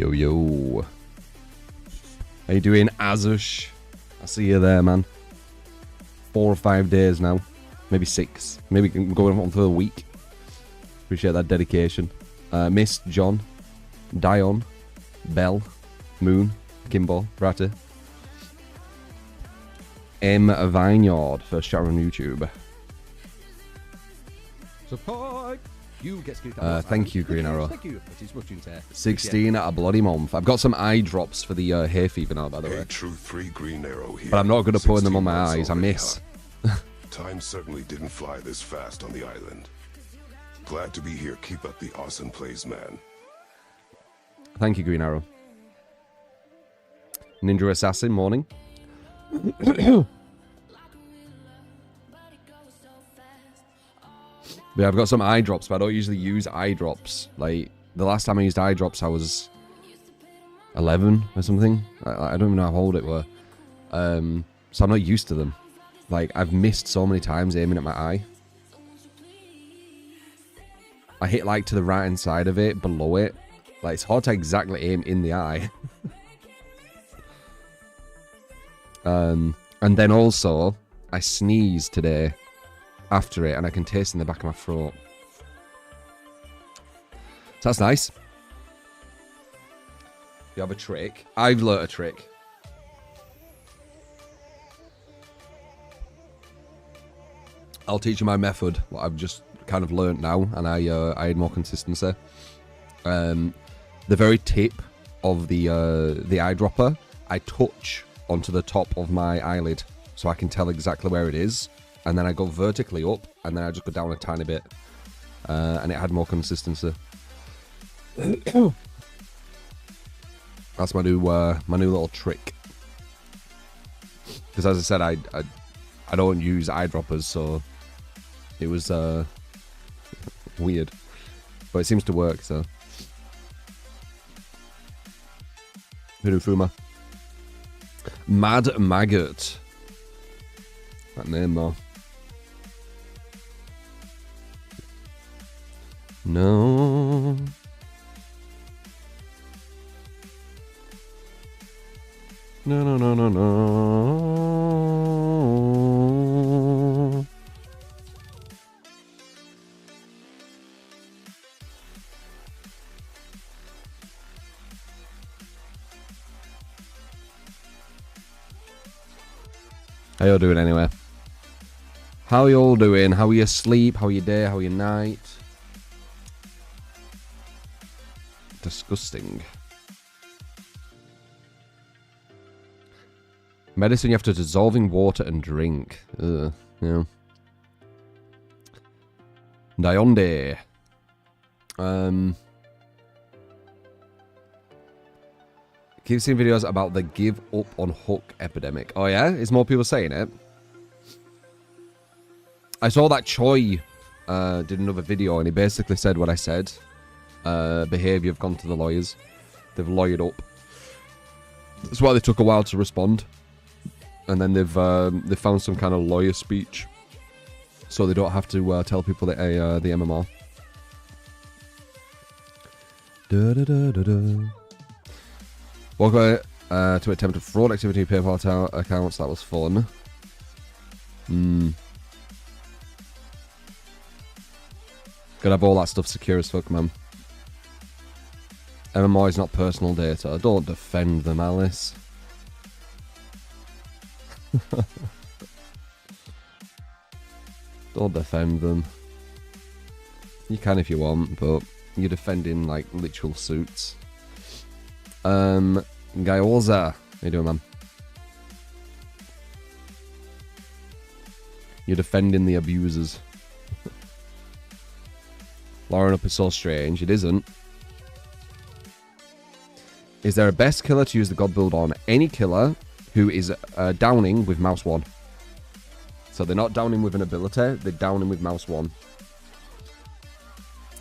Yo, yo. How you doing, Azush? I see you there, man. 4 or 5 days now. Maybe 6. Maybe going on for a week. Appreciate that dedication. Mist, John, Dion, Bell, Moon, Kimball, Ratty. M. Vineyard, first shout on YouTube. Support! Thank you, Green Arrow. Thank you. 16 at a bloody month. I've got some eye drops for the hay fever now, by the way. True 3 Green Arrow here. But I'm not good at putting them on my 16 eyes. I months miss. already, huh? Time certainly didn't fly this fast on the island. Glad to be here. Keep up the awesome plays, man. Thank you, Green Arrow. Ninja Assassin, morning. But yeah, I've got some eye drops, but I don't usually use eye drops. Like, the last time I used eye drops, I was 11 or something. I don't even know how old it were. So I'm not used to them. Like, I've missed so many times aiming at my eye. I hit, like, to the right-hand side of it, below it. Like, it's hard to exactly aim in the eye. And then also, I sneezed today after it, and I can taste it in the back of my throat. So that's nice. You have a trick. I've learnt a trick. I'll teach you my method, what I've just kind of learnt now, and I had more consistency. The very tip of the eyedropper, I touch onto the top of my eyelid, so I can tell exactly where it is. And then I go vertically up, and then I just go down a tiny bit. And it had more consistency. That's my new little trick. Because as I said, I don't use eyedroppers, so it was weird. But it seems to work, so. Hirufuma. Mad Maggot. That name, though. No. No, no, no, no, no. How y'all doing anyway? How y'all doing? How are you asleep? How are your day? How are your night? Disgusting. Medicine you have to dissolve in water and drink. Ugh, yeah. Dionde. Keep seeing videos about the give up on hook epidemic. Oh yeah? Is more people saying it? I saw that Choi did another video, and he basically said what I said. Behaviour have gone to the lawyers. They've lawyered up. That's why they took a while to respond. And then they've found some kind of lawyer speech, so they don't have to tell people that the MMR. Welcome to attempted fraud activity PayPal accounts. That was fun. Gotta have all that stuff secure as fuck, man. MMR is not personal data. Don't defend them, Alice. Don't defend them. You can if you want, but you're defending, like, literal suits. Gyoza. How you doing, man? You're defending the abusers. Lauren up is so strange. It isn't. Is there a best killer to use the God build on? Any killer who is downing with mouse 1. So they're not downing with an ability, they're downing with mouse 1.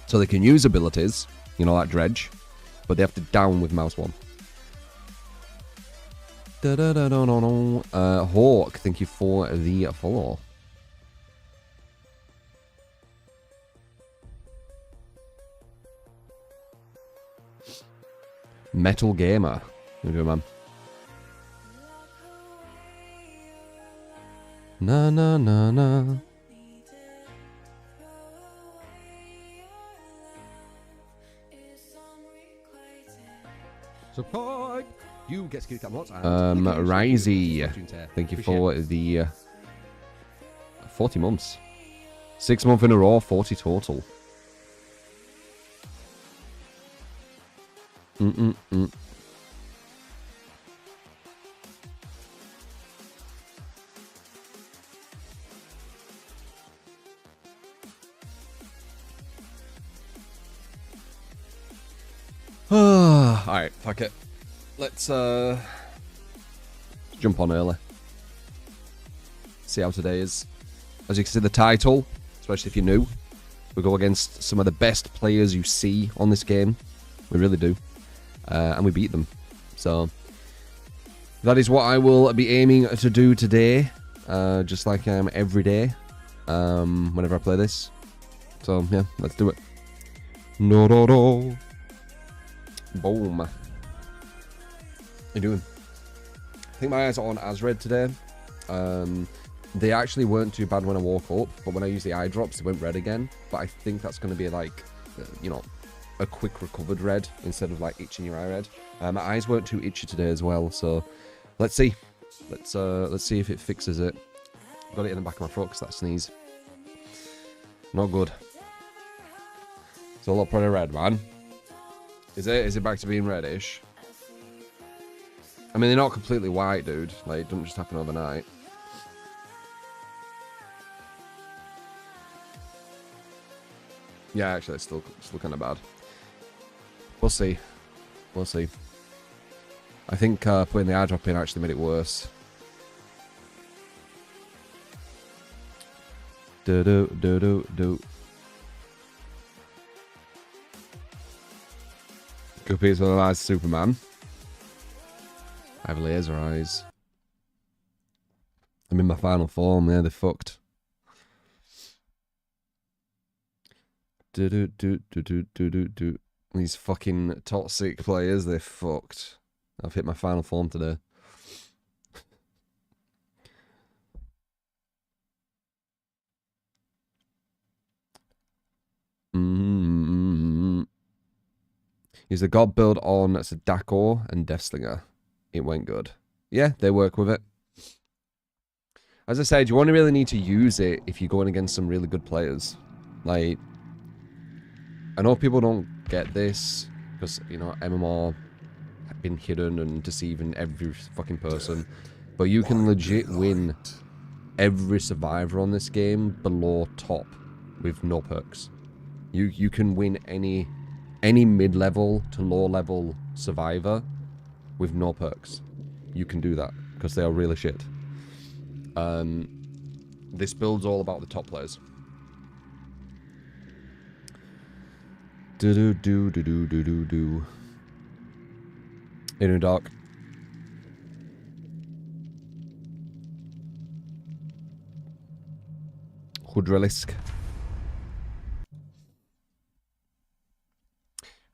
So they can use abilities, you know, like Dredge, but they have to down with mouse 1. Hawk, thank you for the follow. Metal Gamer. How you doing, man? Na na na na. Support. You get skill cap what? Risey. Thank you for the 40 months. 6 months in a row, 40 total. Alright, fuck it. Let's jump on early. See how today is. As you can see the title, especially if you're new, we go against some of the best players you see on this game. We really do. And we beat them. So that is what I will be aiming to do today. Just like I am every day. Whenever I play this. So yeah, let's do it. No, no, no. Boom. How you doing? I think my eyes are on as red today. They actually weren't too bad when I woke up, but when I used the eye drops, they went red again. But I think that's going to be like, you know, a quick recovered red instead of like itching your eye red. My eyes weren't too itchy today as well, so let's see. Let's see if it fixes it. Got it in the back of my throat because that sneeze. Not good. It's a lot pretty red, man. Is it back to being reddish? I mean, they're not completely white, dude. Like, it doesn't just happen overnight. Yeah, actually, it's still kind of bad. We'll see. We'll see. I think putting the eye drop in actually made it worse. Do. Guppy's one of my Superman. I have laser eyes. I'm in my final form. Yeah, they're fucked. Do. These fucking toxic players, they're fucked. I've hit my final form today. Use the God build on Sadako and Deathslinger. It went good. Yeah, they work with it. As I said, you only really need to use it if you're going against some really good players. Like, I know people don't get this because, you know, MMR have been hidden and deceiving every fucking person. But you can legit win every survivor on this game below top with no perks. You can win any mid-level to low-level survivor with no perks. You can do that because they are really shit. This build's all about the top players. Do. Inner dark. Hudrelisk.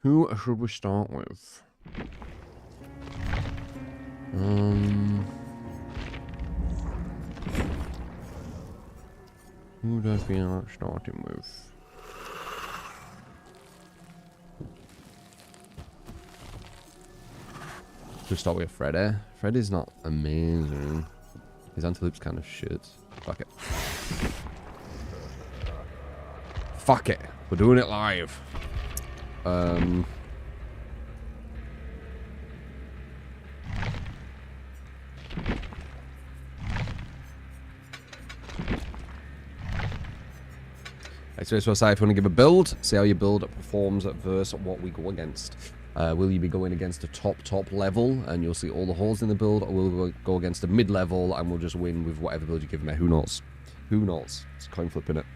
Who should we start with? Who do I feel like starting with? Should we start with Freddy? Freddy's not amazing. His antelope's kind of shit. Fuck it. Fuck it. We're doing it live. So aside, if you want to give a build, see how your build performs versus what we go against. Will you be going against a top level and you'll see all the holes in the build, or will we go against a mid level and we'll just win with whatever build you give me? Who knows? Who knows? It's coin flipping it.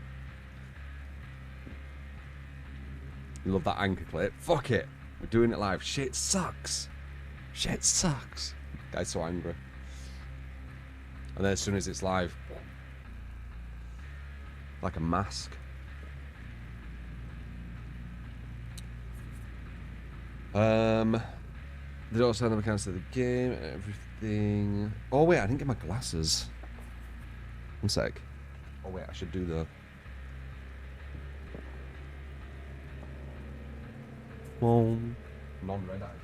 You love that anchor clip? Fuck it. We're doing it live. Shit sucks. Shit sucks. Guy's so angry. And then as soon as it's live, like a mask. They also have the mechanics of the game, everything. Oh wait, I didn't get my glasses. One sec. Oh wait, I should do the. Well, non-red actually.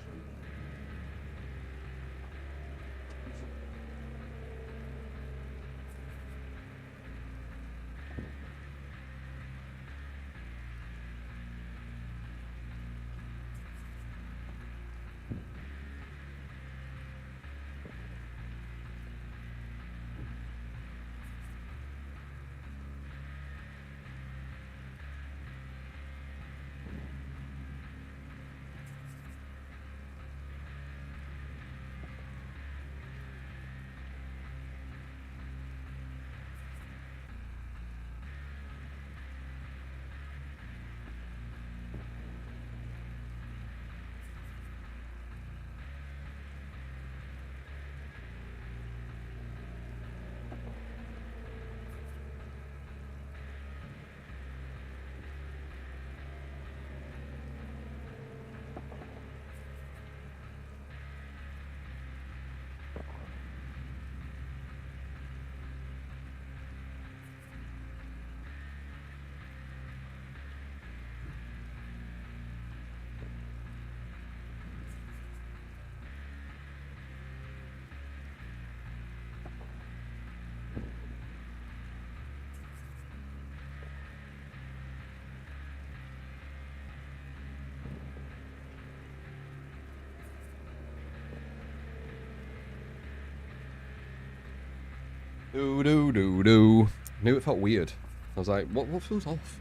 Do. Knew it felt weird. I was like, what feels off?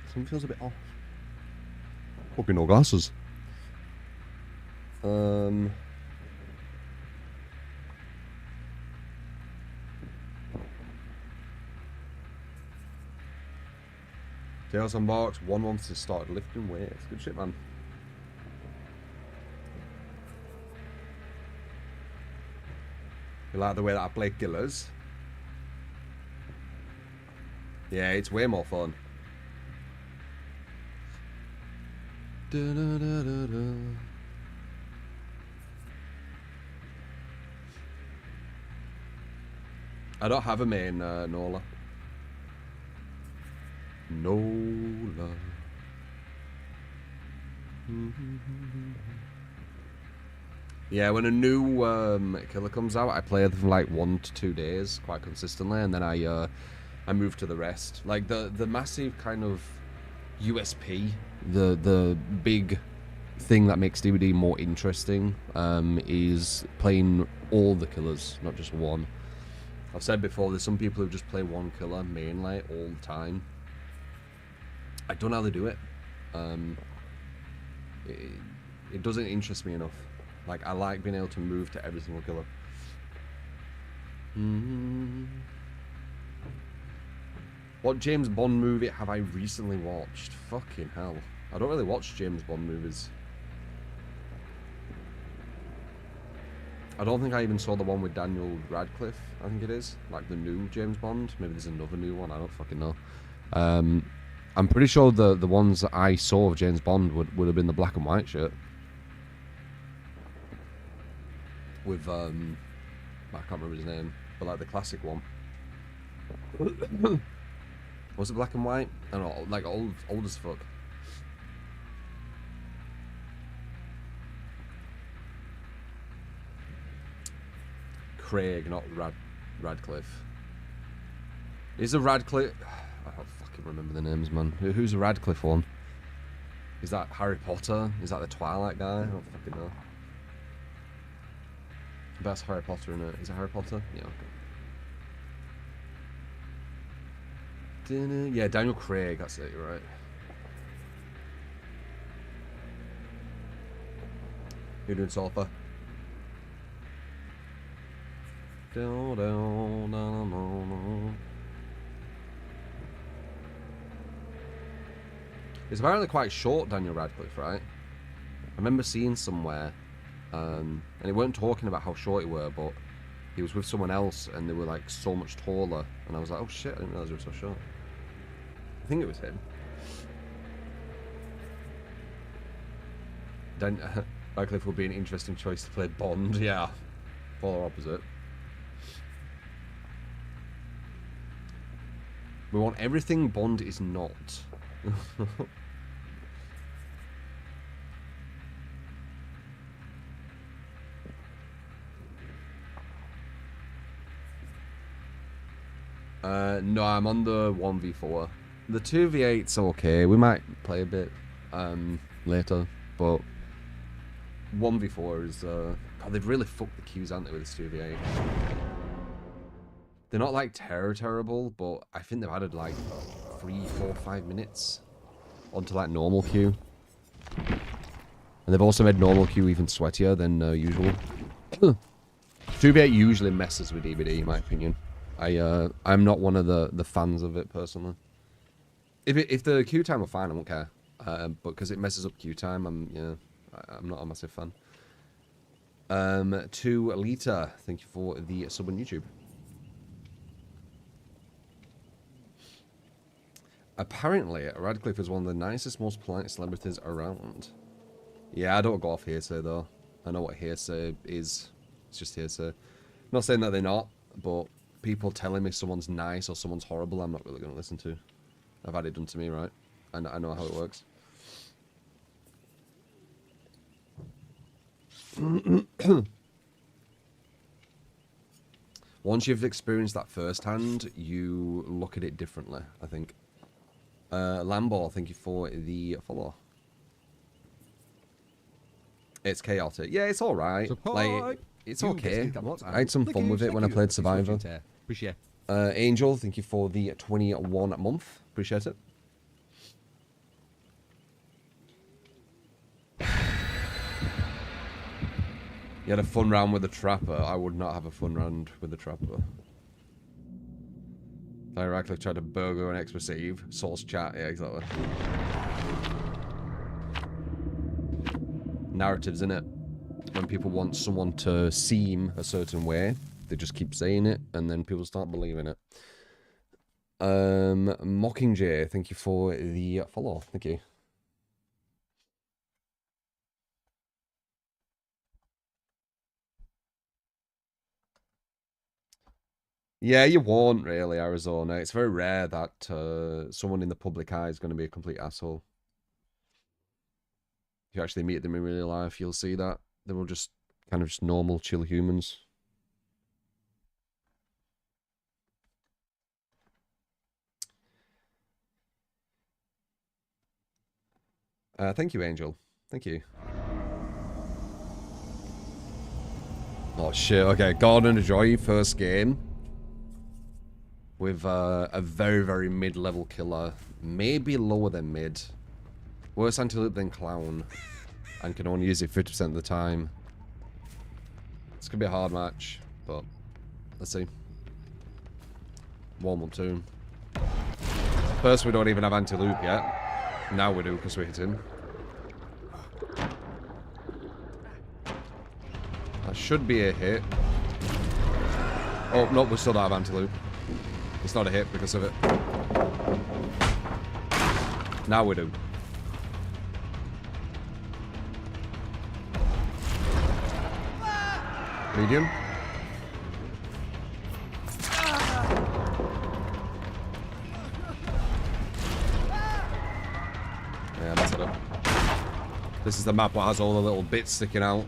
Something feels a bit off. Fucking no glasses. Tails unboxed. One wants to start lifting weights. Good shit, man. You like the way that I play killers? Yeah, it's way more fun. I don't have a main, Nola. Nola. Yeah, when a new killer comes out, I play them for like 1 to 2 days quite consistently, and then I move to the rest. Like the massive kind of USP, the big thing that makes DBD more interesting is playing all the killers, not just one. I've said before, there's some people who just play one killer mainly all the time. I don't know how they do it. It doesn't interest me enough. Like, I like being able to move to every single killer. What James Bond movie have I recently watched? Fucking hell. I don't really watch James Bond movies. I don't think I even saw the one with Daniel Radcliffe, I think it is. Like the new James Bond. Maybe there's another new one, I don't fucking know. I'm pretty sure the ones that I saw of James Bond would have been the black and white shirt. With, I can't remember his name, but like the classic one. Was it black and white? I don't know, like old as fuck. Craig, not Radcliffe. Is a Radcliffe? I don't fucking remember the names, man. Who's a Radcliffe one? Is that Harry Potter? Is that the Twilight guy? I don't fucking know. That's Harry Potter, innit? Is it Harry Potter? Yeah, okay. Yeah, Daniel Craig, that's it, you're right. Who doing Sulfur? He's apparently quite short, Daniel Radcliffe, right? I remember seeing somewhere, and he weren't talking about how short he were, but he was with someone else, and they were like so much taller, and I was like, oh shit, I didn't realize he was so short. I think it was him. Radcliffe would be an interesting choice to play Bond. Yeah, polar opposite. We want everything Bond is not. No, I'm on the 1v4. The 2v8's okay. We might play a bit later, but 1v4 is... God, they've really fucked the queues, haven't they, with this 2v8? They're not, like, terrible, but I think they've added, like, 3, 4, 5 minutes onto, like, normal queue. And they've also made normal queue even sweatier than usual. 2v8 usually messes with DBD, in my opinion. I'm not one of the fans of it, personally. If the queue time were fine, I won't care. But because it messes up queue time, I'm not a massive fan. To Alita, thank you for the sub on YouTube. Apparently, Radcliffe is one of the nicest, most polite celebrities around. Yeah, I don't go off hearsay, though. I know what hearsay is. It's just hearsay. I'm not saying that they're not, but people telling me someone's nice or someone's horrible, I'm not really going to listen to. I've had it done to me, right? I know how it works. Once you've experienced that firsthand, you look at it differently, I think. Lambo, thank you for the follow. It's chaotic. Yeah, it's alright. Like, it's okay. I had some fun with it when I played Survivor. Appreciate. Angel, thank you for the 21 month. Appreciate it. You had a fun round with the Trapper. I would not have a fun round with the Trapper. Radcliffe tried to burger an expressive. Source chat, yeah, exactly. Narratives, innit? When people want someone to seem a certain way, they just keep saying it, and then people start believing it. Mockingjay, thank you for the follow. Thank you. Yeah, you won't really, Arizona. It's very rare that someone in the public eye is going to be a complete asshole. If you actually meet them in real life, you'll see that. They were just kind of just normal, chill humans. Thank you, Angel. Thank you. Oh, shit. Okay, Gordon Joy, first game. With a very, very mid-level killer. Maybe lower than mid. Worse anti-loop than Clown. And can only use it 50% of the time. It's going to be a hard match, but let's see. Warm up too. First, we don't even have anti-loop yet. Now we do, because we hit him. That should be a hit. Oh, no, we still don't have anti-loop. It's not a hit because of it. Now we do. Medium. Yeah, that's it up. This is the map that has all the little bits sticking out.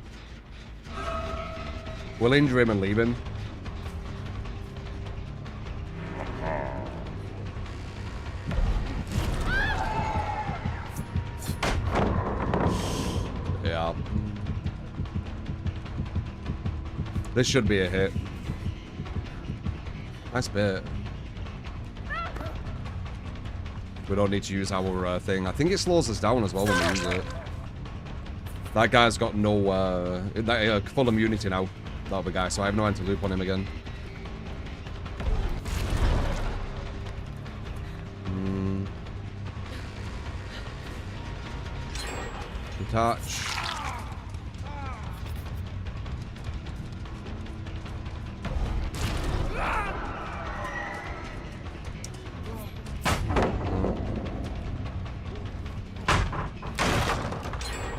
We'll injure him and leave him. Yeah. This should be a hit. Nice bit. We don't need to use our thing. I think it slows us down as well when we use it. That guy's got no full immunity now. That other guy, so I have no anti-loop on him again. Detach.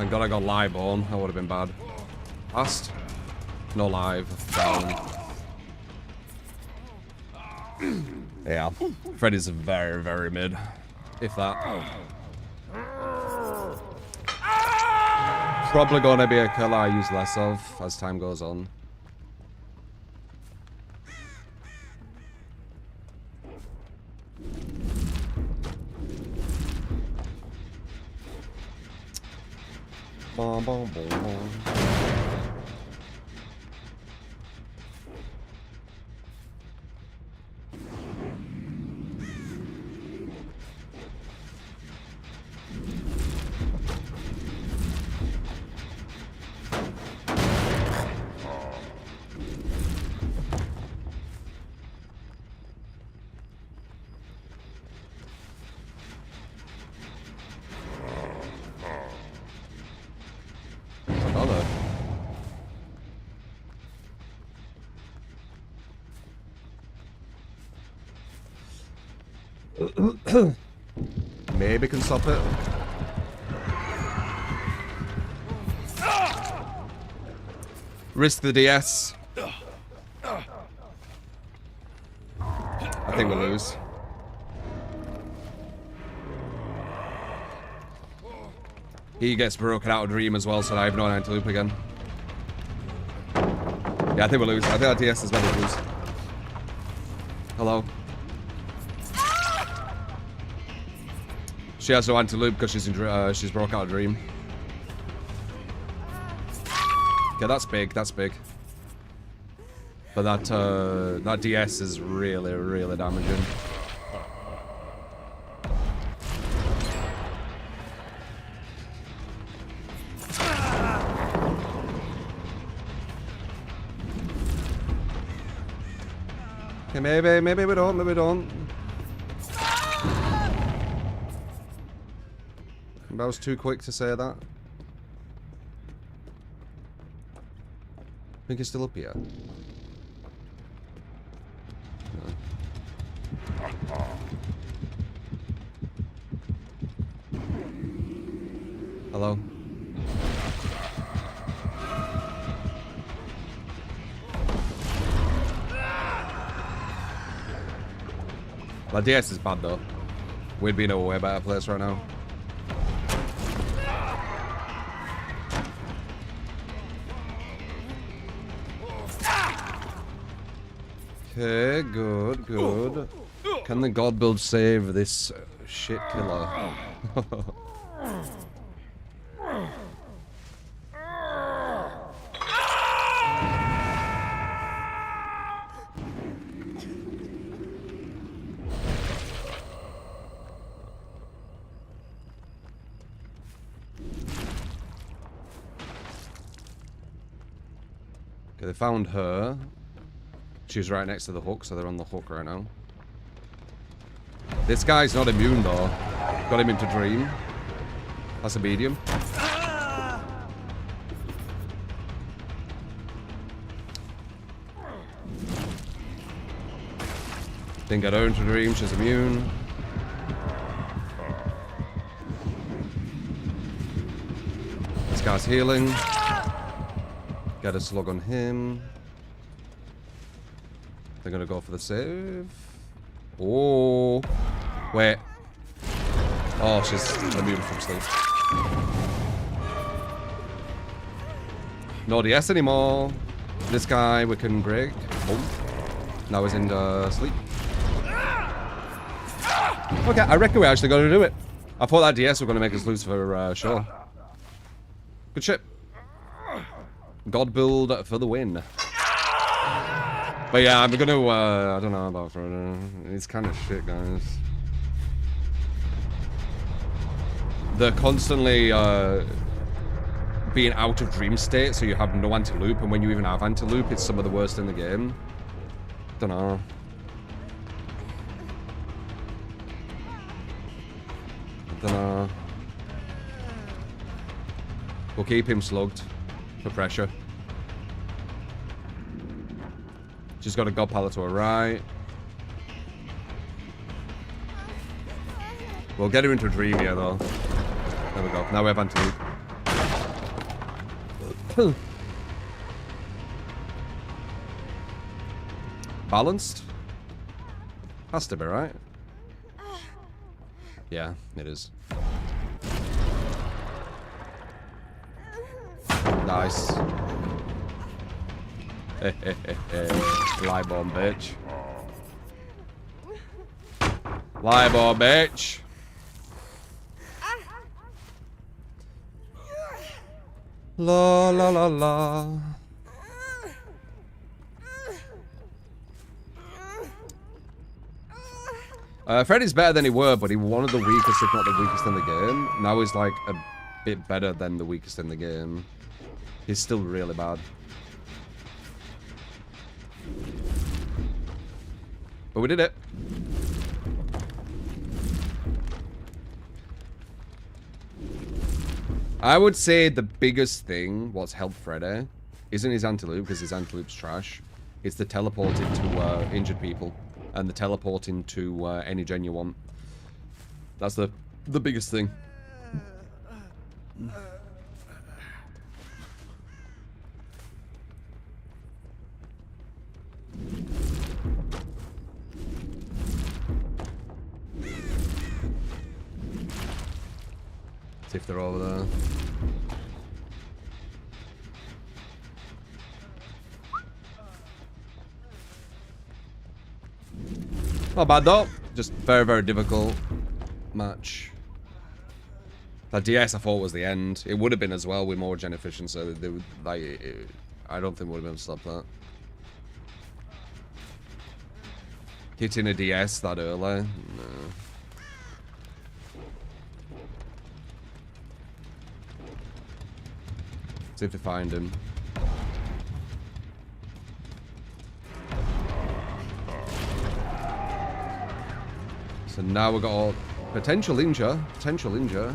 Thank God I got live on. That would have been bad. Fast. No live. Down. Yeah. Freddy's very, very mid. If that. Probably gonna be a killer I use less of as time goes on. Boom, boom, boom, boom. Maybe can stop it. Risk the DS. I think we'll lose. He gets broken out of Dream as well, so I have no anti-loop again. Yeah, I think we'll lose. I think our DS is better to lose. Hello. She has no anti-loop because she's broke out of Dream. Okay, that's big. That's big. But that DS is really, really damaging. Okay, maybe we don't. Maybe we don't. I was too quick to say that. I think it's still up here. Hello? My DS is bad though. We'd be in a way better place right now. Okay, good, good. Can the God build save this shit killer? Okay, they found her. She's right next to the hook, so they're on the hook right now. This guy's not immune though. Got him into Dream. That's a medium. Didn't get her into Dream, she's immune. This guy's healing. Get a slug on him. They're gonna go for the save. Oh, wait. Oh, she's immune from sleep. No DS anymore. This guy we can break. Oh, now he's in sleep. Okay, I reckon we actually got to do it. I thought that DS was gonna make us lose for sure. Good shit. God build for the win. But yeah, I'm gonna, I don't know about Frodo. He's kind of shit, guys. They're constantly, being out of Dream state, so you have no anti-loop, and when you even have anti-loop, it's some of the worst in the game. Don't know. Don't know. We'll keep him slugged for pressure. She's got a God pallet to her right. We'll get her into a Dream here though. There we go. Now we have anti-loop. Balanced? Has to be, right? Yeah, it is. Nice. Lie bomb, bitch. Lie bomb, bitch. La la la la. Freddy's better than he were, but he was one of the weakest, if not the weakest in the game. Now he's like a bit better than the weakest in the game. He's still really bad. But we did it. I would say the biggest thing what's helped Freddy isn't his anti-loop, because his anti-loop's trash. It's the teleporting to injured people and the teleporting to any gen you want. That's the biggest thing. See if they're over there. Not bad though. Just very, very difficult match. That DS I thought was the end. It would have been as well with more gen efficiency. They would, like, I don't think we would have been able to stop that. Hitting a DS that early? No. See if they find him. So now we've got all potential injure. Potential injure.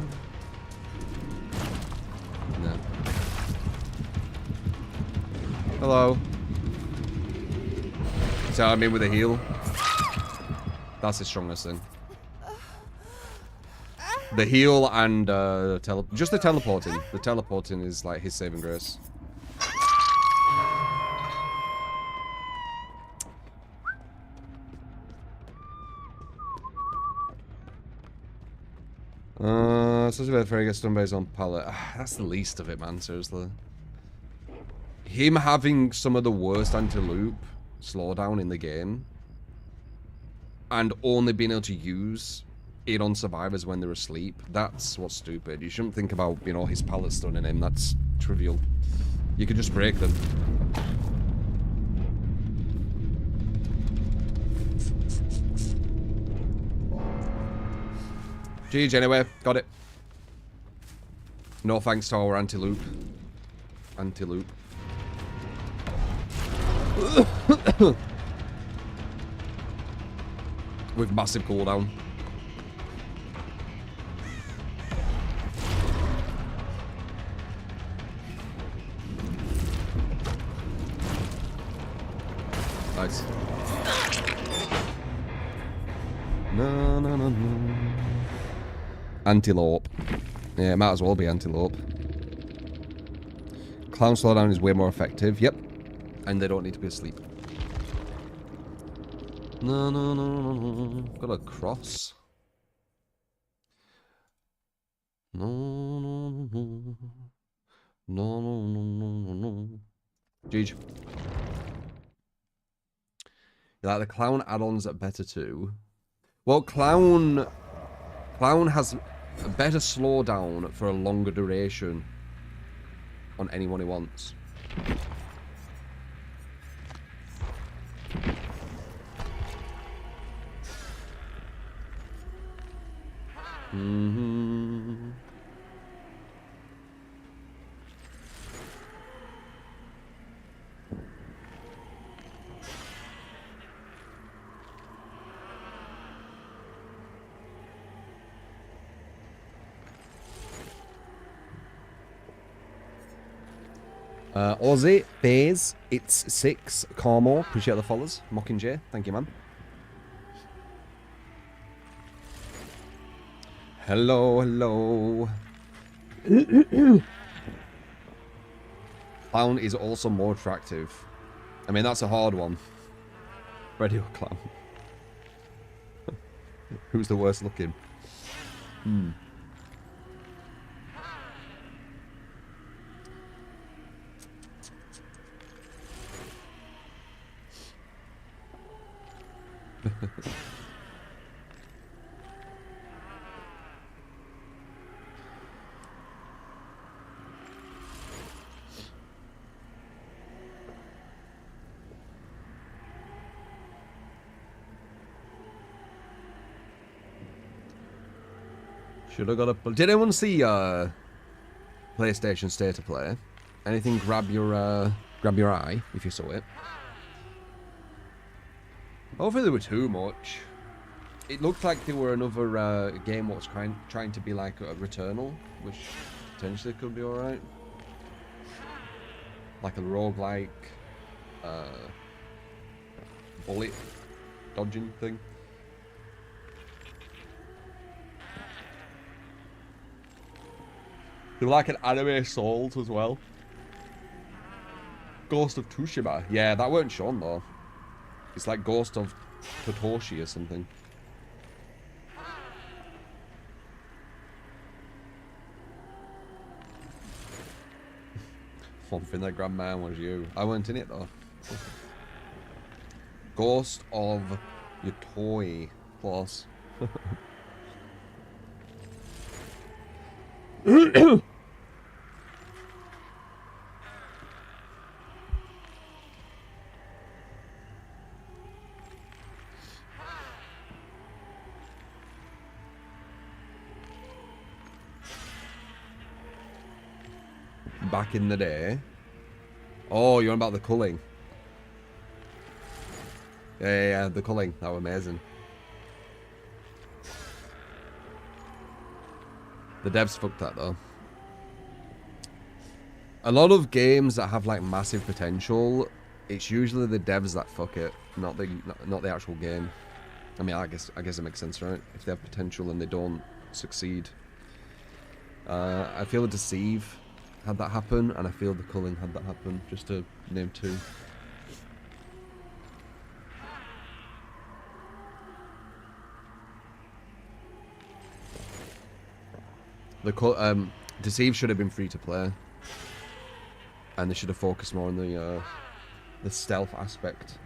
No. Hello. So I'm in with a heal. That's the strongest thing. The heal and just the teleporting. The teleporting is like his saving grace. Such a bad Freddy gets done by his own palette. That's the least of it, man, seriously. Him having some of the worst anti-loop slowdown in the game and only being able to use it on survivors when they're asleep, that's what's stupid. You shouldn't think about, you know, his palette stunning him. That's trivial. You could just break them. GG anyway, got it. No thanks to our anti-loop. Anti-loop. With massive cooldown. Nice. No, no, no, no. Antelope. Yeah, it might as well be antelope. Clown slowdown is way more effective. Yep. And they don't need to be asleep. No, no, no, no, no. Got a cross. No, no, no, no. No, no, no, no, no. GG. You like the clown add-ons are better too? Well, clown has a better slowdown for a longer duration on anyone he wants. Mm-hmm. Aussie, Bays, It's 6, Carmore, appreciate the follows. Mockingjay, thank you, man. Hello, hello. Clown is also more attractive. I mean, that's a hard one. Freddy or Clown? Who's the worst looking? Should have got a... Did anyone see PlayStation State of Play? Anything grab your eye if you saw it? I don't think there were too much. It looked like there were another game what was trying to be like a Returnal, which potentially could be alright. Like a roguelike bullet dodging thing. They were like an anime Souls as well. Ghost of Tsushima. Yeah, that weren't shown though. It's like Ghost of Totoshi or something. One thing that grabbed my eye was you. I weren't in it though. Ghost of Yotoi. Close. Back in the day. Oh, you're on about the culling. Yeah, the culling. That was amazing. The devs fucked that though. A lot of games that have like massive potential, it's usually the devs that fuck it, not the actual game. I mean, I guess it makes sense, right? If they have potential and they don't succeed. I feel Deceive had that happen, and I feel the culling had that happen, just to name two. The Deceive should have been free to play, and they should have focused more on the stealth aspect,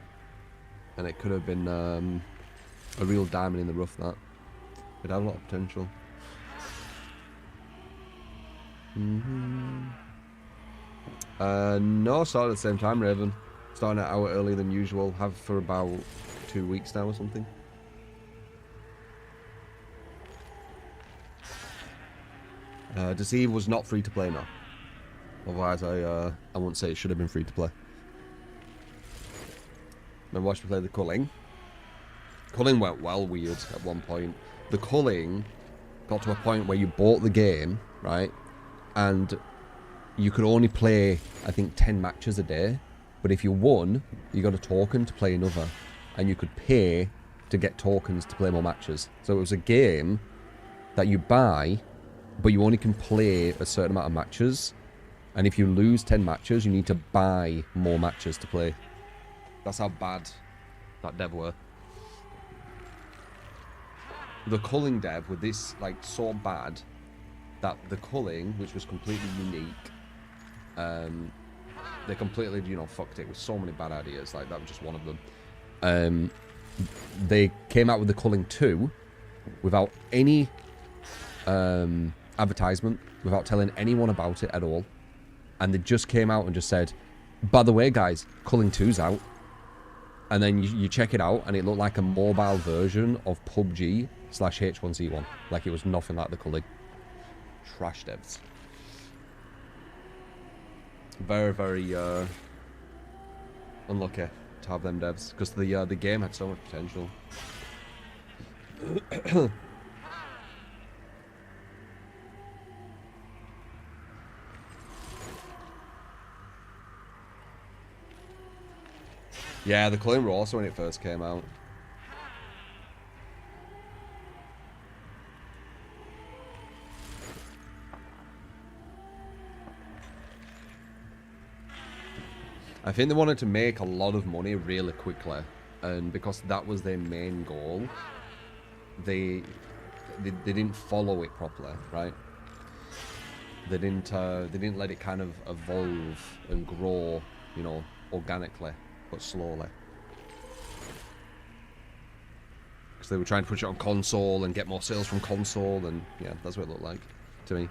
and it could have been a real diamond in the rough. That it had a lot of potential. No, started at the same time, Raven. Starting an hour earlier than usual. Have for about 2 weeks now or something. Deceive was not free to play now. Otherwise, I wouldn't say it should have been free to play. Then watched me play the culling. Culling went well weird at one point. The culling got to a point where you bought the game, right? And you could only play, I think, 10 matches a day. But if you won, you got a token to play another. And you could pay to get tokens to play more matches. So it was a game that you buy, but you only can play a certain amount of matches. And if you lose 10 matches, you need to buy more matches to play. That's how bad that dev were. The culling dev with this, like, so bad that the culling, which was completely unique, they completely, you know, fucked it with so many bad ideas. Like, that was just one of them. They came out with the culling 2 without any advertisement, without telling anyone about it at all. And they just came out and just said, by the way, guys, culling 2's out. And then you check it out, and it looked like a mobile version of PUBG/H1Z1. Like, it was nothing like the culling. Trash devs. Very, very unlucky to have them devs, because the game had so much potential. Yeah, the culling were also when it first came out. I think they wanted to make a lot of money really quickly, and because that was their main goal, they didn't follow it properly, right? They didn't let it kind of evolve and grow, you know, organically, but slowly. Because they were trying to push it on console and get more sales from console, and yeah, that's what it looked like to me.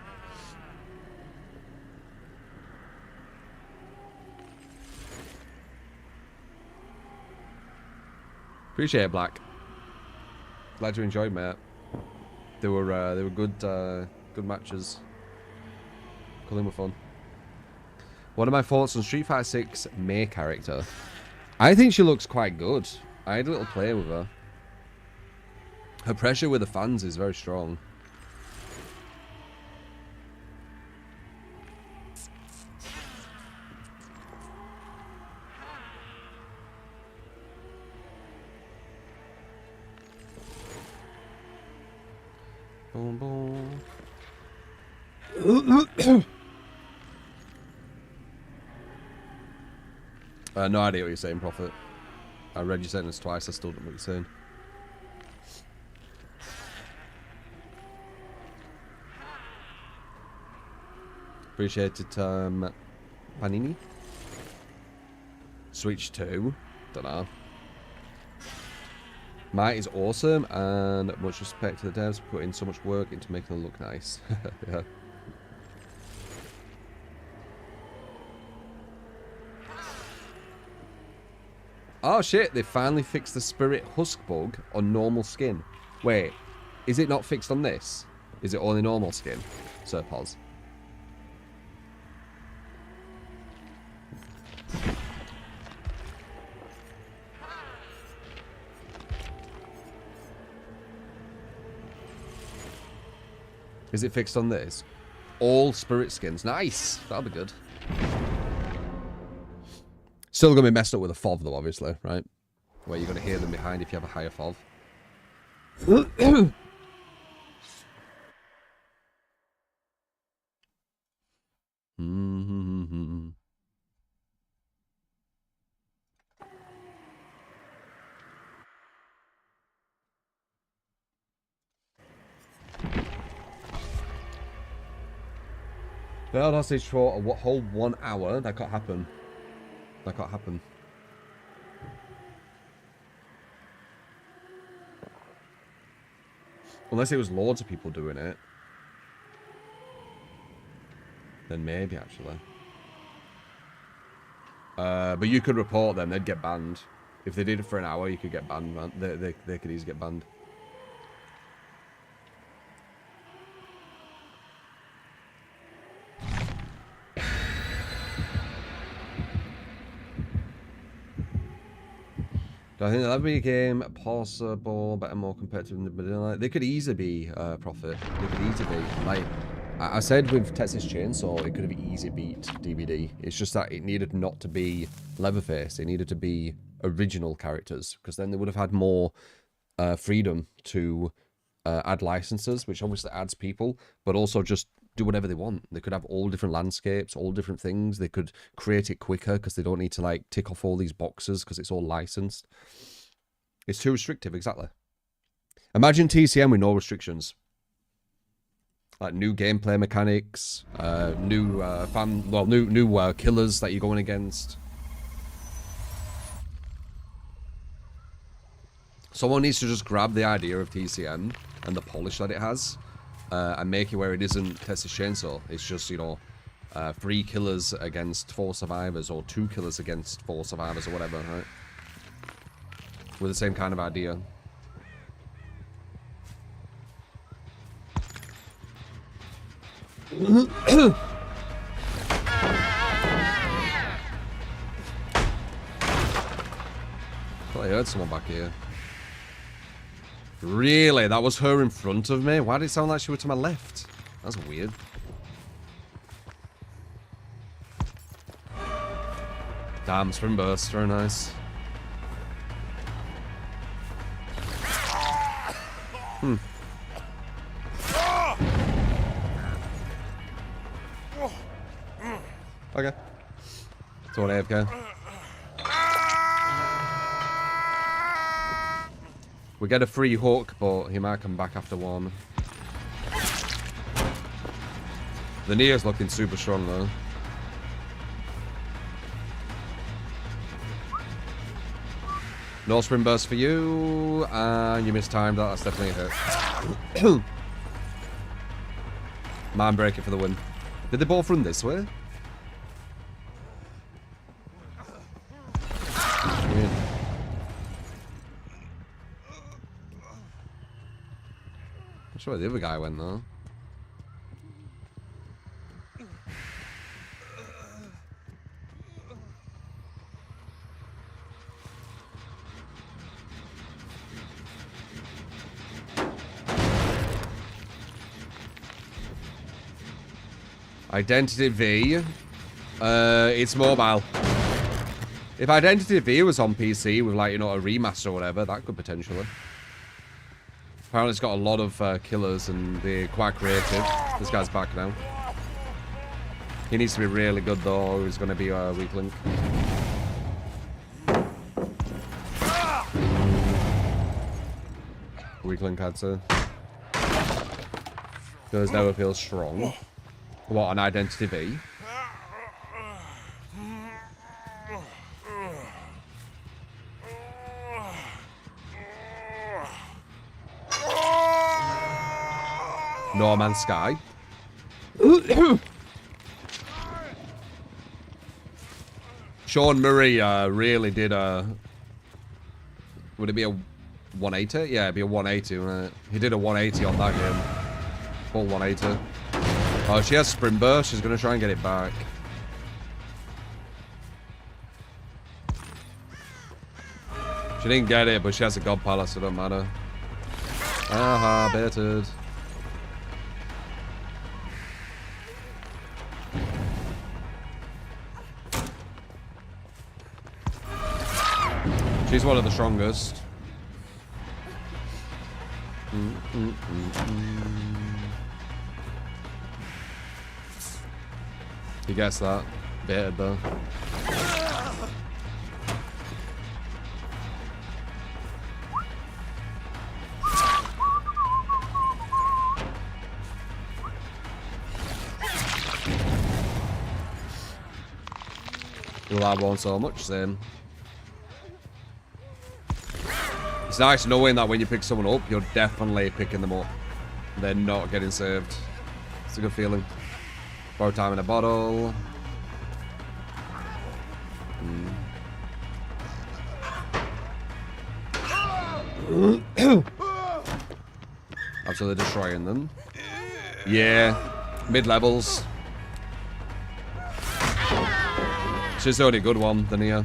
Appreciate it, Black. Glad you enjoyed, mate. They were good good matches. Culling were fun. What are my thoughts on Street Fighter 6 Mei character? I think she looks quite good. I had a little play with her. Her pressure with the fans is very strong. Boom, boom. No idea what you're saying, Prophet. I read your sentence twice, I still don't know what you're saying. Appreciate it, Panini. Switch 2. Don't know. Might is awesome, and much respect to the devs for putting so much work into making it look nice. Yeah. Oh shit, they finally fixed the Spirit Husk bug on normal skin. Wait, is it not fixed on this? Is it only normal skin? Sir Pos. Is it fixed on this? All Spirit skins. Nice. That'll be good. Still going to be messed up with a FOV though, obviously, right? Where you're going to hear them behind if you have a higher FOV. The held hostage for a whole 1 hour. That can't happen. That can't happen. Unless it was loads of people doing it. Then maybe, actually. But you could report them. They'd get banned. If they did it for an hour, you could get banned, man. They could easily get banned. I think that'd be a game possible, better, more competitive than the vanilla. They could easily be Profit. They could easily be. Like I said with Texas Chainsaw, it could have easily beat DBD. It's just that it needed not to be Leatherface. It needed to be original characters, because then they would have had more freedom to add licenses, which obviously adds people, but also just do whatever they want. They could have all different landscapes, all different things. They could create it quicker because they don't need to like tick off all these boxes because it's all licensed. It's too restrictive, exactly. Imagine TCM with no restrictions. Like new gameplay mechanics, new killers that you're going against. Someone needs to just grab the idea of TCM and the polish that it has, and make it where it isn't Texas Chainsaw. It's just, you know, 3 killers against 4 survivors, or 2 killers against 4 survivors, or whatever, right? With the same kind of idea. Thought I heard someone back here. Really? That was her in front of me? Why did it sound like she was to my left? That's weird. Damn, spring burst. Very nice. Okay. So what, AFK? We get a free hook, but he might come back after one. The Neo's looking super strong, though. No spring burst for you, and you mistimed that. That's definitely a hit. Man breaker for the win. Did they both run this way? Weird. I'm sure where the other guy went, though. Identity V. It's mobile. If Identity V was on PC with, like, you know, a remaster or whatever, that could potentially. Apparently it's got a lot of killers and they're quite creative. This guy's back now. He needs to be really good, though, or he's going to be a weak link. Weak link, I'd say. Does never feel strong. What, an Identity V? No Man's Sky. Sean Murray really did a... Would it be a 180? Yeah, it'd be a 180, wouldn't it? He did a 180 on that game. Full 180. Oh, she has sprint burst. She's going to try and get it back. She didn't get it, but she has a God Palace, so it don't matter. Aha, baited. She's one of the strongest. He gets that. Baited though. Well, I won't so much, same. It's nice knowing that when you pick someone up, you're definitely picking them up. They're not getting saved. It's a good feeling. Borrow time in a bottle. Absolutely destroying them. Yeah. Mid-levels. She's the only good one, the Neo.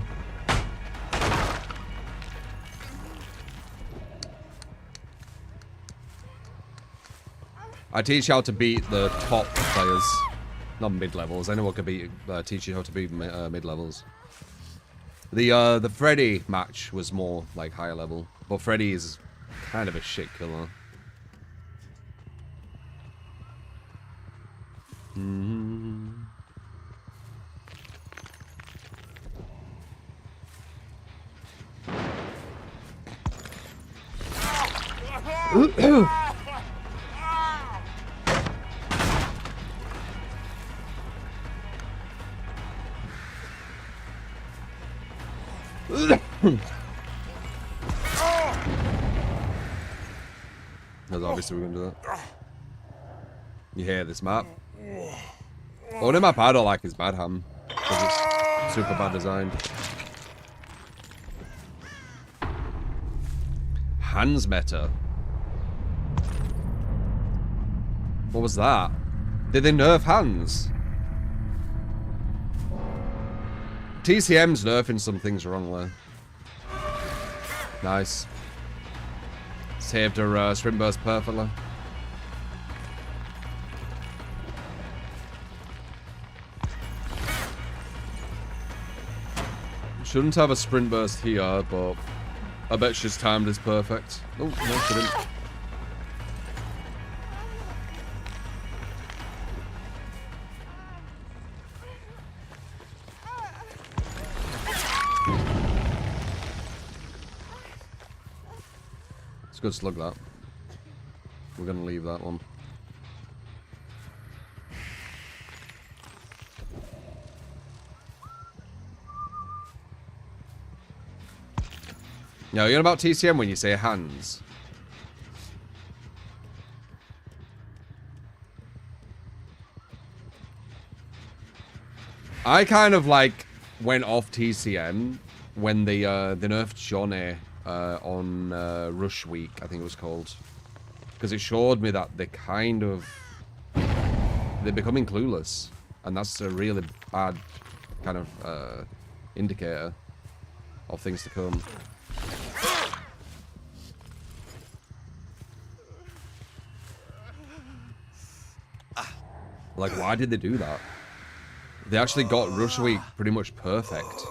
I teach you how to beat the top players. Not mid-levels. Anyone can teach you how to beat mid-levels. The Freddy match was more like higher level. But Freddy is kind of a shit killer. Because obviously we're going to do that. You hear this map? Only map I don't like is Badham. Because it's super bad designed. Hands meta. What was that? Did they nerf hands? TCM's nerfing some things wrongly. Nice. Saved her sprint burst perfectly. Shouldn't have a sprint burst here, but I bet she's timed is perfect. Oh, no, she didn't. It's a good slug, that. We're going to leave that one. No, you're about TCM when you say hands. I kind of like went off TCM when they nerfed Johnny on Rush Week, I think it was called, because it showed me that they're becoming clueless, and that's a really bad kind of indicator of things to come. Like, why did they do that? They actually got Rush Week pretty much perfect.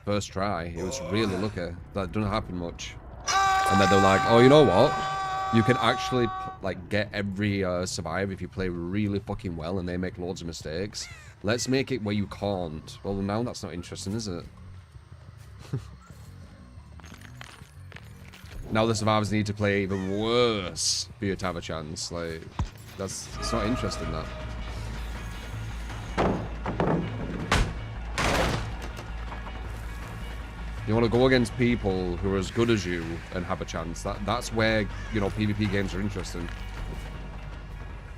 First try. It was really lucky. That doesn't happen much. And then they're like, oh, you know what? You can actually, like, get every survivor if you play really fucking well and they make loads of mistakes. Let's make it where you can't. Well, now that's not interesting, is it? Now the survivors need to play even worse for you to have a chance. Like, it's not interesting, that. You want to go against people who are as good as you and have a chance. That's where, you know, PvP games are interesting.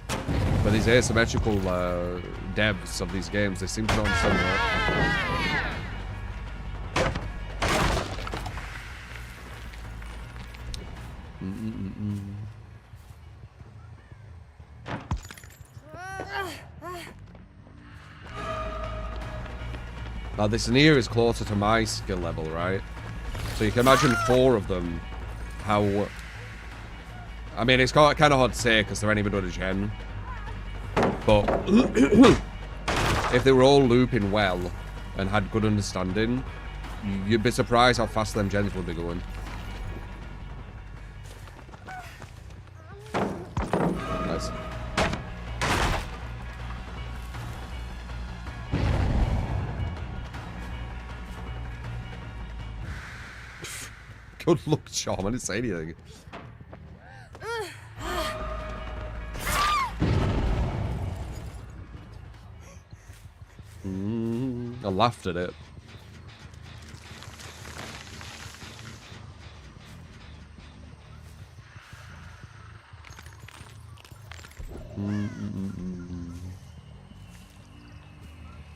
But these asymmetrical devs of these games, they seem to not understand that. Now, this near is closer to my skill level, right? So you can imagine 4 of them, how... I mean, it's kind of hard to say because they're anyone but a gen. But if they were all looping well and had good understanding, you'd be surprised how fast them gens would be going. Nice. Good luck, Charm. I didn't say anything. I laughed at it.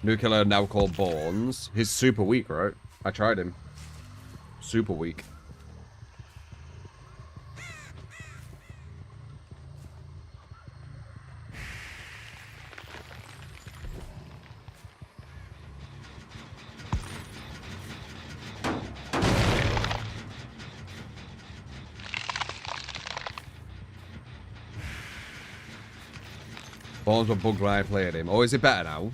Nuclear now called Bournes. He's super weak, right? I tried him. Super weak. Bournes were bugged when I played him. Oh, is it better now?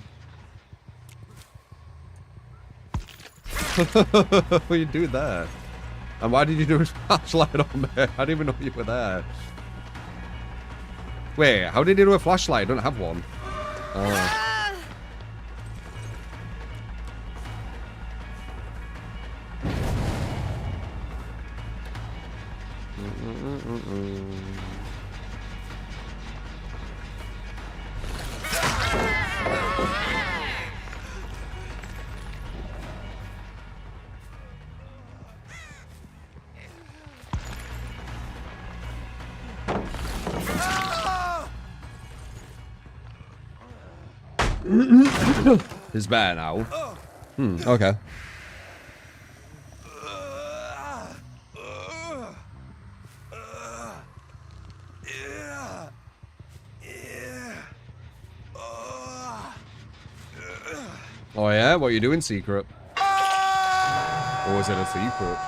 What are you doing there? And why did you do a flashlight on me? I didn't even know you were there. Wait, how did you do a flashlight? I don't have one. Oh. It's better now. Okay. Oh yeah? What are you doing, secret? Or is it a secret?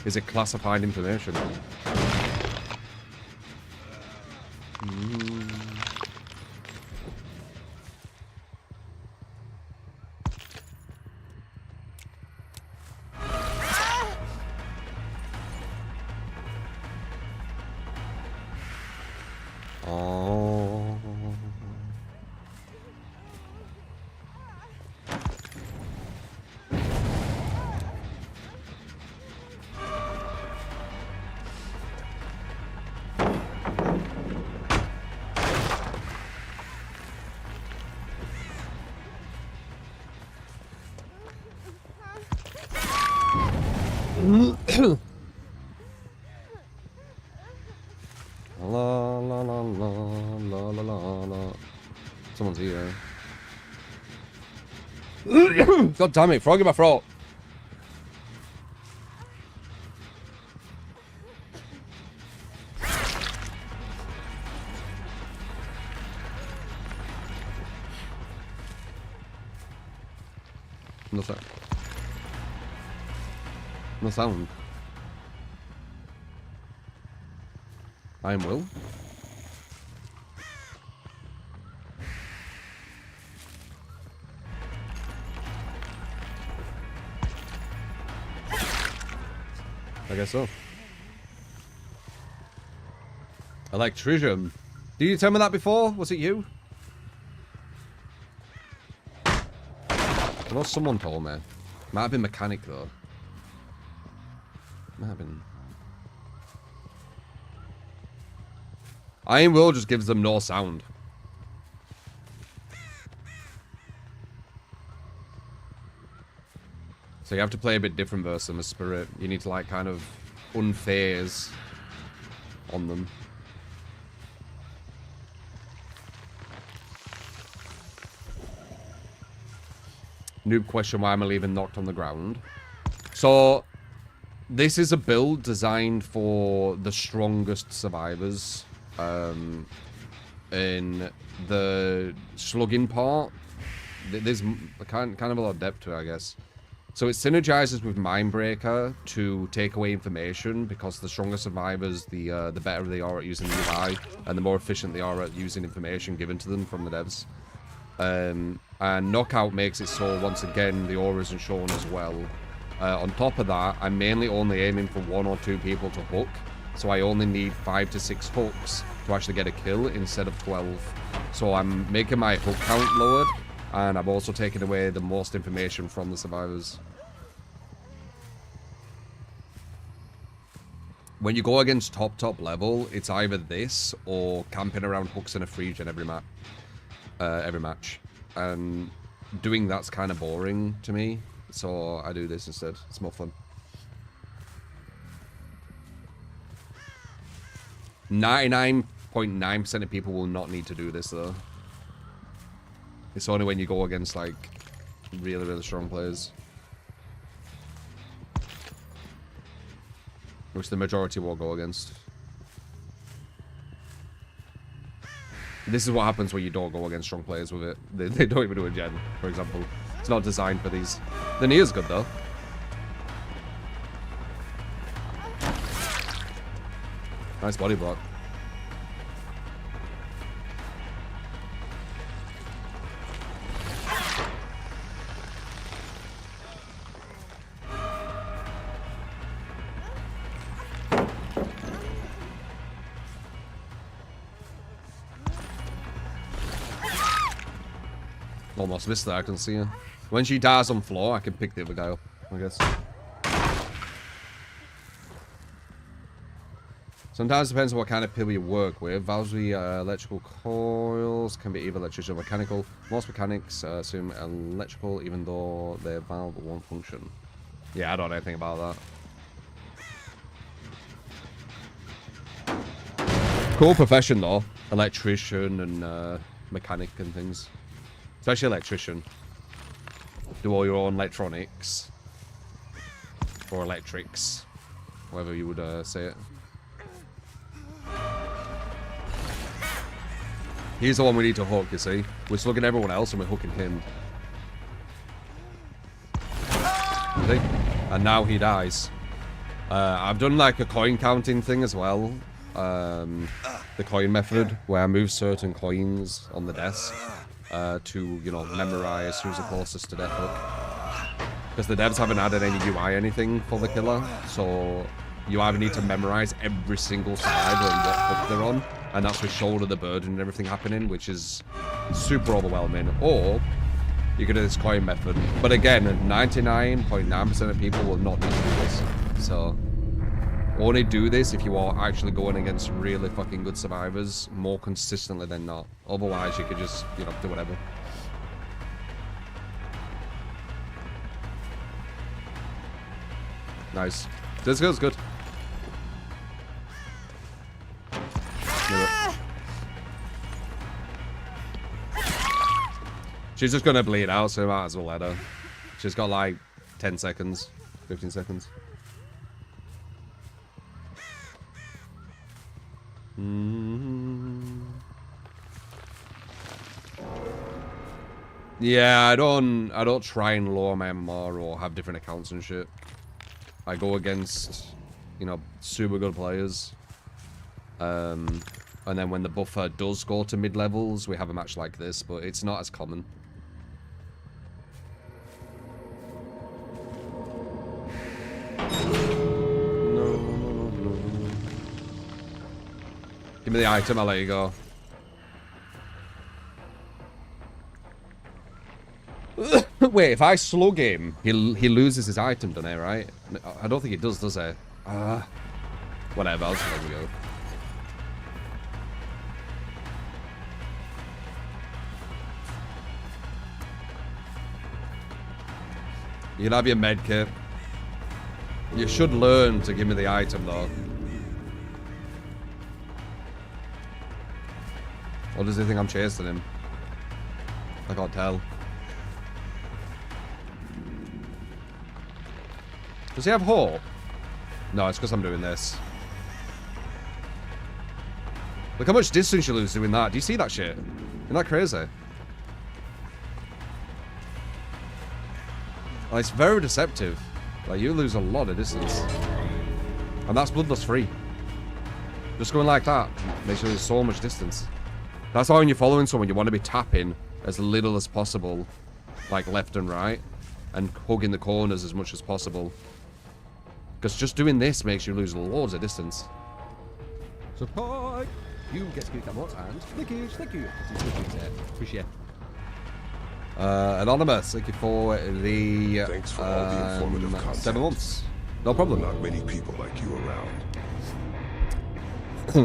Is it classified information? La la la la la la la la. Someone's here. God damn it, frog in my throat. No sound. No sound. I am Will. I guess so. Electrician. Did you tell me that before? Was it you? I know someone told me. Might have been mechanic though. Might have been. Iron Will just gives them no sound. So you have to play a bit different versus them as Spirit. You need to like kind of unphase on them. Noob question, why am I leaving knocked on the ground? So this is a build designed for the strongest survivors. In the slugging part, there's kind of a lot of depth to it, I guess. So it synergizes with Mindbreaker to take away information, because the stronger survivors, the better they are at using the UI, and the more efficient they are at using information given to them from the devs. And Knockout makes it so, once again, the aura isn't shown as well. On top of that, I'm mainly only aiming for 1 or 2 people to hook, so I only need 5 to 6 hooks to actually get a kill instead of 12. So I'm making my hook count lowered, and I've also taken away the most information from the survivors. When you go against top level, it's either this or camping around hooks and a free gen every match. And doing that's kind of boring to me, so I do this instead. It's more fun. 99.9% of people will not need to do this though. It's only when you go against like really strong players, which the majority will go against. This is what happens when you don't go against strong players with it. They don't even do a gen, for example. It's not designed for these. The Nia's good though. Nice body block. Almost missed that, I can see her. When she dies on floor, I can pick the other guy up, I guess. Sometimes it depends on what kind of pill you work with. Valves with electrical coils can be either electrical or mechanical. Most mechanics assume electrical, even though their valve won't function. Yeah, I don't know anything about that. Cool profession though. Electrician and mechanic and things. Especially electrician. Do all your own electronics. Or electrics. However you would say it. He's the one we need to hook, you see. We're slugging everyone else and we're hooking him. See? And now he dies. I've done like a coin counting thing as well. The coin method, where I move certain coins on the desk. To, you know, memorize who's the closest to death hook. Because the devs haven't added any UI anything for the killer, so you either need to memorize every single survivor and what hook they're on, and that's with shoulder the burden and everything happening, which is super overwhelming. Or you can do this coin method. But again, 99.9% of people will not need to do this. So only do this if you are actually going against really fucking good survivors more consistently than not. Otherwise, you could just, you know, do whatever. Nice. This goes good. She's just gonna bleed out, so I might as well let her. She's got like 10 seconds, 15 seconds. Yeah, I don't try and lower my MMR or have different accounts and shit. I go against, you know, super good players. And then when the buffer does go to mid-levels, we have a match like this, but it's not as common. No. Give me the item, I'll let you go. Wait, if I slug him, he loses his item, doesn't he, right? I don't think he does he? Whatever, I'll just let him go. You can have your med kit. You should learn to give me the item, though. Or does he think I'm chasing him? I can't tell. Does he have hope? No, it's because I'm doing this. Look how much distance you lose doing that. Do you see that shit? Isn't that crazy? Like, it's very deceptive. Like, you lose a lot of distance. And that's bloodlust free. Just going like that makes you lose so much distance. That's why when you're following someone, you want to be tapping as little as possible. Like, left and right. And hugging the corners as much as possible. Because just doing this makes you lose loads of distance. So, hi! You get to give that more, and thank you. Appreciate it. Anonymous, thank you for the, Thanks for all the informative content. 7 months. No problem. Not many people like you around.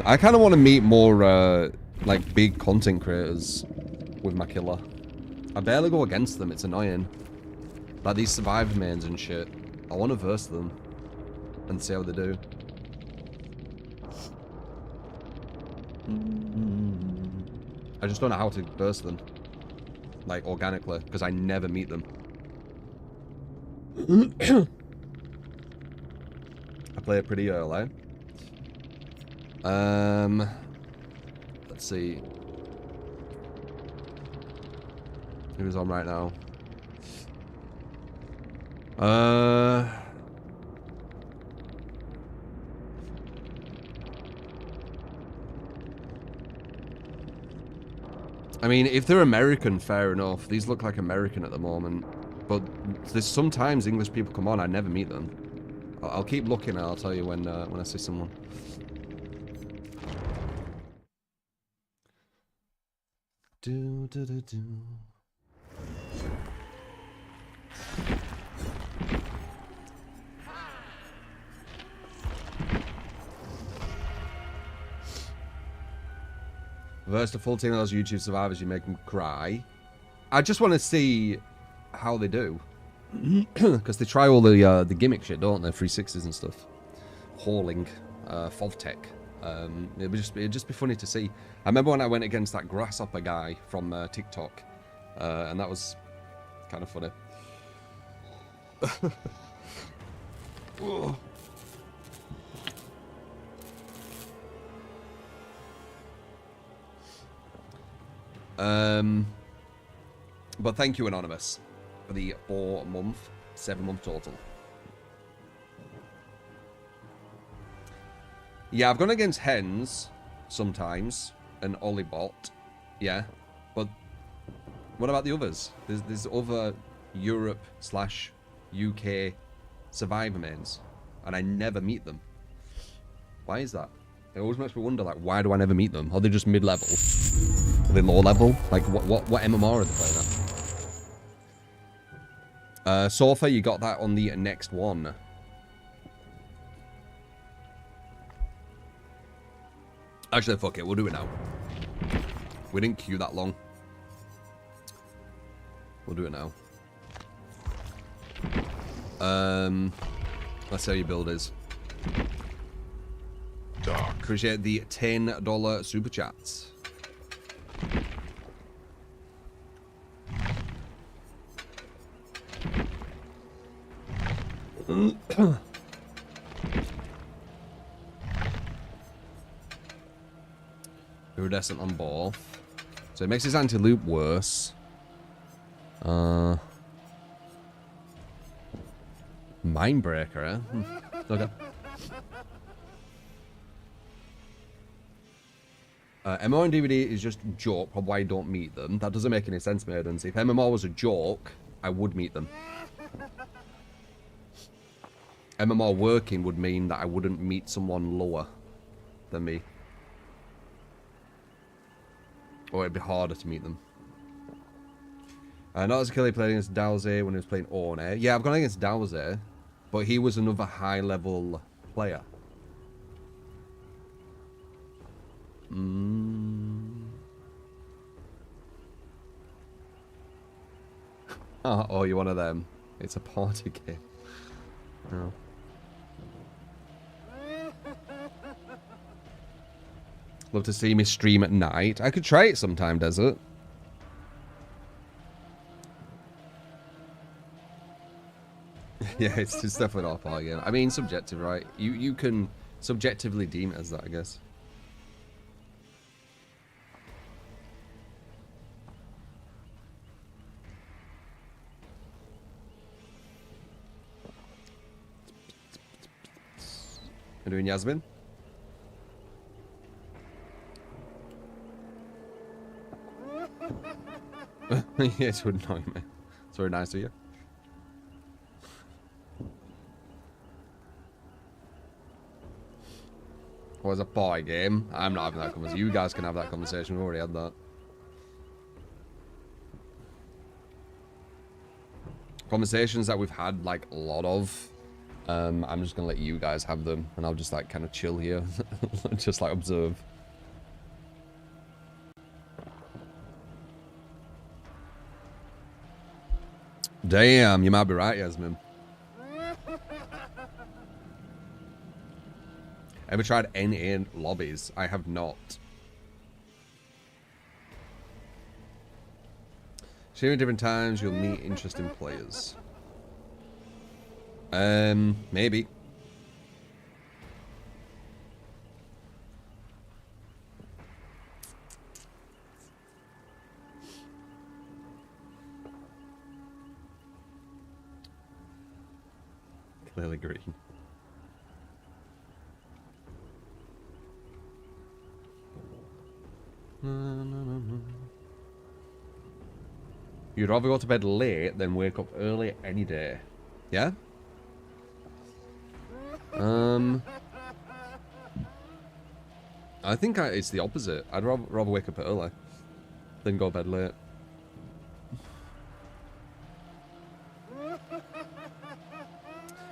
I kind of want to meet more, like, big content creators with my killer. I barely go against them, it's annoying. Like, these survivor mains and shit. I want to verse them and see how they do. I just don't know how to verse them. Like, organically, because I never meet them. I play it pretty early. Let's see. Who's on right now? I mean, if they're American, fair enough. These look like American at the moment. But there's sometimes English people come on, I never meet them. I'll keep looking and I'll tell you when I see someone. Do. Versus the full team of those YouTube survivors, you make them cry. I just want to see how they do. Because they try all the gimmick shit, don't they? 360s and stuff. Hauling, FovTech. It'd just be funny to see. I remember when I went against that grasshopper guy from TikTok. And that was kind of funny. But thank you, Anonymous, for the 4-month, 7-month total. Yeah, I've gone against Hens sometimes, and Olibot, yeah, but what about the others? There's other Europe/UK survivor mains, and I never meet them. Why is that? It always makes me wonder, like, why do I never meet them? Are they just mid-level? Are they low-level? Like, what MMR are they playing at? Sofa, you got that on the next one. Actually, fuck it. We'll do it now. We didn't queue that long. We'll do it now. Let's see how your build is. Doc. Appreciate the $10 super chats. Iridescent on ball. So it makes his anti-loop worse. Mindbreaker, eh? Okay. MMR and DBD is just a joke, probably why I don't meet them. That doesn't make any sense, maidens. If MMR was a joke, I would meet them. MMR working would mean that I wouldn't meet someone lower than me. Or it'd be harder to meet them. Not as a killer, he played against Dowsey when he was playing Orne. Yeah, I've gone against Dowsey, but he was another high-level player. Oh, you're one of them. It's a party game. No. Love to see me stream at night. I could try it sometime, Desert. Yeah, it's definitely not a party game. I mean, subjective, right? You can subjectively deem it as that, I guess. How you doing, Yasmin? Yes, it would annoy me. It's very nice of you. What was a party game? I'm not having that conversation. You guys can have that conversation. We've already had that. Conversations that we've had, like, a lot of. I'm just gonna let you guys have them, and I'll just, like, kind of chill here. Just, like, observe. Damn, you might be right, Yasmin. Ever tried NA lobbies? I have not. Sharing at different times, you'll meet interesting players. Maybe. Clearly green. You'd rather go to bed late than wake up early any day. Yeah? I think it's the opposite. I'd rather wake up early than go to bed late.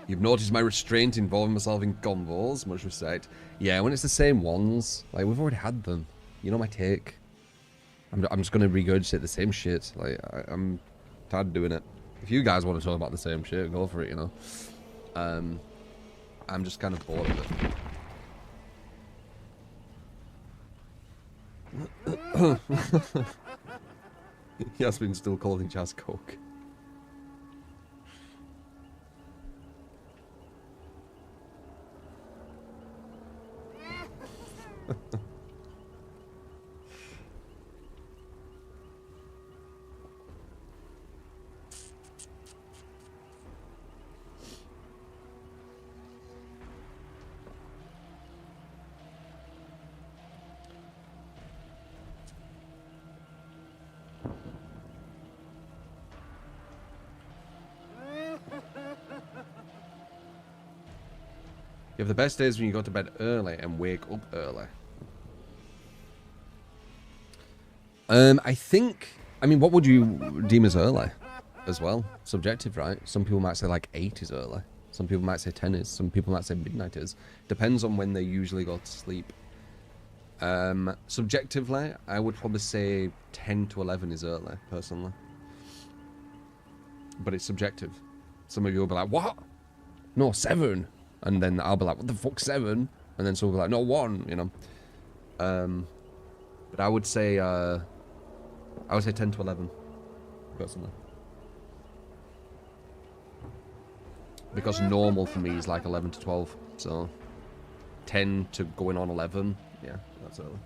You've noticed my restraint involving myself in convos. Much respect. Yeah, when it's the same ones, like, we've already had them. You know my take. I'm just gonna regurgitate the same shit. Like, I'm tired of doing it. If you guys want to talk about the same shit, go for it, you know. I'm just kind of bored of it. Yasmin still calling Jazz Coke. You have the best days when you go to bed early and wake up early. I think... I mean, what would you deem as early? As well. Subjective, right? Some people might say, like, 8 is early. Some people might say 10 is. Some people might say midnight is. Depends on when they usually go to sleep. Subjectively, I would probably say 10 to 11 is early, personally. But it's subjective. Some of you will be like, what? no, 7. And then I'll be like, what the fuck, 7? And then someone will be like, no, 1, you know. But I would say 10 to 11. Got something. Because normal for me is like 11 to 12. So 10 to going on 11. Yeah, that's early.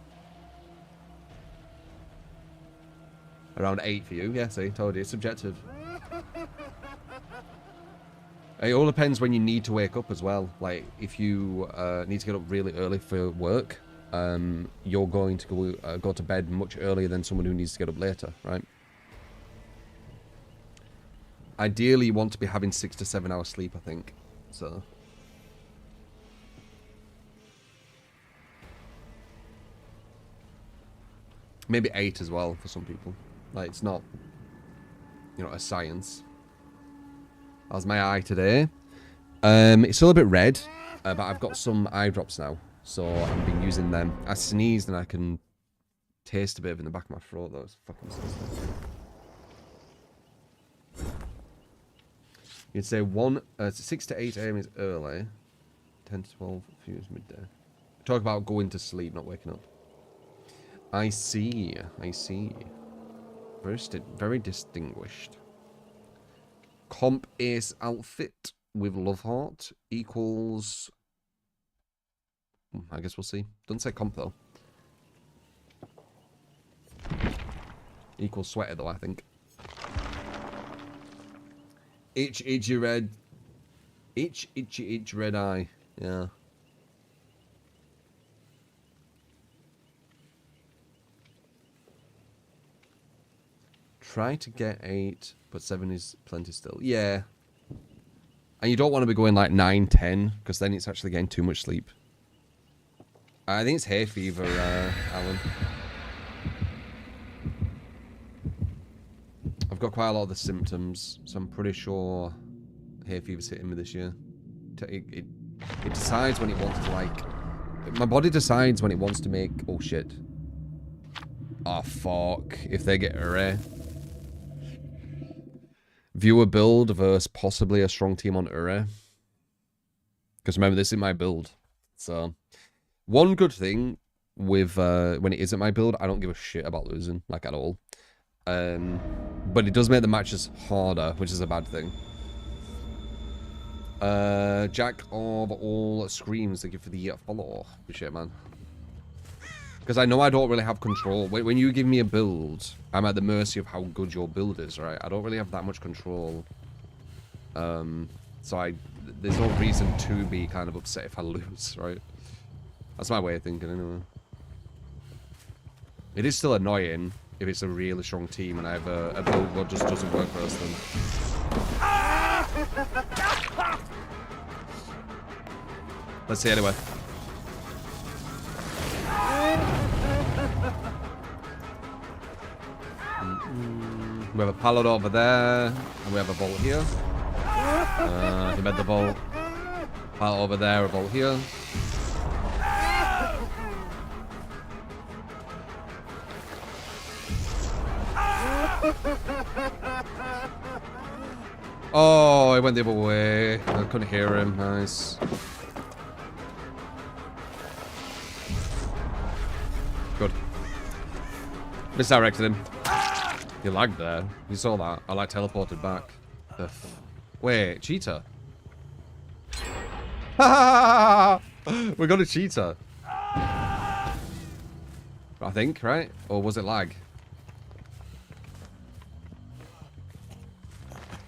Around 8 for you. Yeah, see, told you. It's subjective. It all depends when you need to wake up as well. Like, if you need to get up really early for work, you're going to go to bed much earlier than someone who needs to get up later, right? Ideally, you want to be having 6 to 7 hours sleep, I think. So... maybe 8 as well for some people. Like, it's not, you know, a science. How's my eye today? It's still a bit red, but I've got some eye drops now, so I've been using them. I sneezed and I can taste a bit of it in the back of my throat, though. It's fucking disgusting. You'd say 6 to 8 a.m. is early. 10 to 12 for you is midday. Talk about going to sleep, not waking up. I see. I see. Very distinguished. Comp ace outfit with love heart equals... I guess we'll see. Doesn't say comp though. Equals sweater though, I think. Itchy red. Itch red eye. Yeah. Try to get 8, but 7 is plenty still. Yeah. And you don't want to be going like 9, 10, because then it's actually getting too much sleep. I think it's hay fever, Alan. I've got quite a lot of the symptoms, so I'm pretty sure hay fever's hitting me this year. It decides when it wants to, like... my body decides when it wants to make... oh, shit. Oh, fuck. If they get array. Viewer build versus possibly a strong team on Ure. Because remember, this is my build. So, one good thing with when it isn't my build, I don't give a shit about losing, like at all. But it does make the matches harder, which is a bad thing. Jack of all screams, thank you for the follow. Appreciate it, man. Because I know I don't really have control. When you give me a build, I'm at the mercy of how good your build is, right? I don't really have that much control. So there's no reason to be kind of upset if I lose, right? That's my way of thinking, anyway. It is still annoying if it's a really strong team and I have a build that just doesn't work for us then. Let's see anyway. We have a pallet over there, and we have a vault here. He made the vault. Pallet over there, a vault here. Oh, he went the other way. I couldn't hear him. Nice. Good. Misdirected him. You lagged there. You saw that. I like teleported back. Wait, cheetah. We got a cheetah. I think, right? Or was it lag?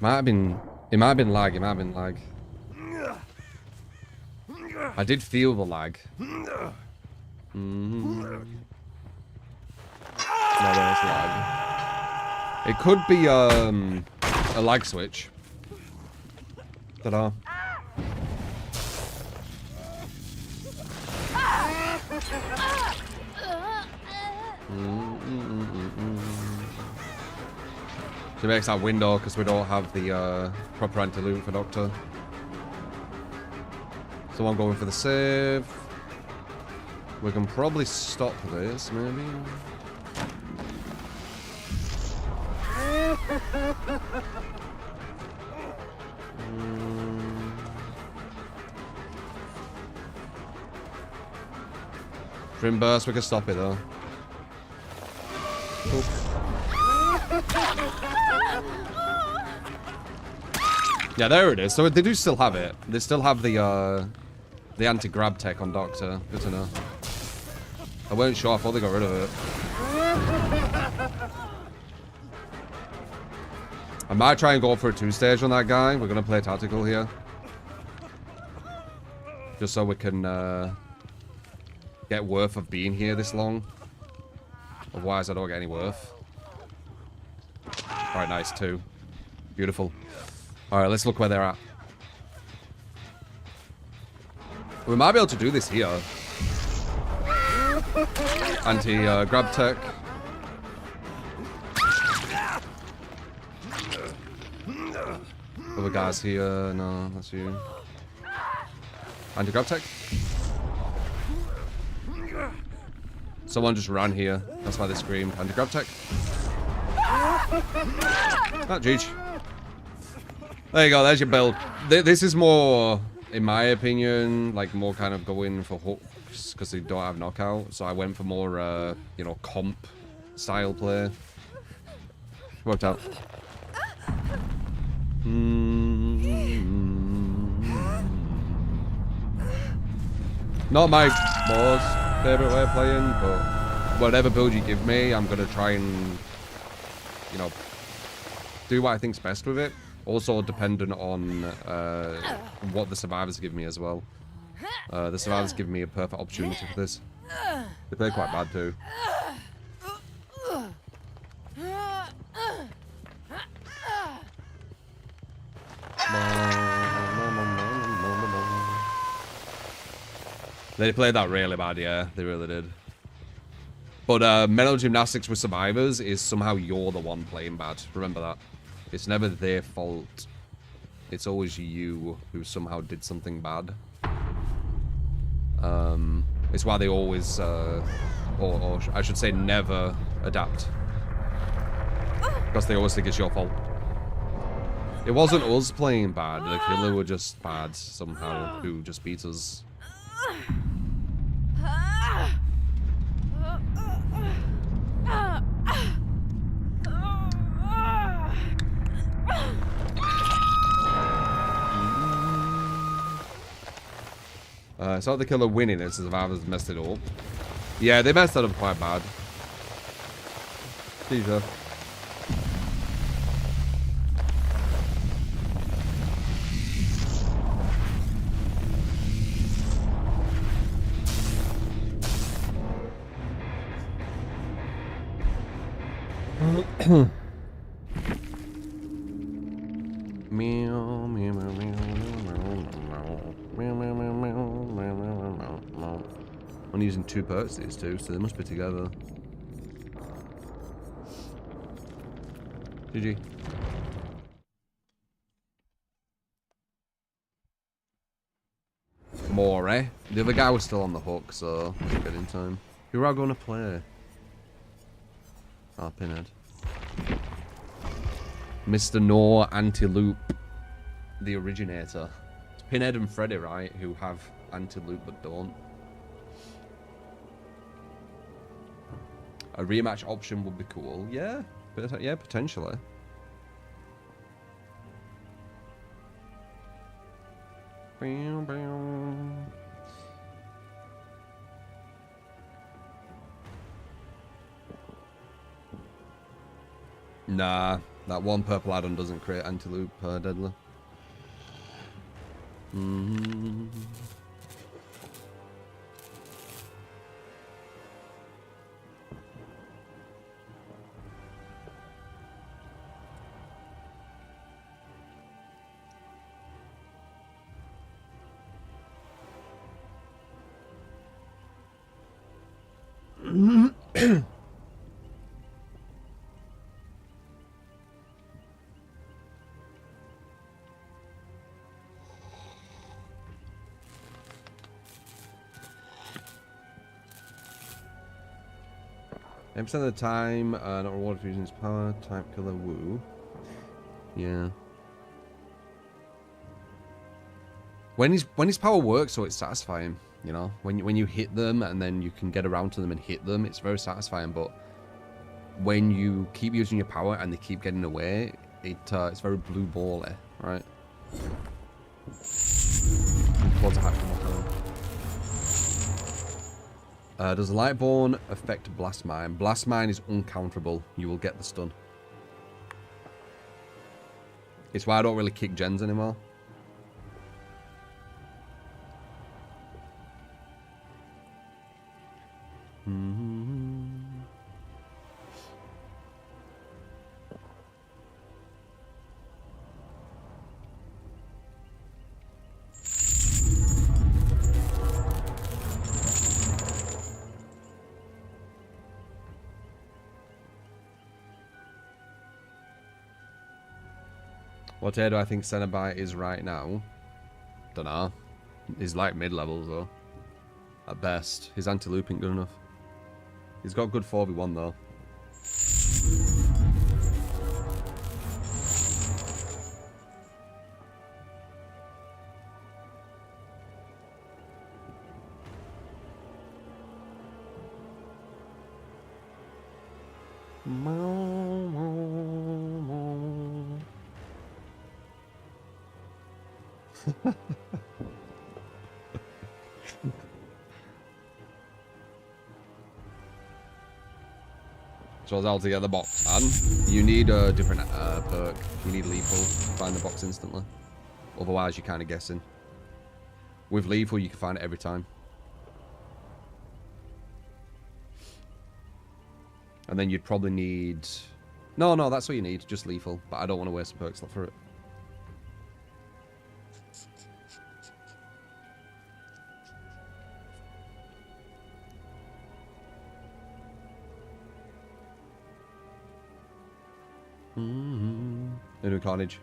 Might have been. It might have been lag. It might have been lag. I did feel the lag. No, there's lag. It could be a lag switch. Ta-da. She makes that window because we don't have the proper anti-loot for Doctor. Someone going for the save. We can probably stop this, maybe. Trim burst, we can stop it though. Cool. Yeah, there it is. So they do still have it. They still have the anti-grab tech on Doctor. Good to know. I weren't sure. I thought they got rid of it. I might try and go for a 2-stage on that guy. We're gonna play tactical here, just so we can get worth of being here this long. Otherwise, I don't get any worth. Alright, nice, 2. Beautiful. Alright, let's look where they're at. We might be able to do this here. Anti-grab tech. Other guys here. No, that's you. Anti-grab tech. Someone just ran here. That's why they screamed. Anti-grab tech. Ah, jeez. There you go. There's your build. This is more, in my opinion, like more kind of going for hooks because they don't have knockout. So I went for more, you know, comp style play. Worked out. Not my most favorite way of playing, but whatever build you give me, I'm gonna try and, you know, do what I think's best with it. Also dependent on what the survivors give me as well. The survivors give me a perfect opportunity for this. They play quite bad too. They played that really bad, yeah, they really did. But mental gymnastics with survivors is somehow you're the one playing bad. Remember that. It's never their fault. It's always you who somehow did something bad. It's why they always, or I should say never adapt. Because they always think it's your fault. It wasn't us playing bad, the killer were just bad somehow, who just beat us. It's not the killer winning, it's the survivors messed it up. Yeah, they messed that up quite bad. Teaser. I'm using 2 perks these two, so they must be together. GG. More, eh? The other guy was still on the hook, so good in time. Who are I gonna play? Ah, Pinhead. Mr. No Anti-Loop, the originator. It's Pinhead and Freddy, right? Who have Anti-Loop but don't. A rematch option would be cool. Yeah, yeah, potentially. Nah, that one purple add-on doesn't create anti-loop deadly. % of the time, not rewarded for using his power. Type killer woo. Yeah. When his power works, so it's satisfying. You know, when you hit them and then you can get around to them and hit them, it's very satisfying. But when you keep using your power and they keep getting away, it's very blue ball-y, right? Does Lightborn affect Blast Mine? Blast Mine is uncounterable. You will get the stun. It's why I don't really kick gens anymore. What tier do I think Cenobite is right now? Dunno. He's like mid-levels though. At best. His anti-loop ain't good enough. He's got good 4v1 though. So how to get the box, man. You need a different perk. You need lethal to find the box instantly. Otherwise, you're kind of guessing. With lethal, you can find it every time. And then you'd probably need... No, that's what you need. Just lethal. But I don't want to waste a perk slot for it. New Carnage.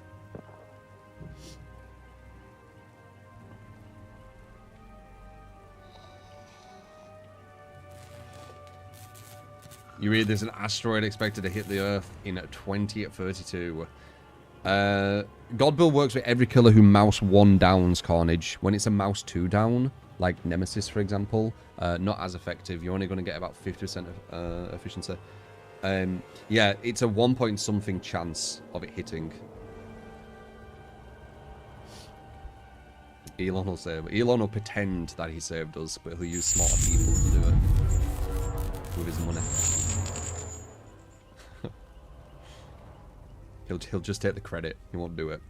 You read there's an asteroid expected to hit the Earth in 2032. Godbill works with every killer who mouse 1 downs Carnage. When it's a mouse 2 down, like Nemesis for example, not as effective. You're only going to get about 50% efficiency. Yeah, it's a 1 point something chance of it hitting. Elon will save. Elon will pretend that he saved us, but he'll use smarter people to do it with his money. He'll just take the credit. He won't do it.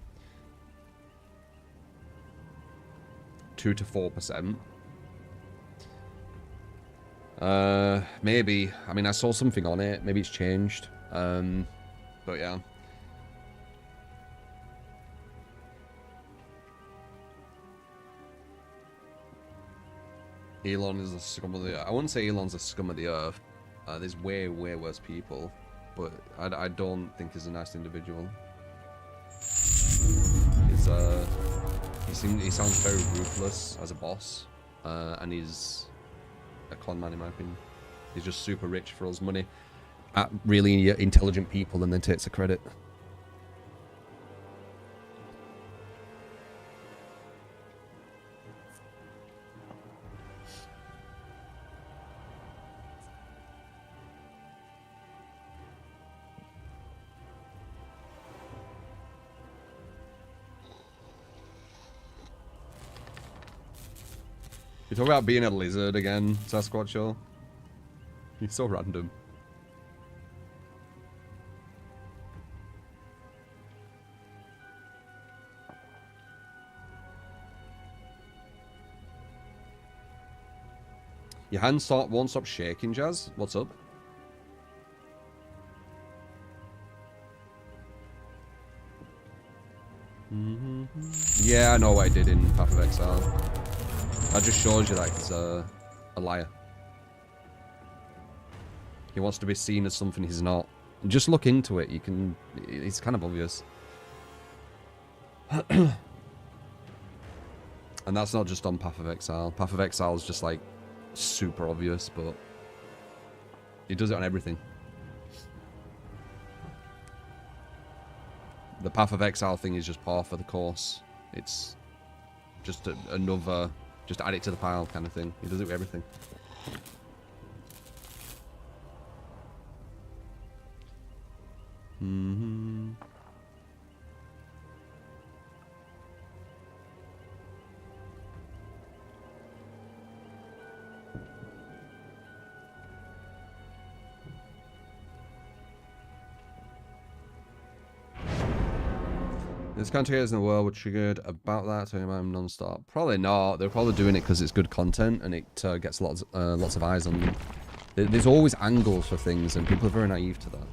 2 to 4%. Maybe. I mean, I saw something on it. Maybe it's changed. But yeah. Elon is the scum of the earth. I wouldn't say Elon's the scum of the earth. There's way worse people. But I don't think he's a nice individual. He sounds very ruthless as a boss. And he's a con man in my opinion. He's just super rich, throws money at really intelligent people and then takes the credit. You talk about being a lizard again, Sasquatch. You're so random. Your hands won't stop shaking, Jazz. What's up? Yeah, I know what I did in Path of Exile. That just shows you that he's a liar. He wants to be seen as something he's not. Just look into it. You can. It's kind of obvious. And that's not just on Path of Exile. Path of Exile is just like super obvious, but he does it on everything. The Path of Exile thing is just par for the course. It's just another Just add it to the pile kind of thing. He does it with everything. Mm-hmm. There's content creators in the world were triggered about that, talking about them non-stop. Probably not. They're probably doing it because it's good content and it gets lots of eyes on them. There's always angles for things, and people are very naive to that.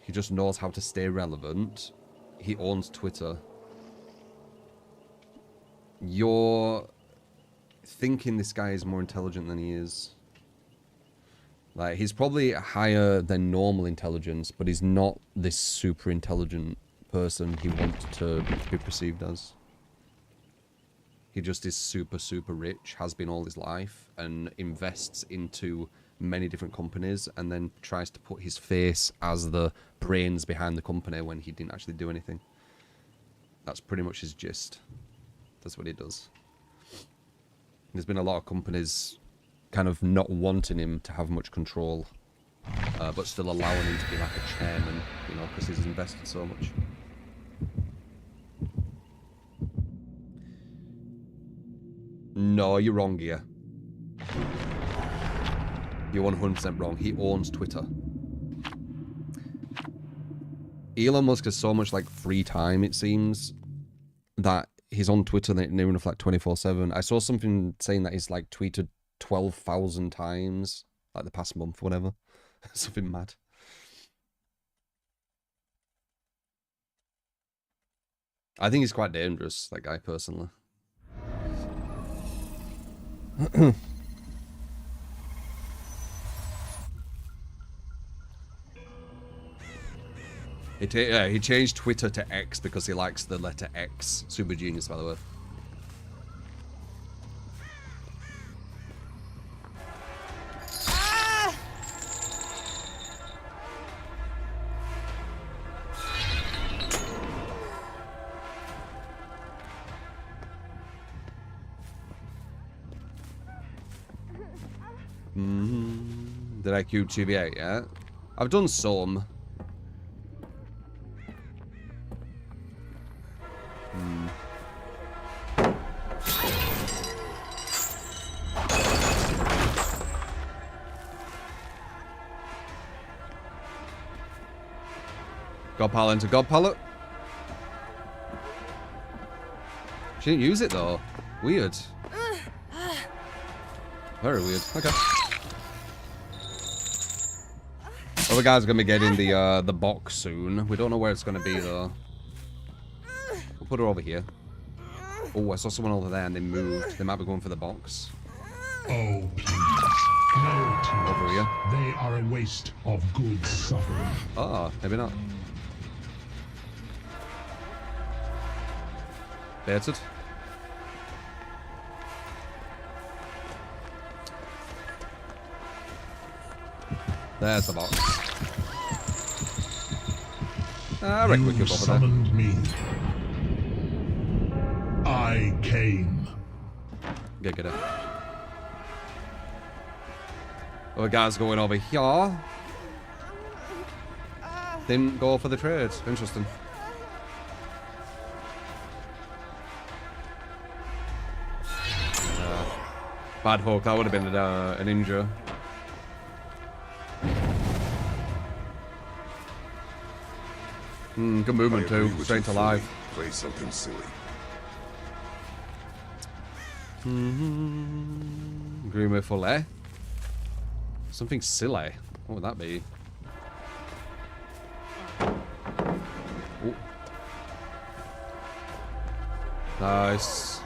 He just knows how to stay relevant. He owns Twitter. You're thinking this guy is more intelligent than he is. Like, he's probably higher than normal intelligence, but he's not this super intelligent person he wants to be perceived as. He just is super, super rich, has been all his life, and invests into many different companies, and then tries to put his face as the brains behind the company when he didn't actually do anything. That's pretty much his gist. That's what he does. There's been a lot of companies kind of not wanting him to have much control, but still allowing him to be like a chairman, you know, because he's invested so much. No, you're wrong here. You're 100% wrong. He owns Twitter. Elon Musk has so much like free time, it seems, that he's on Twitter near enough like 24/7. I saw something saying that he's like tweeted 12,000 times like the past month or whatever. Something mad. I think he's quite dangerous, that guy, personally. He changed Twitter to X because he likes the letter X. Super genius, by the way. Did I cube TBA yet? I've done some. God pallet into God pallet. She didn't use it though. Weird. Very weird. Okay. Other guy's gonna be getting the box soon. We don't know where it's gonna be though. We'll put her over here. Oh, I saw someone over there and they moved. They might be going for the box. Oh, please. No, over here. They are a waste of good suffering. Oh, maybe not. Baited. There's the box. I reckon we could go over there. Summoned me. I came. Get it. Oh, guys going over here. Didn't go for the trade. Interesting. Bad hook. That would have been an injury. Good movement too. Straight to live. Play something silly. Green with fillet. Something silly. What would that be? Ooh. Nice.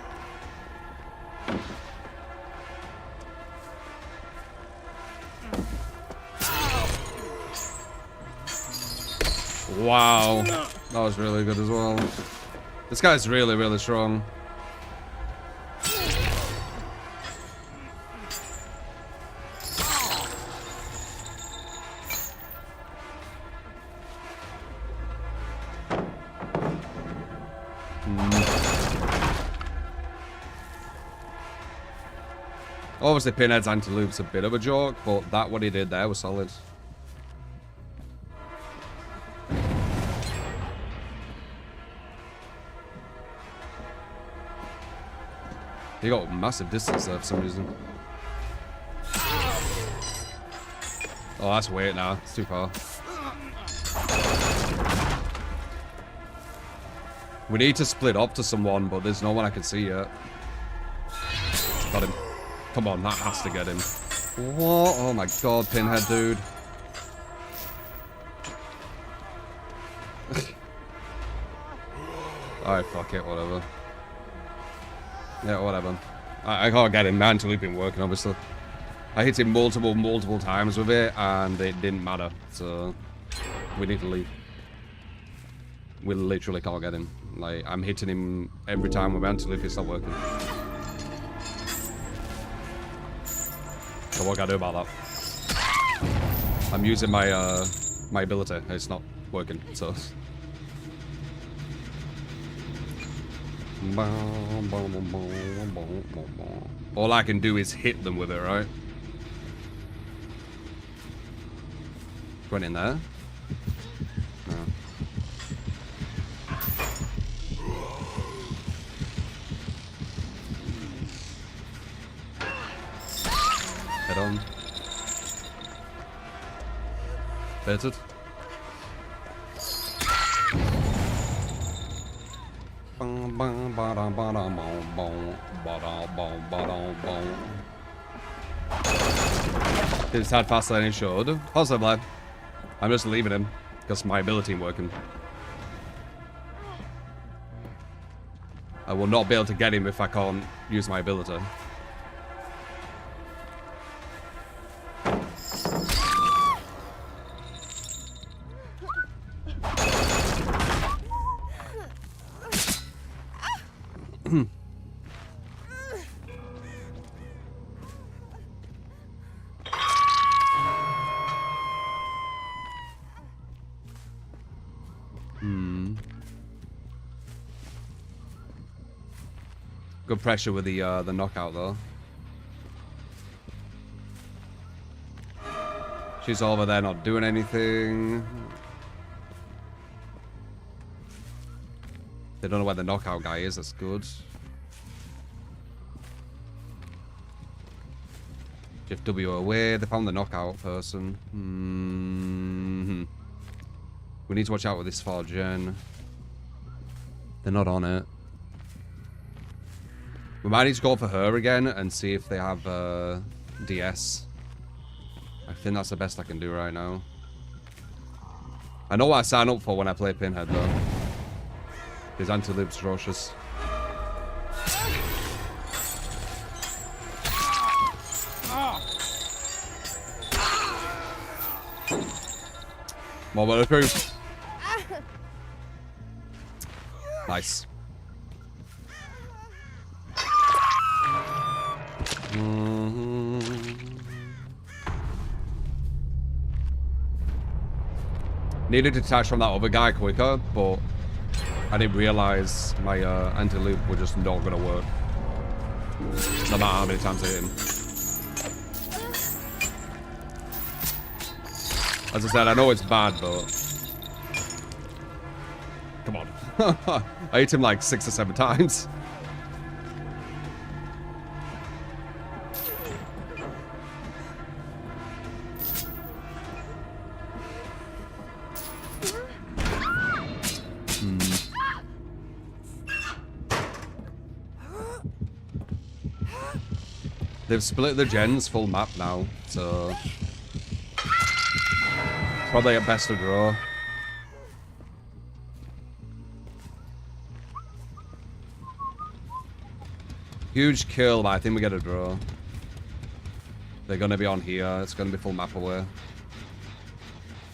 Wow. That was really good as well. This guy's really, really strong. Obviously, Pinhead's anti-loop's a bit of a joke, but that what he did there was solid. He got massive distance there for some reason. Oh, that's weird now. It's too far. We need to split up to someone, but there's no one I can see yet. Got him. Come on, that has to get him. What? Oh my god, Pinhead, dude. Alright, fuck it, whatever. Yeah, whatever. I can't get him, man, until we've been working, obviously. I hit him multiple times with it, and it didn't matter. So, we need to leave. We literally can't get him. Like, I'm hitting him every time with anti-loop, it's not working. So what can I do about that? I'm using my my ability. It's not working, so. All I can do is hit them with it, right? Went in there. No. Head on. Baited. Did it start faster than it should? Possibly. I'm just leaving him because my ability ain't working. I will not be able to get him if I can't use my ability. Good pressure with the knockout though. She's over there not doing anything. They don't know where the knockout guy is, that's good. GFW away, they found the knockout person. We need to watch out with this 4gen. They're not on it. We might need to go for her again and see if they have DS. I think that's the best I can do right now. I know what I sign up for when I play Pinhead though. His anti-loop's atrocious. More bulletproof. Nice. Needed to detach from that other guy quicker, but I didn't realize my anti-loop were just not gonna work. No matter how many times I hit him. As I said, I know it's bad, but come on. I hit him like 6 or 7 times. They've split the gens full map now, so probably at best a draw. Huge kill, but I think we get a draw. They're gonna be on here. It's gonna be full map away.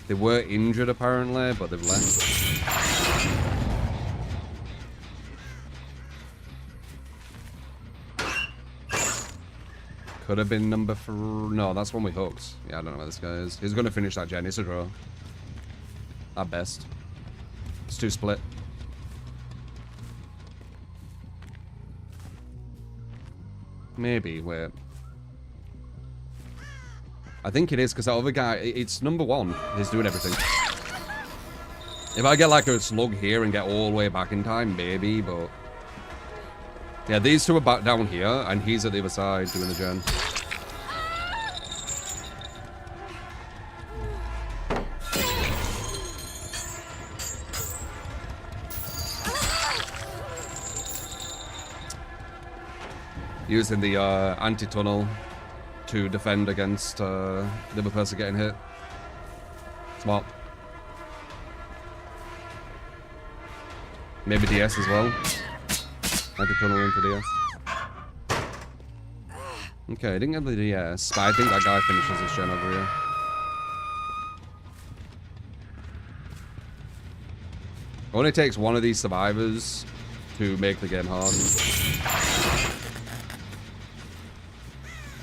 They were injured apparently, but they've left. Could have been number 4. No, that's one we hooked. Yeah, I don't know where this guy is. He's going to finish that gen. It's a draw. At best. It's 2 split. Maybe, wait. I think it is, because that other guy, it's number 1. He's doing everything. If I get like a slug here and get all the way back in time, maybe, but... Yeah, these two are back down here, and he's at the other side doing the gen. Using the anti-tunnel to defend against the other person getting hit. Smart. Maybe DS as well. Anti-tunnel into DS. Okay, I didn't get the DS, but I think that guy finishes his gen over here. Only takes one of these survivors to make the game hard.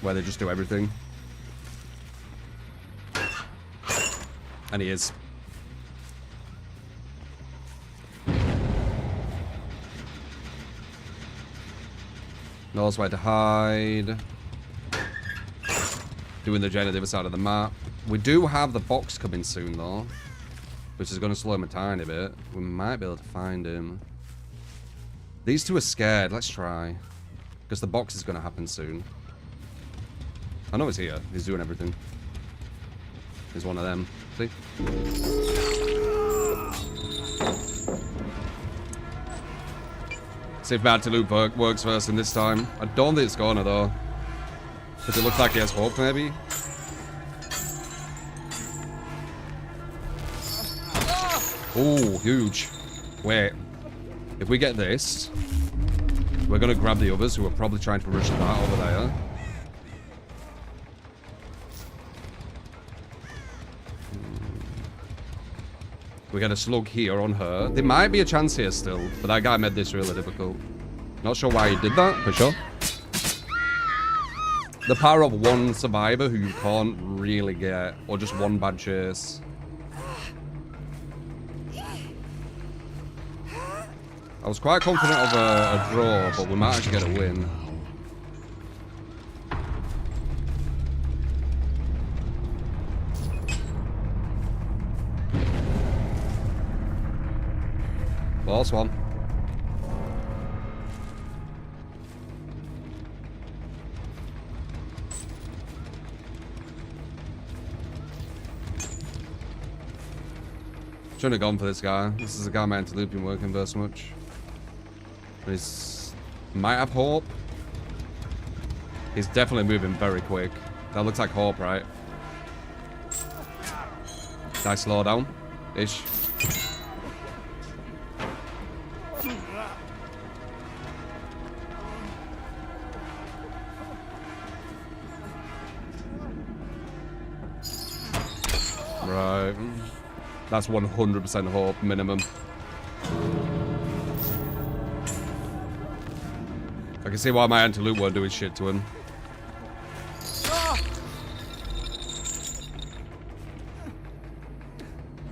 Where they just do everything. And he is. Knows where to hide. Doing the gen at the other side of the map. We do have the box coming soon though, which is going to slow him a tiny bit. We might be able to find him. These two are scared. Let's try. Because the box is going to happen soon. I know he's here. He's doing everything. He's one of them. See? See if Mad to Loop works first in this time. I don't think it's gonna though. Because it looks like he has hope maybe. Oh, huge. Wait. If we get this, we're gonna grab the others who are probably trying to rush that over there. We got a slug here on her. There might be a chance here still, but that guy made this really difficult. Not sure why he did that, for sure. The power of one survivor who you can't really get, or just one bad chase. I was quite confident of a draw, but we might actually get a win. Last one. Shouldn't have gone for this guy. This is a guy meant to loop been working very much. He's might have hope. He's definitely moving very quick. That looks like hope, right? Nice slow down. Ish. Right. That's 100% hope minimum. I can see why my anti-loot weren't doing shit to him.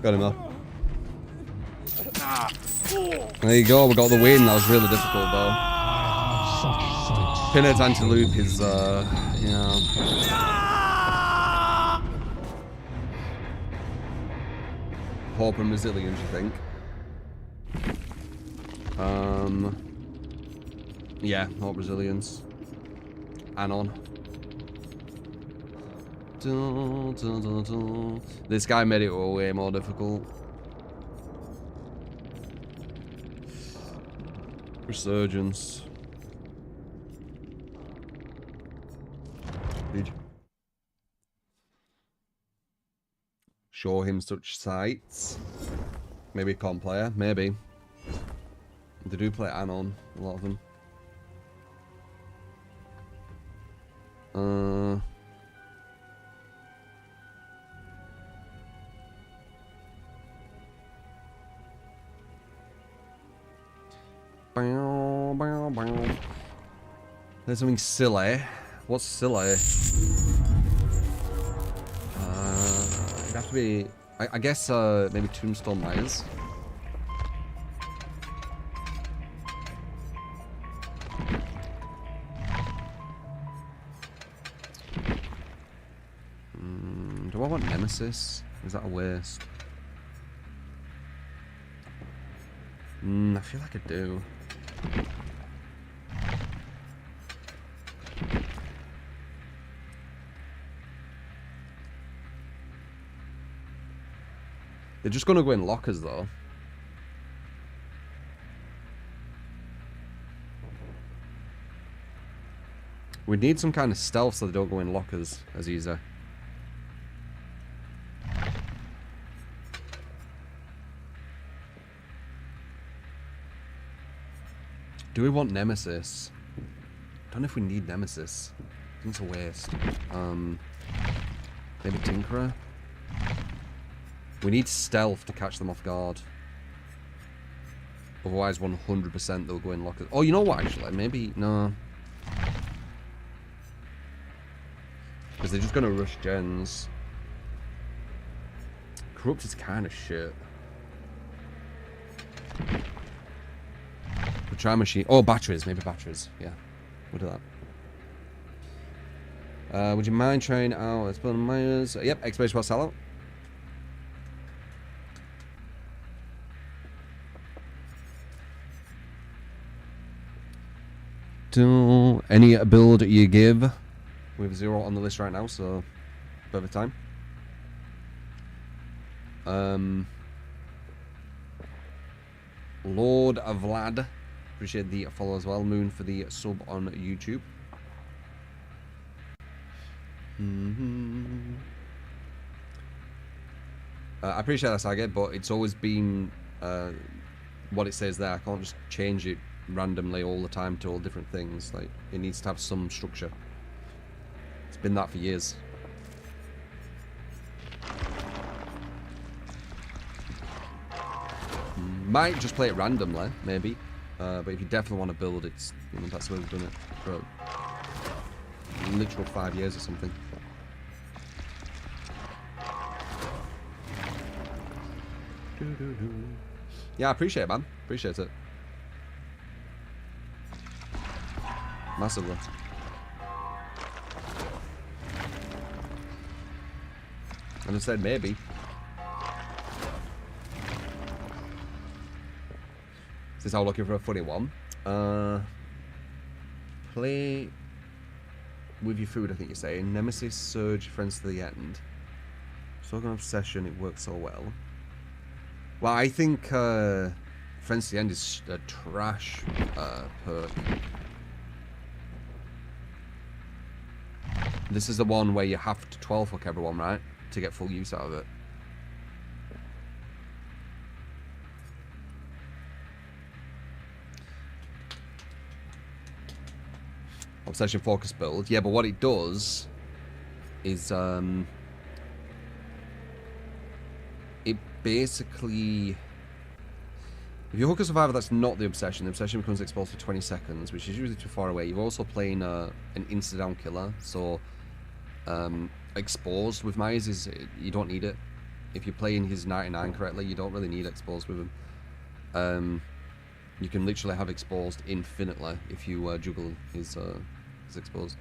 Got him up. There you go, we got the win. That was really difficult though. Pinhead's anti-loop is, you know... Hope and resilience, you think? Yeah, hope, resilience. Anon. This guy made it way more difficult. Resurgence. Did show him such sights. Maybe con player, maybe. They do play Anon, a lot of them. There's something silly. What's silly? It'd have to be, I guess, maybe Tombstone Mines. Do I want Nemesis? Is that a waste? I feel like I do. They're just gonna go in lockers though. We need some kind of stealth so they don't go in lockers as easy. Do we want Nemesis? I don't know if we need Nemesis. I think it's a waste. Maybe Tinkerer? We need stealth to catch them off guard. Otherwise 100% they'll go in lockers. Oh, you know what actually? Maybe, no. Because they're just going to rush gens. Corrupt is kind of shit. We'll try machine. Oh, batteries. Maybe batteries. Yeah. We'll do that. Would you mind trying out Exploring Miners? Yep, experimentation sellout. Do any build you give? We have 0 on the list right now, so perfect time. Lord Vlad, appreciate the follow as well. Moon for the sub on YouTube. I appreciate that, Saga, but it's always been what it says there. I can't just change it randomly all the time to all different things. Like, it needs to have some structure. It's been that for years. Might just play it randomly, maybe. But if you definitely want to build it, you know, that's where we've done it for literal 5 years or something. Yeah, I appreciate it, man. Appreciate it. Massively. And I said maybe. Since I'm looking for a funny one. Play with your food, I think you're saying. Nemesis, Surge, Friends to the End. Slogan Obsession, it works so well. Well, I think Friends to the End is a trash perk. This is the one where you have to 12 hook everyone, right? To get full use out of it. Obsession focus build. Yeah, but what it does is it basically, if you hook a survivor that's not the obsession becomes exposed for 20 seconds, which is usually too far away. You're also playing an insta-down killer, so exposed with Myers is, you don't need it. If you're playing his 99 correctly, you don't really need exposed with him. You can literally have exposed infinitely if you juggle his exposed.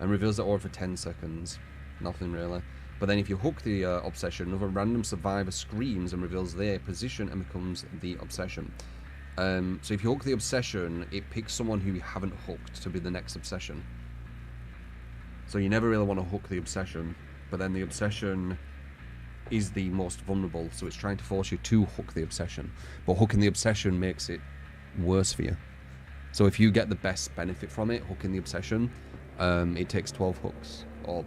And reveals the aura for 10 seconds. Nothing really. But then if you hook the obsession, another random survivor screams and reveals their position and becomes the obsession. So if you hook the obsession, it picks someone who you haven't hooked to be the next obsession. So you never really want to hook the obsession, but then the obsession is the most vulnerable, so it's trying to force you to hook the obsession. But hooking the obsession makes it worse for you. So if you get the best benefit from it, hooking the obsession, it takes 12 hooks, or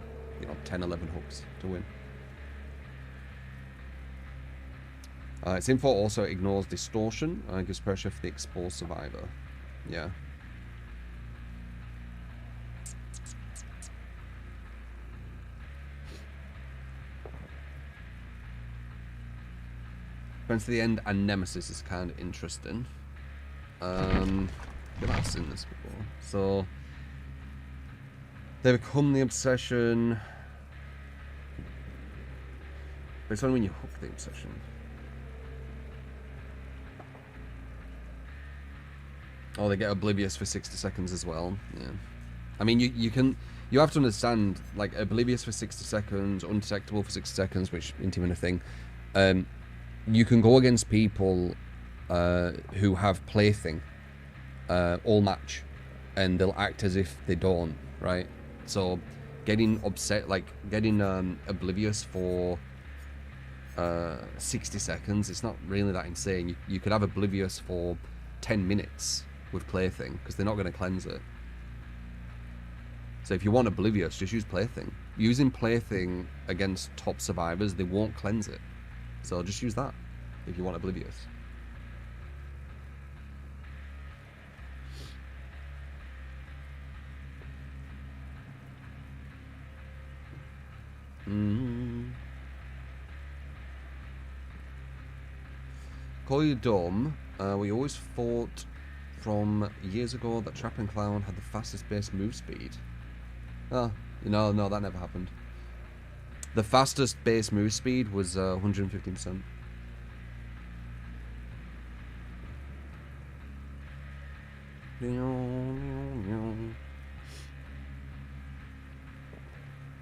10, 11 hooks to win. Its info also ignores distortion, gives pressure for the exposed survivor. Yeah. Friends to the End and Nemesis is kind of interesting. I've seen this before. So they become the obsession. But it's only when you hook the obsession. Oh, they get oblivious for 60 seconds as well. Yeah. I mean, you can You have to understand, like, oblivious for 60 seconds, undetectable for 60 seconds, which isn't even a thing. You can go against people who have plaything all match, and they'll act as if they don't, right? So getting upset, like getting oblivious for 60 seconds, it's not really that insane. You could have oblivious for 10 minutes with plaything, because they're not going to cleanse it. So if you want oblivious, just use plaything. Using plaything against top survivors, they won't cleanse it. So just use that if you want oblivious. Call you dumb. We always thought from years ago that Trapping Clown had the fastest base move speed. Oh, no, that never happened. The fastest base move speed was 115%.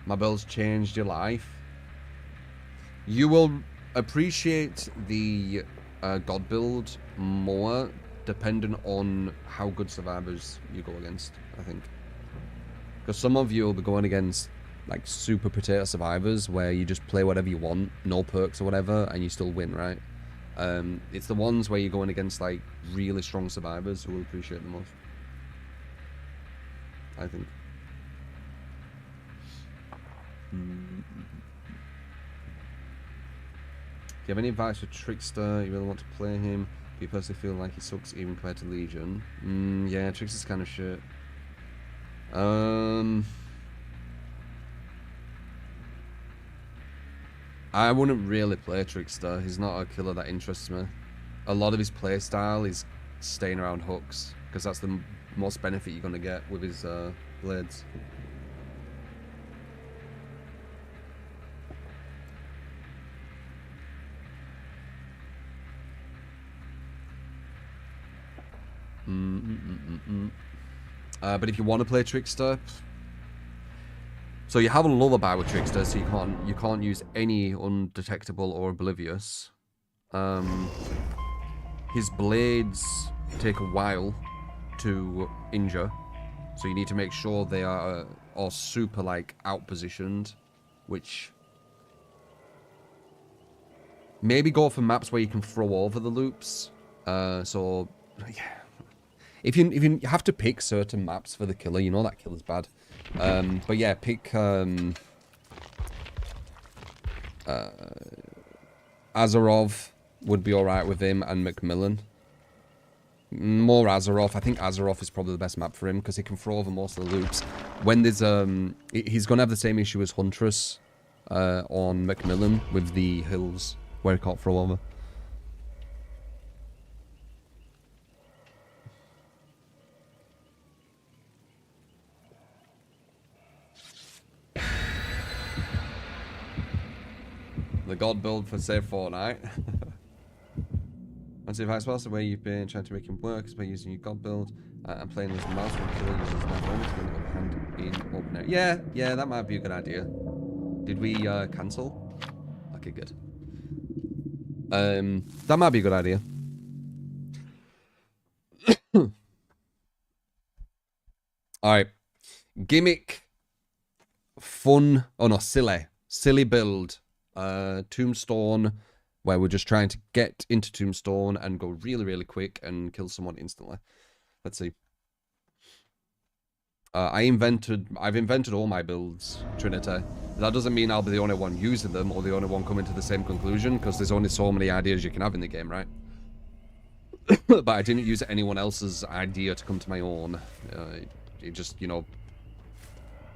My build's changed your life. You will appreciate the God build more depending on how good survivors you go against, I think. Because some of you will be going against like super potato survivors where you just play whatever you want, no perks or whatever, and you still win, right? It's the ones where you're going against like really strong survivors who will appreciate the most, I think. Do you have any advice for Trickster? You really want to play him? Do you personally feel like he sucks even compared to Legion? Yeah, Trickster's kind of shit. I wouldn't really play Trickster. He's not a killer that interests me. A lot of his playstyle is staying around hooks, because that's the most benefit you're going to get with his blades. But if you want to play Trickster, so you have a lullaby with Trickster, so you can't use any undetectable or oblivious. His blades take a while to injure, so you need to make sure they are super like out positioned, which maybe go for maps where you can throw over the loops. So yeah. If you have to pick certain maps for the killer, you know that killer's bad. But yeah, pick Azarov would be alright with him, and Macmillan. More Azarov. I think Azarov is probably the best map for him because he can throw over most of the loops. When there's he's gonna have the same issue as Huntress on Macmillan with the hills where he can't throw over. The God build for save Fortnite. And see if I suppose the way you've been trying to make him work is by using your God build and playing with the mouse when killer uses knife only to win the upper hand in open area. Yeah, that might be a good idea. Did we cancel? Okay, good. That might be a good idea. Alright. Gimmick. Fun. Oh no, silly build. Tombstone, where we're just trying to get into Tombstone and go really, really quick and kill someone instantly. Let's see. I've invented all my builds, Trinity. That doesn't mean I'll be the only one using them or the only one coming to the same conclusion, because there's only so many ideas you can have in the game, right? But I didn't use anyone else's idea to come to my own. It just, you know,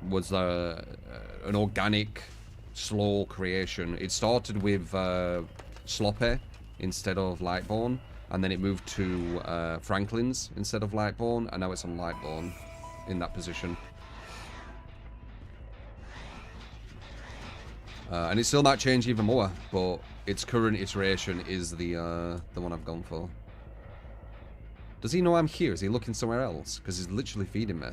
was an organic, slow creation. It started with Sloppy instead of Lightborn, and then it moved to Franklin's instead of Lightborn, and now it's on Lightborn in that position. And it still might change even more, but its current iteration is the one I've gone for. Does he know I'm here? Is he looking somewhere else? Because he's literally feeding me.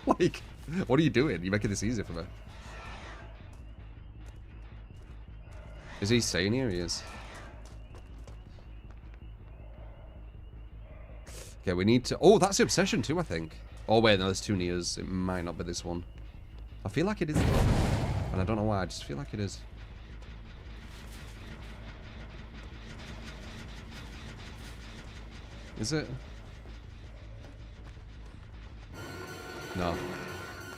Like, what are you doing? You're making this easier for me. Is he staying here? He is. Okay, we need to... Oh, that's the obsession too, I think. Oh, wait, no, there's 2 nears. It might not be this one. I feel like it is, though. And I don't know why, I just feel like it is. Is it? No.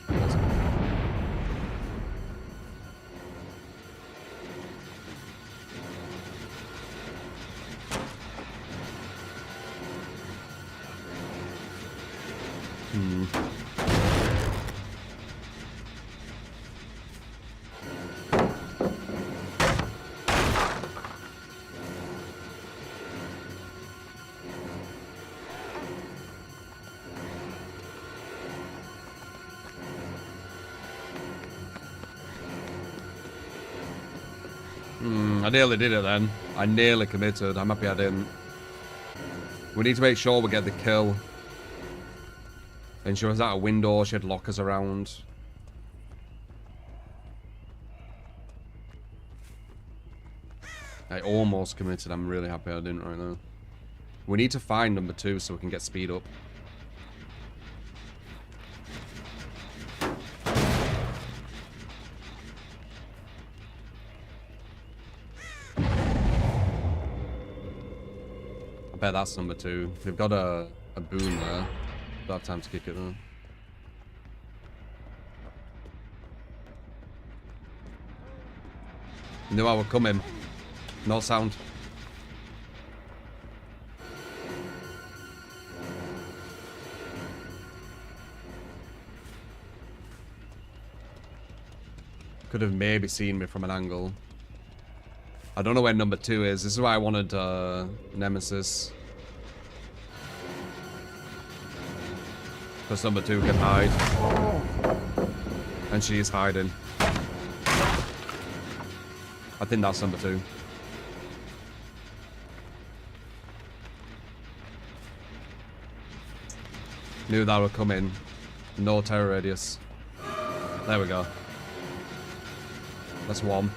It wasn't. I nearly did it then. I nearly committed. I'm happy I didn't. We need to make sure we get the kill. And she was out a window, she had lockers around. I almost committed. I'm really happy I didn't right now. We need to find number 2 so we can get speed up. I bet that's number 2. They've got a boom there. Don't have time to kick it though. Knew I would come in. No sound. Could have maybe seen me from an angle. I don't know where number 2 is. This is why I wanted Nemesis. Because number 2 can hide. And she's hiding. I think that's number 2. Knew that would come in. No terror radius. There we go. That's 1.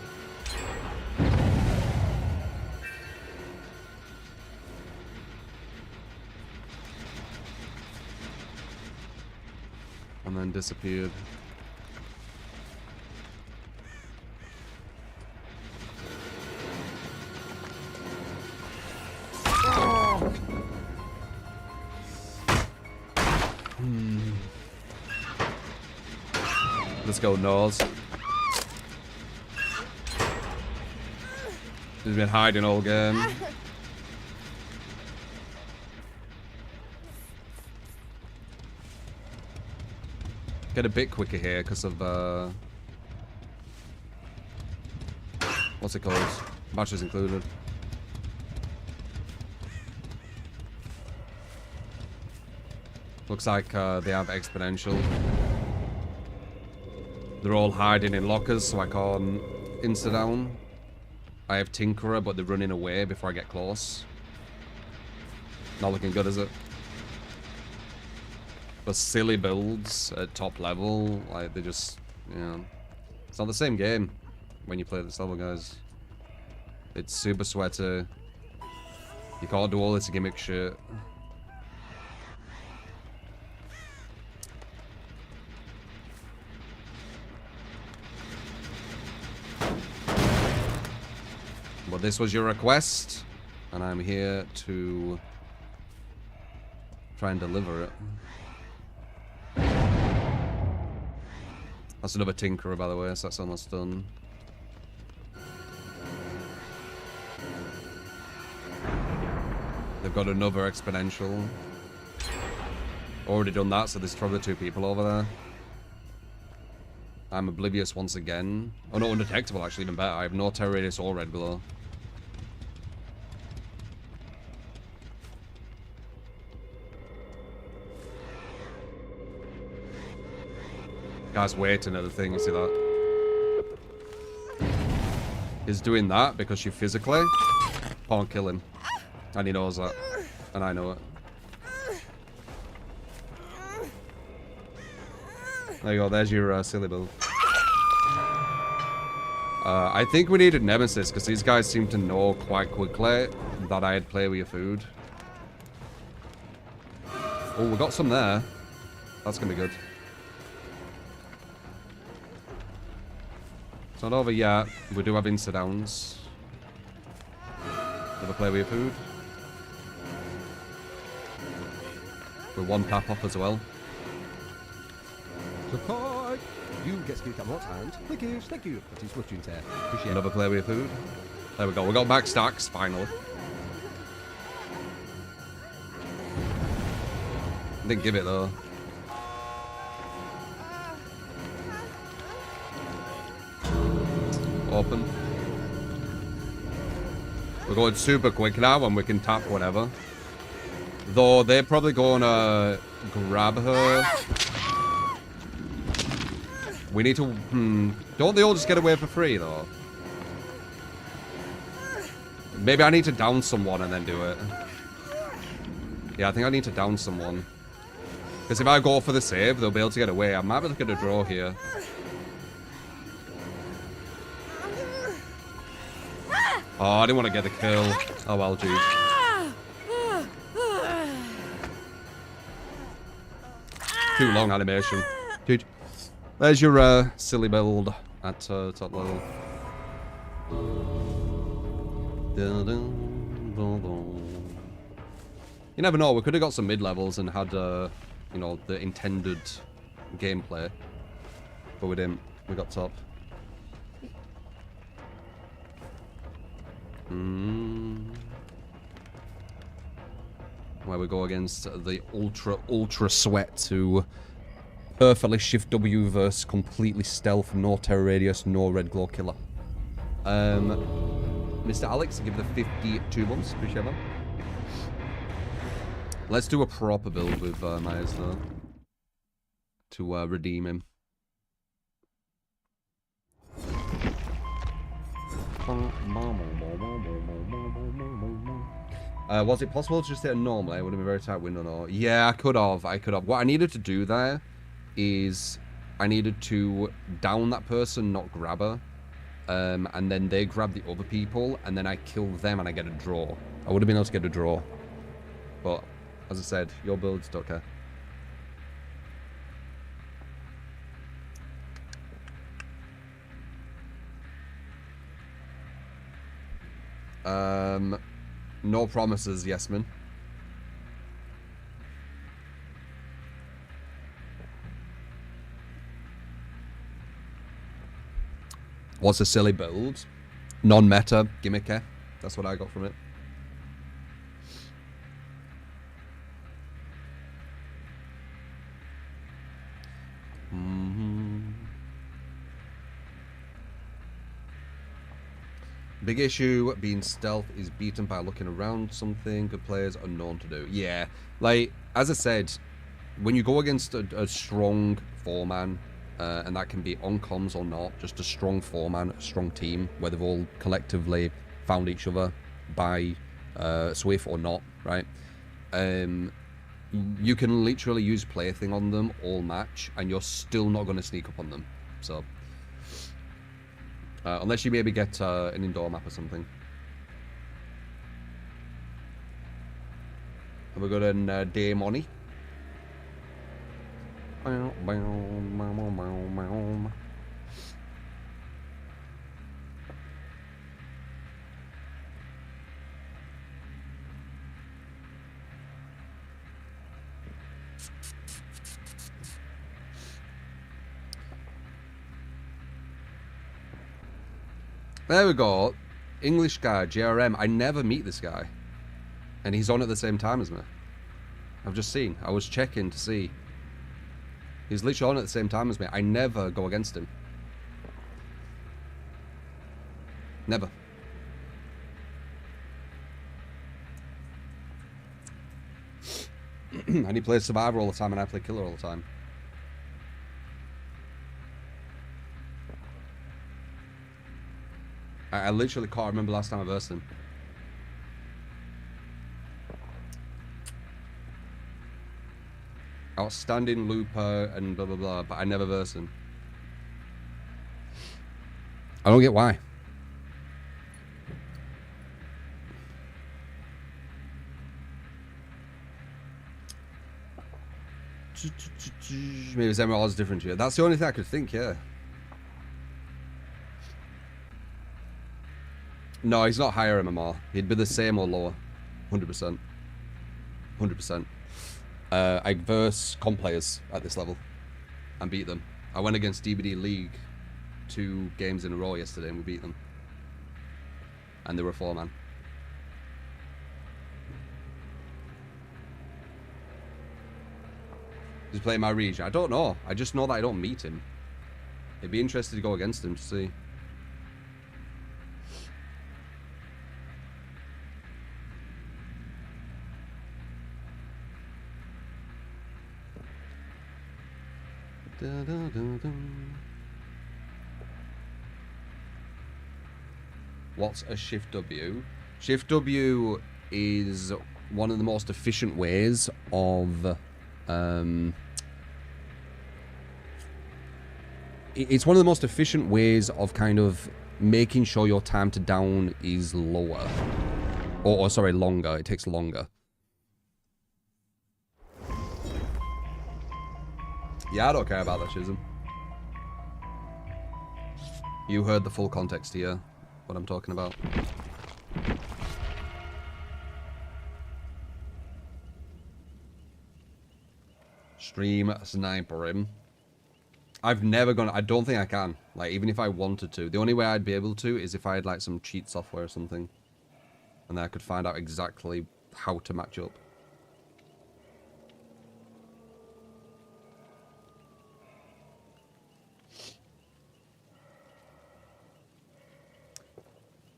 And then disappeared. Let's go nose. He's been hiding all game. Get a bit quicker here because of what's it called? Matches included. Looks like they have exponential. They're all hiding in lockers, so I can't insta down. I have Tinkerer, but they're running away before I get close. Not looking good, is it? But silly builds at top level, like they just, you know, it's not the same game when you play at this level, guys. It's super sweaty. You can't do all this gimmick shit. But this was your request, and I'm here to try and deliver it. That's another Tinkerer, by the way, so that's almost done. They've got another exponential. Already done that, so there's probably 2 people over there. I'm oblivious once again. Oh, no, undetectable, actually, even better. I have no terror radius or red below. Guy's waiting at the thing, you see that? He's doing that because you physically can't kill him. And he knows that. And I know it. There you go. There's your silly build. I think we needed Nemesis because these guys seem to know quite quickly that I'd play with your food. Oh, we got some there. That's gonna be good. It's not over yet. We do have insta-downs. Never play with your food. With one tap off as well. Support! You get speak at what hand? Thank you. That is what you say. Appreciate it. Never play with your food. There we go. We got back stacks, finally. Didn't give it though. Open. We're going super quick now and we can tap whatever. Though they're probably gonna grab her. We need to... Don't they all just get away for free though? Maybe I need to down someone and then do it. Yeah, I think I need to down someone. Because if I go for the save, they'll be able to get away. I might be looking at a draw here. Oh, I didn't want to get the kill. Oh well, geez. Too long animation. Dude, there's your silly build at top level. You never know, we could have got some mid-levels and had, you know, the intended gameplay. But we didn't. We got top. Where we go against the ultra sweat to perfectly shift W verse completely stealth, no terror radius, no red glow killer. Mr. Alex, give the 52 months, appreciate that. Let's do a proper build with Myers though to redeem him. Was it possible to just hit a normally? It would have been a very tight window. No. Yeah, I could have. What I needed to do there is I needed to down that person, not grab her. And then they grab the other people, and then I kill them and I get a draw. I would have been able to get a draw. But, as I said, your builds don't care. No promises, yes, man. What's a silly build? Non-meta, gimmicky. That's what I got from it. Big issue being stealth is beaten by looking around something good players are known to do. Yeah, like, as I said, when you go against a strong four-man, and that can be on comms or not, just a strong four-man, a strong team, where they've all collectively found each other by Swift or not, right? You can literally use Plaything on them all match, and you're still not going to sneak up on them. So, unless you maybe get an indoor map or something. Have we got a day money? There we go. English guy, JRM. I never meet this guy. And he's on at the same time as me. I've just seen. I was checking to see. He's literally on at the same time as me. I never go against him. Never. And he plays Survivor all the time and I play Killer all the time. I literally can't remember last time I versed him. Outstanding looper and blah blah blah, but I never verse him. I don't get why. Maybe his MMR is different here. That's the only thing I could think, yeah. No, he's not higher MMR. He'd be the same or lower. 100%. 100%. I verse comp players at this level and beat them. I went against DBD League 2 games in a row yesterday and we beat them. And they were a 4-man. He's playing my region. I don't know. I just know that I don't meet him. It'd be interesting to go against him to see. Da, da, da, da. What's a shift W? Shift W is one of the most efficient ways of it's one of the most efficient ways of kind of making sure your time to down is lower. Or sorry, longer. It takes longer. Yeah, I don't care about that, Chisholm. You heard the full context here, what I'm talking about. Stream sniper him. I've never gone. I don't think I can. Like, even if I wanted to. The only way I'd be able to is if I had, like, some cheat software or something. And then I could find out exactly how to match up.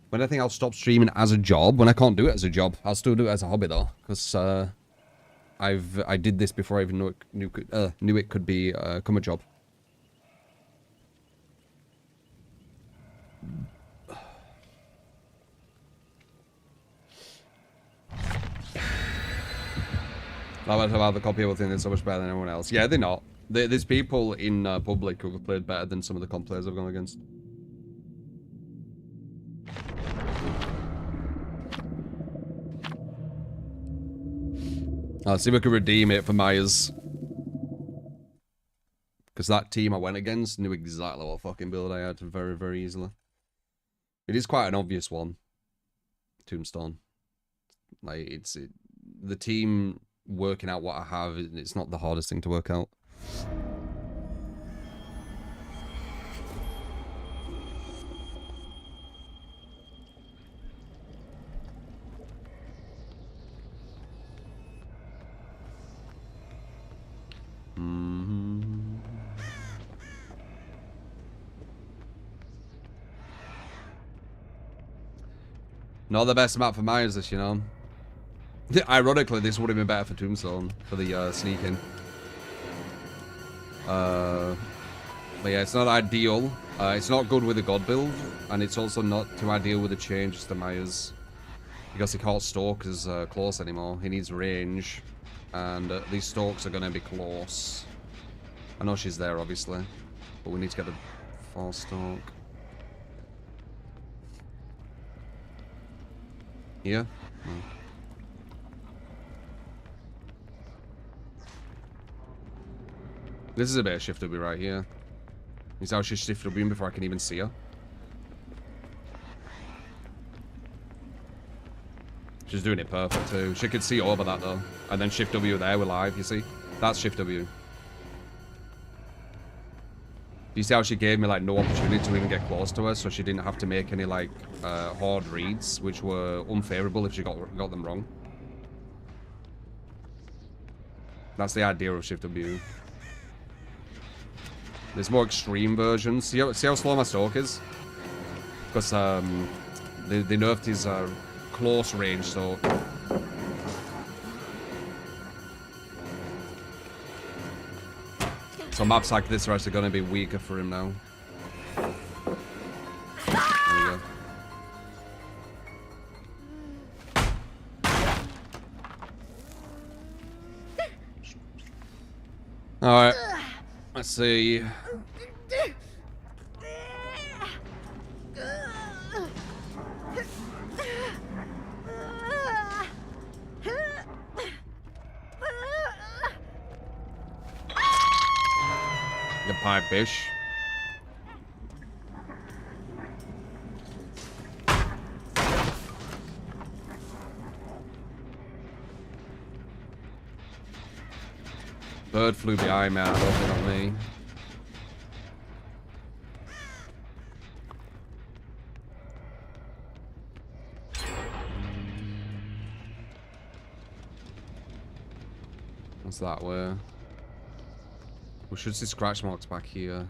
When I think I'll stop streaming as a job, when I can't do it as a job, I'll still do it as a hobby, though. Because, I did this before I even knew it could become a job. I went about the copy people think they're so much better than everyone else. Yeah, they're not. There's people in public who have played better than some of the comp players I've gone against. I'll see if we can redeem it for Myers. Because that team I went against knew exactly what fucking build I had very, very easily. It is quite an obvious one. Tombstone. Like, the team working out what I have, it's not the hardest thing to work out. Not the best map for Myers this, you know. Ironically, this would have been better for Tombstone, for the sneaking. But yeah, it's not ideal. It's not good with the God build, and it's also not too ideal with the changes to Myers. Because he can't stalk as close anymore. He needs range, and these stalks are going to be close. I know she's there, obviously, but we need to get the 4 stalk. Here? No. This is a bit of shift W right here. Is how she shift W before I can even see her. She's doing it perfect too. She could see over that though. And then shift W there, we're live, you see? That's shift W. You see how she gave me like no opportunity to even get close to her, so she didn't have to make any like hard reads, which were unfavorable if she got them wrong. That's the idea of shift W. There's more extreme versions. See how slow my stalk is? Because they nerfed his close range stalk. So maps like this are actually going to be weaker for him now. There we go. Alright. Let's see. The pipe fish. Bird flew behind me, I don't think on me. What's that way? We should see scratch marks back here.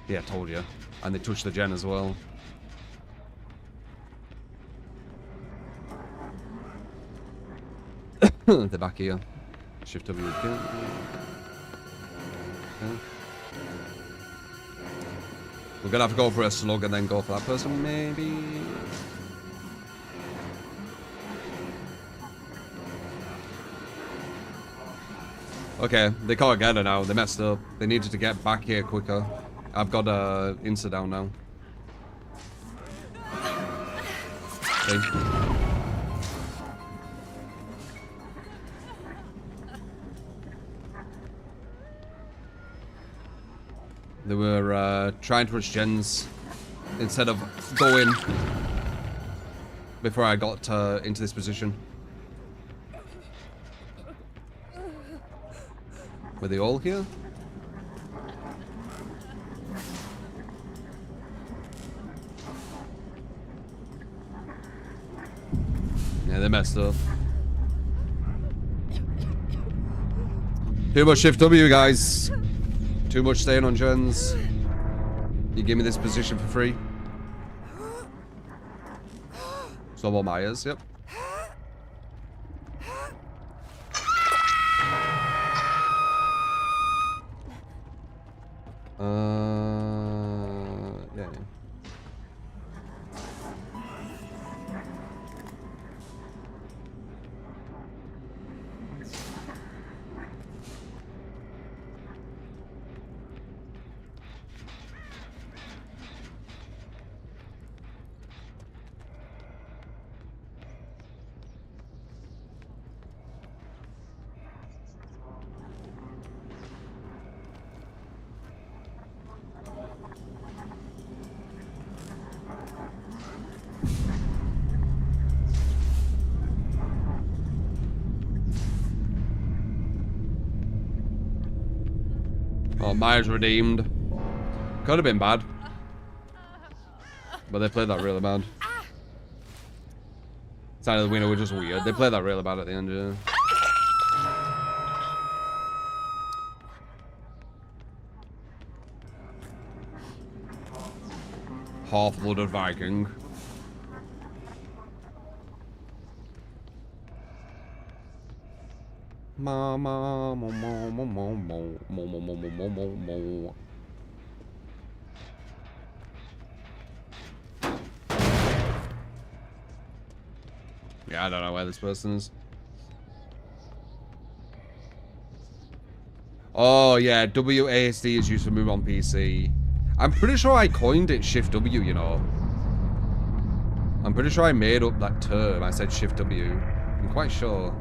Yeah, I told you. And they touched the gen as well. They're back here. Shift W again. Okay. We're gonna have to go for a slug and then go for that person, maybe. Okay, they can't get it now. They messed up. They needed to get back here quicker. I've got a insta down now. Okay. They were trying to rush gens instead of going before I got into this position. Were they all here? Yeah, they messed up. Too much Shift W, guys. Too much staying on gens. You give me this position for free. Snowball Myers, yep. Yeah. Oh, Myers redeemed. Could have been bad. But they played that really bad. Side of the winner were just weird. They played that really bad at the end, yeah. Half-blooded Viking. Mama, mo, mo, mo, mo, mo, mo, mo, mo, mo, mo, mo. Yeah, I don't know where this person is. Oh, yeah, WASD is used to move on PC. I'm pretty sure I coined it Shift W, you know. I'm pretty sure I made up that term. I said Shift W. I'm quite sure.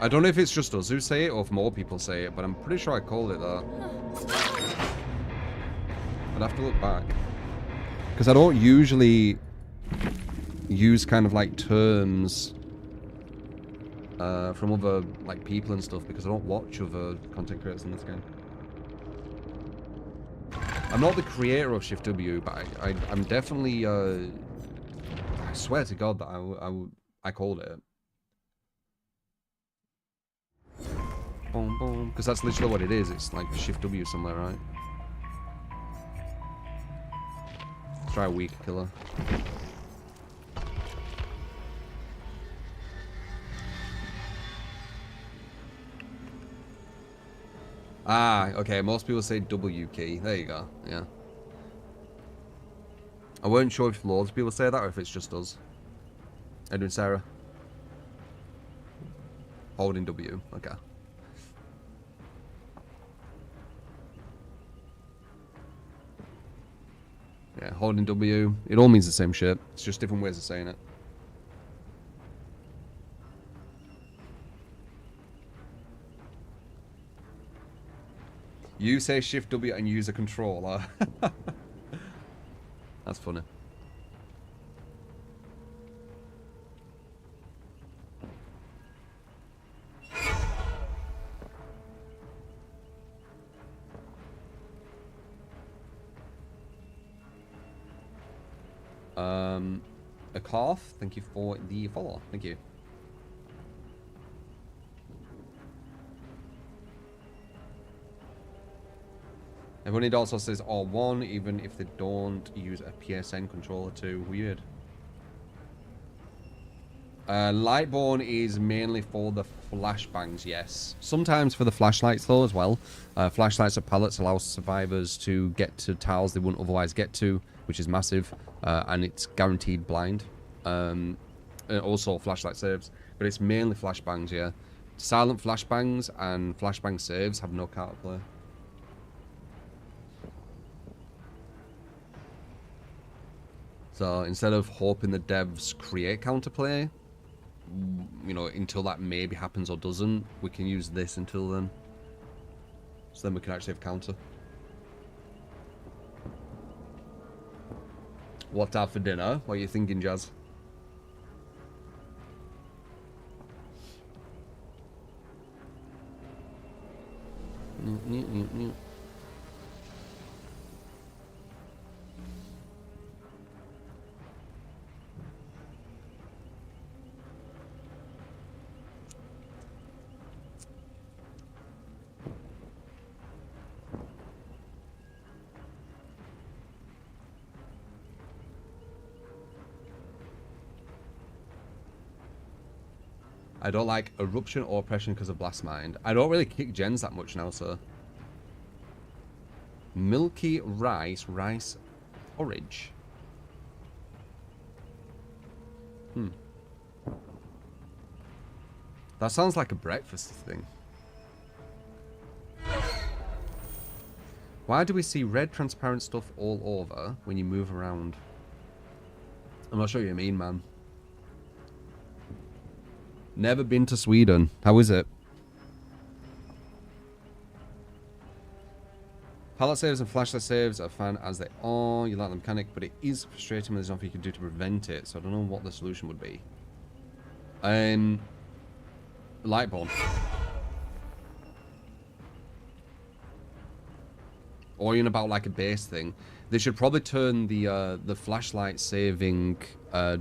I don't know if it's just us who say it or if more people say it, but I'm pretty sure I called it that. I'd have to look back. Because I don't usually use kind of like terms from other like people and stuff because I don't watch other content creators in this game. I'm not the creator of Shift W, but I'm definitely I swear to God that I called it. Boom, boom. Because that's literally what it is. It's like Shift W somewhere, right? Let's try a weak killer. Ah, okay. Most people say W key. There you go. Yeah. I weren't sure if loads of people say that or if it's just us. How you doing, Sarah? Holding W. Okay. Yeah, holding W. It all means the same shit. It's just different ways of saying it. You say Shift W and use a controller. That's funny. A cough. Thank you for the follow. Thank you. Everyone it also says R1 even if they don't use a PSN controller too. Weird. Lightborn is mainly for the flashbangs, yes. Sometimes for the flashlights though as well. Flashlights or pallets allow survivors to get to tiles they wouldn't otherwise get to, which is massive. And it's guaranteed blind. Also flashlight saves, but it's mainly flashbangs, yeah. Silent flashbangs and flashbang saves have no counterplay. So instead of hoping the devs create counterplay, you know, until that maybe happens or doesn't, we can use this until then. So then we can actually have counter. What out for dinner? What are you thinking, Jazz? I don't like Eruption or Oppression because of Blast Mind. I don't really kick gens that much now, sir. Milky rice porridge. That sounds like a breakfast thing. Why do we see red transparent stuff all over when you move around? I'm not sure what you mean, man. Never been to Sweden. How is it? Pallet saves and flashlight saves are fun as they are. You like the mechanic, but it is frustrating when there's nothing you can do to prevent it. So I don't know what the solution would be. Lightborn. Or even about like a base thing. They should probably turn the flashlight saving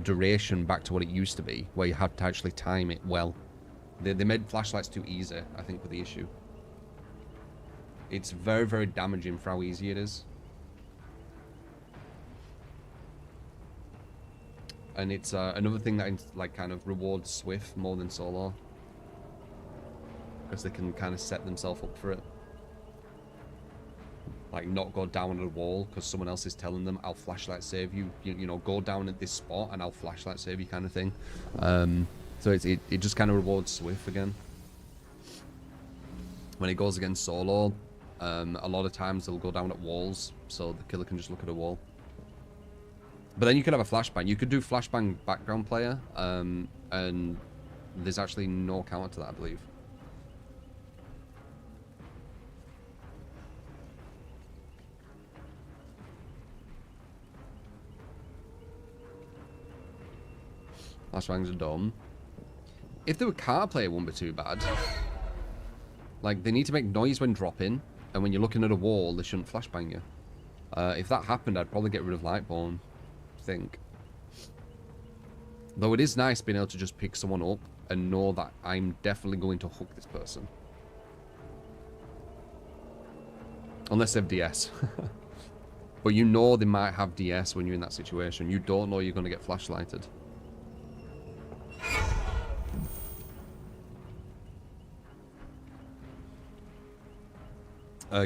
duration back to what it used to be, where you had to actually time it well. They made flashlights too easy, I think, for the issue. It's very, very damaging for how easy it is. And it's another thing that like kind of rewards Swift more than solo, because they can kind of set themselves up for it. Like, not go down at a wall because someone else is telling them, I'll flashlight save you. You know, go down at this spot and I'll flashlight save you, kind of thing. So it just kind of rewards Swift again. When it goes against solo, a lot of times they'll go down at walls, so the killer can just look at a wall. But then you could have a flashbang. You could do flashbang background player, and there's actually no counter to that, I believe. Flashbangs are dumb. If they were car player, it wouldn't be too bad. Like, they need to make noise when dropping, and when you're looking at a wall, they shouldn't flashbang you. If that happened, I'd probably get rid of Lightborn, I think. Though it is nice being able to just pick someone up and know that I'm definitely going to hook this person. Unless they have DS. But you know they might have DS when you're in that situation. You don't know you're going to get flashlighted.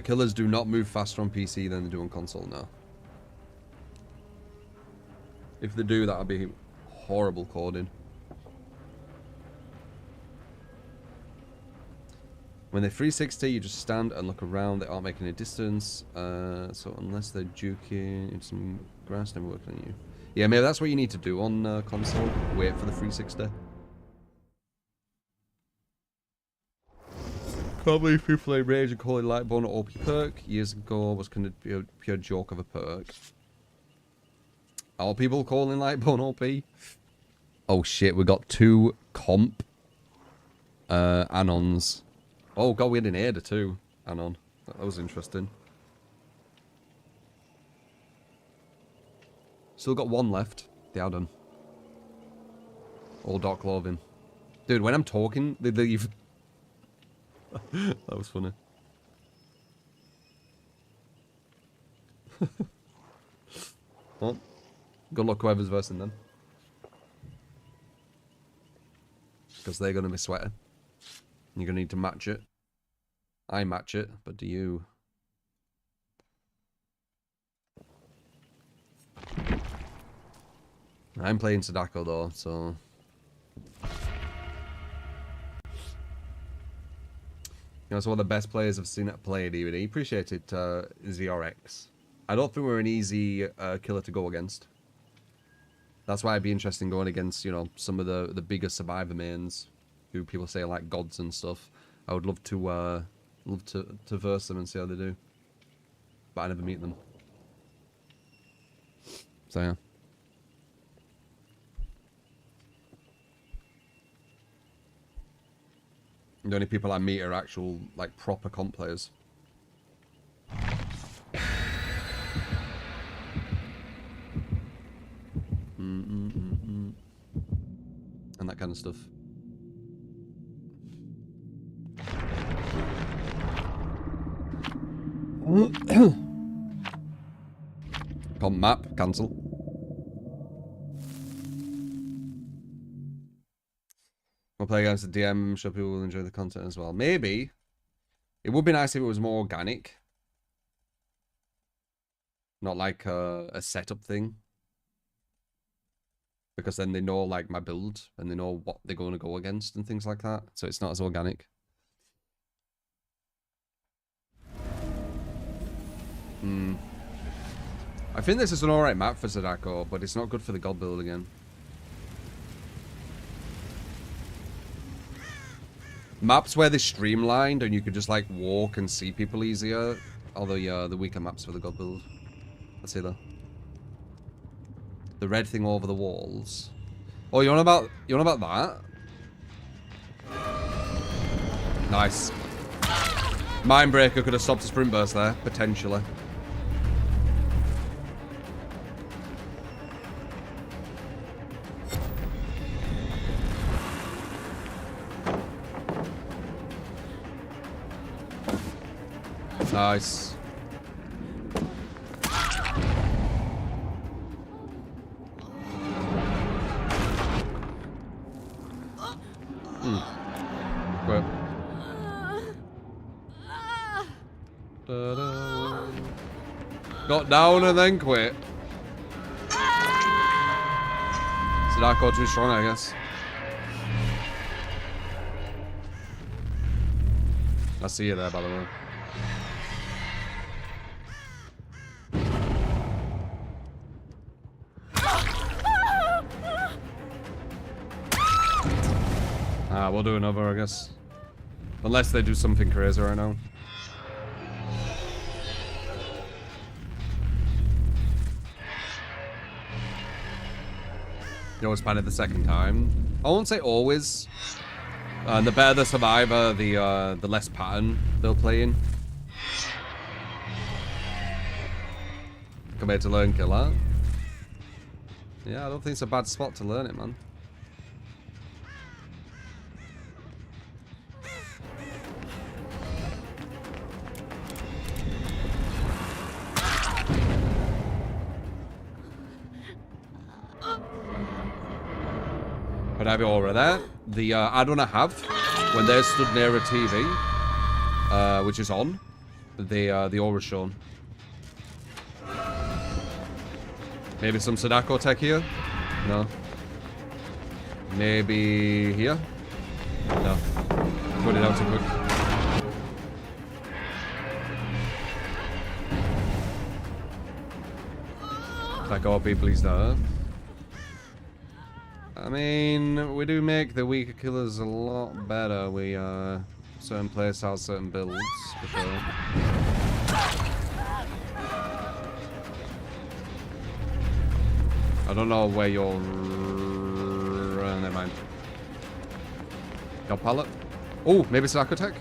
Killers do not move faster on PC than they do on console now. If they do, that'll be horrible coding. When they're 360, you just stand and look around. They aren't making a distance. So unless they're juking in some grass, never working on you. Yeah, maybe that's what you need to do on console. Wait for the 360. Can't believe people play Rage and call it Lightbone an OP perk. Years ago was kind of a pure joke of a perk. Are people calling Lightbone OP? Oh shit, we got 2 comp Anons. Oh god, we had an Ada too. Anon. That was interesting. Still got 1 left. The Addon. All dark clothing. Dude, when I'm talking, they leave. That was funny. Well, good luck whoever's versing them. Because they're going to be sweating. You're going to need to match it. I match it, but do you? I'm playing Sadako though, so... You know, it's one of the best players I've seen play DBD. Appreciate it, ZRX. I don't think we're an easy killer to go against. That's why it'd be interesting going against, you know, some of the bigger survivor mains, who people say are like gods and stuff. I would love to verse them and see how they do. But I never meet them. So yeah. The only people I meet are actual, like, proper comp players. And that kind of stuff. Comp map, cancel. We'll play against the DM, sure people will enjoy the content as well. Maybe. It would be nice if it was more organic. Not like a setup thing. Because then they know like my build and they know what they're going to go against and things like that. So it's not as organic. I think this is an alright map for Sadako, but it's not good for the god build again. Maps where they're streamlined and you could just like walk and see people easier are the weaker maps for the god build. Let's see though. The red thing over the walls. Oh, you want about that? Nice. Mindbreaker could have stopped a sprint burst there, potentially. Nice. Quit. Got down and then quit. Sadako too strong, I guess. I see you there, by the way. We'll do another, I guess. Unless they do something crazy right now. You always find it the second time. I won't say always. The better the survivor, the less pattern they'll play in. Compared to learn killer. Yeah, I don't think it's a bad spot to learn it, man. But I have it already there. The add-on I have, when they're stood near a TV, which is on, the aura's shown. Maybe some Sadako tech here? No. Maybe here? No. Put it out too quick. Like, oh, please nerf. I mean, we do make the weaker killers a lot better. We, certain playstyles, certain builds, for sure. I don't know where you're... never mind. Your pallet? Oh, maybe Sadako tech?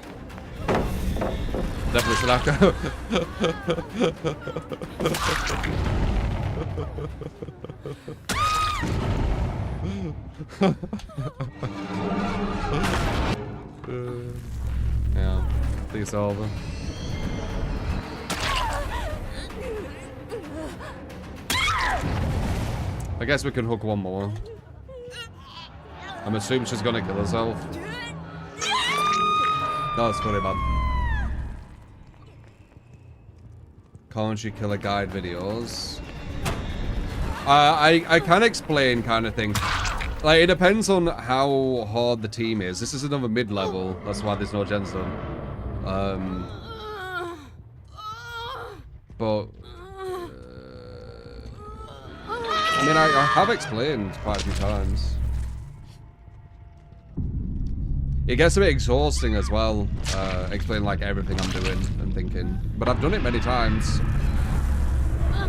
Definitely Sadako. Yeah, I think it's over. I guess we can hook one more. I'm assuming she's gonna kill herself. No, it's funny, man. Can't she killer guide videos? I can explain kind of thing. Like, it depends on how hard the team is. This is another mid-level. That's why there's no gens done. But... I mean, I have explained quite a few times. It gets a bit exhausting as well, explaining like everything I'm doing and thinking. But I've done it many times.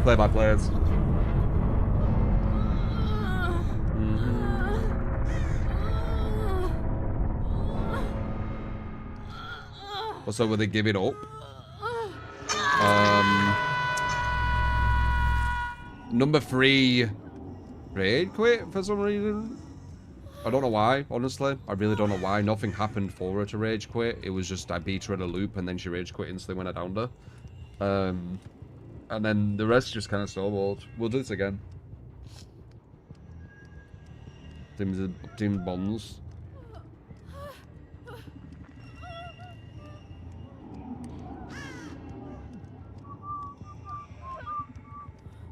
Play by players. What's up with it? Give it up. Number 3, raid quit for some reason. I don't know why, honestly. I really don't know why. Nothing happened for her to rage quit. It was just I beat her in a loop and then she rage quit instantly when I downed her. And then the rest just kind of snowballed. We'll do this again. Team bombs.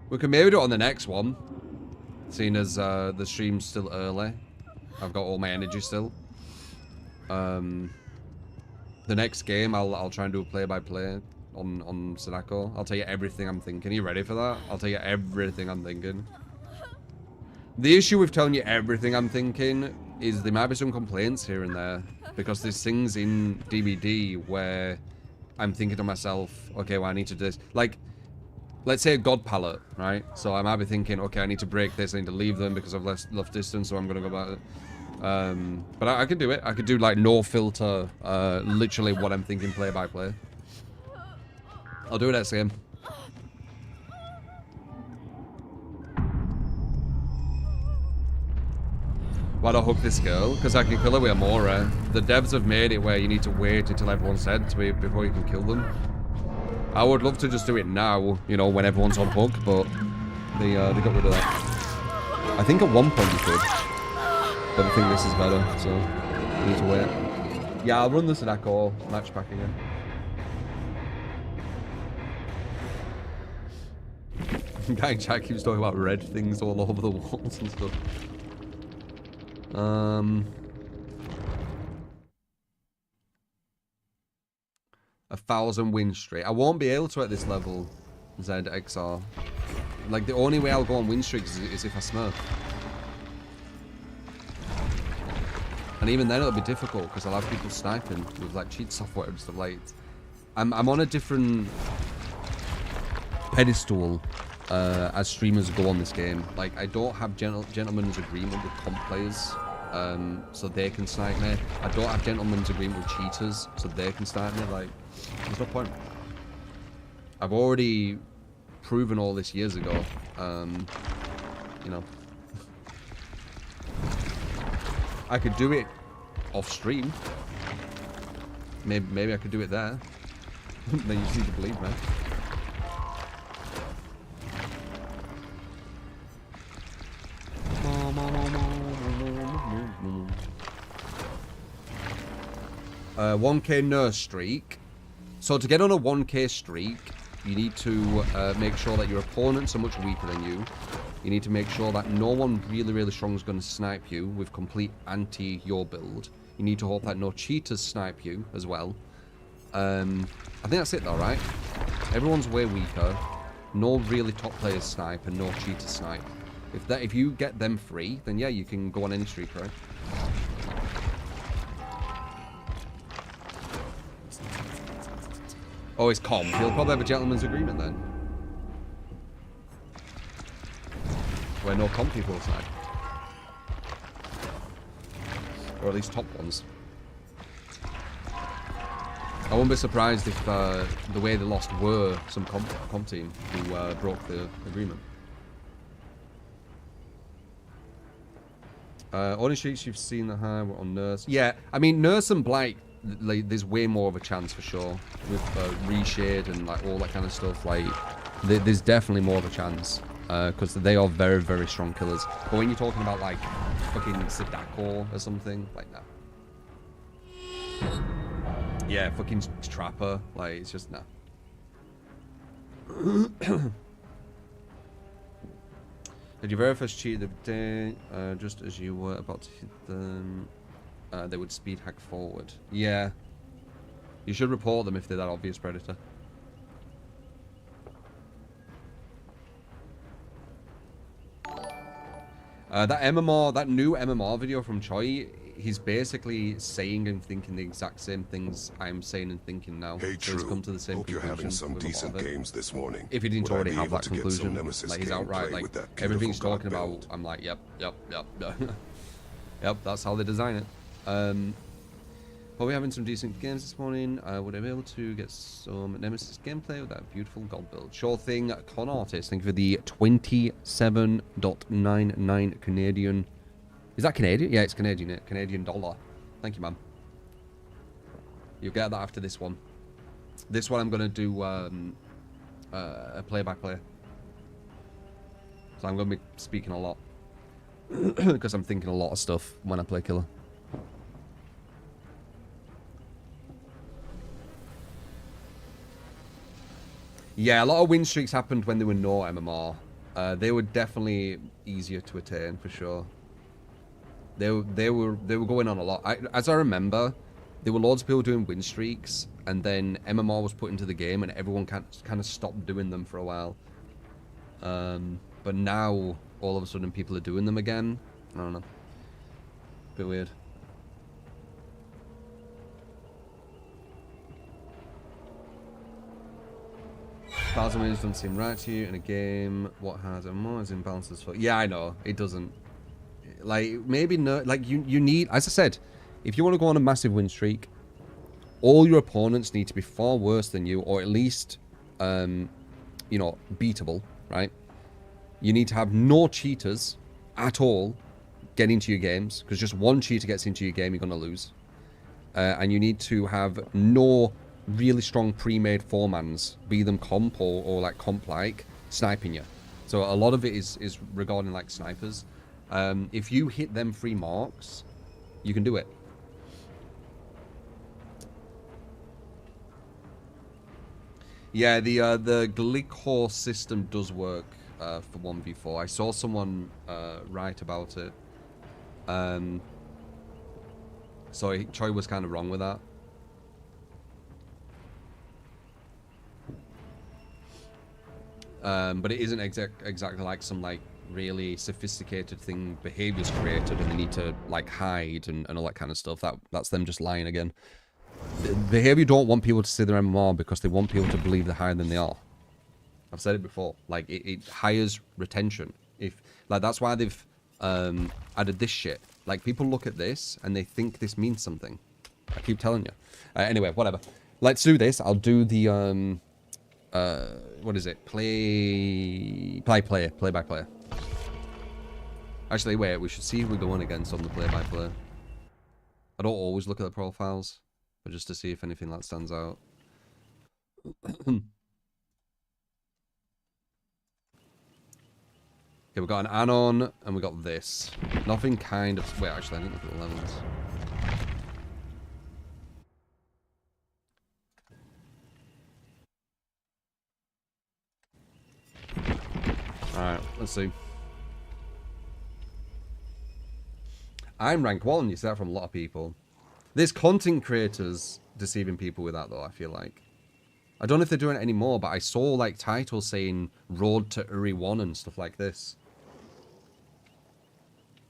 We can maybe do it on the next one, seeing as the stream's still early. I've got all my energy still. The next game, I'll try and do a play-by-play on Sadako. I'll tell you everything I'm thinking. Are you ready for that? I'll tell you everything I'm thinking. The issue with telling you everything I'm thinking is there might be some complaints here and there, because there's things in DBD where I'm thinking to myself, okay, well, I need to do this. Like, let's say a god palette, right? So I might be thinking, okay, I need to break this, I need to leave them because I've left distance, so I'm going to go back. But I could do it. I could do, like, no filter, literally what I'm thinking play by play. I'll do it next game. Why do I hook this girl? Because I can kill her with Amora. The devs have made it where you need to wait until everyone's dead before you can kill them. I would love to just do it now, you know, when everyone's on hook, but they got rid of that. I think at one point you could, but I think this is better, so you need to wait. Yeah, I'll run the Sadako match pack again. Guy Jack keeps talking about red things all over the walls and stuff. 1,000 win streak. I won't be able to at this level, ZXR. Like, the only way I'll go on win streaks is if I smurf. And even then it'll be difficult, because I'll have people sniping with, like, cheat software and stuff like that. I'm on a different pedestal as streamers go on this game. Like, I don't have gentleman's agreement with comp players, so they can snipe me. I don't have gentleman's agreement with cheaters, so they can snipe me. Like, there's no point. I've already proven all this years ago. You know, I could do it off stream. Maybe I could do it there. Then you just need to believe me. Uh, 1k nurse streak. So to get on a 1k streak, you need to make sure that your opponents are much weaker than you. You need to make sure that no one really strong is going to snipe you with complete anti your build. You need to hope that no cheaters snipe you as well. I think that's it though, right? Everyone's way weaker. No really top players snipe and no cheaters snipe. If you get them free, then yeah, you can go on any streak, right? Oh, it's comp. He'll probably have a gentleman's agreement then. Where no comp people snipe. Or at least top ones. I wouldn't be surprised if the way they lost were some comp team who broke the agreement. Only streaks you've seen the high were on Nurse. Yeah, I mean, Nurse and Blight, like, there's way more of a chance for sure. With reshade and like all that kind of stuff. Like, there's definitely more of a chance. Because they are very, very strong killers. But when you're talking about like fucking Sadako or something, like that. Yeah, fucking Trapper. Like, it's just, nah. Did you very first cheat the day, just as you were about to hit them, they would speed hack forward? Yeah. You should report them if they're that obvious predator. That MMR, that new MMR video from Choi, he's basically saying and thinking the exact same things I'm saying and thinking now. Hey, so he's come to the same hope you're having some with a lot decent of it. games this morning. If he didn't Would I already be have able that to get some conclusion, Nemesis like he's gameplay outright, like with that everything he's beautiful talking god about, build? I'm like, yep. Yep, that's how they design it. Probably having some decent games this morning. Would I be able to get some Nemesis gameplay with that beautiful god build? Sure thing, Con Artist. Thank you for the 27.99 Canadian. Is that Canadian? Yeah, it's Canadian. Canadian dollar. Thank you, man. You'll get that after this one. This one I'm going to do a play-by-play. So I'm going to be speaking a lot. Because I'm thinking a lot of stuff when I play Killer. Yeah, a lot of win streaks happened when there were no MMR. They were definitely easier to attain, for sure. They were going on a lot. As I remember, there were loads of people doing win streaks, and then MMR was put into the game, and everyone kind of stopped doing them for a while. But now, all of a sudden, people are doing them again. I don't know. Bit weird. Thousand wins doesn't seem right to you in a game. What has MMR is imbalances for? Yeah, I know it doesn't. Like, maybe no. Like, you need, as I said, if you want to go on a massive win streak, all your opponents need to be far worse than you, or at least, you know, beatable, right? You need to have no cheaters at all get into your games, because just one cheater gets into your game, you're going to lose. And you need to have no really strong pre-made four-mans, be them comp or like comp-like, sniping you. So a lot of it is regarding like snipers. If you hit them 3 marks, you can do it. Yeah, the Glycor system does work for 1v4. I saw someone write about it. So Choi was kind of wrong with that. But it isn't exactly like some like really sophisticated thing behaviors created and they need to like hide and all that kind of stuff. That's them just lying again. The behavior don't want people to see their MMR because they want people to believe they're higher than they are. I've said it before. Like it hires retention. If like that's why they've added this shit. Like people look at this and they think this means something. I keep telling you. Anyway, whatever. Let's do this. I'll do the what is it? Play by player. Actually, wait. We should see who we're going against on the play by player. I don't always look at the profiles, but just to see if anything that stands out. Okay, we got an Anon and we got this. Nothing kind of. Wait, actually, I didn't look at the levels. Alright, let's see. I'm rank 1, you see that from a lot of people. There's content creators deceiving people with that though, I feel like. I don't know if they're doing it anymore, but I saw like titles saying Road to Uri 1 and stuff like this.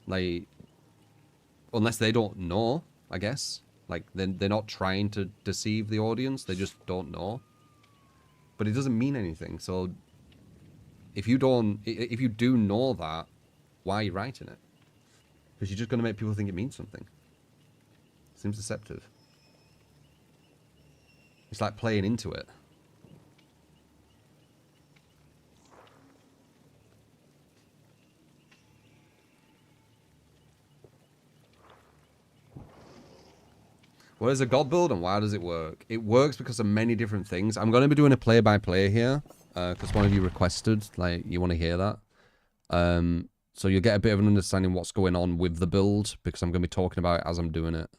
Like, unless they don't know, I guess. Like, they're not trying to deceive the audience, they just don't know. But it doesn't mean anything, so if you do know that, why are you writing it? Because you're just going to make people think it means something. Seems deceptive. It's like playing into it. What is a god build and why does it work? It works because of many different things. I'm going to be doing a play-by-play here because one of you requested, like, you want to hear that. So you'll get a bit of an understanding what's going on with the build because I'm going to be talking about it as I'm doing it.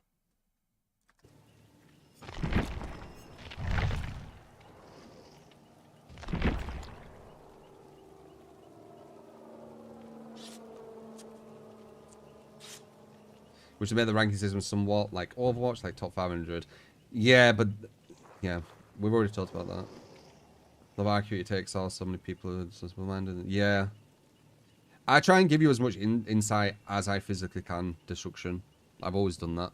Which made the ranking system somewhat like Overwatch, like top 500. Yeah, but yeah, we've already talked about that. Love how accurate it takes all so many people who are just minded. Yeah. I try and give you as much insight as I physically can, Destruction. I've always done that.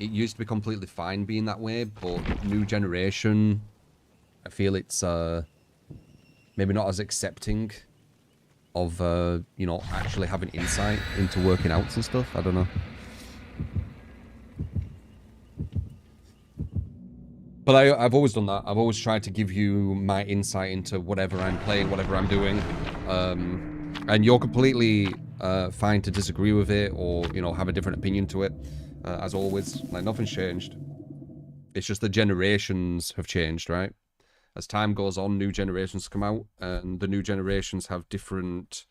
It used to be completely fine being that way, but new generation, I feel it's maybe not as accepting of, you know, actually having insight into working outs and stuff. I don't know. But I've always done that. I've always tried to give you my insight into whatever I'm playing, whatever I'm doing. And you're completely fine to disagree with it or, you know, have a different opinion to it. As always, like, nothing's changed. It's just the generations have changed, right? As time goes on, new generations come out, and the new generations have different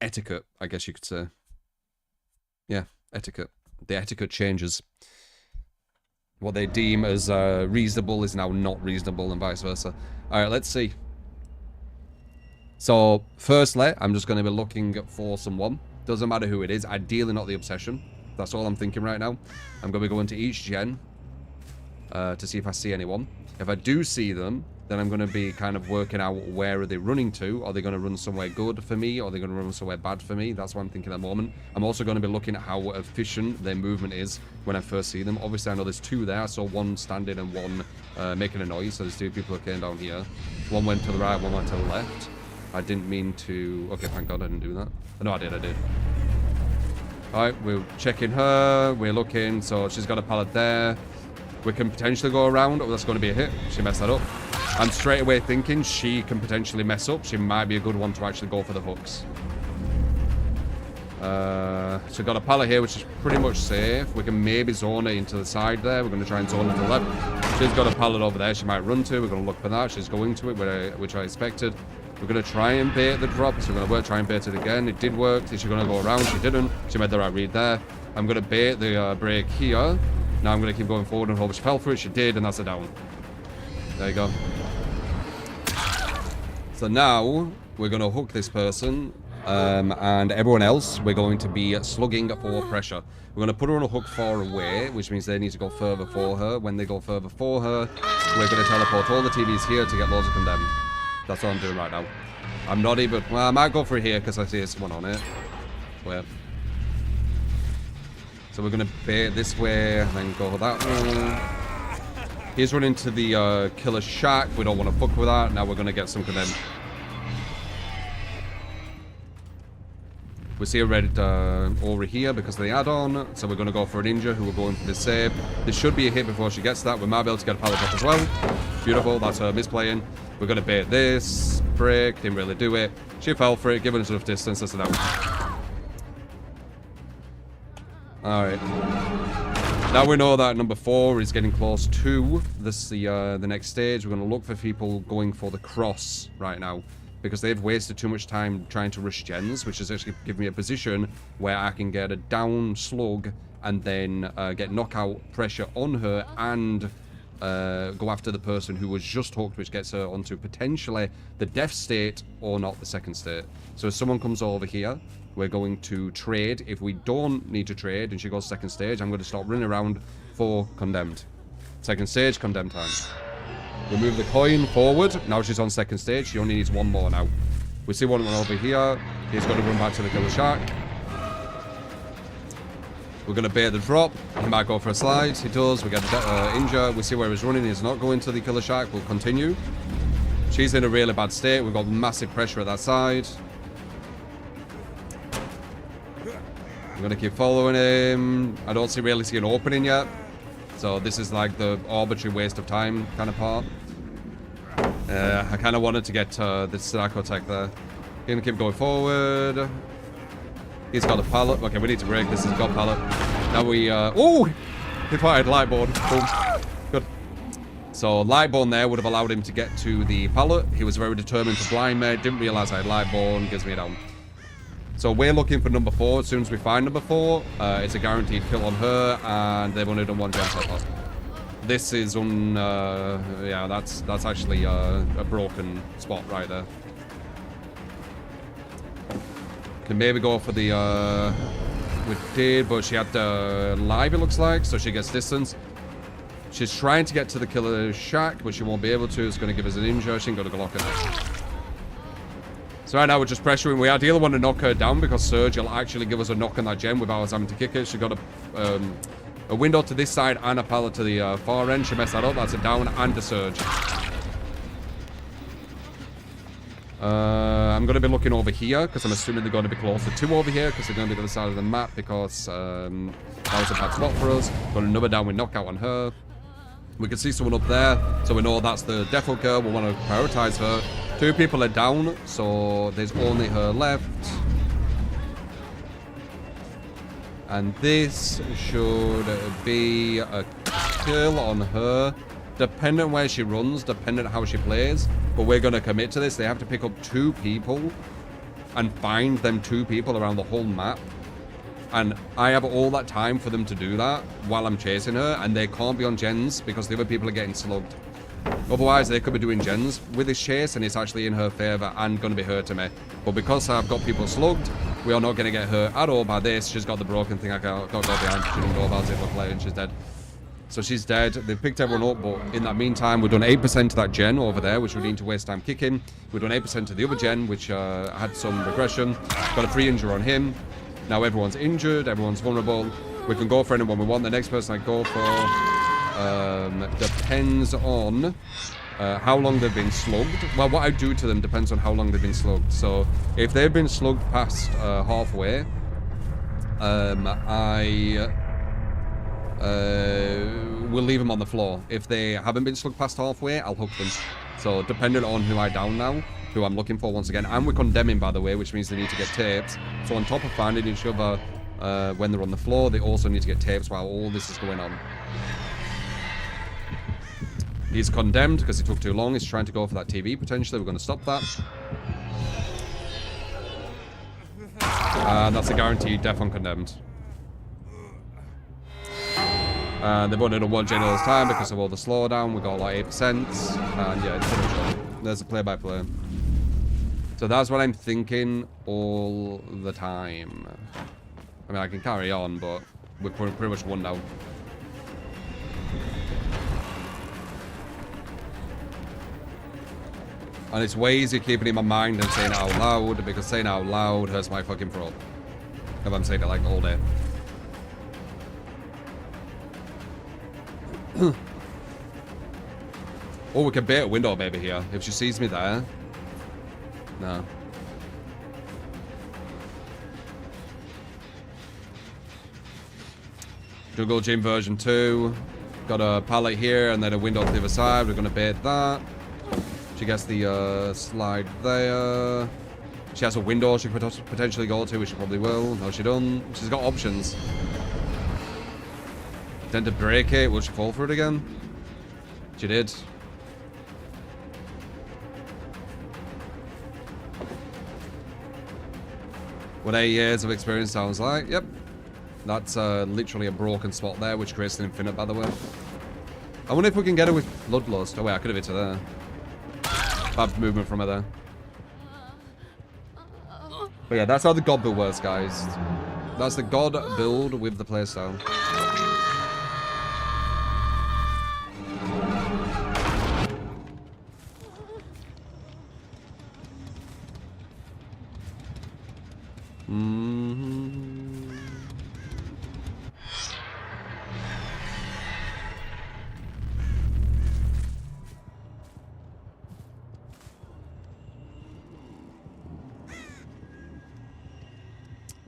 etiquette, I guess you could say. Yeah, etiquette. The etiquette changes. What they deem as reasonable is now not reasonable, and vice versa. Alright, let's see. So, firstly, I'm just going to be looking for someone. Doesn't matter who it is. Ideally not the Obsession. That's all I'm thinking right now. I'm going to be going to each gen to see if I see anyone. If I do see them, then I'm going to be kind of working out where are they running to. Are they going to run somewhere good for me? Or are they going to run somewhere bad for me? That's what I'm thinking at the moment. I'm also going to be looking at how efficient their movement is when I first see them. Obviously, I know there's two there. I saw one standing and one making a noise. So there's two people who came down here. One went to the right, one went to the left. I didn't mean to... Okay, thank God I didn't do that. No, I did. Alright, we're checking her. We're looking. So she's got a pallet there. We can potentially go around. Oh, that's going to be a hit. She messed that up. I'm straight away thinking she can potentially mess up. She might be a good one to actually go for the hooks. She's got a pallet here, which is pretty much safe. We can maybe zone her into the side there. We're going to try and zone her to the left. She's got a pallet over there she might run to. We're going to look for that. She's going to it, which I expected. We're going to try and bait the drop. So we're going to try and bait it again. It did work. Is she going to go around? She didn't. She made the right read there. I'm going to bait the break here. Now I'm going to keep going forward and hope she fell for it. She did, and that's a down. There you go. So now we're going to hook this person, and everyone else, we're going to be slugging for pressure. We're going to put her on a hook far away, which means they need to go further for her. When they go further for her, we're going to teleport all the TVs here to get loads of condemned. That's what I'm doing right now. I'm not even... Well, I might go for it here because I see someone on it. Wait. So we're going to bait this way and then go that way. He's running to the killer shack. We don't want to fuck with that. Now we're going to get some condemned. We see a red over here because of the add-on. So we're going to go for a ninja who will go in for this save. This should be a hit before she gets that. We might be able to get a pallet drop as well. Beautiful. That's her misplaying. We're going to bait this. Break. Didn't really do it. She fell for it. Given us enough distance. That's an out. Alright. Now we know that number 4 is getting close to this, the next stage. We're going to look for people going for the cross right now. Because they've wasted too much time trying to rush gens, which is actually giving me a position where I can get a down slug and then get knockout pressure on her and go after the person who was just hooked, which gets her onto potentially the death state or not the second state. So if someone comes over here, we're going to trade. If we don't need to trade and she goes second stage, I'm going to start running around for condemned. Second stage, condemn time. We move the coin forward. Now she's on second stage. She only needs one more now. We see one over here. He's going to run back to the killer shack. We're going to bait the drop. He might go for a slide. He does. We get injured. We see where he's running. He's not going to the killer shack. We'll continue. She's in a really bad state. We've got massive pressure at that side. I'm going to keep following him. I don't really see an opening yet. So this is like the arbitrary waste of time kind of part. I kind of wanted to get this narco tech there. Gonna keep going forward. He's got a pallet. Okay, we need to break this. He's got pallet. Now we... oh! He fired Lightborn. Boom. Good. So Lightborn there would have allowed him to get to the pallet. He was very determined to blind me. Didn't realize I had Lightborn. Gives me down. So we're looking for number 4. As soon as we find number 4, it's a guaranteed kill on her, and they've only done one gem so far. This is yeah, that's actually a broken spot right there. Can maybe go for the we did, but she had live, it looks like, so she gets distance. She's trying to get to the killer shack, but she won't be able to. It's going to give us an injury. She ain't going to lock it. So right now we're just pressuring. We ideally want to knock her down because Surge will actually give us a knock on that gem without us having to kick it. She got a window to this side and a pallet to the far end. She messed that up. That's a down and a Surge. I'm going to be looking over here because I'm assuming they're going to be closer to over here because they're going to be the other side of the map because that was a bad spot for us. Got another down with knockout on her. We can see someone up there, so we know that's the defo girl. We want to prioritize her. 2 people are down, so there's only her left. And this should be a kill on her. Depending on where she runs, depending on how she plays. But we're going to commit to this. They have to pick up 2 people and find them 2 people around the whole map. And I have all that time for them to do that while I'm chasing her. And they can't be on gens because the other people are getting slugged. Otherwise, they could be doing gens with this chase, and it's actually in her favor and going to be hurting me. But because I've got people slugged, we are not going to get hurt at all by this. She's got the broken thing. I can't go behind. She didn't know about it. We're playing. She's dead. So she's dead. They've picked everyone up, but in that meantime, we've done 8% to that gen over there, which we need to waste time kicking. We've done 8% to the other gen, which had some regression. Got a free injury on him. Now everyone's injured. Everyone's vulnerable. We can go for anyone we want. The next person I go for depends on how long they've been slugged. Well, what I do to them depends on how long they've been slugged. So if they've been slugged past halfway, I will leave them on the floor. If they haven't been slugged past halfway, I'll hook them. So depending on who I down now, who I'm looking for once again, and we're condemning, by the way, which means they need to get tapes. So on top of finding each other when they're on the floor, they also need to get tapes while all this is going on. He's condemned because it took too long. He's trying to go for that TV potentially. We're going to stop that. And that's a guaranteed death on condemned. They've only done 1 gen all this time because of all the slowdown. We got like 8%. And yeah, it's pretty much on. There's a play-by-play. So that's what I'm thinking all the time. I mean, I can carry on, but we're pretty much won now. And it's way easier keeping it in my mind than saying it out loud, because saying it out loud hurts my fucking throat. If I'm saying it like all day. Oh, we can bait a window maybe here. If she sees me there. No. Jungle Gym version 2. Got a pallet here and then a window to the other side. We're going to bait that. She gets the slide there. She has a window she could potentially go to, which she probably will. No, she don't. She's got options. Then to break it, will she fall for it again? She did. What 8 years of experience sounds like. Yep. That's literally a broken spot there, which creates an infinite, by the way. I wonder if we can get her with Bloodlust. Oh wait, I could have hit her there. Bad movement from her there. But yeah, that's how the God build works, guys. That's the God build with the playstyle.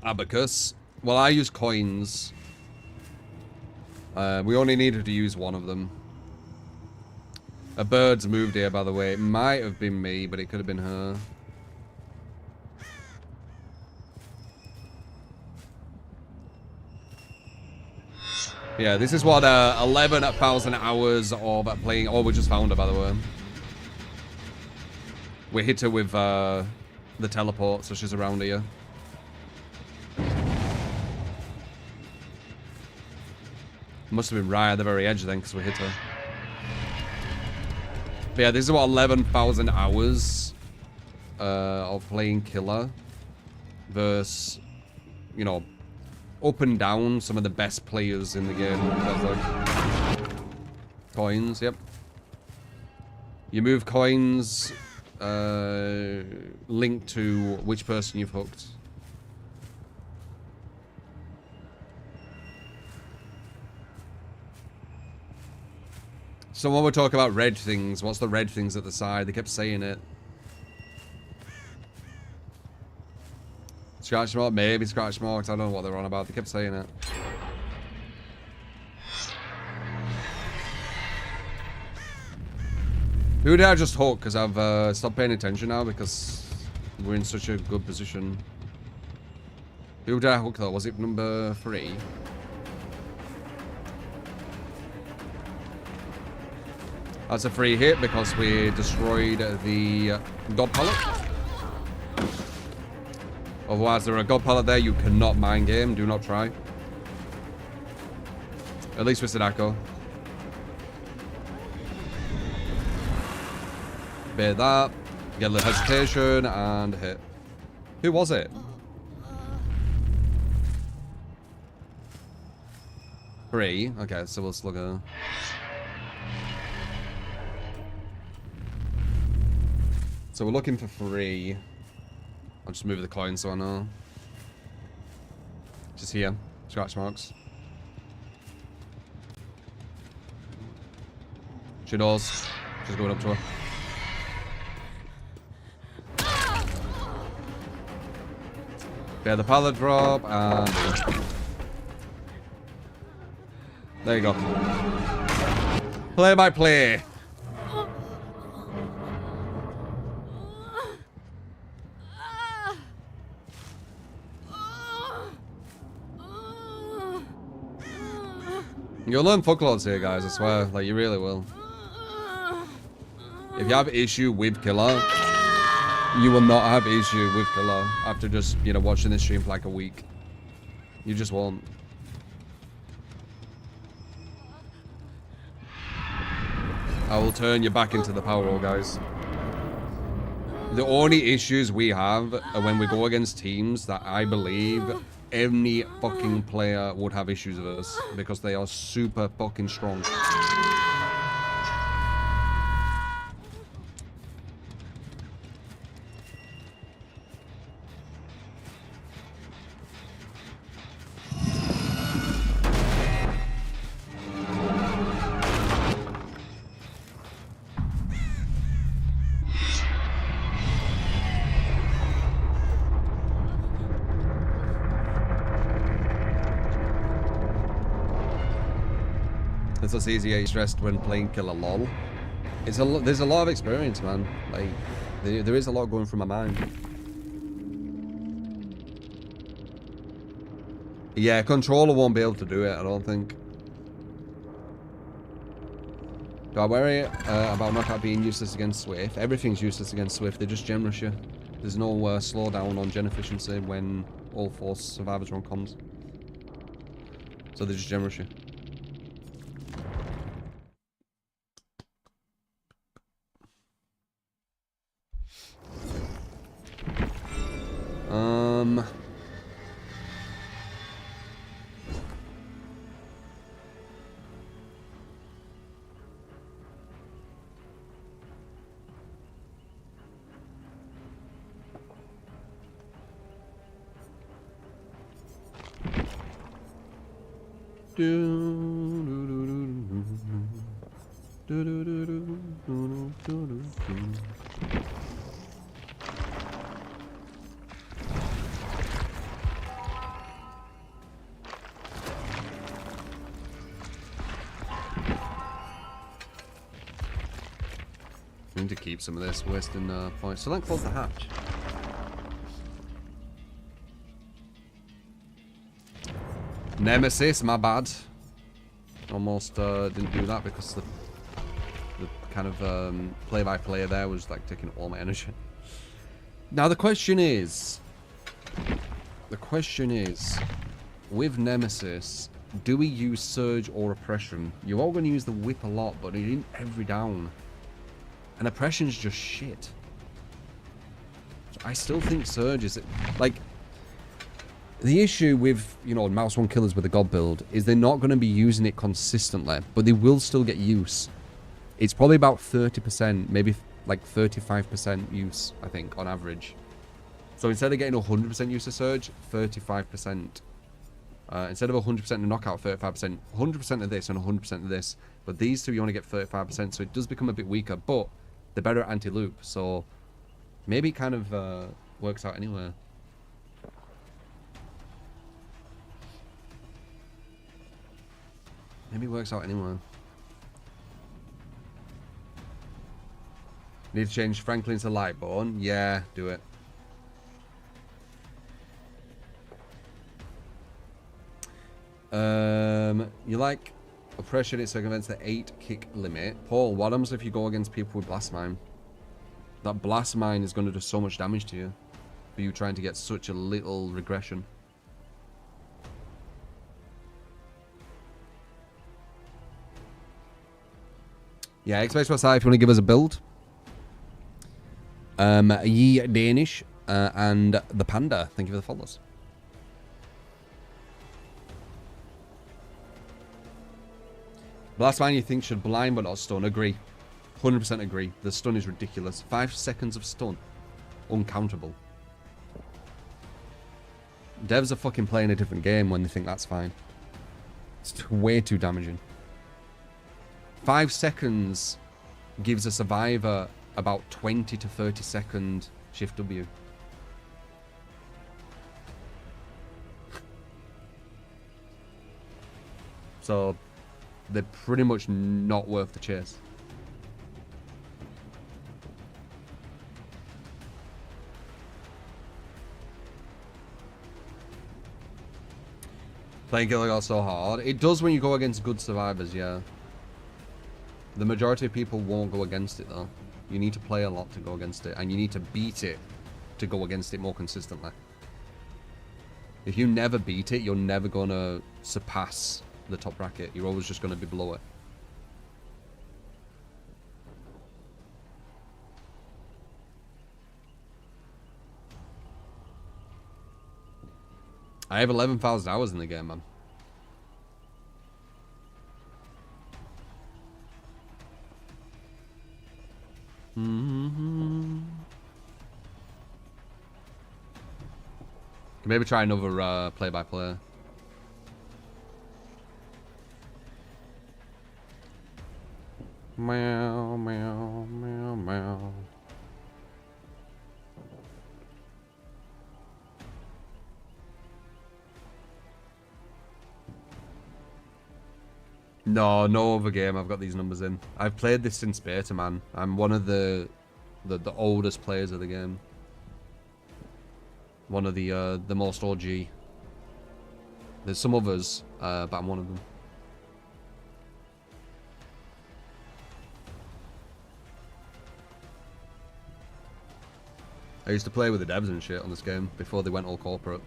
Abacus. Well, I use coins. We only needed to use one of them. A bird's moved here, by the way. It might have been me, but it could have been her. Yeah, this is what 11,000 hours of playing. Oh, we just found her, by the way. We hit her with the teleport, so she's around here. Must have been right at the very edge then, because we hit her. But yeah, this is what 11,000 hours of playing killer versus, you know, up and down some of the best players in the game. Coins, yep. You move coins linked to which person you've hooked. So when we talk about red things, what's the red things at the side? They kept saying it. Scratch mark? Maybe scratch marks. I don't know what they're on about. They kept saying it. Who did I just hook? Because I've stopped paying attention now because we're in such a good position. Who did I hook though? Was it number 3? That's a free hit because we destroyed the god pallet. Otherwise, there are a god pallet there. You cannot mind game. Do not try. At least with Sadako. Bear that. Get a little hesitation and hit. Who was it? 3. Okay, so we'll slug her. So we're looking for 3. I'll just move the coin so I know. Just here. Scratch marks. She knows. She's going up to her. Okay, the pallet drop and... there you go. Play by play. You'll learn fuckloads here, guys, I swear. Like, you really will. If you have issue with killer, you will not have issue with killer after just, you know, watching this stream for like a week. You just won't. I will turn you back into the power roll, guys. The only issues we have are when we go against teams that I believe any fucking player would have issues with us because they are super fucking strong. It's just easy to get stressed when playing killer lol. There's a lot of experience, man. Like, there is a lot going through my mind. Yeah, controller won't be able to do it, I don't think. Do I worry about knockout being useless against Swift? Everything's useless against Swift, they just gen rush you. There's no slowdown on gen efficiency when all 4 survivors are on comms. So they just gen rush you. I need to keep some of this, wasting points. So then close the hatch. Nemesis, my bad. Almost didn't do that because the kind of play-by-play there was like taking all my energy. Now the question is, with Nemesis, do we use Surge or Oppression? You're all going to use the whip a lot, but it isn't every down. And Oppression's just shit. I still think Surge is... Like, the issue with, you know, Mouse 1 killers with the God build is they're not going to be using it consistently, but they will still get use. It's probably about 30%, maybe like 35% use, I think, on average. So instead of getting 100% use of Surge, 35%. Instead of 100% of knockout, 35%. 100% of this and 100% of this. But these two, you only get 35%, so it does become a bit weaker, but they're better at anti-loop, so maybe it kind of works out anywhere. Maybe it works out anywhere. Need to change Franklin to Lightborn? Yeah, do it. You like Oppression, it circumvents the 8 kick limit. Paul, what happens if you go against people with Blast Mine? That Blast Mine is going to do so much damage to you for you trying to get such a little regression. Yeah, Xbox Website, if you want to give us a build. Ye Danish and the Panda, thank you for the follows. Blast Mine you think should blind but not stun. Agree. 100% agree. The stun is ridiculous. 5 seconds of stun. Uncountable. Devs are fucking playing a different game when they think that's fine. It's way too damaging. 5 seconds gives a survivor about 20 to 30 second shift W. So they're pretty much not worth the chase. Playing Gilligan so hard. It does when you go against good survivors, yeah. The majority of people won't go against it though. You need to play a lot to go against it, and you need to beat it to go against it more consistently. If you never beat it, you're never gonna surpass the top bracket. You're always just gonna be below it. I have 11,000 hours in the game, man. Can maybe try another play-by-play. Meow, meow, meow, meow. No, no other game I've got these numbers in. I've played this since beta, man. I'm one of the oldest players of the game. One of the most OG. There's some others, but I'm one of them. I used to play with the devs and shit on this game before they went all corporate.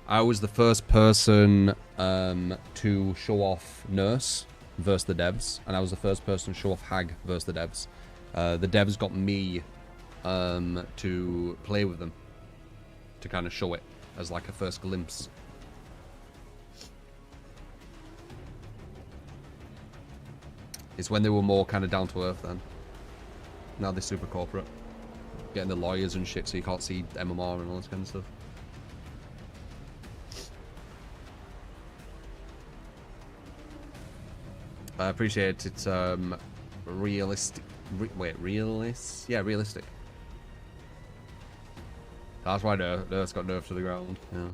I was the first person to show off Nurse versus the devs, and I was the first person to show off Hag versus the devs. The devs got me to play with them, to kind of show it as like a first glimpse. It's when they were more kind of down to earth then. Now they're super corporate. Getting the lawyers and shit so you can't see MMR and all this kind of stuff. I appreciate it's realistic. Realist? Yeah, realistic. That's why Nerf's got nerfed to the ground. Yeah.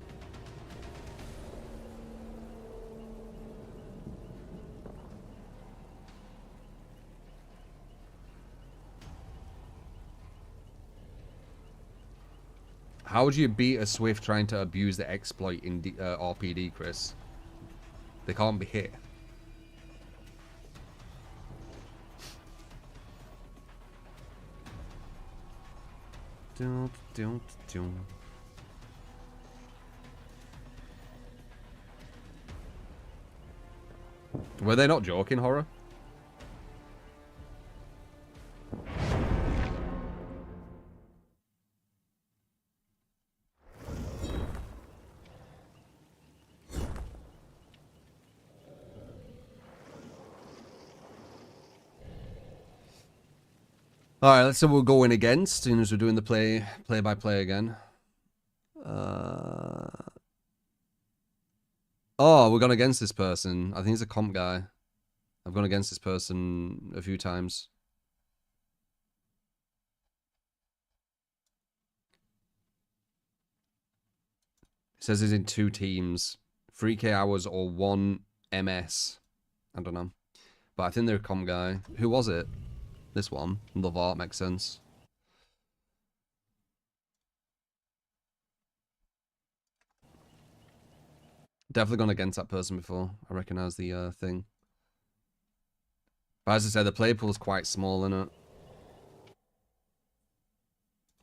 How would you beat a Swift trying to abuse the exploit in RPD, Chris? They can't be hit. Were they not joking, Horror? Alright, let's see what we're going against, as soon as we're doing the play-by-play again. Oh, we're going against this person. I think he's a comp guy. I've gone against this person a few times. It says he's in 2 teams. 3k hours or 1 MS. I don't know. But I think they're a comp guy. Who was it? This one. Love art makes sense. Definitely gone against that person before. I recognize the thing. But as I said, the play pool is quite small, isn't it?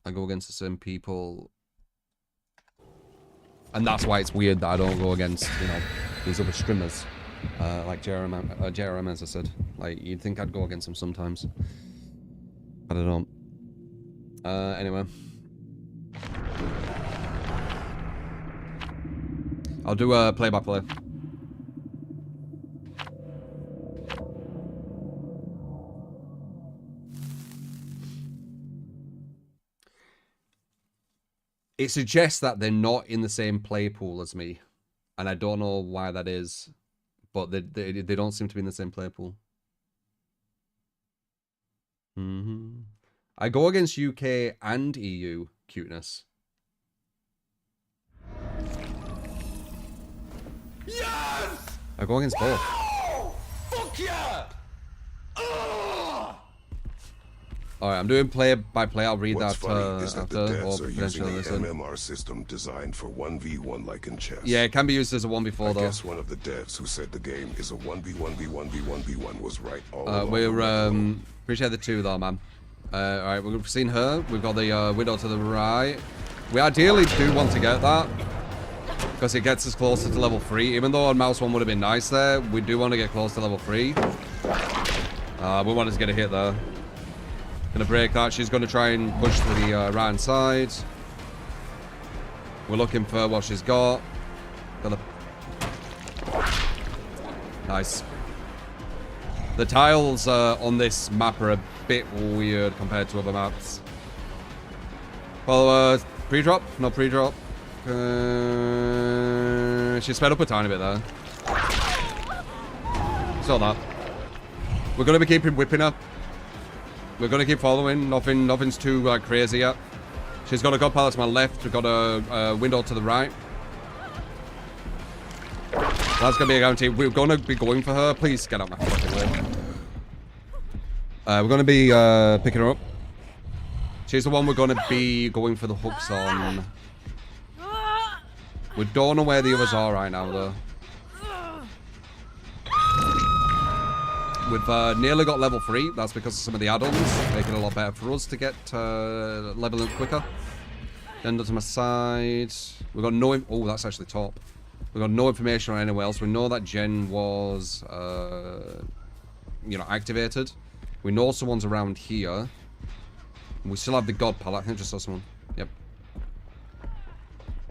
I go against the same people. And that's why it's weird that I don't go against, you know, these other streamers. Like JRM, as I said. Like, you'd think I'd go against them sometimes. But I don't. Anyway. I'll do a play-by-play. It suggests that they're not in the same play pool as me. And I don't know why that is. But they don't seem to be in the same play pool. I go against UK and EU cuteness. Yes! I go against both. Fuck yeah! Alright, I'm doing play by play. I'll read What's that funny is that after. the Or devs are using potentially the listen. MMR system designed for 1v1 like in chess. Yeah, it can be used as a 1v4 I though. guess one of the devs who said the game is a 1v1v1v1v1 was right all along. We're appreciate the 2 though, man. Alright, we've seen her. We've got the window to the right. We ideally do want to get that. Because it gets us closer to level 3. Even though on mouse 1 would have been nice there, we do want to get close to level 3. We want to get a hit there. Gonna break that. She's gonna try and push to the right hand side. We're looking for what she's got. Nice. The tiles on this map are a bit weird compared to other maps. Well, pre-drop? No pre-drop. She sped up a tiny bit there. Saw that. We're gonna be keeping whipping her. We're gonna keep following. Nothing's too crazy yet. She's got a god pallet to my left. We've got a window to the right. That's gonna be a guarantee. We're gonna be going for her. Please get out my fucking way. We're gonna be picking her up. She's the one we're gonna be going for the hooks on. We don't know where the others are right now, though. We've nearly got level 3. That's because of some of the add-ons. Making it a lot better for us to get leveling quicker. Then to my side. We've got no... Oh, that's actually top. We've got no information on anywhere else. We know that Jen was, you know, activated. We know someone's around here. We still have the god pallet. I think I just saw someone. Yep.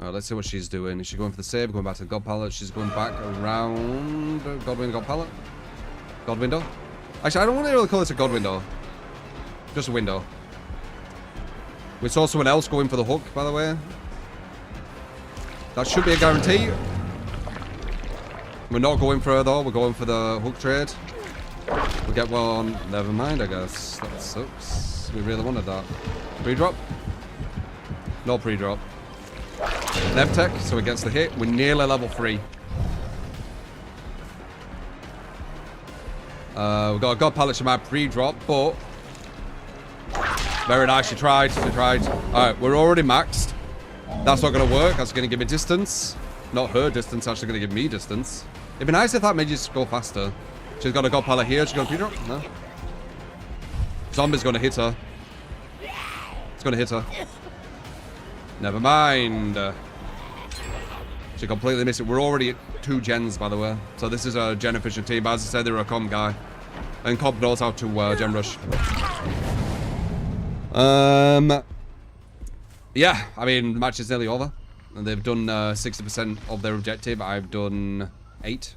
Let's see what she's doing. Is she going for the save? Going back to the god pallet. She's going back around god pallet. God window. Actually, I don't want to really call this a god window. Just a window. We saw someone else going for the hook, by the way. That should be a guarantee. We're not going for her, though. We're going for the hook trade. We get one. Never mind, I guess. That sucks. We really wanted that. Pre-drop? No pre-drop. Nevtech, so it gets the hit. We're nearly level 3. We've got a God Pallet to my pre-drop, but... Very nice, she tried. Alright, we're already maxed. That's not going to work. That's going to give me distance. Not her distance, actually going to give me distance. It'd be nice if that made you just go faster. She's got a God Pallet here. She's going to pre-drop? No. Zombie's going to hit her. It's going to hit her. Never mind. She completely missed it. We're already at 2 gens, by the way. So this is a gen efficient team. But as I said, they're a comp guy. And comp knows how to gen rush. Yeah, I mean, the match is nearly over. And they've done 60% of their objective. I've done 8.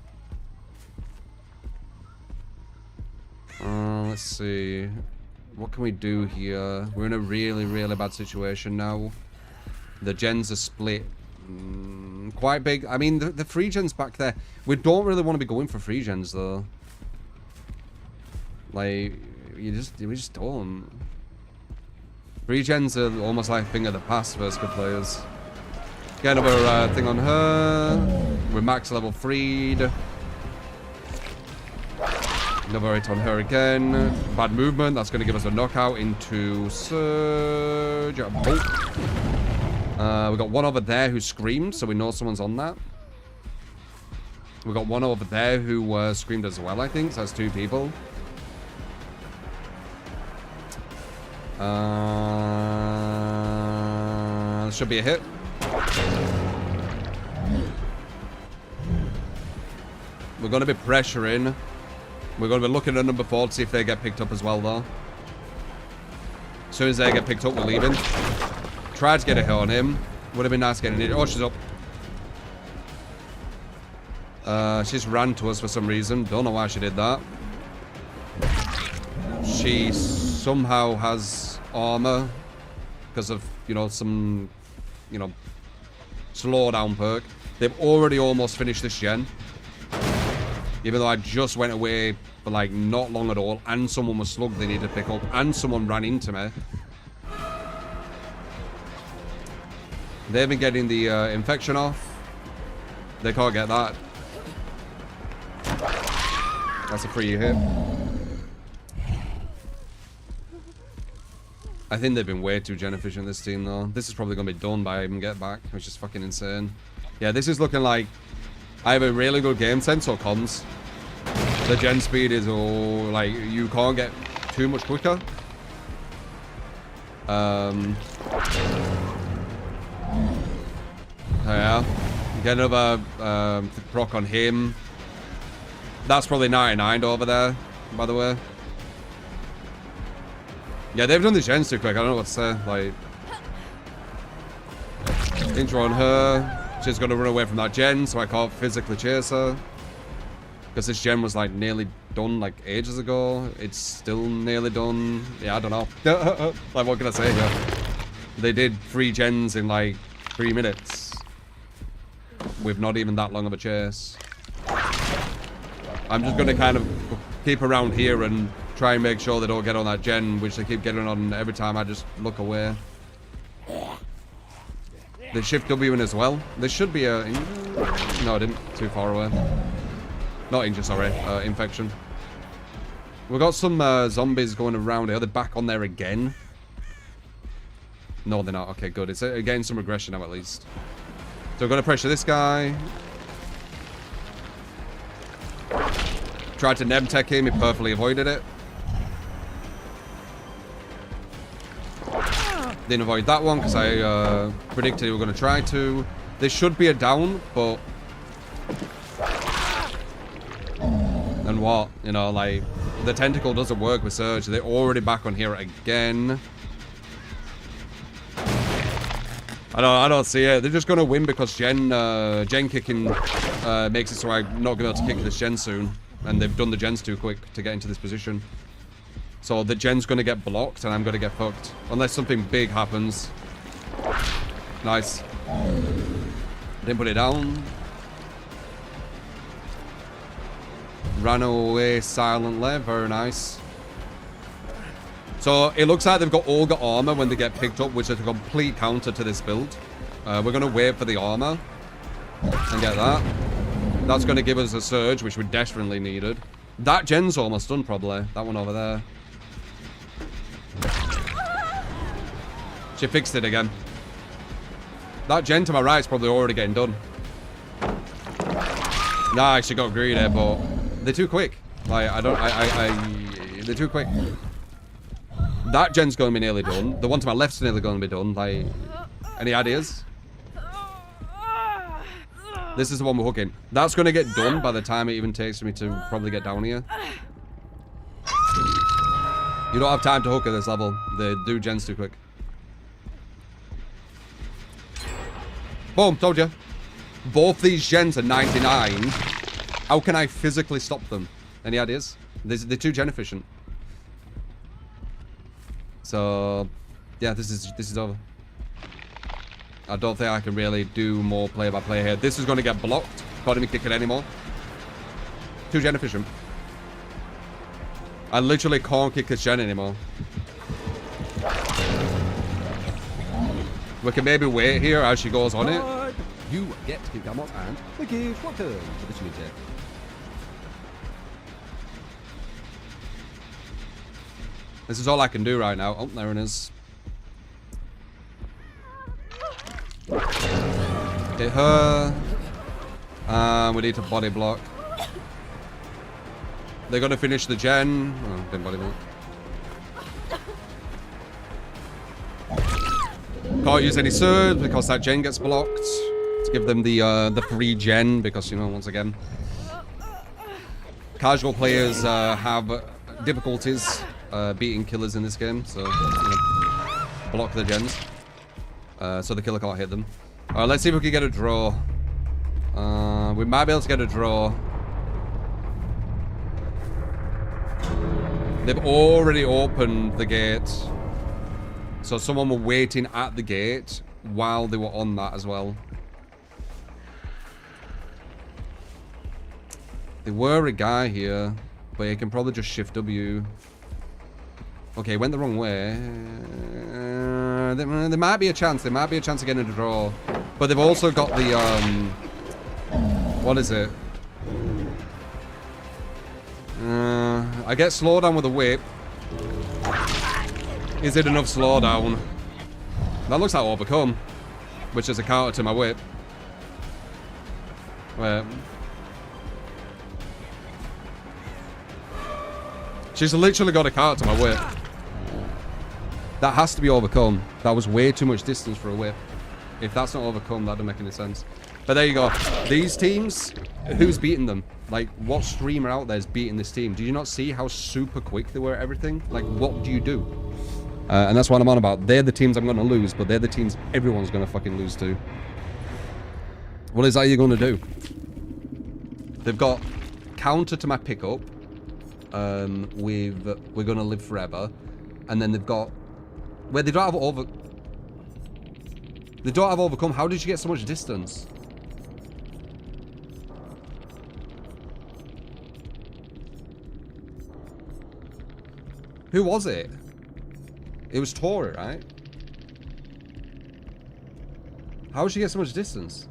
Let's see. What can we do here? We're in a really, really bad situation now. The gens are split. Quite big. I mean, the free gens back there. We don't really want to be going for free gens, though. Like, we just don't. Free gens are almost like a thing of the past versus good players. Get another thing on her. We're max level 3'd. Another hit on her again. Bad movement. That's going to give us a knockout into Surge. Bolt. We got one over there who screamed, so we know someone's on that. We got one over there who screamed as well, I think. So that's 2 people. Should be a hit. We're going to be pressuring. We're going to be looking at number 4 to see if they get picked up as well, though. As soon as they get picked up, we're leaving. Tried to get a hit on him. Would have been nice getting it. Oh, she's up. She's ran to us for some reason. Don't know why she did that. She somehow has armor because of, you know, some, you know, slow down perk. They've already almost finished this gen. Even though I just went away for like not long at all, and someone was slugged they needed to pick up, and someone ran into me. They've been getting the infection off. They can't get that. That's a free hit. I think they've been way too gen efficient, this team, though. This is probably going to be done by even get back, which is fucking insane. Yeah, this is looking like I have a really good game sense or comms. The gen speed is all, like, you can't get too much quicker. Yeah. Get another proc on him. That's probably 99 over there, by the way. Yeah, they've done the gens too quick. I don't know what to say. Like, intro on her. She's going to run away from that gen, so I can't physically chase her. Because this gen was, like, nearly done, like, ages ago. It's still nearly done. Yeah, I don't know. Like, what can I say here? They did 3 gens in, like, 3 minutes. With not even that long of a chase. I'm just going to kind of keep around here and try and make sure they don't get on that gen, which they keep getting on every time I just look away. They shift W in as well. There should be a... No, I didn't. Too far away. Not injury, sorry. Infection. We've got some zombies going around here. They're back on there again. No, they're not. Okay, good. It's again some regression now, at least. So we're going to pressure this guy. Tried to Nemtech him. He perfectly avoided it. Didn't avoid that one because I predicted we were going to try to. There should be a down, but... And what? You know, like, the tentacle doesn't work with Surge. They're already back on here again. I don't see it. They're just going to win because gen kicking makes it so I'm not going to be able to kick this gen soon. And they've done the gens too quick to get into this position. So the gen's going to get blocked and I'm going to get fucked. Unless something big happens. Nice. Didn't put it down. Ran away silently. Very nice. So it looks like they've got Ogre armor when they get picked up, which is a complete counter to this build. We're going to wait for the armor and get that. That's going to give us a surge, which we desperately needed. That gen's almost done, probably. That one over there. She fixed it again. That gen to my right is probably already getting done. Nah, she got greedy, but they're too quick. Like, they're too quick. That gen's going to be nearly done. The one to my left's nearly going to be done. Like, any ideas? This is the one we're hooking. That's going to get done by the time it even takes me to probably get down here. You don't have time to hook at this level. They do gens too quick. Boom, told you. Both these gens are 99. How can I physically stop them? Any ideas? They're too gen efficient. So, yeah, this is over. I don't think I can really do more play-by-play here. This is going to get blocked. Can't even kick it anymore. Too gen efficient. I literally can't kick this gen anymore. We can maybe wait here as she goes on it. You get to Gamot and the gift what turn for the shooter. This is all I can do right now. Oh, there it is. Hit her. We need to body block. They're going to finish the gen. Oh, didn't body block. Can't use any surge because that gen gets blocked. To give them the free gen because, you know, once again, casual players have difficulties beating killers in this game. So, you know, block the gens. So the killer can't hit them. Alright, let's see if we can get a draw. We might be able to get a draw. They've already opened the gate. So someone were waiting at the gate while they were on that as well. There were a guy here, but he can probably just shift W. Okay, went the wrong way. There might be a chance. There might be a chance of getting a draw. But they've also got the, what is it? I get slowdown with a whip. Is it enough slowdown? That looks like overcome, which is a counter to my whip. Wait. She's literally got a counter to my whip. That has to be overcome. That was way too much distance for a whip. If that's not overcome, that doesn't make any sense. But there you go. These teams, who's beating them? Like, what streamer out there is beating this team? Do you not see how super quick they were at everything? Like, what do you do? And that's what I'm on about. They're the teams I'm going to lose, but they're the teams everyone's going to fucking lose to. What is that you're going to do? They've got counter to my pickup. We're going to live forever. And then they've got... Where they don't have over... They don't have overcome. How did you get so much distance? Who was it? It was Tori, right? How did she get so much distance?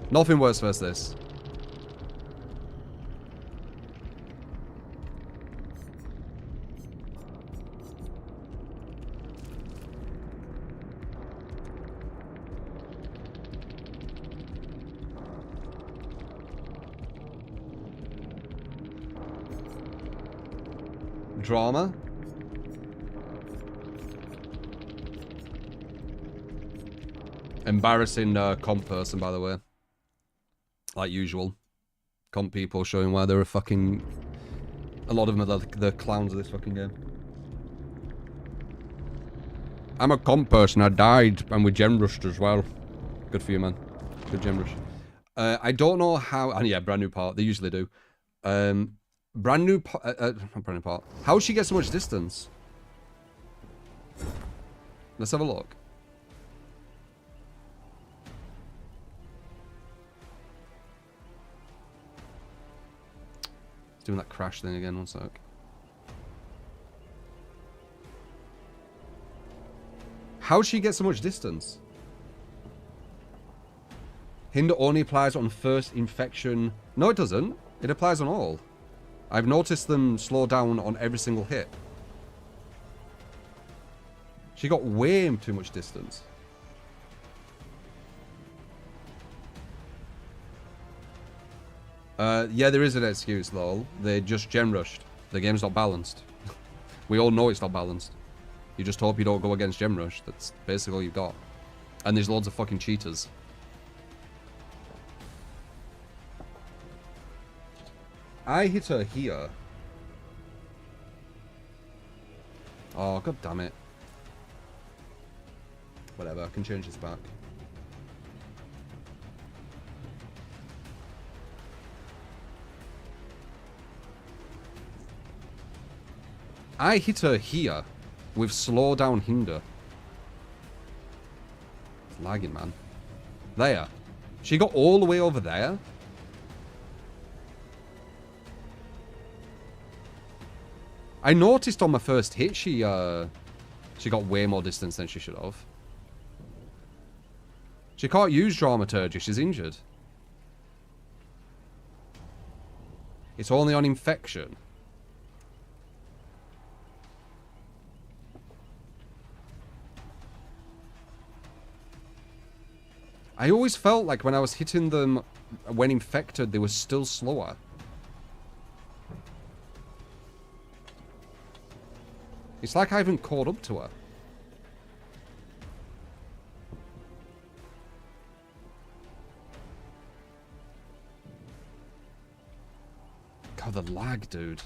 Nothing worse versus this. Drama. Embarrassing comp person, by the way. Like usual. Comp people showing why they're a fucking... A lot of them are the clowns of this fucking game. I'm a comp person. I died and we gem rushed as well. Good for you, man. Good gem rush. I don't know how... And yeah, brand new part. They usually do. Brand new pot. Not brand new pot. How does she get so much distance? Let's have a look. It's doing that crash thing again. One sec. How does she get so much distance? Hinder only applies on first infection. No, it doesn't. It applies on all. I've noticed them slow down on every single hit. She got way too much distance. Yeah, there is an excuse, lol. They just gen rushed. The game's not balanced. We all know it's not balanced. You just hope you don't go against gen rush. That's basically all you've got. And there's loads of fucking cheaters. I hit her here. Oh, god damn it. Whatever, I can change this back. I hit her here with slow down hinder. It's lagging, man. There. She got all the way over there. I noticed on my first hit she got way more distance than she should have. She can't use dramaturgy, she's injured. It's only on infection. I always felt like when I was hitting them when infected, they were still slower. It's like I haven't caught up to her. God, the lag, dude.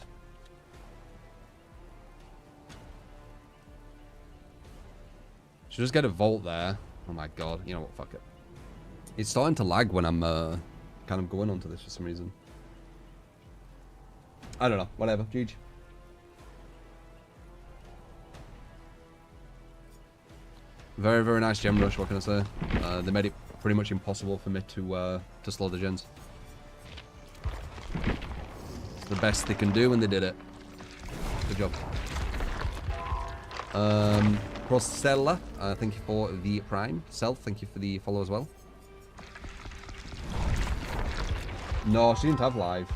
Should just get a vault there. Oh my god. You know what? Fuck it. It's starting to lag when I'm kind of going onto this for some reason. I don't know. Whatever. GG. Very, very nice gem rush, what can I say? They made it pretty much impossible for me to slow the gens. It's the best they can do, and they did it. Good job. Prosella, thank you for the prime. Self, thank you for the follow as well. No, she didn't have live.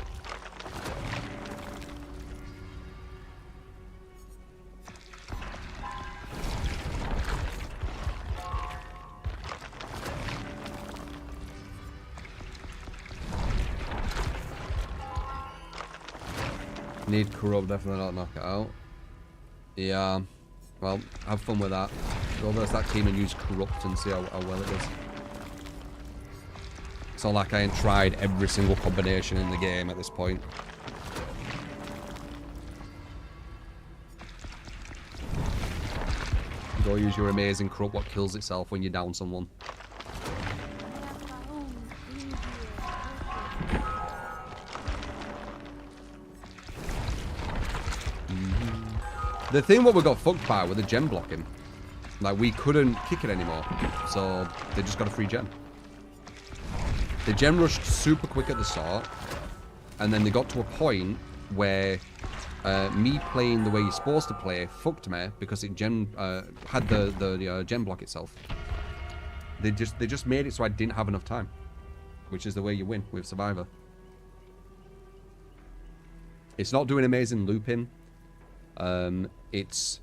Need corrupt, definitely not knock it out. Yeah, well, have fun with that. Go versus that team and use corrupt and see how well it is. It's not like I ain't tried every single combination in the game at this point. Go use your amazing corrupt, what kills itself when you down someone. The thing what we got fucked by with the gen blocking. Like, we couldn't kick it anymore. So, they just got a free gen. The gen rushed super quick at the start. And then they got to a point where me playing the way you're supposed to play fucked me because it had the gen block itself. They just made it so I didn't have enough time. Which is the way you win with Survivor. It's not doing amazing looping. It's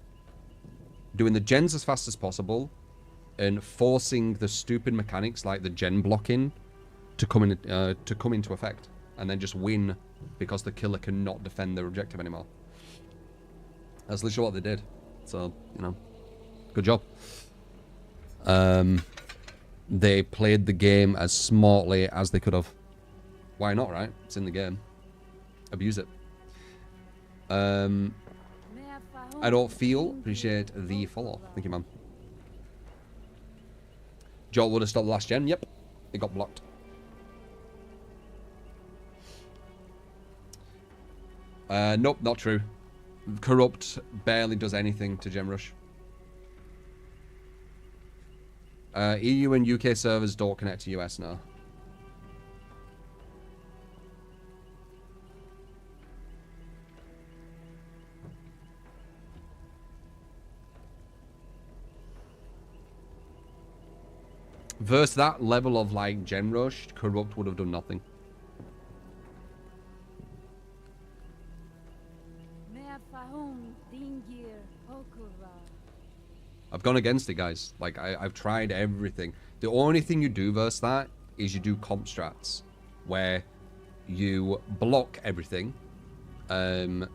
doing the gens as fast as possible and forcing the stupid mechanics like the gen blocking to come into effect, and then just win because the killer cannot defend their objective anymore. That's literally what they did. So, you know, good job. They played the game as smartly as they could have. Why not, right? It's in the game. Abuse it. I don't feel. Appreciate the follow. Thank you, man. Joel would have stopped the last gen. Yep. It got blocked. Nope, not true. Corrupt barely does anything to GemRush. EU and UK servers don't connect to US now. Versus that level of like GemRush, Corrupt would have done nothing. I've gone against it, guys. Like, I've tried everything. The only thing you do versus that is you do comp strats, where you block everything. So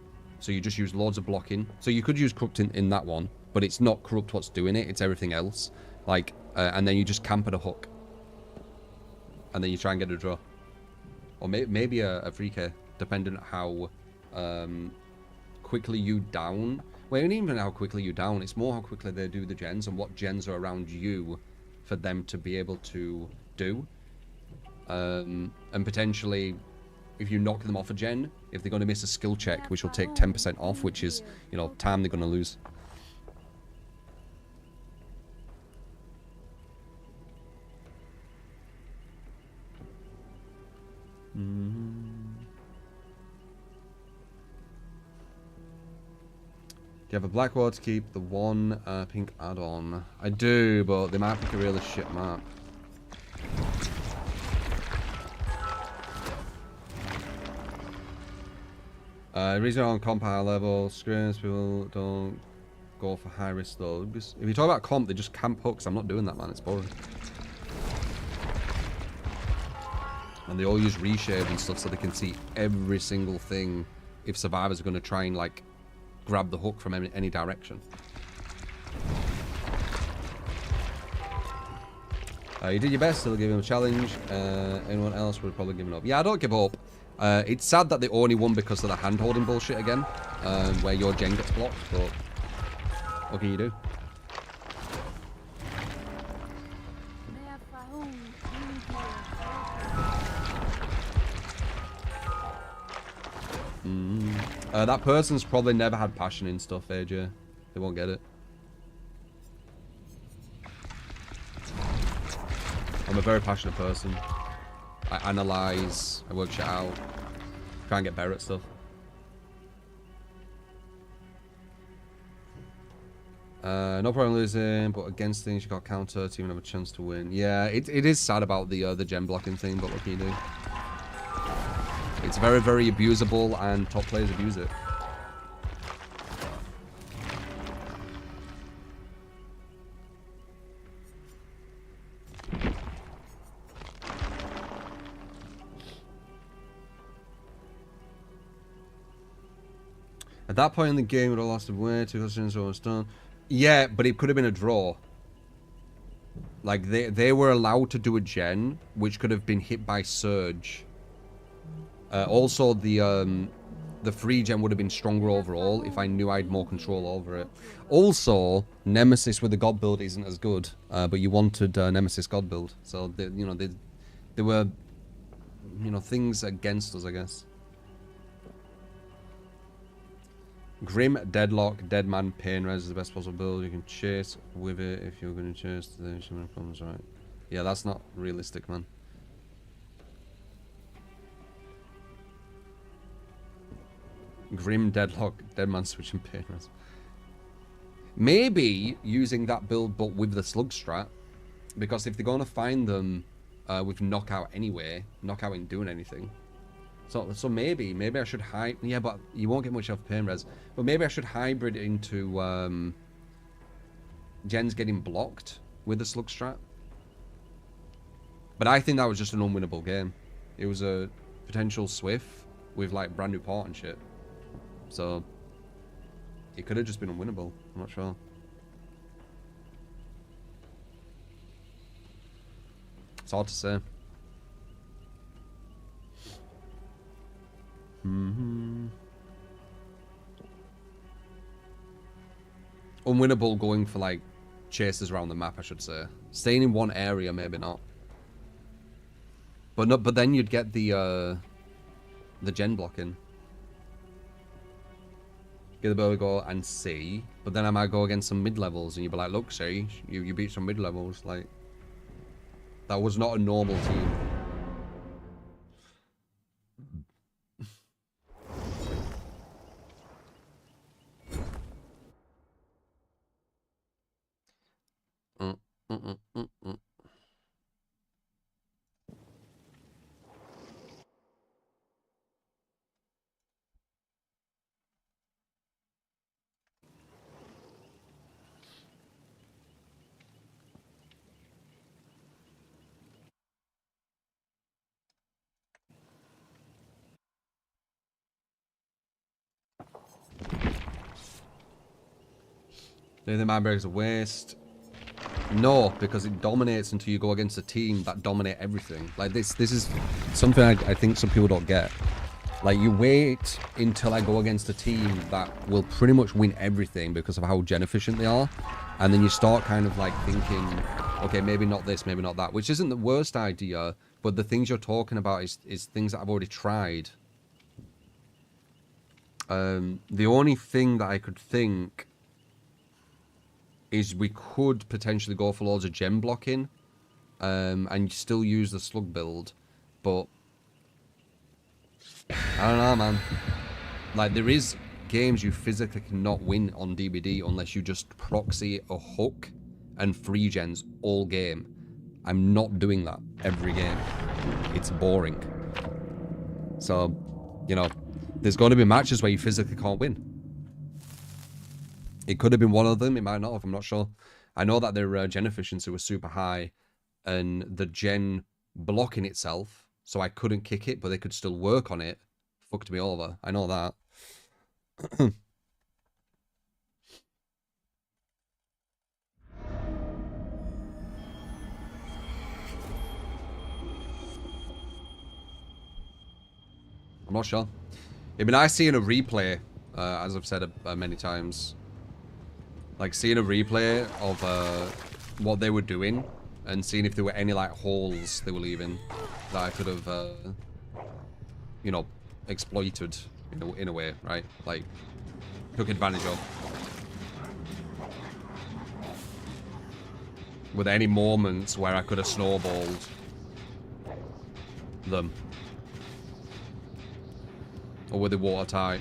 you just use loads of blocking. So you could use Corrupt in that one, but it's not Corrupt what's doing it, it's everything else. Like, and then you just camp at a hook. And then you try and get a draw. Or maybe a free K, depending on how quickly you down. Well, it ain't even how quickly you down, it's more how quickly they do the gens and what gens are around you for them to be able to do. And potentially, if you knock them off a gen, if they're going to miss a skill check, which will take 10% off, which is, you know, time they're going to lose. Do you have a black wall to keep the one pink add-on? I do, but they might pick a really shit map. Reason on comp high level, screens, people don't go for high risk though. If you talk about comp, they just camp hooks. I'm not doing that, man. It's boring. And they all use reshade and stuff so they can see every single thing if survivors are going to try and like grab the hook from any direction. You did your best, still give him a challenge. Anyone else would have probably given up. Yeah, I don't give up. It's sad that they only won because of the hand-holding bullshit again, where your gen gets blocked, but what can you do? That person's probably never had passion in stuff, AJ. They won't get it. I'm a very passionate person. I analyze, I work shit out, try and get better at stuff. No problem losing, but against things you got counter to even have a chance to win. Yeah, it is sad about the gen blocking thing, but what can you do? It's very, very abusable, and top players abuse it. At that point in the game, it would have lost way too close so it's done. Yeah, but it could have been a draw. Like they were allowed to do a gen, which could have been hit by Surge. Also, the free gen would have been stronger overall if I knew I had more control over it. Also, Nemesis with the God build isn't as good, but you wanted Nemesis God build, so they, you know, there were, you know, things against us, I guess. Grim, Deadlock, Deadman, Pain Res is the best possible build. You can chase with it if you're going to chase the shimmer comes, right? Yeah, that's not realistic, man. Grim, Deadlock, Deadman, Switch, and Pain Res. Maybe using that build, but with the Slug strat, because if they're going to find them with Knockout anyway, Knockout ain't doing anything. So maybe I should hybrid. Yeah, but you won't get much off Pain Res. But maybe I should hybrid into gens getting blocked with the Slug strat. But I think that was just an unwinnable game. It was a potential Swift with like brand new port and shit. So it could have just been unwinnable. I'm not sure. It's hard to say. Unwinnable going for like chases around the map, I should say. Staying in one area, maybe not. But then you'd get the gen blocking. give the bow a go and see. But then I might go against some mid-levels, and you'd be like, look, see, you beat some mid-levels. Like, that was not a normal team. Do you think Mindbreaker's a waste? No, because it dominates until you go against a team that dominate everything. Like this is something I think some people don't get. Like, you wait until I go against a team that will pretty much win everything because of how gen efficient they are. And then you start kind of like thinking, okay, maybe not this, maybe not that, which isn't the worst idea, but the things you're talking about is things that I've already tried. The only thing that I could think is we could potentially go for loads of gem blocking, and still use the slug build, but I don't know, man. Like, there is games you physically cannot win on DBD unless you just proxy a hook and free gens all game. I'm not doing that every game. It's boring. So, you know, there's going to be matches where you physically can't win. It could have been one of them, it might not have, I'm not sure. I know that their gen efficiency was super high, and the gen blocking itself, so I couldn't kick it, but they could still work on it, fucked me over. I know that. I'm not sure. It'd be nice seeing a replay, as I've said many times. Like, seeing a replay of what they were doing and seeing if there were any, like, holes they were leaving that I could have, you know, exploited in a way, right? Like, took advantage of. Were there any moments where I could have snowballed them? Or were they watertight?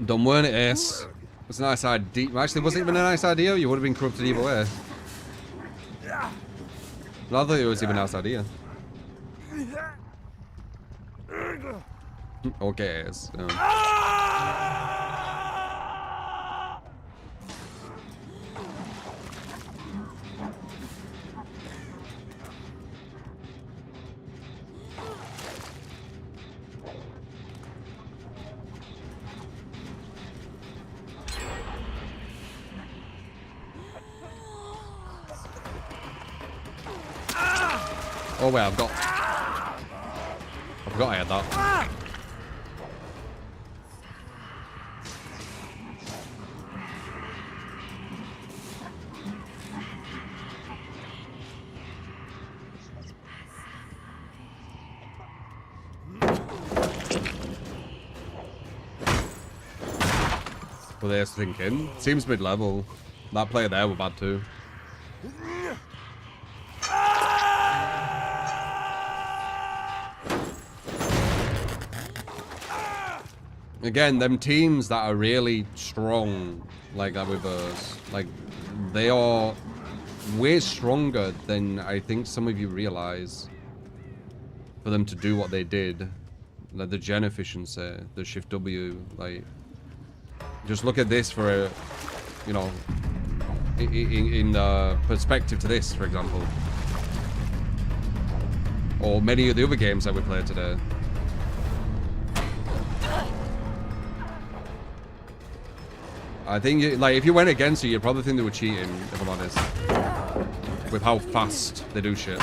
Done, weren't it, Ace? It was a nice idea. Actually, wasn't even a nice idea. You would have been corrupted either way. I thought it was even a nice idea. Okay, Ace. Oh wait, I forgot I had that. Well, they're thinking. Seems mid-level. That player there were bad too. Again, them teams that are really strong, like that with us, like, they are way stronger than I think some of you realize for them to do what they did. Like the gen efficiency, the shift W, like, just look at this for a, you know, in perspective to this, for example. Or many of the other games that we played today. I think, like, if you went against it, you'd probably think they were cheating, if I'm honest. With how fast they do shit.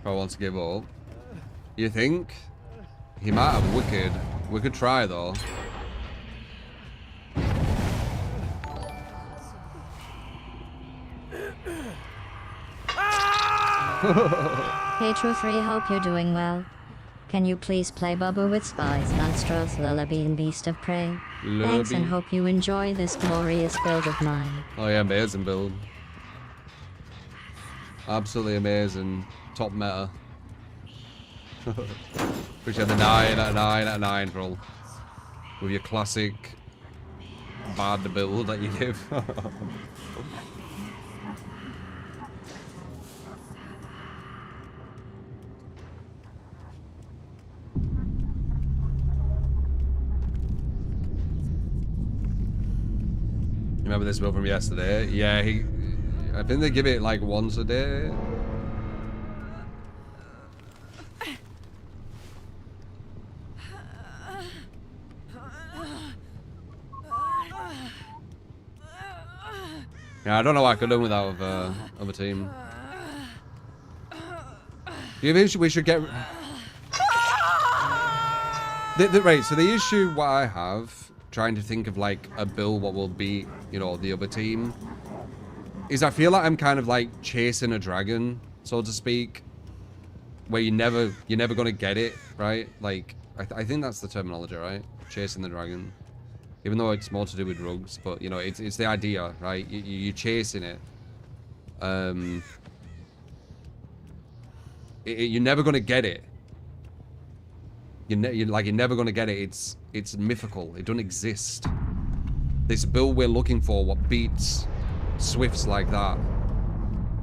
I want to give up. You think? He might have wicked. We could try though. Hey True3, hope you're doing well. Can you please play Bubba with Spies, Monstros, Lullaby and Beast of Prey? Thanks and hope you enjoy this glorious build of mine. Oh yeah, amazing build. Absolutely amazing. Top meta. Appreciate the 9 out of 9 out of 9 roll. With your classic bad build that you give. Remember this build from yesterday? Yeah, I think they give it like once a day. Yeah, I don't know what I could do without of a team. Do you think we should get... Right, so the issue what I have, trying to think of like a build what will beat, you know, the other team, is I feel like I'm kind of like chasing a dragon, so to speak, where you're never gonna get it, right? Like, I think that's the terminology, right? Chasing the dragon. Even though it's more to do with rugs, but you know, it's the idea, right? You're chasing it. You're never gonna get it. You're never gonna get it. It's mythical. It doesn't exist. This build we're looking for, what beats Swifts like that,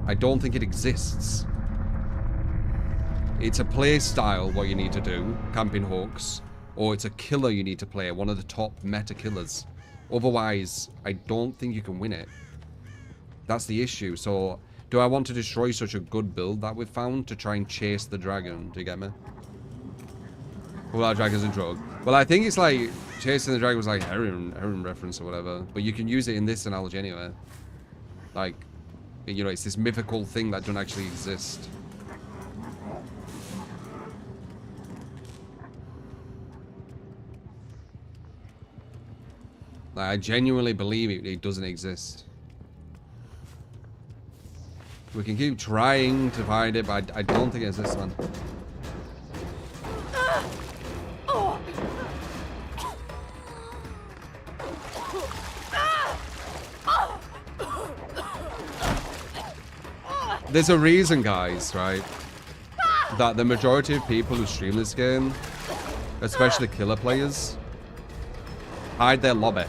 I don't think it exists. It's a play style what you need to do, camping hooks, or it's a killer you need to play, one of the top meta killers. Otherwise, I don't think you can win it. That's the issue. So, do I want to destroy such a good build that we've found to try and chase the dragon? Do you get me? Well, our dragon's a drug. Well, I think it's like chasing the dragon was like heroin reference or whatever. But you can use it in this analogy anyway. Like, you know, it's this mythical thing that doesn't actually exist. Like, I genuinely believe it doesn't exist. We can keep trying to find it, but I don't think it exists, man. There's a reason, guys, right? That the majority of people who stream this game, especially killer players, hide their lobby.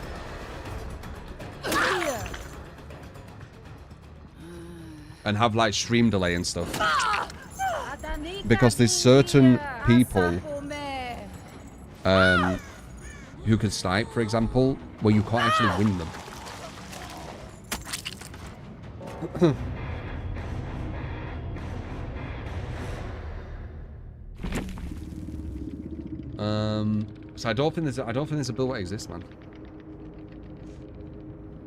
And have like stream delay and stuff. Because there's certain people who can snipe, for example, where you can't actually win them. So I don't think there's a build that exists, man.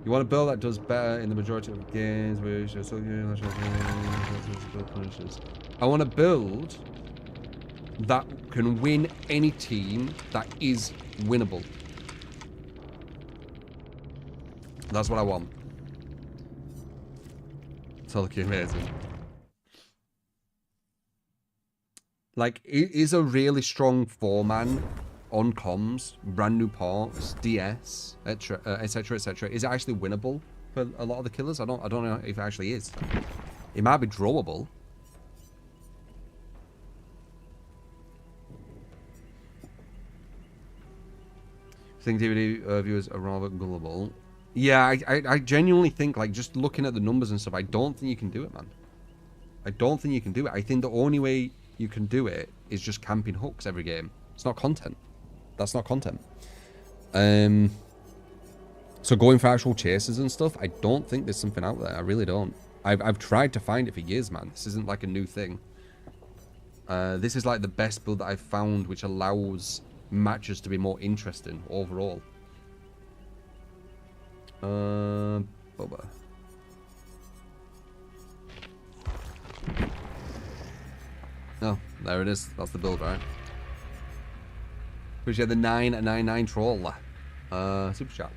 You want a build that does better in the majority of games where I want a build that can win any team that is winnable. That's what I want. It's all looking amazing. Like, it is a really strong 4-man on comms, brand new parts, DS, etc., etc. Is it actually winnable for a lot of the killers? I don't know if it actually is. It might be drawable. I think DBD viewers are rather gullible. Yeah, I genuinely think, like, just looking at the numbers and stuff, I don't think you can do it, man. I don't think you can do it. I think the only way you can do it is just camping hooks every game. It's not content. That's not content. So going for actual chases and stuff, I don't think there's something out there. I really don't. I've tried to find it for years, man. This isn't like a new thing. This is like the best build that I've found, which allows matches to be more interesting overall. Bubba. There it is. That's the build, right? Appreciate the 999 troll. Super chat.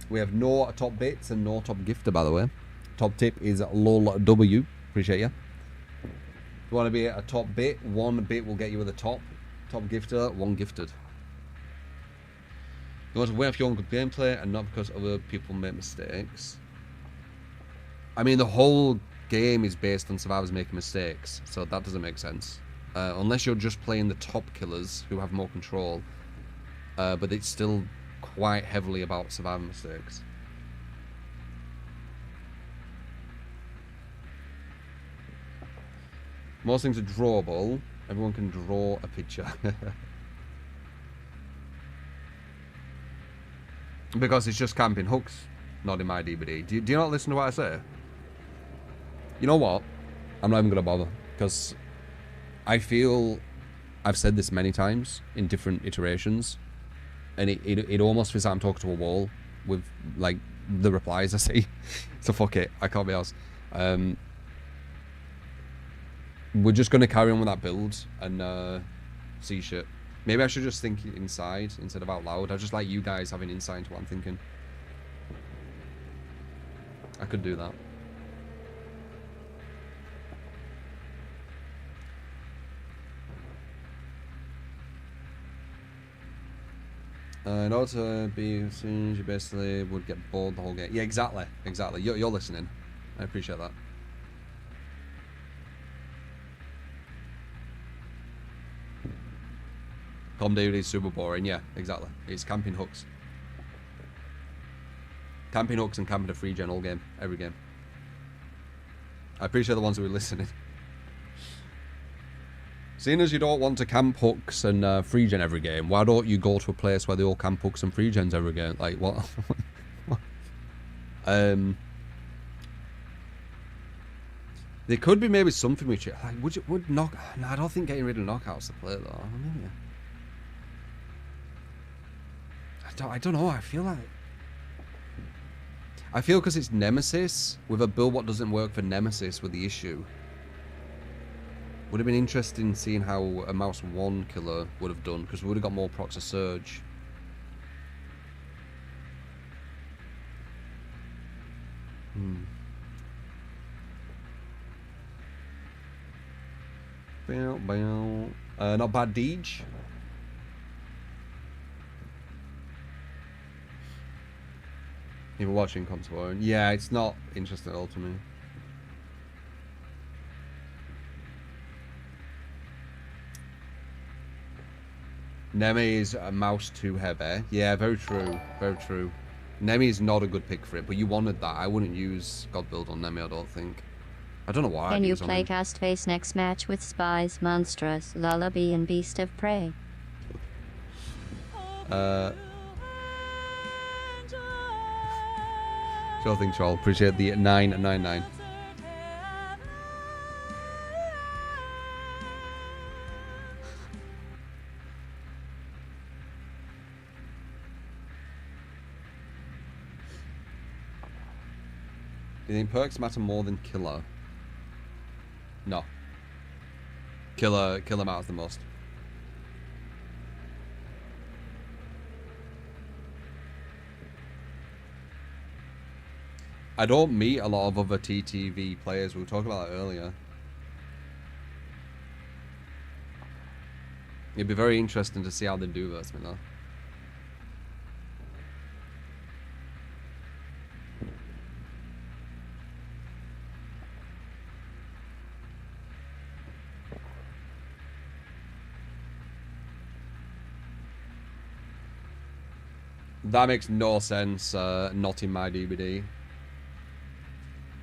We have no top bits and no top gifter, by the way. Top tip is LOLW. Appreciate you. If you want to be a top bit, 1 bit will get you at the top. Top gifter, 1 gifted. You want to win for your own good gameplay and not because other people make mistakes. I mean, the whole game is based on survivors making mistakes, so that doesn't make sense. Unless you're just playing the top killers who have more control. But it's still quite heavily about survivor mistakes. Most things are drawable. Everyone can draw a picture. Because it's just camping hooks, not in my DBD. Do you not listen to what I say? You know what? I'm not even going to bother. Because I feel I've said this many times in different iterations. And it almost feels like I'm talking to a wall with, like, the replies I see. So fuck it. I can't be arsed. We're just going to carry on with that build and see shit. Maybe I should just think inside instead of out loud. I just like you guys having insight into what I'm thinking. I could do that. In order to be soon, you basically would get bored the whole game. Yeah, exactly. Exactly. You're listening. I appreciate that. Tom David is super boring. Yeah, exactly. It's camping hooks. Camping hooks and camping a free gen all game. Every game. I appreciate the ones who are listening. Seeing as you don't want to camp hooks and free gen every game, why don't you go to a place where they all camp hooks and free gens every game? Like, what? There could be maybe something which, like, would knock. No, I don't think getting rid of knockouts to play though. Maybe. I don't know. I feel because it's Nemesis with a build what doesn't work for Nemesis with the issue. Would have been interesting seeing how a Mouse 1 killer would have done, because we would have got more procs of Surge. Not bad, Deej. You were watching Contour. Yeah, it's not interesting at all to me. Nemi is a Mouse too heavy. Yeah, very true. Very true. Nemi is not a good pick for it, but you wanted that. I wouldn't use God Build on Nemi, I don't think. I don't know why. Can you play cast face next match with Spies, Monstrous, Lullaby, and Beast of Prey? Sure thing, Troll. Appreciate the 999. Do you think perks matter more than killer? No. Killer matters the most. I don't meet a lot of other TTV players. We were talking about that earlier. It'd be very interesting to see how they do versus me though. That makes no sense, not in my DBD.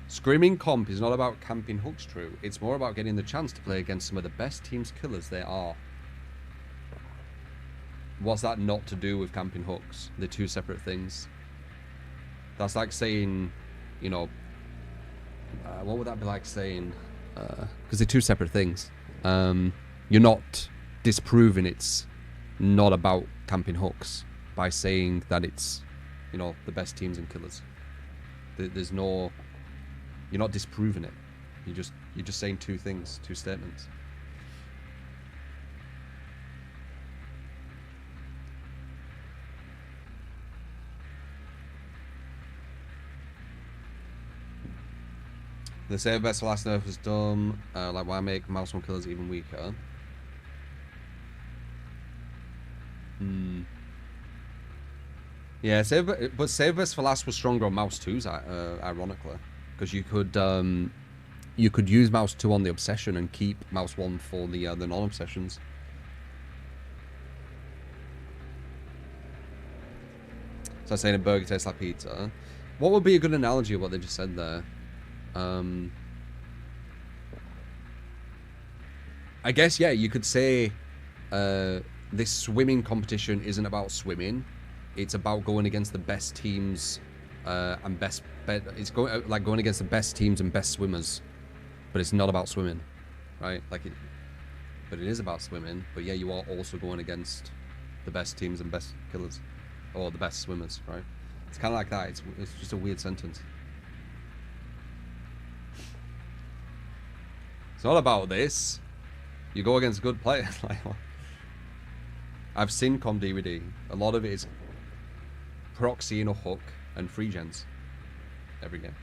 Screaming comp is not about camping hooks, true. It's more about getting the chance to play against some of the best team's killers there are. What's that not to do with camping hooks? They're two separate things. That's like saying, you know, what would that be like saying? Because they're two separate things. You're not disproving it's not about camping hooks by saying that it's, you know, the best teams and killers. There's no, you're not disproving it. You're just saying two things, two statements. The save best for last nerf was dumb. Like, why make mouse one killers even weaker? Yeah, but save best for last was stronger on mouse 2s, ironically, because you could use mouse 2 on the obsession and keep mouse 1 for the non-obsessions. So I'm saying a burger tastes like pizza. What would be a good analogy of what they just said there? I guess, yeah, you could say this swimming competition isn't about swimming. It's about going against the best teams and it's going against the best teams and best swimmers. But it's not about swimming, right? But it is about swimming. But yeah, you are also going against the best teams and best killers. Or the best swimmers, right? It's kind of like that. It's just a weird sentence. It's not about this. You go against good players. Like, I've seen com DBD. A lot of it is proxy and a hook and free gens every game.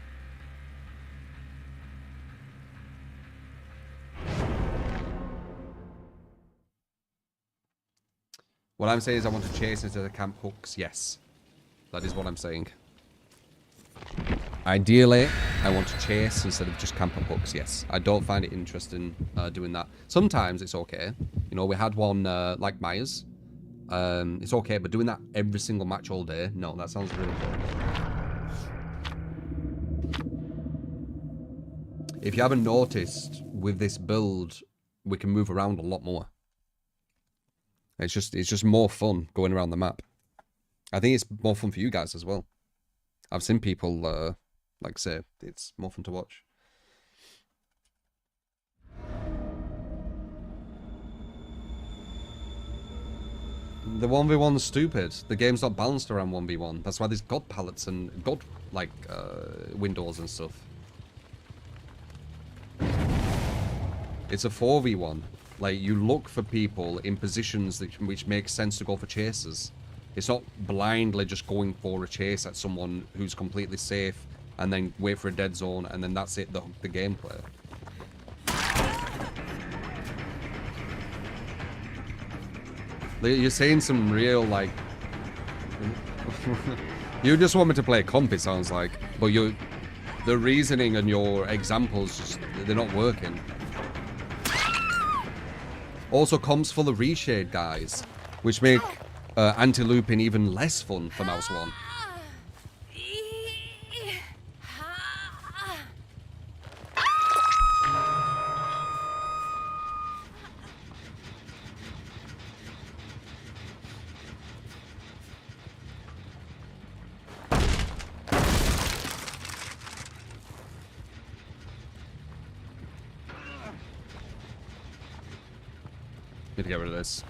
What I'm saying is I want to chase instead of camp hooks. Yes. That is what I'm saying. Ideally, I want to chase instead of just camp hooks. Yes. I don't find it interesting doing that. Sometimes it's okay. You know, we had one like Myers. It's okay, but doing that every single match all day? No, that sounds really boring. If you haven't noticed, with this build, we can move around a lot more. It's just more fun going around the map. I think it's more fun for you guys as well. I've seen people like say it's more fun to watch. The 1v1's stupid. The game's not balanced around 1v1. That's why there's god palettes and god like windows and stuff. It's a 4v1. Like, you look for people in positions which make sense to go for chases. It's not blindly just going for a chase at someone who's completely safe and then wait for a dead zone and then that's it, the gameplay. You're saying some real, like... You just want me to play comp, it sounds like. But the reasoning and your examples, just, they're not working. Also, comp's full of reshade, guys, which make anti-looping even less fun for mouse 1. Need to get rid of this.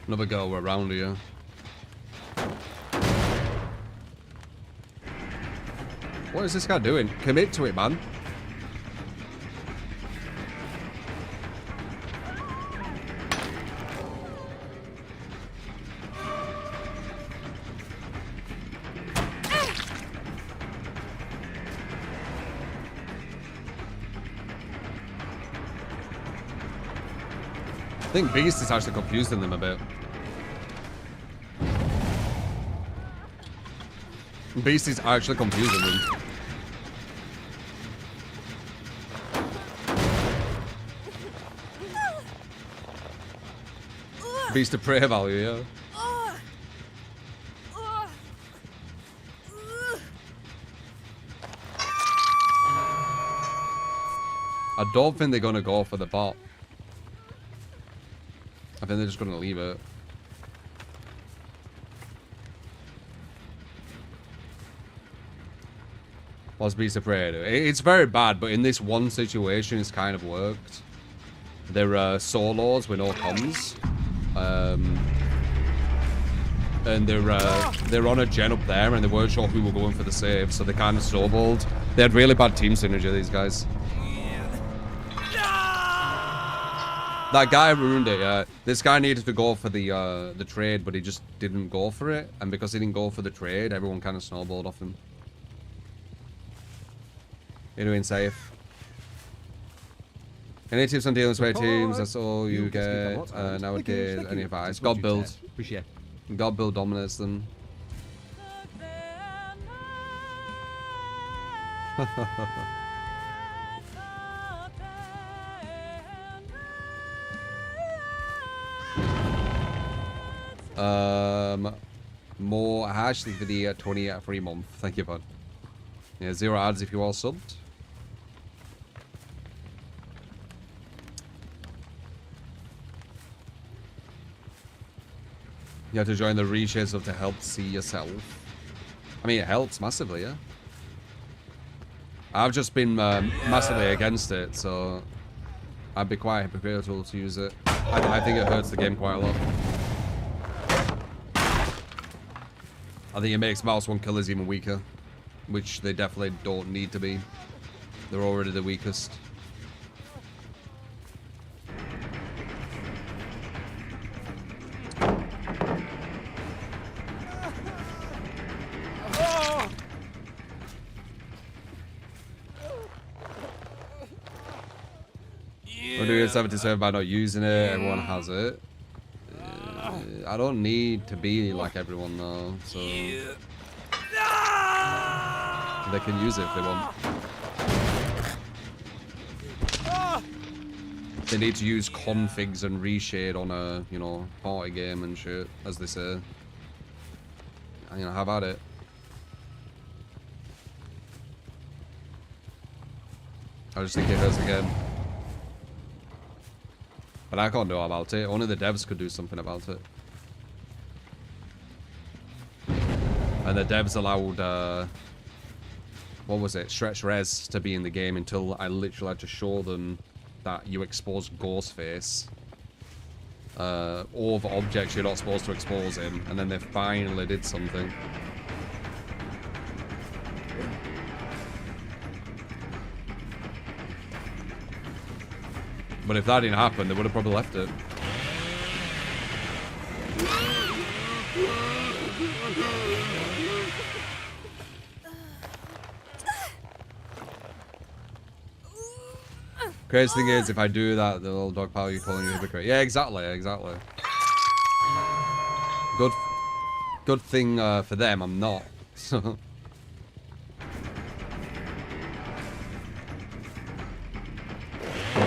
Another go around here. What is this guy doing? Commit to it, man. I think Beast is actually confusing them a bit. Beast is actually confusing them. Beast of prey value, yeah. I don't think they're gonna go for the bot. I think they're just gonna leave it. What's Beast of Prey? It's very bad, but in this one situation, it's kind of worked. They're solos with no comms. And they're on a gen up there, and they weren't sure who were going for the save, so they kind of snowballed. They had really bad team synergy, these guys. That guy ruined it, yeah. This guy needed to go for the trade, but he just didn't go for it. And because he didn't go for the trade, everyone kind of snowballed off him. You're doing safe. Any tips on dealing with sway teams? That's all you get nowadays. Any advice? God build. God build dominates them. More hash for the 20 free month. Thank you, bud. Yeah, 0 ads if you all subbed. You have to join the reshares of to help see yourself. I mean, it helps massively, yeah. I've just been massively against it, so I'd be quite hypocritical to use it. I think it hurts the game quite a lot. I think it makes mouse 1 killers even weaker, which they definitely don't need to be. They're already the weakest. We're doing 77 by not using it. Everyone has it. I don't need to be like everyone though, so they can use it if they want. They need to use configs and reshade on a, you know, party game and shit, as they say. You know, have at it. I just think it hurts again. But I can't do about it. Only the devs could do something about it. And the devs allowed, what was it? Stretch res to be in the game until I literally had to show them that you expose Ghostface. Over objects you're not supposed to expose him. And then they finally did something. But if that didn't happen, they would have probably left it. Crazy thing is, if I do that, the little dog pal, you're calling you a hypocrite. Yeah, exactly, exactly. Good thing for them, I'm not. So.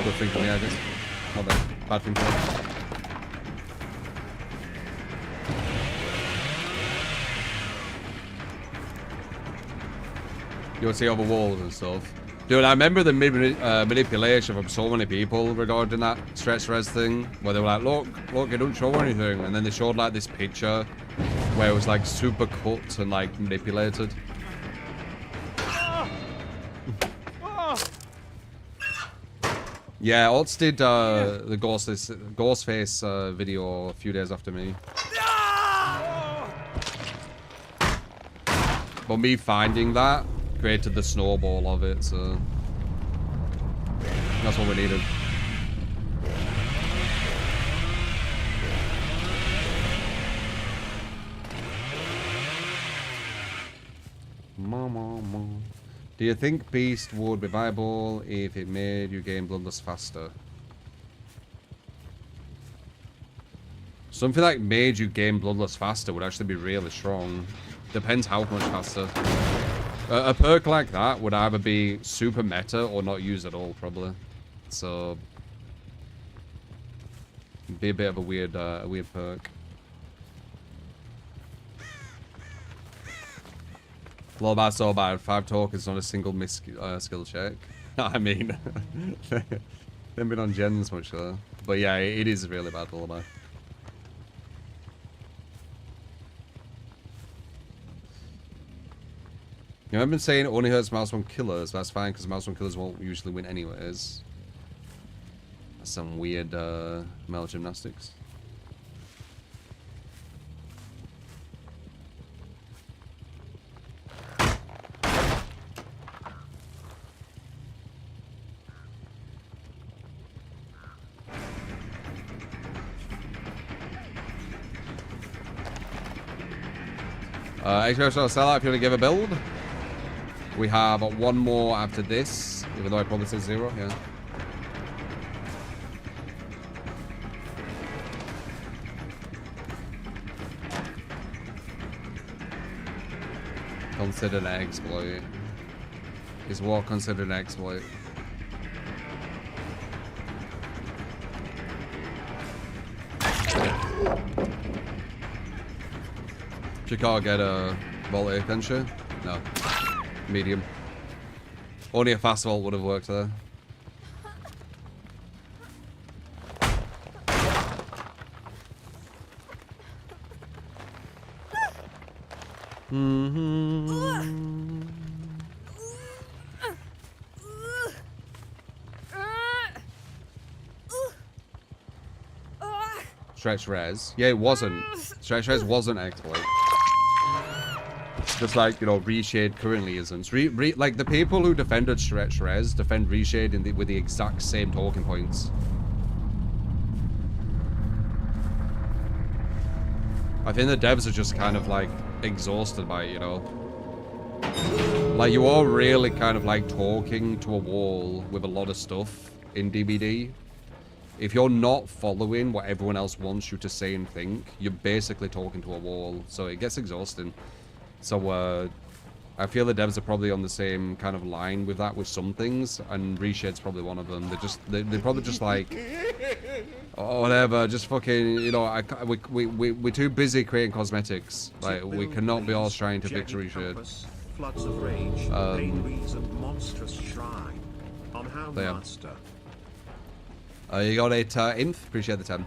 Good thing for me, I guess. Not bad thing for me. You want to see over walls and stuff. Dude, I remember the manipulation from so many people regarding that stretch res thing, where they were like, look, it don't show anything. And then they showed like this picture where it was like super cut and like manipulated. Yeah, Odds did the Ghostface video a few days after me. But me finding that created the snowball of it, so that's what we needed. Do you think Beast would be viable if it made your game bloodless faster? Something like made you game bloodless faster would actually be really strong. Depends how much faster. A perk like that would either be super meta or not used at all, probably. So, it'd be a bit of a weird perk. Low bad, so bad. 5 tokens, not a single miss skill check. I mean, they haven't been on gens much though. But yeah, it is really bad, lullaby. You haven't been saying it only hurts mouse one killers. That's fine because mouse one killers won't usually win anyways. That's some weird melee gymnastics. Experimentation sellout if you want to give a build. We have one more after this, even though I probably said 0, yeah. Considered an exploit. Is war considered an exploit? You can't get a volley, can she? No. Medium. Only a fast vault would have worked there. Stretch res. Yeah, it wasn't. Stretch res wasn't exploit. Just like, you know, reshade currently isn't. Like, the people who defended stretch res defend reshade with the exact same talking points. I think the devs are just kind of, like, exhausted by it, you know? Like, you are really kind of, like, talking to a wall with a lot of stuff in DBD. If you're not following what everyone else wants you to say and think, you're basically talking to a wall. So it gets exhausting. So, I feel the devs are probably on the same kind of line with that with some things, and Reshade's probably one of them. They're probably just like, oh, whatever, just fucking, you know, we're too busy creating cosmetics. Like, we cannot be all trying to fix Reshade. Floods of rage, pain and monstrous shrine. On how master. You got it, Inf. Appreciate the 10.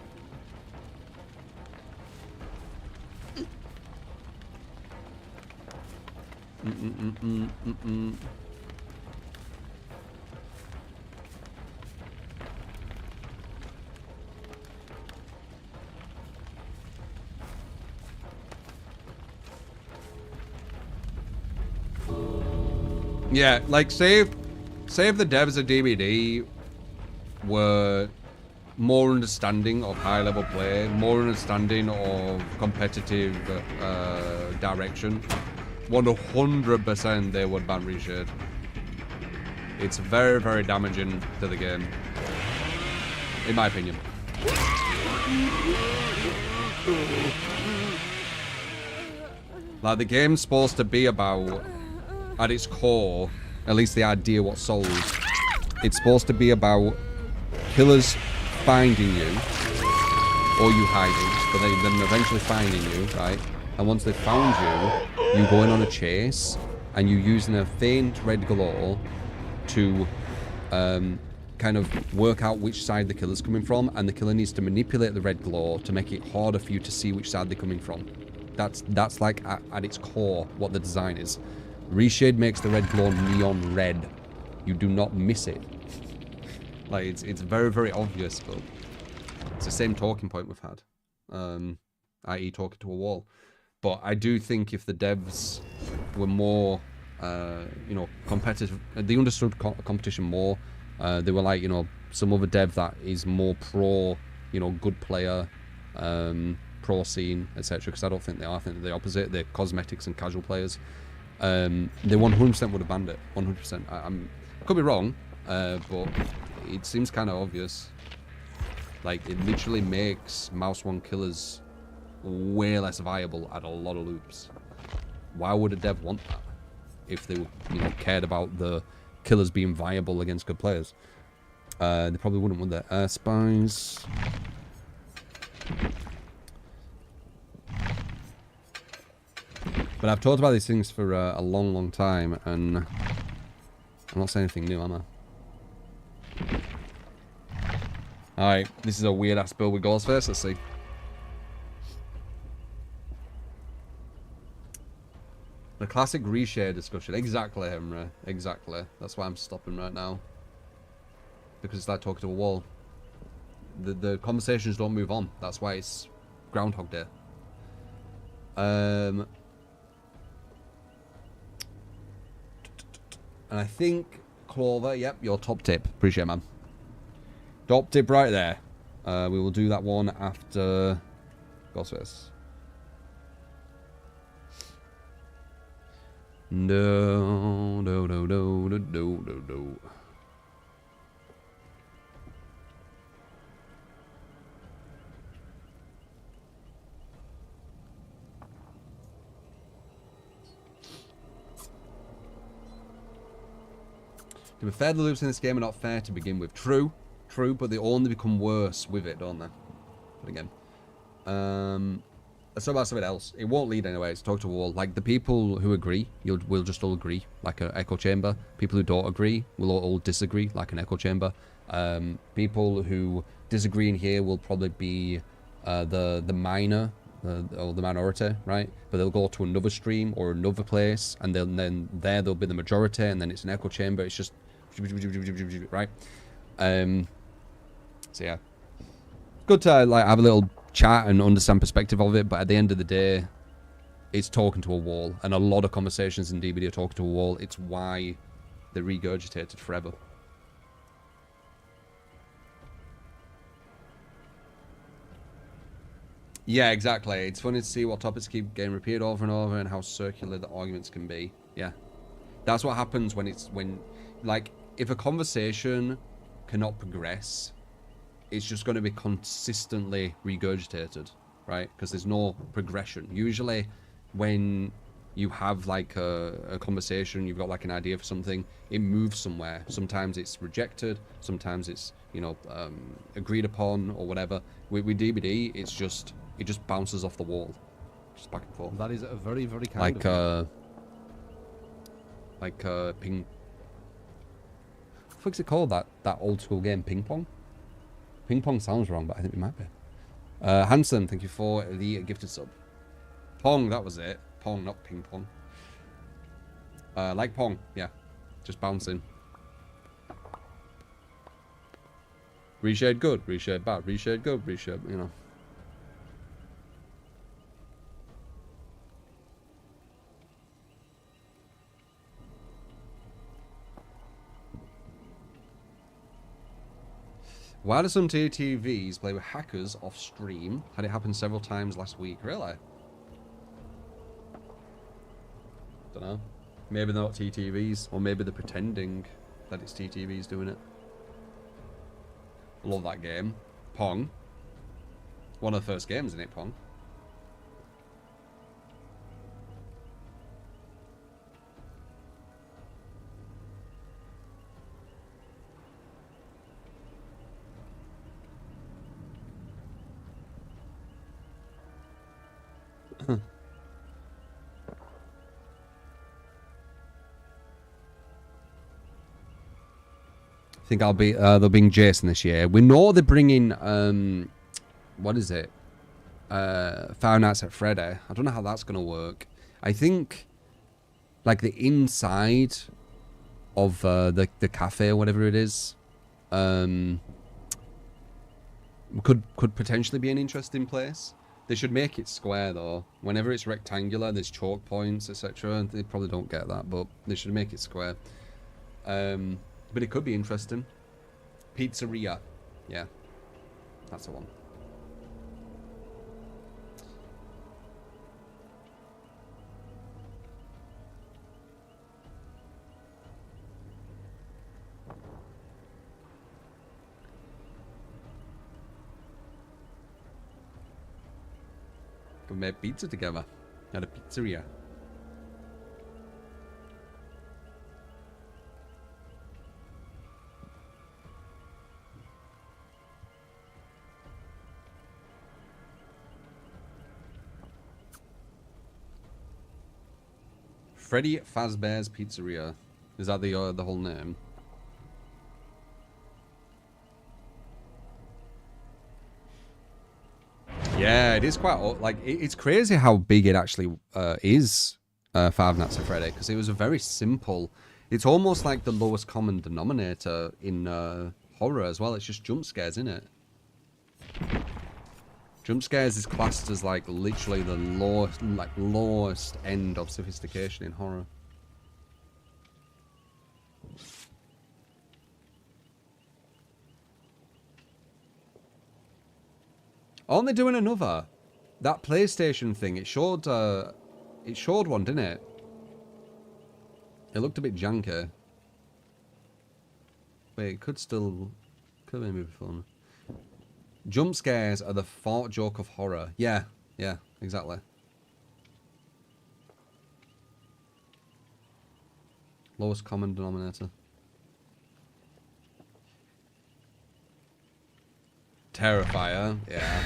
Yeah, like, save the devs of DBD were more understanding of high-level play, more understanding of competitive direction. 100% they would ban Reshade. It's very, very damaging to the game, in my opinion. Like, the game's supposed to be about, at its core, at least the idea what sold, it's supposed to be about killers finding you, or you hiding, but then eventually finding you, right? And once they've found you, you going on a chase, and you using a faint red glow to kind of work out which side the killer's coming from, and the killer needs to manipulate the red glow to make it harder for you to see which side they're coming from. That's like at its core what the design is. Reshade makes the red glow neon red. You do not miss it. Like, it's very, very obvious, but it's the same talking point we've had, i.e. talking to a wall. But I do think if the devs were more, you know, competitive, they understood competition more. They were like, you know, some other dev that is more pro, you know, good player, pro scene, etc. Because I don't think they are. I think they're the opposite. They're cosmetics and casual players. They 100% would have banned it. 100%. I could be wrong, but it seems kind of obvious. Like, it literally makes Mouse 1 killers way less viable at a lot of loops. Why would a dev want that if they, you know, cared about the killers being viable against good players? They probably wouldn't, would they? Spies. But I've talked about these things for a long, long time, and I'm not saying anything new, am I? Alright, this is a weird ass build with goals first. Let's see. The classic reshare discussion. Exactly, Henry. Exactly. That's why I'm stopping right now. Because it's like talking to a wall. The conversations don't move on. That's why it's Groundhog Day. And I think Clover, yep, your top tip. Appreciate it, man. Top tip right there. We will do that one after Ghostface. No. To be fair, the loops in this game are not fair to begin with. True, but they only become worse with it, don't they? But again, let's talk about something else. It won't lead anywhere. It's talk to a wall. Like the people who agree, we'll just all agree, like an echo chamber. People who don't agree will all disagree, like an echo chamber. People who disagree in here will probably be the minor. Or the minority, right? But they'll go to another stream or another place, and then they'll be the majority, and then it's an echo chamber. It's just right. So yeah, good to like have a little chat and understand perspective of it. But at the end of the day, it's talking to a wall, and a lot of conversations in DBD are talking to a wall. It's why they're regurgitated forever. Yeah, exactly. It's funny to see what topics keep getting repeated over and over and how circular the arguments can be. Yeah. That's what happens when like, if a conversation cannot progress, it's just going to be consistently regurgitated, right? Because there's no progression. Usually, when you have like a conversation, you've got like an idea for something, it moves somewhere. Sometimes it's rejected, sometimes it's, you know, agreed upon or whatever. With DBD, it just bounces off the wall, just back and forth. That is a very, very kind like ping. What's it called? That old school game, ping pong. Ping pong sounds wrong, but I think it might be. Hanson, thank you for the gifted sub. Pong, that was it. Pong, not ping pong. Like pong, yeah, just bouncing. Reshared good, reshared bad, reshared good, reshared, you know. Why do some TTVs play with hackers off stream? Had it happen several times last week. Really? Don't know. Maybe they're not TTVs, or maybe they're pretending that it's TTVs doing it. Love that game. Pong. One of the first games, isn't it, Pong? I think they'll bring Jason this year. We know they're bringing what is it? Five Nights at Freddy. I don't know how that's gonna work. I think like the inside of the cafe or whatever it is could potentially be an interesting place. They should make it square though. Whenever it's rectangular, there's choke points, etc. They probably don't get that, but they should make it square. But it could be interesting. Pizzeria. Yeah. That's the one. We made pizza together at a pizzeria. Freddy Fazbear's Pizzeria. Is that the whole name? Yeah, it is quite like it's crazy how big it actually is. Five Nights at Freddy, because it was a very simple. It's almost like the lowest common denominator in horror as well. It's just jump scares, isn't it? Jump scares is classed as like literally the lowest end of sophistication in horror. Aren't they doing another? That PlayStation thing, it showed one, didn't it? It looked a bit janky. Wait, it could maybe be fun. Jump scares are the fart joke of horror. Yeah, exactly. Lowest common denominator. Terrifier, yeah.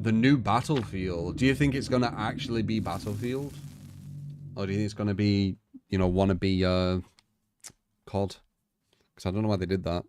The new Battlefield. Do you think it's going to actually be Battlefield? Or do you think it's going to be, you know, wannabe COD? Because I don't know why they did that.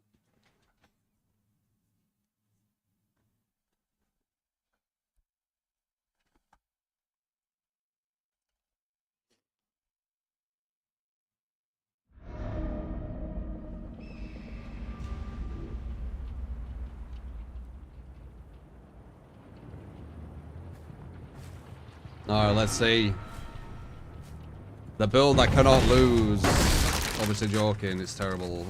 Alright, let's see. The build that cannot lose. Obviously joking, it's terrible.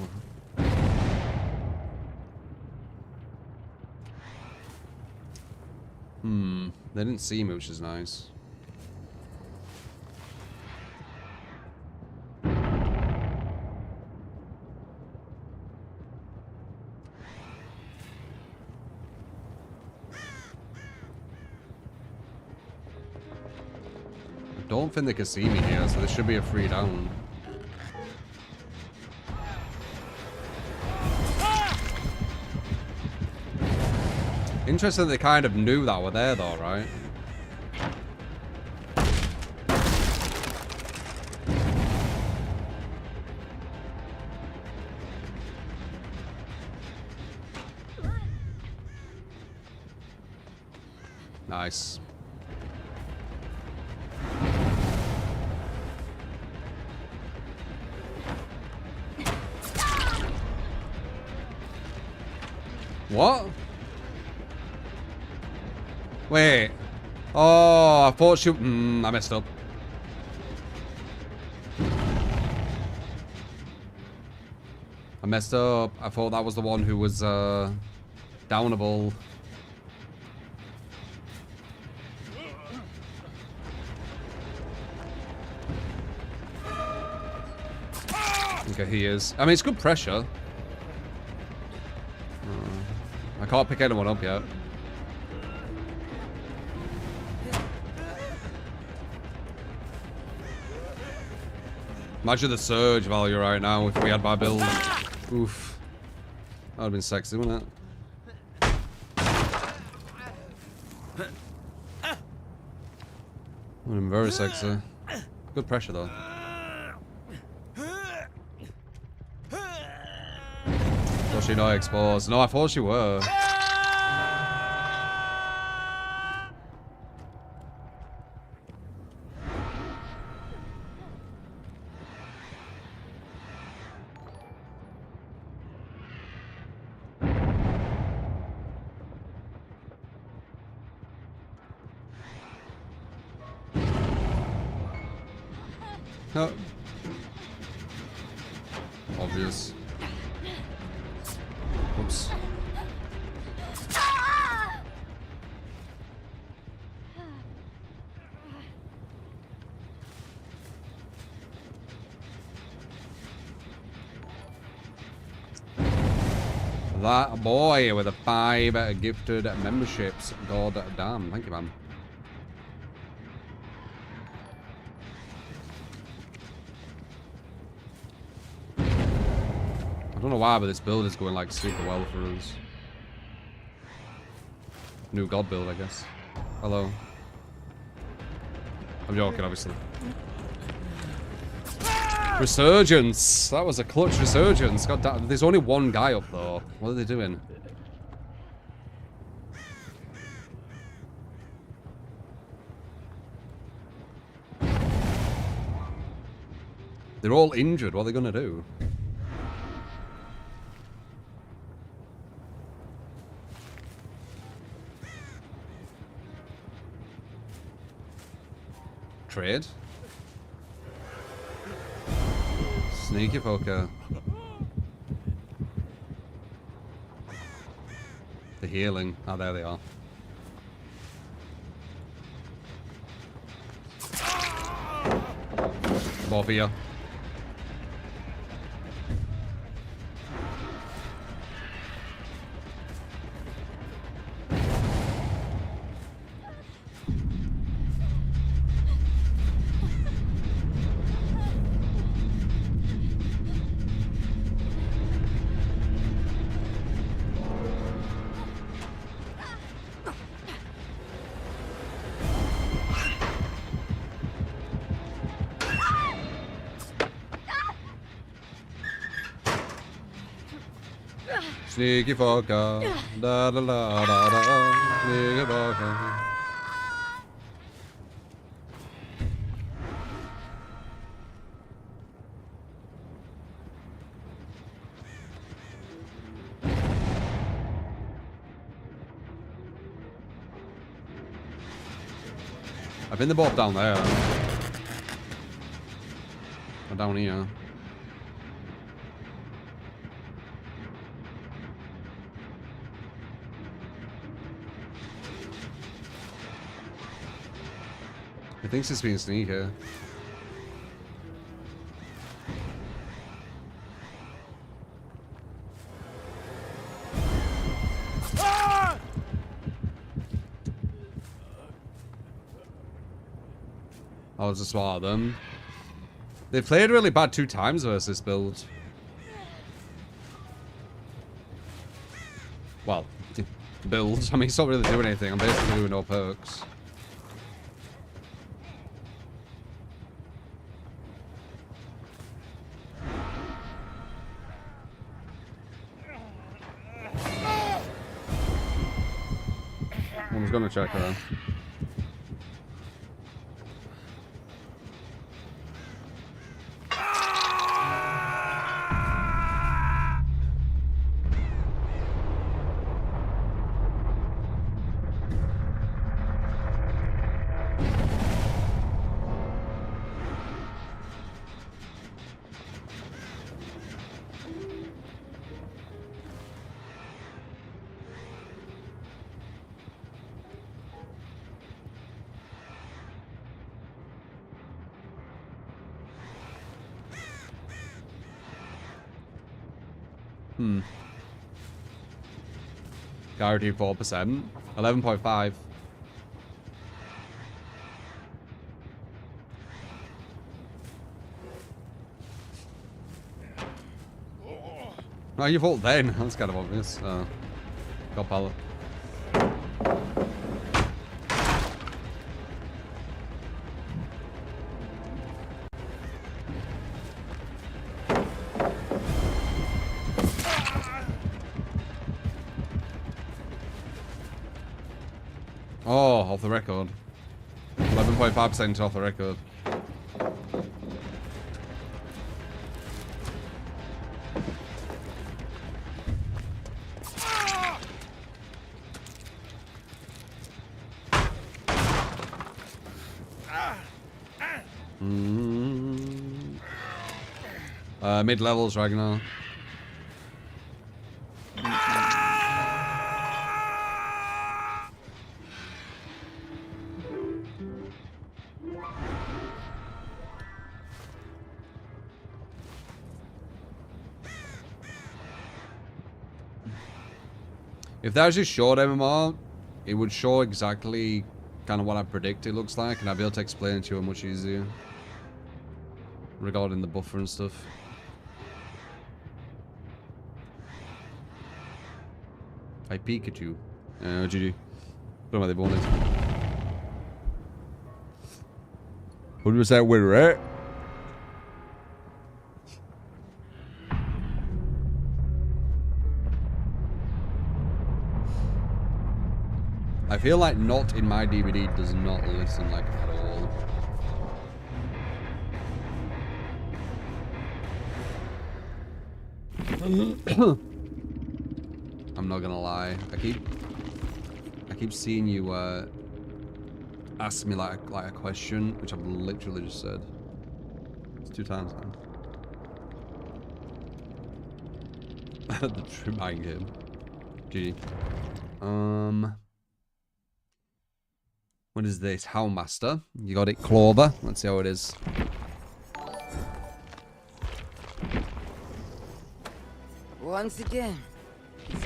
They didn't see me, which is nice. I don't think they can see me here, so this should be a free down. Interesting they kind of knew that we're there though, right? Nice. What? Wait. Oh, I thought she... I messed up. I messed up. I thought that was the one who was, downable. Okay, he is. I mean, it's good pressure. I can't pick anyone up yet. Imagine the surge value right now if we had my build. Oof. That would have been sexy, wouldn't it? Would have been very sexy. Good pressure though. Thought she not exposed. No, I thought she were. No. Obvious. Oops. That boy with the 5 gifted memberships. God damn. Thank you, man. I don't know why, but this build is going like super well for us. New god build, I guess. Hello. I'm joking, obviously. Resurgence. That was a clutch resurgence. God damn. There's only one guy up though. What are they doing? They're all injured. What are they gonna do? Trade. Sneaky poker. The healing. Oh, there they are. Both here. Sneaky fucker. Da da da da da. Sneaky fucker. I think they're both down there. Or down here. He thinks he's being sneaky. I was just swat at them. They played really bad 2 times versus this build. Well, build. I mean, it's not really doing anything. I'm basically doing no perks. I was gonna check her. Guaranteed 4%. 11.5. Oh, you vote then. That's kind of obvious. God pallet. Oh, off the record. 11.5% off the record. Mid-levels, Ragnar. If that was just short MMR, it would show exactly kind of what I predict it looks like, and I'd be able to explain it to you much easier regarding the buffer and stuff. I Pikachu. GG. Don't know why they bought it. 100% win rate. feel like not in my DVD does not listen like at all. I'm not gonna lie. I keep seeing you ask me like a question, which I've literally just said. It's 2 times now. The true mind game. GG. What is this? Houndmaster. You got it, Clover. Let's see how it is. Once again.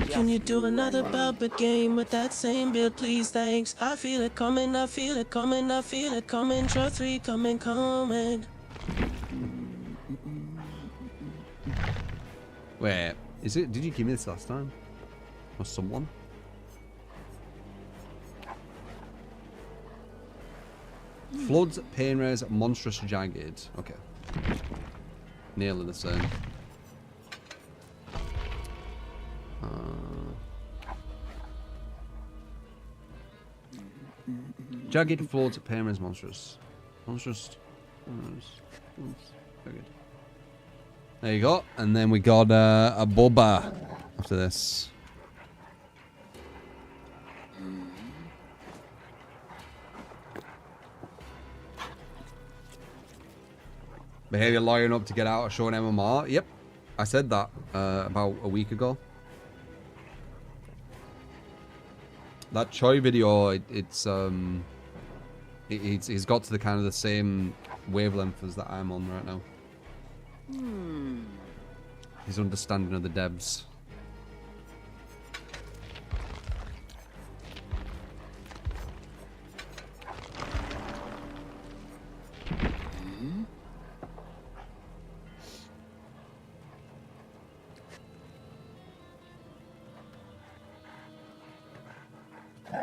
Can you do another Bubba game with that same build, please? Thanks. I feel it coming, I feel it coming, I feel it coming. Draw 3 coming, coming. Wait, is it? Did you give me this last time? Or someone? Floods, pain rays, monstrous jagged. Okay. Nearly the same. Jagged, floods, pain rays, monstrous. Monstrous. Very good. There you go. And then we got a Bubba after this. Behavior lawyering up to get out of showing MMR. Yep, I said that about a week ago. That Choi video, he's got to the kind of the same wavelength as that I'm on right now. His understanding of the devs.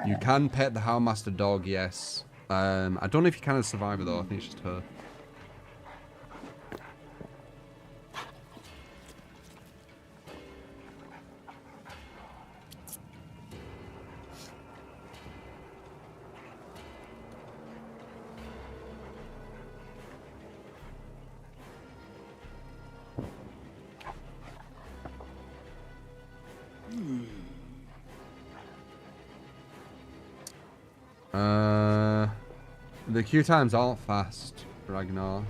You can pet the Houndmaster dog, yes. I don't know if you can as a survivor though, I think it's just her. The queue times aren't fast, Ragnar.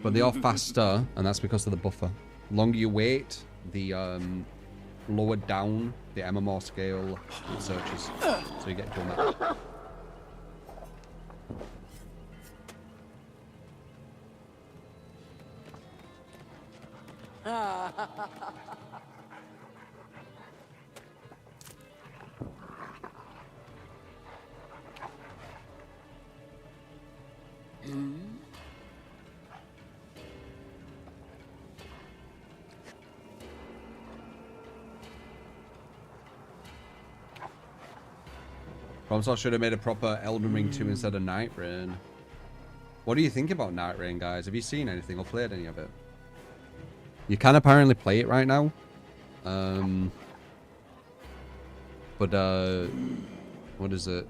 But they are faster, and that's because of the buffer. The longer you wait, the lower down the MMR scale it searches. So you get done that. Romstar should have made a proper Elden Ring 2 instead of Night Rain. What do you think about Night Rain, guys? Have you seen anything or played any of it? You can apparently play it right now. But, what is it?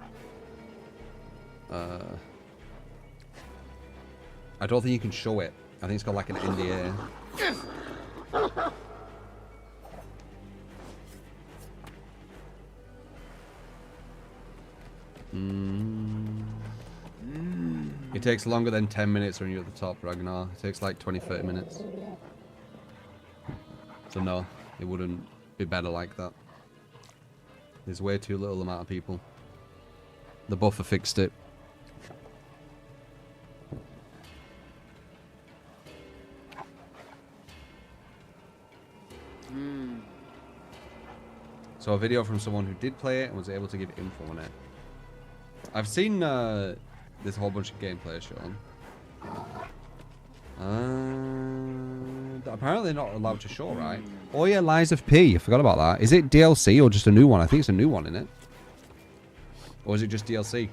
I don't think you can show it. I think it's got like an NDA. It takes longer than 10 minutes when you're at the top, Ragnar. It takes like 20-30 minutes. So no, it wouldn't be better like that. There's way too little amount of people. The buffer fixed it. So a video from someone who did play it and was able to give info on it. I've seen this whole bunch of gameplay shown. Apparently not allowed to show, right? Oh yeah, Lies of P. I forgot about that. Is it DLC or just a new one? I think it's a new one, isn't it? Or is it just DLC?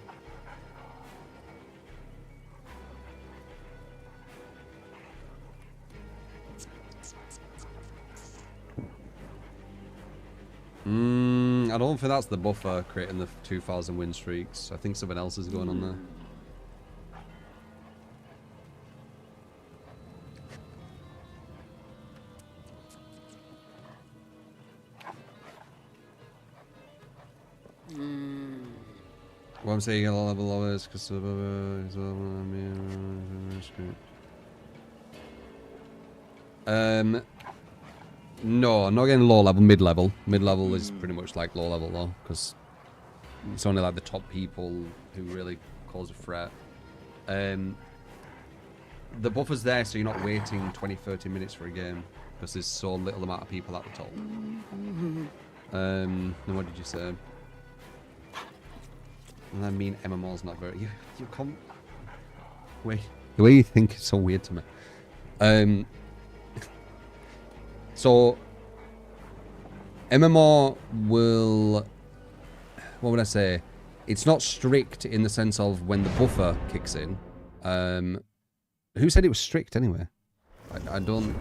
I don't think that's the buffer creating the 2,000 win streaks. I think something else is going on there. What I'm saying, a lot level lowers because no, I'm not getting low level, mid level. Mid level is pretty much like low level though, because it's only like the top people who really cause a threat. The buffer's there so you're not waiting 20-30 minutes for a game because there's so little amount of people at the top. And what did you say? I mean, MMR's not very. You can't. Wait, the way you think is so weird to me. So MMR will. What would I say? It's not strict in the sense of when the buffer kicks in. Who said it was strict anyway? I don't.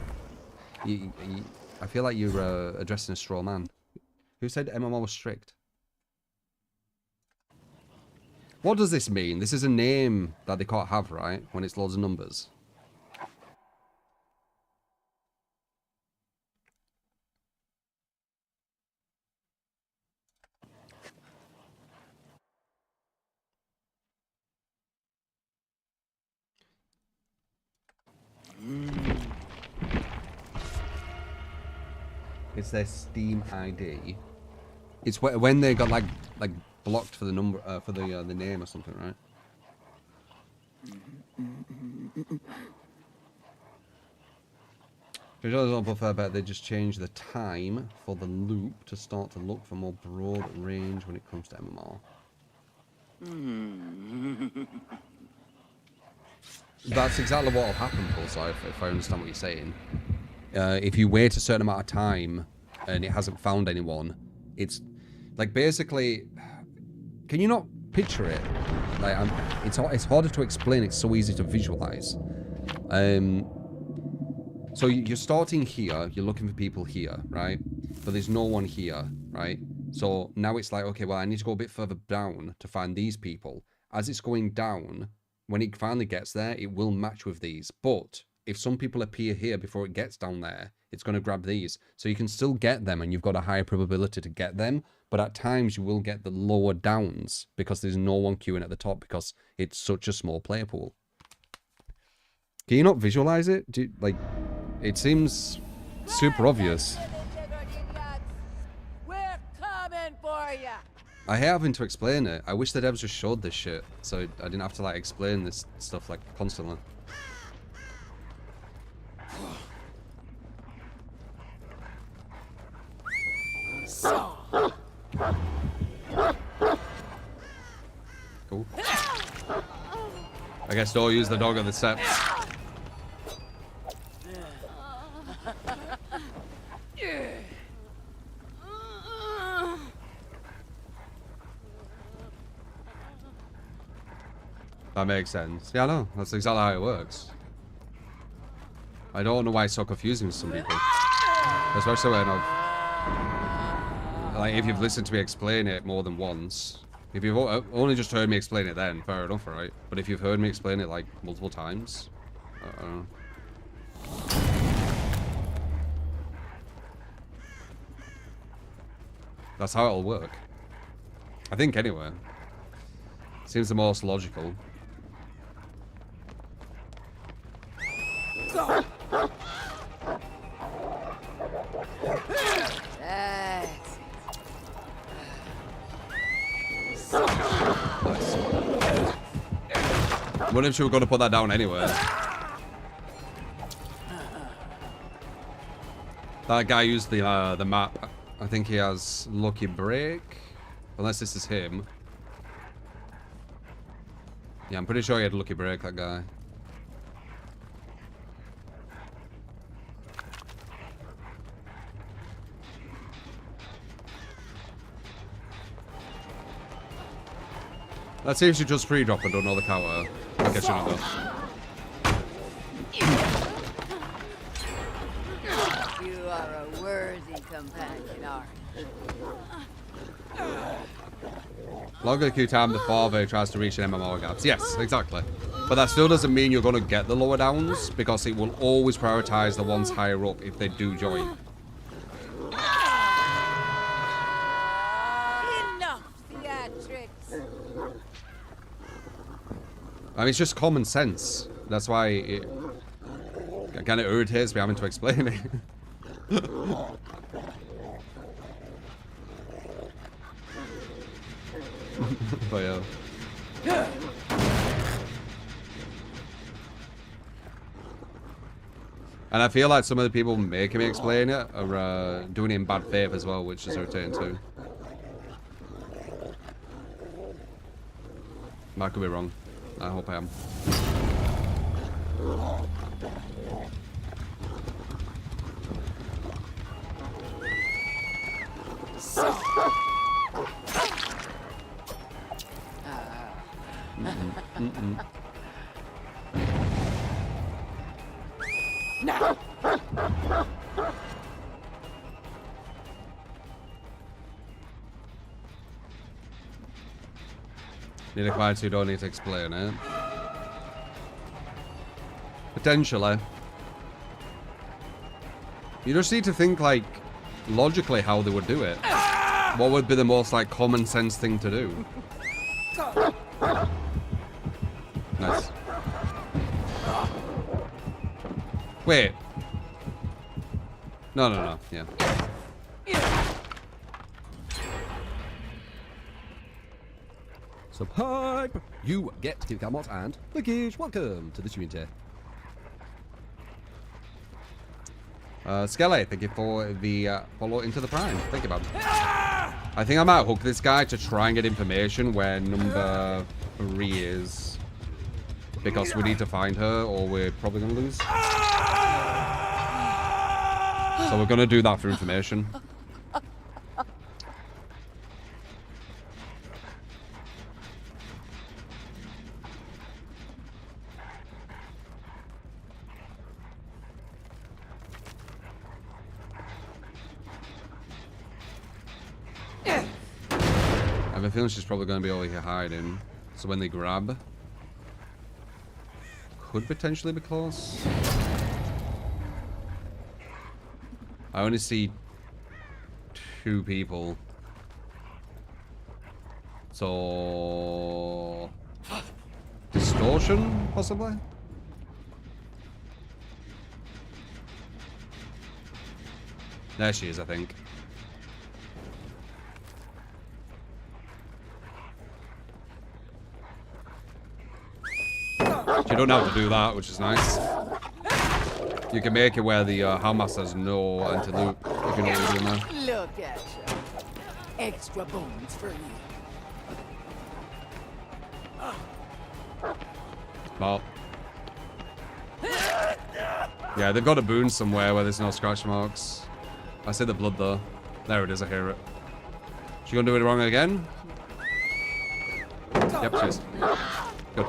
I feel like you're addressing a straw man. Who said MMR was strict? What does this mean? This is a name that they can't have, right? When it's loads of numbers. It's their Steam ID. It's when they got like blocked for the number for the name or something, right? I bet they just changed the time for the loop to start to look for more broad range when it comes to MMR. That's exactly what will happen, Pulsar, if I understand what you're saying. If you wait a certain amount of time and it hasn't found anyone, it's like basically, can you not picture it? Like, it's harder to explain. It's so easy to visualize. So you're starting here. You're looking for people here, right? But there's no one here, right? So now it's like, okay, well, I need to go a bit further down to find these people. As it's going down, when it finally gets there, it will match with these. But if some people appear here before it gets down there, it's going to grab these. So you can still get them, and you've got a higher probability to get them. But at times, you will get the lower downs because there's no one queuing at the top because it's such a small player pool. Can you not visualize it? Like, it seems super obvious. We're coming for ya. I hate having to explain it. I wish the devs just showed this shit so I didn't have to like explain this stuff like constantly. Cool. I guess don't use the dog on the steps. That makes sense. Yeah, I know. That's exactly how it works. I don't know why it's so confusing to some people. Especially when like, if you've listened to me explain it more than once. If you've only just heard me explain it then, fair enough, right? But if you've heard me explain it, like, multiple times, I don't know. That's how it'll work. I think, anyway. Seems the most logical. Go. Nice. What if she were going to put that down anyway? That guy used the map. I think he has lucky break, unless this is him. Yeah, I'm pretty sure he had lucky break, that guy. Let's see if she just free drop and don't know the counter. I guess she don't know. You are a worthy companion, aren't you? Longer the queue time before they tries to reach an MMR gaps. Yes, exactly. But that still doesn't mean you're going to get the lower downs, because it will always prioritize the ones higher up if they do join. Enough theatrics. I mean, it's just common sense. That's why it kind of irritates me having to explain it. But yeah. And I feel like some of the people making me explain it are doing it in bad faith as well, which is irritating too. I could be wrong. I hope I am. Now. Need a client who don't need to explain it. Potentially. You just need to think, like, logically how they would do it. What would be the most, like, common sense thing to do? Nice. Wait. No. Yeah. Subhype! You get Kidkamot and Luggage. Welcome to the community. Skelly, thank you for the follow into the Prime. Thank you, man. I think I might hook this guy to try and get information where number 3 is. Because we need to find her or we're probably going to lose. So we're going to do that for information. I have a feeling she's probably going to be over here hiding. So when they grab, could potentially be close. I only see 2 people. So distortion, possibly? There she is, I think. You don't have to do that, which is nice. You can make it where the Hamas has no anti-loop, if you know what you're doing there. Look at you. Extra bones for you. Well. Yeah, they've got a boon somewhere where there's no scratch marks. I see the blood though. There it is, I hear it. She gonna do it wrong again? Yep, she is. Good.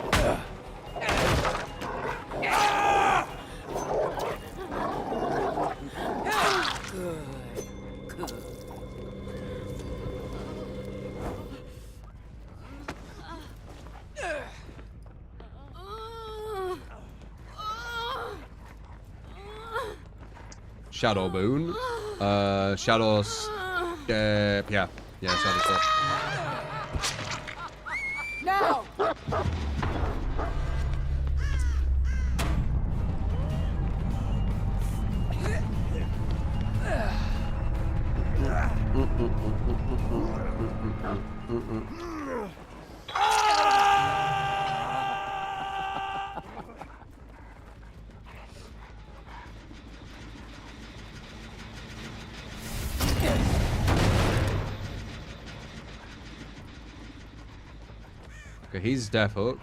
Shadow boon. Shadows. Yeah, shadow stuff. Now. Okay, he's Death Hook.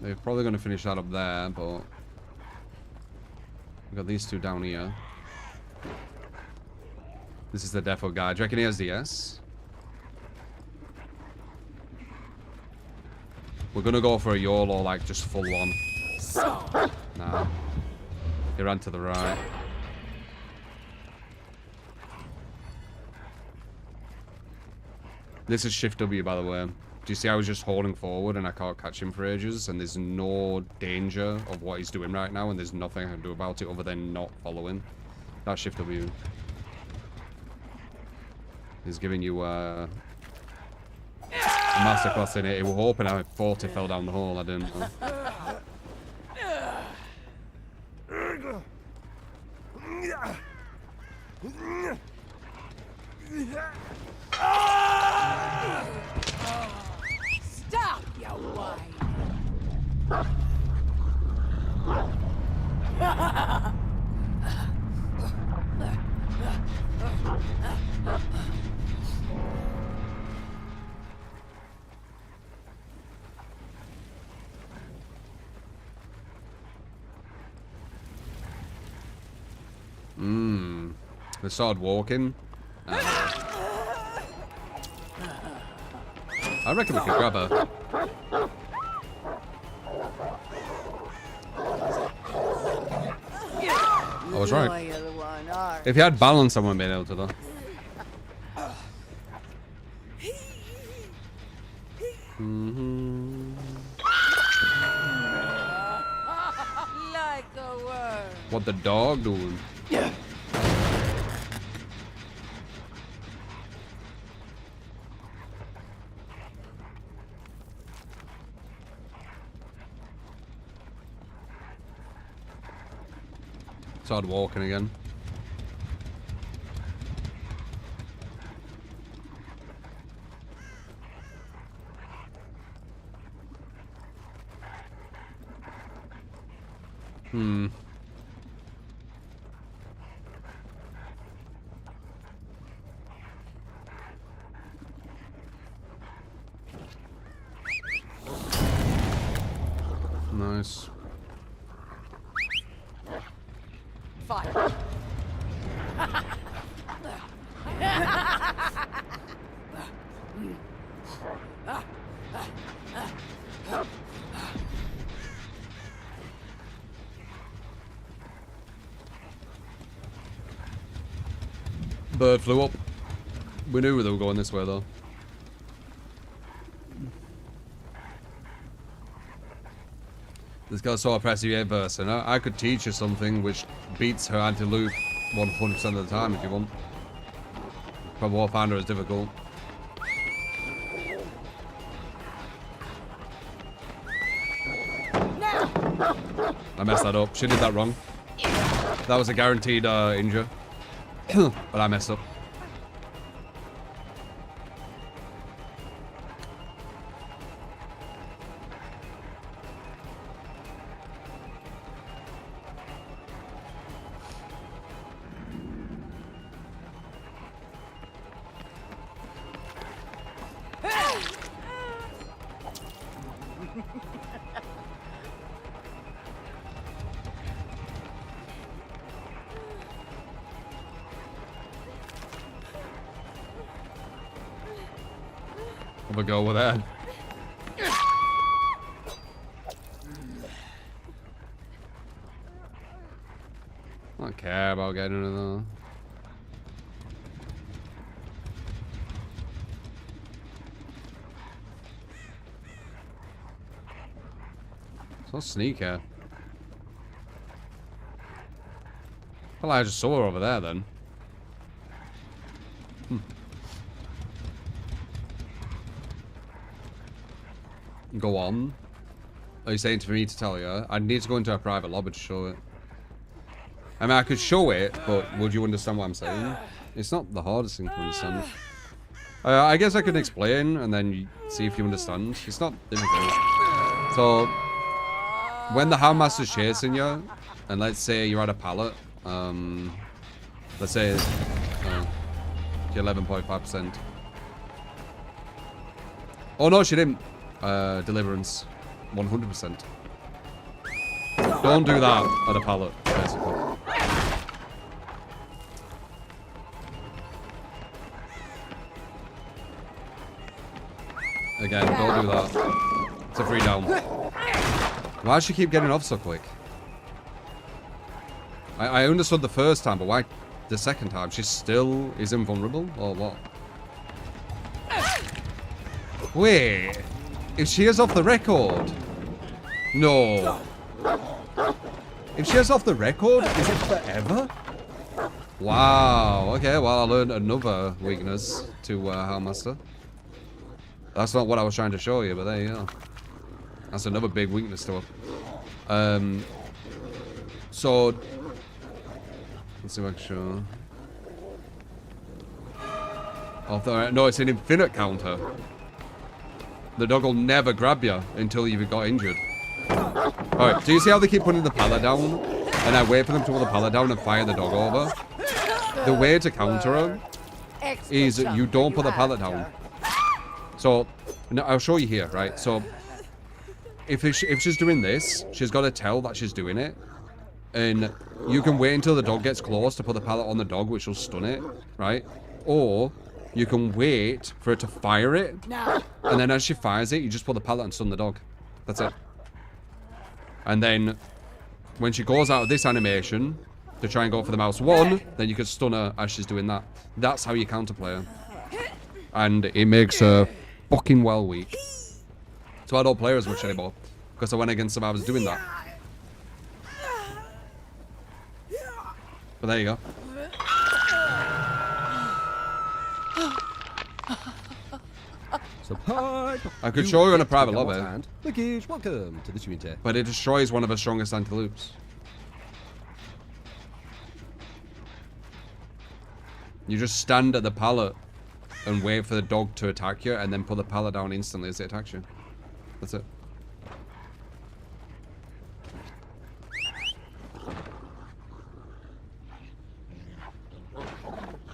They're probably going to finish that up there, but we've got these 2 down here. This is the Death Hook guy. Do you reckon he has DS? We're going to go for a YOLO, like, just full on. Nah. He ran to the right. This is Shift W, by the way. Do you see I was just holding forward and I can't catch him for ages? And there's no danger of what he's doing right now, and there's nothing I can do about it other than not following. That's Shift W. He's giving you a masterclass in it. He was hoping I 40 fell down the hole. I didn't know. Stop, you whine. They started walking. I reckon we could grab her. I was right. If you had balance, I wouldn't be able to though. Like a worm. What the dog doing? Started walking again. Nice. Fine. Bird flew up. We knew they were going this way though. This guy's so oppressive, yeah, verse, and I could teach you something which beats her anti-loop 100% of the time if you want. Probably won't find her as difficult. I messed that up. She did that wrong. That was a guaranteed injure. But I messed up. Have a go with that. I don't care about getting into the... So sneaky. Well, I just saw her over there then. Go on. Are you saying for me to tell you? I need to go into a private lobby to show it. I mean, I could show it, but would you understand what I'm saying? It's not the hardest thing to understand. I guess I can explain and then you see if you understand. It's not difficult. So, when the Houndmaster's chasing you, and let's say you're at a pallet, let's say you're 11.5%. Oh no, she didn't. Deliverance, 100%. Don't do that at a pallet, basically. Again, don't do that. It's a free down. Why does she keep getting off so quick? I understood the first time, but why the second time? She still is invulnerable, or what? Wait. If she is off the record. No. If she is off the record, is it forever? Wow. Okay, well, I learned another weakness to Hellmaster. That's not what I was trying to show you, but there you go. That's another big weakness to her. So... Let's see if I can show. Oh, no, it's an infinite counter. The dog will never grab you until you've got injured. Alright, do you see how they keep putting the pallet down? And I wait for them to put the pallet down and fire the dog over? The way to counter her is you don't put the pallet down. So, no, I'll show you here, right? So, if she's doing this, she's got to tell that she's doing it. And you can wait until the dog gets close to put the pallet on the dog, which will stun it, right? Or you can wait for her to fire it. And then as she fires it, you just put the pallet and stun the dog. That's it. And then when she goes out of this animation to try and go for the mouse 1, then you can stun her as she's doing that. That's how you counterplay her. And it makes her fucking well weak. So I don't play her as much anymore. Because I went against survivors doing that. But there you go. I could show you in a private lobby. Welcome to the community. But it destroys one of her strongest anti-loops. You just stand at the pallet and wait for the dog to attack you and then put the pallet down instantly as it attacks you. That's it.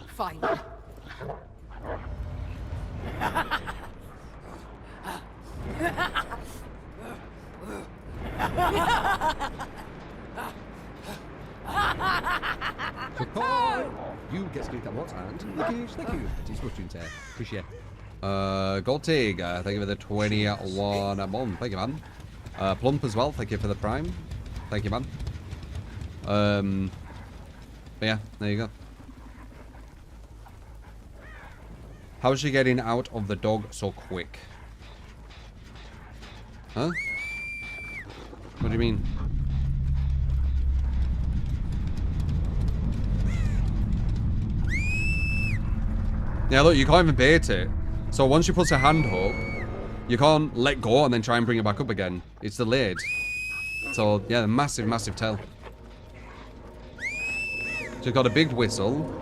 Fine. You get to click that what and thank you. It's watching there. Appreciate Goltig, thank you for the 21 a month. Thank you, man. Plump as well, thank you for the prime. Thank you, man. But yeah, there you go. How's she getting out of the dog so quick? Huh? What do you mean? Yeah, look, you can't even bait it. So once she puts her hand up, you can't let go and then try and bring it back up again. It's delayed. So, yeah, massive, massive tail. She's got a big whistle.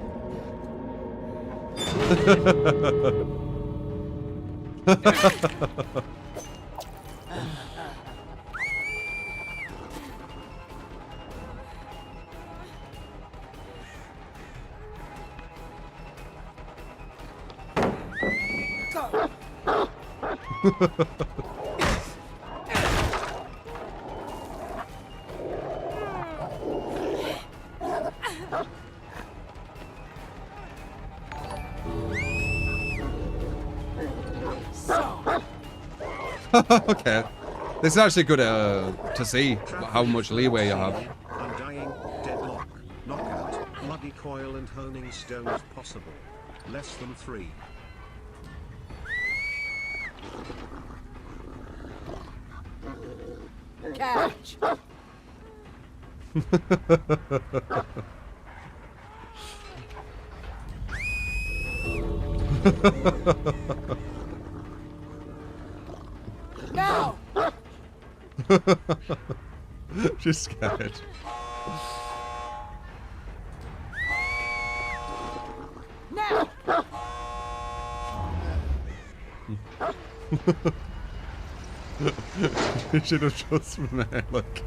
Okay. This is actually good to see how much leeway you have. Undying, deadlock, knockout, muddy coil and honing stones possible. Less than 3. Catch. No. She's scared. Now. You should have just from there, look.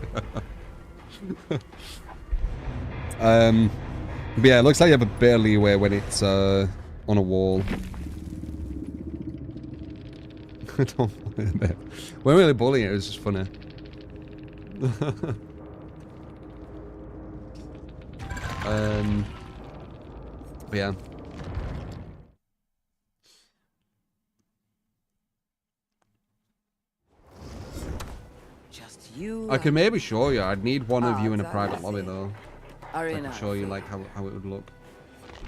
But yeah, it looks like you have a bit of leeway when it's on a wall. I don't mind it. We're really bullying it, it was just funny. But yeah. Just you. I can maybe show you. I'd need one of you in a private lobby though. Are I can show you like how it would look.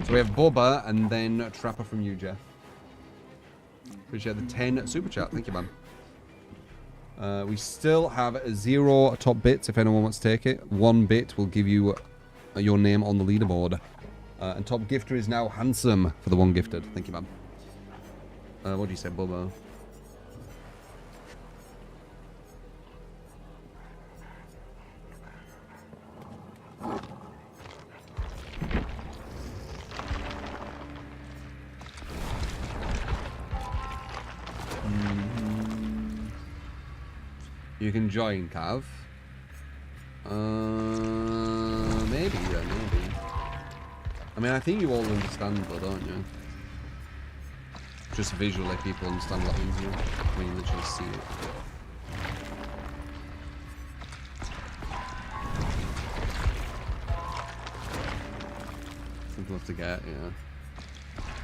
So we have Bubba and then Trapper from you, Jeff. Appreciate the 10 super chat. Thank you, man. We still have 0 top bits if anyone wants to take it. 1 bit will give you your name on the leaderboard. And top gifter is now Handsome for the 1 gifted. Thank you, man. What do you say, Bubba? You can join, Cav. Maybe, yeah, maybe. I mean, I think you all understand, though, don't you? Just visually, people understand a lot easier when you literally see it. Simple enough to get, yeah.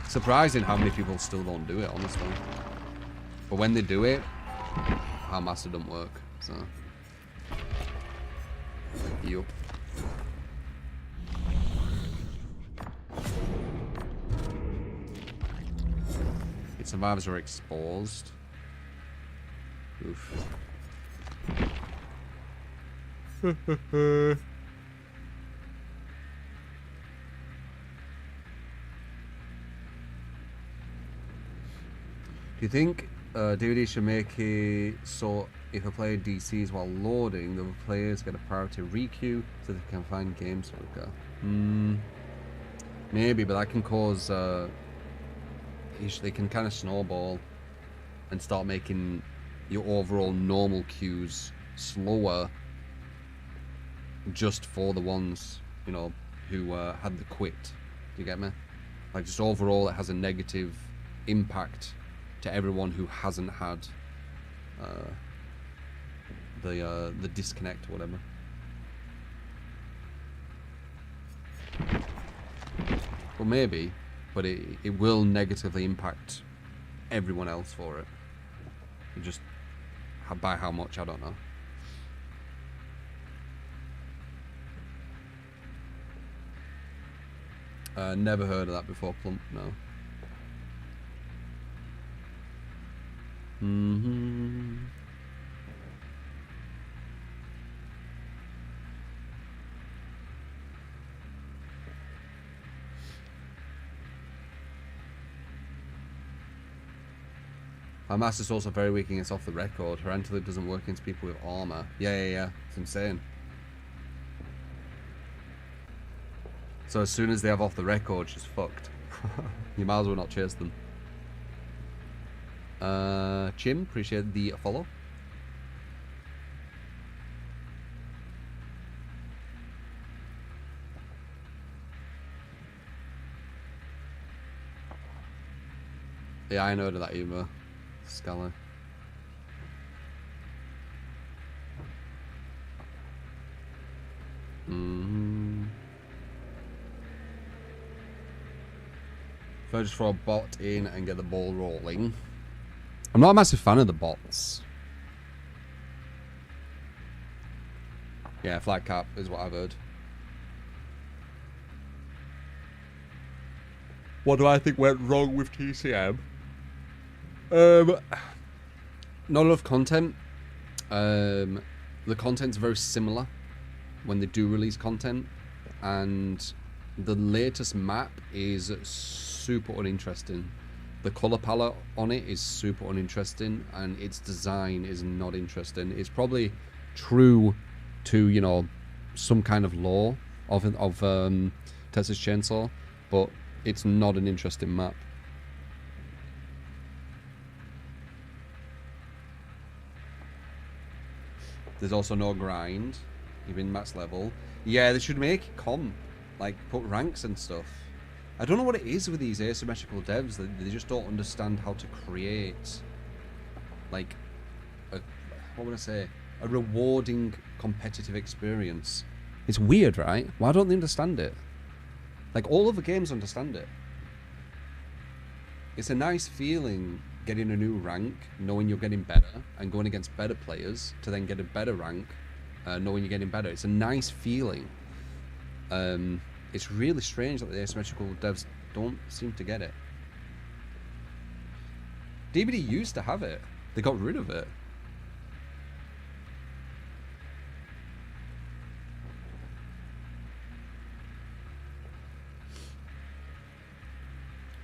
Surprising how many people still don't do it, honestly. But when they do it, our master doesn't work, so. Yup. Its survivors are exposed. Oof. Do you think DBD should make it so if a player DCs while loading, the other players get a priority requeue so they can find games quicker? Maybe, but that can cause they can kind of snowball and start making your overall normal queues slower just for the ones, you know, who had the quit. Do you get me? Like, just overall it has a negative impact to everyone who hasn't had the disconnect or whatever. Well, maybe, but it will negatively impact everyone else for it. Just by how much, I don't know. Never heard of that before, Plump, no. Our master's also very weak against off the record. Her antidote doesn't work against people with armor. Yeah. It's insane. So as soon as they have off the record, she's fucked. You might as well not chase them. Chim, appreciate the follow. Yeah, I know that humor. Scala. If I just throw a bot in and get the ball rolling. I'm not a massive fan of the bots. Yeah, flat cap is what I've heard. What do I think went wrong with TCM? Not enough content. The content's very similar when they do release content, and the latest map is super uninteresting. The color palette on it is super uninteresting, and its design is not interesting. It's probably true to, you know, some kind of lore of Texas Chainsaw, but it's not an interesting map. There's also no grind, even max level. Yeah, they should make comp, like put ranks and stuff. I don't know what it is with these asymmetrical devs. They just don't understand how to create, like, what would I say? A rewarding competitive experience. It's weird, right? Why don't they understand it? Like, all other games understand it. It's a nice feeling getting a new rank, knowing you're getting better, and going against better players to then get a better rank, knowing you're getting better. It's a nice feeling. It's really strange that the asymmetrical devs don't seem to get it. DBD used to have it. They got rid of it.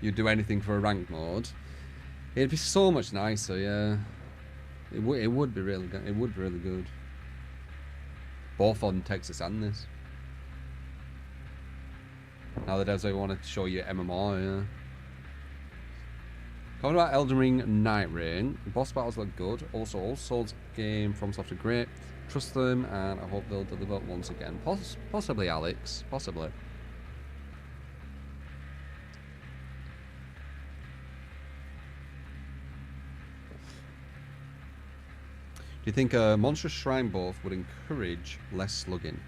You'd do anything for a ranked mode. It'd be so much nicer, yeah. It would be really good. It would be really good. Both on Texas and this. Now that as I want to show you MMR, yeah. Talking about Elden Ring Night Rain. Boss battles look good. Also, all Souls game from Soft are great. Trust them, and I hope they'll deliver once again. Possibly, Alex. Possibly. Do you think a Monstrous Shrine buff would encourage less slugging?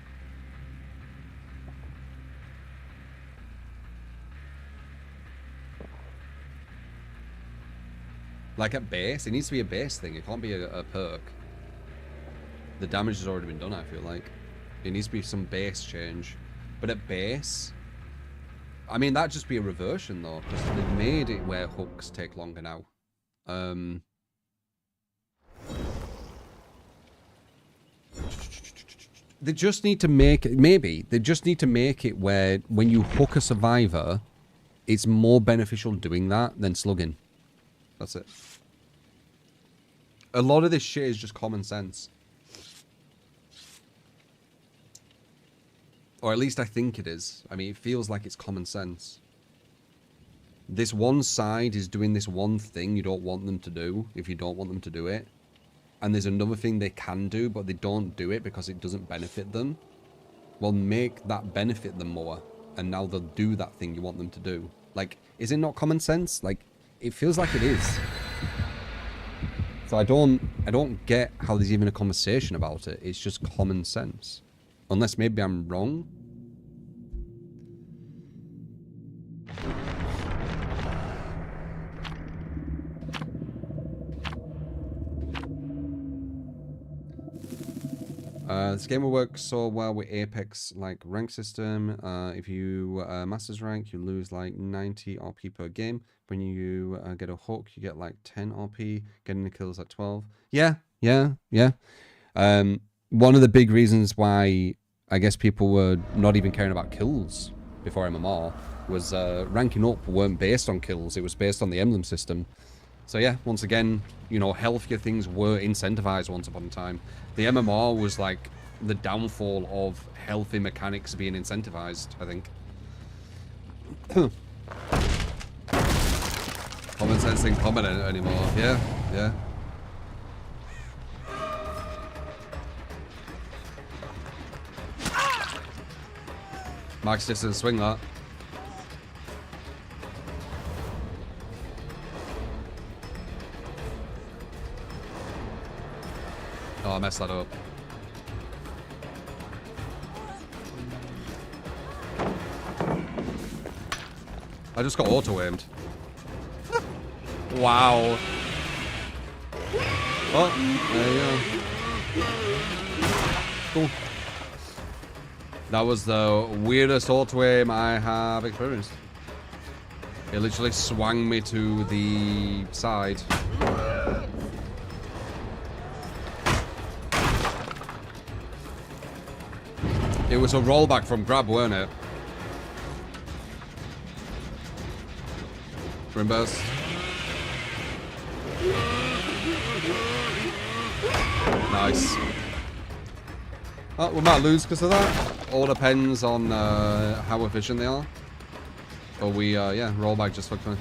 Like at base? It needs to be a base thing. It can't be a perk. The damage has already been done, I feel like. It needs to be some base change. But at base... I mean, that'd just be a reversion, though. Because they've made it where hooks take longer now. They just need to make it... Maybe. They just need to make it where when you hook a survivor, it's more beneficial doing that than slugging. That's it. A lot of this shit is just common sense. Or at least I think it is. I mean, it feels like it's common sense. This one side is doing this one thing you don't want them to do, if you don't want them to do it. And there's another thing they can do, but they don't do it because it doesn't benefit them. Well, make that benefit them more. And now they'll do that thing you want them to do. Like, is it not common sense? Like, it feels like it is. So I don't get how there's even a conversation about it. It's just common sense. Unless maybe I'm wrong. This game will work so well with Apex like rank system. If you masters rank, you lose like 90 RP per game. When you get a hook, you get like 10 RP. Getting the kills at 12. Yeah. One of the big reasons why I guess people were not even caring about kills before MMR was ranking up weren't based on kills. It was based on the emblem system. So yeah, once again, you know, healthier things were incentivized once upon a time. The MMR was like the downfall of healthy mechanics being incentivized, I think. Common sense ain't common anymore. Yeah. Max distance swing that. Oh, I messed that up. I just got auto-aimed. Wow. Oh, there you go. Cool. That was the weirdest auto-aim I have experienced. It literally swung me to the side. It was a rollback from grab, weren't it? Rim burst. Nice. Oh, we might lose because of that. All depends on how efficient they are. Or we, yeah, rollback just fucked me.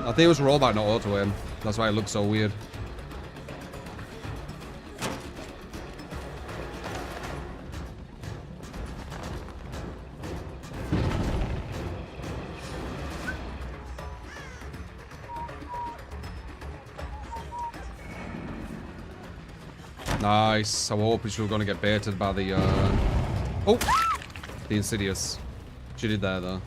I think it was rollback, not auto-aim. That's why it looks so weird. Nice. I was hoping she was going to get baited by the, oh! The Insidious. She did there, though.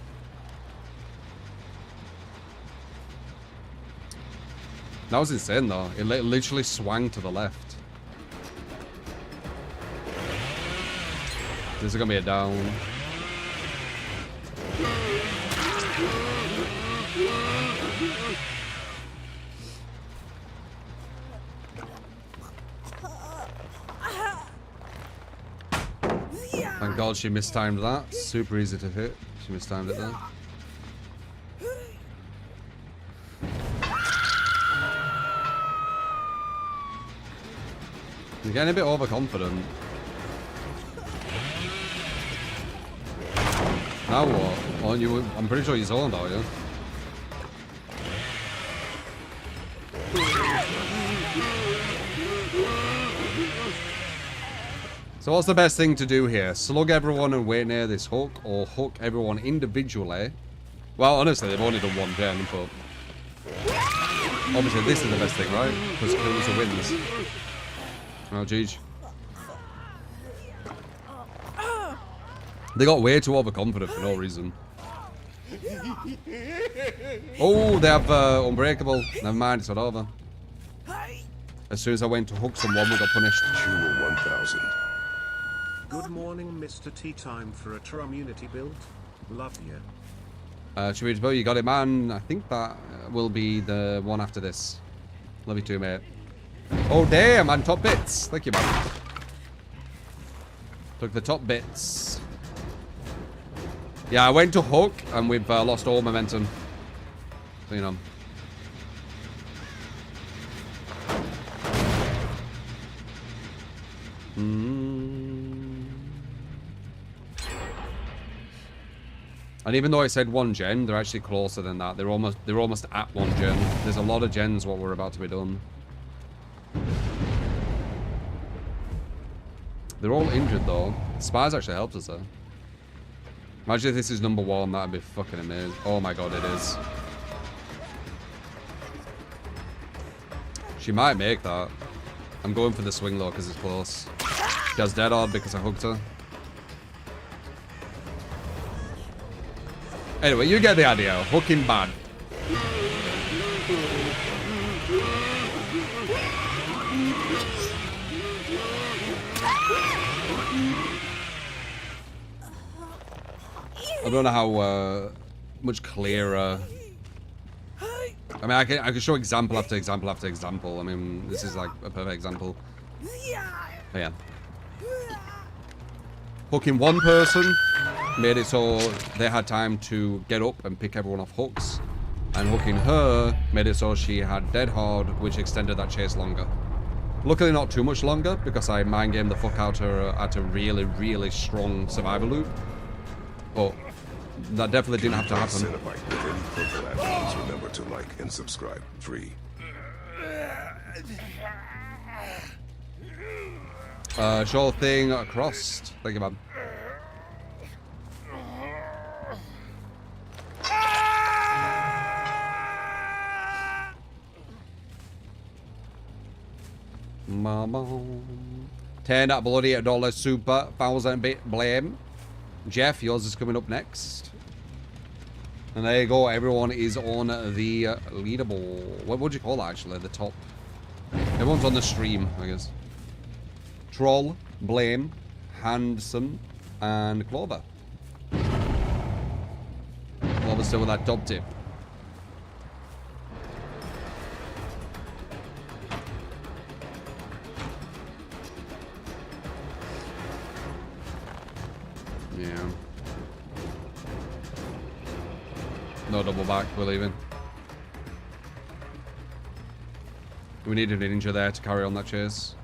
That was insane, though. It literally swung to the left. This is going to be a down. God, she mistimed that. Super easy to hit. She mistimed it there. You're getting a bit overconfident. Now what? Aren't you? I'm pretty sure you're zoned, are you? So what's the best thing to do here? Slug everyone and wait near this hook, or hook everyone individually? Well, honestly, they've only done one gen, but obviously this is the best thing, right? Because kills wins. Oh, jeez. They got way too overconfident for no reason. Oh, they have Unbreakable. Never mind, it's not over. As soon as I went to hook someone, we got punished. Jewel 1000. Good morning, Mr. Tea Time for a community build. Love you. Chibito, you got it, man. I think that will be the one after this. Love you too, mate. Oh, damn, man. Top bits. Thank you, man. Took the top bits. Yeah, I went to hook, and we've lost all momentum. So, you know. And even though I said one gen, they're actually closer than that. They're almost at one gen. There's a lot of gens what we're about to be done. They're all injured though. Spies actually helps us though. Imagine if this is number one, that'd be fucking amazing. Oh my god, it is. She might make that. I'm going for the swing though because it's close. She has dead hard because I hooked her. Anyway, you get the idea. Hooking bad. I don't know how much clearer. I mean, I can show example after example after example. I mean, this is like a perfect example. But yeah. Hooking one person made it so they had time to get up and pick everyone off hooks. And hooking her made it so she had dead hard, which extended that chase longer. Luckily not too much longer, because I mind gamed the fuck out her at a really, really strong survivor loop. But that definitely didn't have to happen. Cenobite with any purple add-ons. Remember to like and subscribe. Free. Sure thing crossed. Thank you, man. Mama. 10 bloody $8 super 1,000-bit blame. Jeff, yours is coming up next. And there you go, everyone is on the leaderboard. What would you call that actually? The top. Everyone's on the stream, I guess. Troll, Blame, Hanson, and Clover. Clover's still with that top tip. Yeah. No double back, we're leaving. We needed a ninja there to carry on that chase.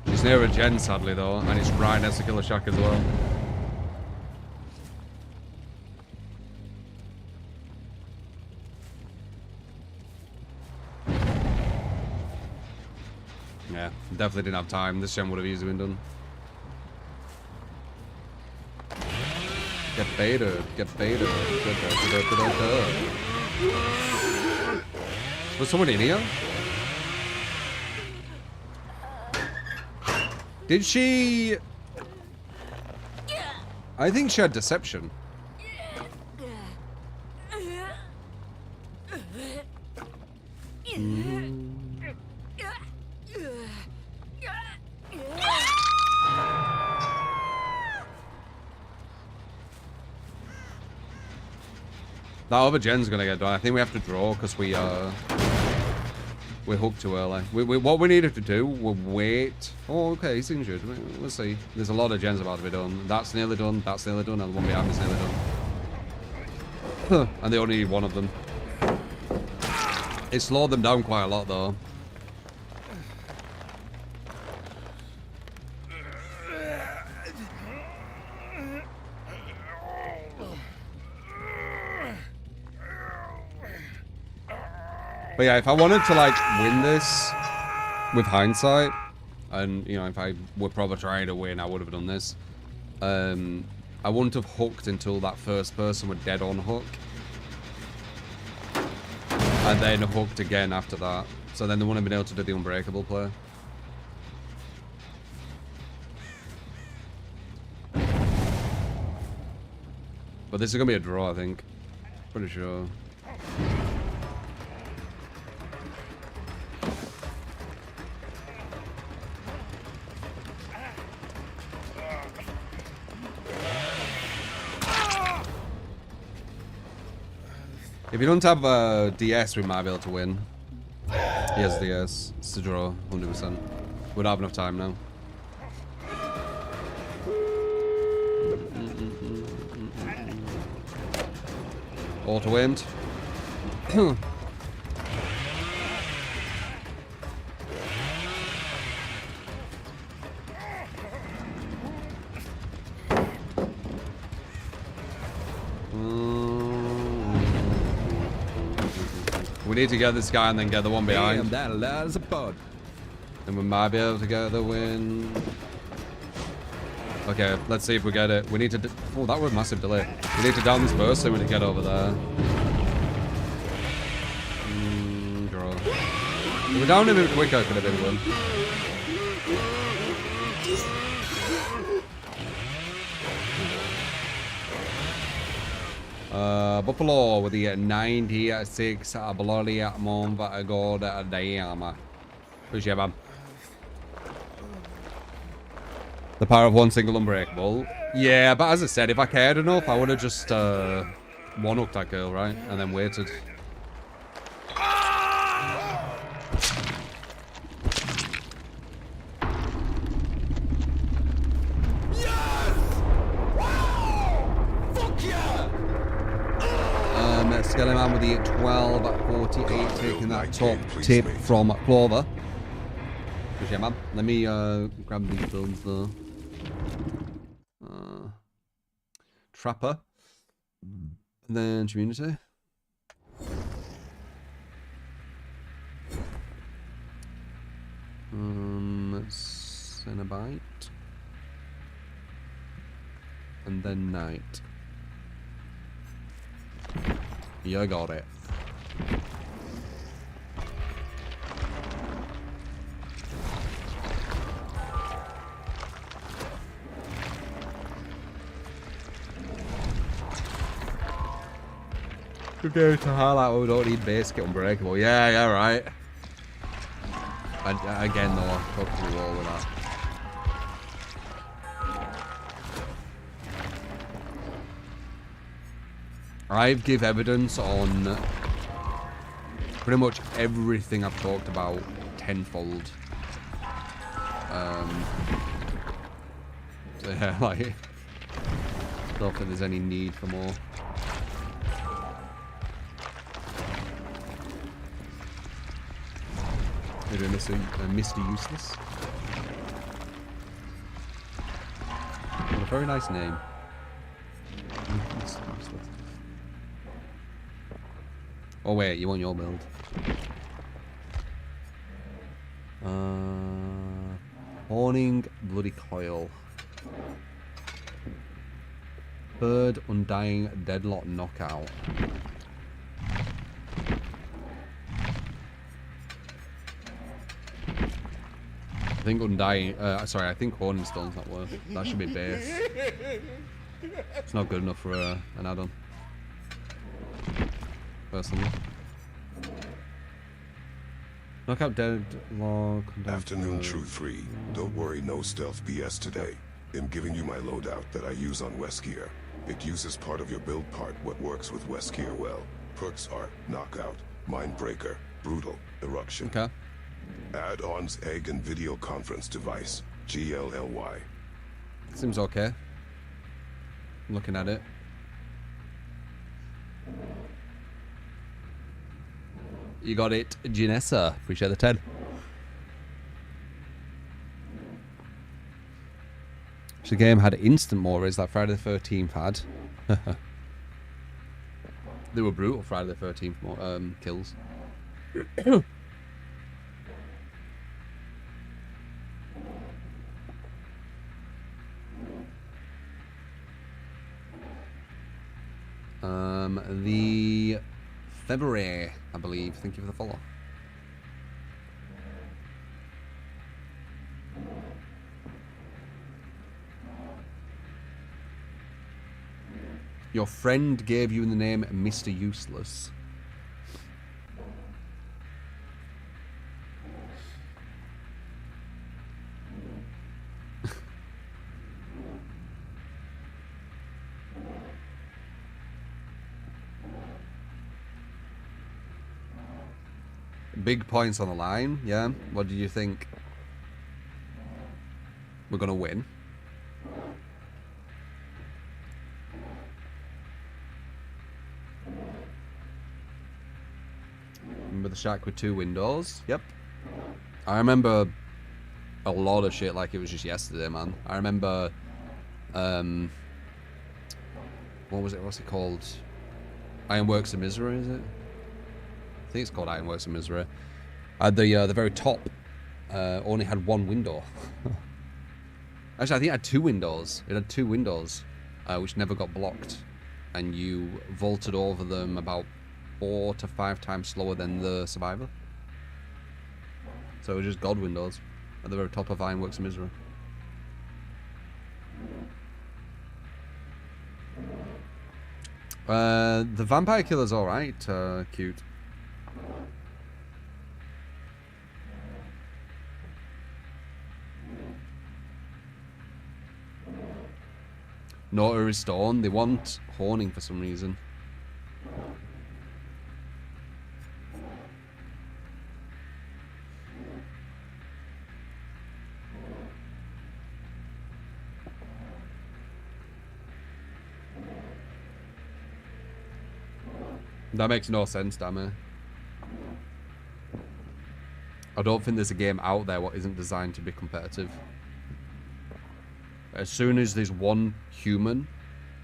She's near a gen, sadly, though, and it's right next to Killer Shack as well. Yeah, definitely didn't have time. This gen would have easily been done. Get baited, get baited. Was someone in here? Did she? I think she had deception. That other gen's gonna get done. I think we have to draw because we We hooked too early. What we needed to do was wait. Oh, okay, he's injured. We'll see. There's a lot of gens about to be done. That's nearly done. That's nearly done. And the one behind is nearly done. And they only need one of them. It slowed them down quite a lot, though. But yeah, if I wanted to, like, win this with hindsight, and, you know, if I were probably trying to win, I would have done this. I wouldn't have hooked until that first person were dead on hook. And then hooked again after that. So then they wouldn't have been able to do the unbreakable play. But this is going to be a draw, I think. Pretty sure. If you don't have a DS, we might be able to win. He has DS. It's a draw, 100%. We don't have enough time now. Auto-aimed. We need to get this guy and then get the one behind. Damn, that is a pod. And we might be able to get the win. Okay, let's see if we get it. We need to... Oh, that was a massive delay. We need to down this person when we get over there. Draw. If we're down a bit quicker, could have been a win. Buffalo with the 96 bloody month god damn. Appreciate it, man. The power of one single unbreakable. Yeah, but as I said, if I cared enough, I would have just one-hooked that girl, right? And then waited. Skeleton Man with the 1248 taking that top tip from Clover. Appreciate it, man. Let me grab these builds though. Trapper. And then Community. Cenobite. And then Knight. You got it. Good game to highlight. We don't need basic unbreakable. Yeah, right. And again, though, totally wall with that. I've give evidence on pretty much everything I've talked about tenfold. So yeah, like, I don't think there's any need for more. Maybe Mr. Useless. What a very nice name. Mr. Useless. Oh wait, you want your build? Horning bloody coil. Bird undying deadlock knockout. I think undying. Sorry, I think Horning Stone's not worth it. That should be base. It's not good enough for an add-on. Personally. Knockout deadlock. Afternoon True 3. Don't worry, no stealth BS today. I'm giving you my loadout that I use on Weskier. It uses part of your build part what works with Weskier well. Perks are Knockout, Mindbreaker, Brutal eruption. Okay. Add-ons egg and video conference device. GLLY. Seems okay. Looking at it. You got it, Janessa. Appreciate the 10. The game had instant mores like Friday the 13th had. They were brutal Friday the 13th kills. The February, I believe. Thank you for the follow. Your friend gave you the name Mr. Useless. Big points on the line, yeah. What do you think? We're gonna win. Remember the shack with 2 windows? Yep. I remember a lot of shit like it was just yesterday, man. I remember, what was it? What's it called? Ironworks of Misery, is it? I think it's called Ironworks of Misery. At the very top, only had 1 window. Actually, I think it had 2 windows. It had 2 windows, which never got blocked, and you vaulted over them about 4 to 5 times slower than the Survivor. So it was just God windows at the very top of Ironworks of Misery. The Vampire Killer's alright, cute. Nota is Stone. They want Horning for some reason. That makes no sense, damn it. I don't think there's a game out there what isn't designed to be competitive. As soon as there's one human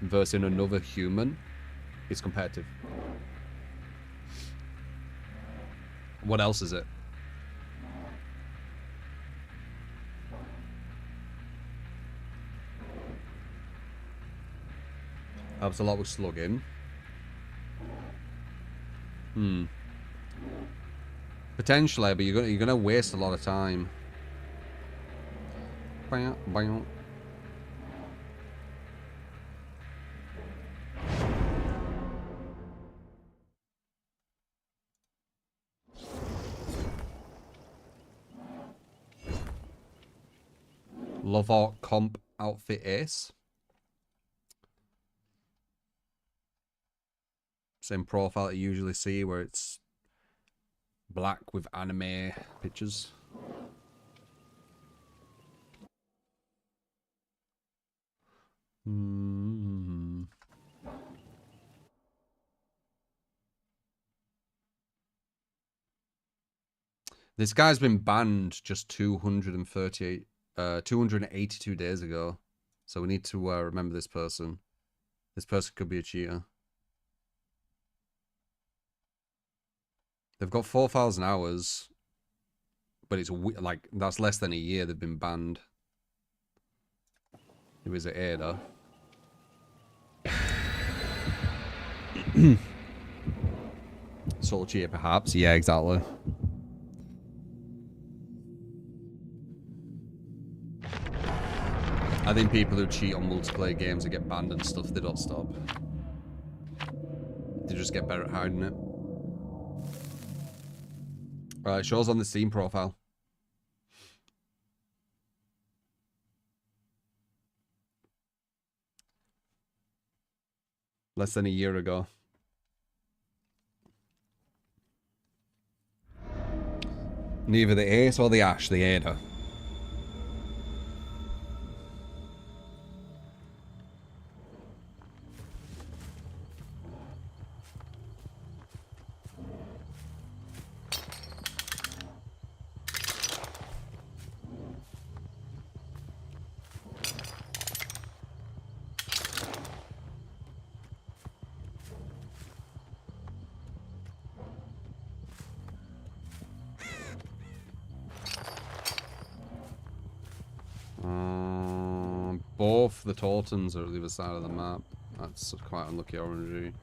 versus another human, it's competitive. What else is it? Helps a lot with slugging. Potentially, but you're gonna waste a lot of time. Love Art Comp Outfit Ace. Same profile that you usually see where it's black with anime pictures. This guy's been banned just 282 days ago. So we need to remember this person. This person could be a cheater. They've got 4,000 hours, but it's like that's less than a year they've been banned. It was an Ada. Solo cheater, perhaps. Yeah, exactly. I think people who cheat on multiplayer games and get banned and stuff, they don't stop. They just get better at hiding it. It shows on the Steam profile. Less than a year ago. Neither the ace or the ash, the Ada. Both the Tautons are at the other side of the map. That's quite unlucky orangey.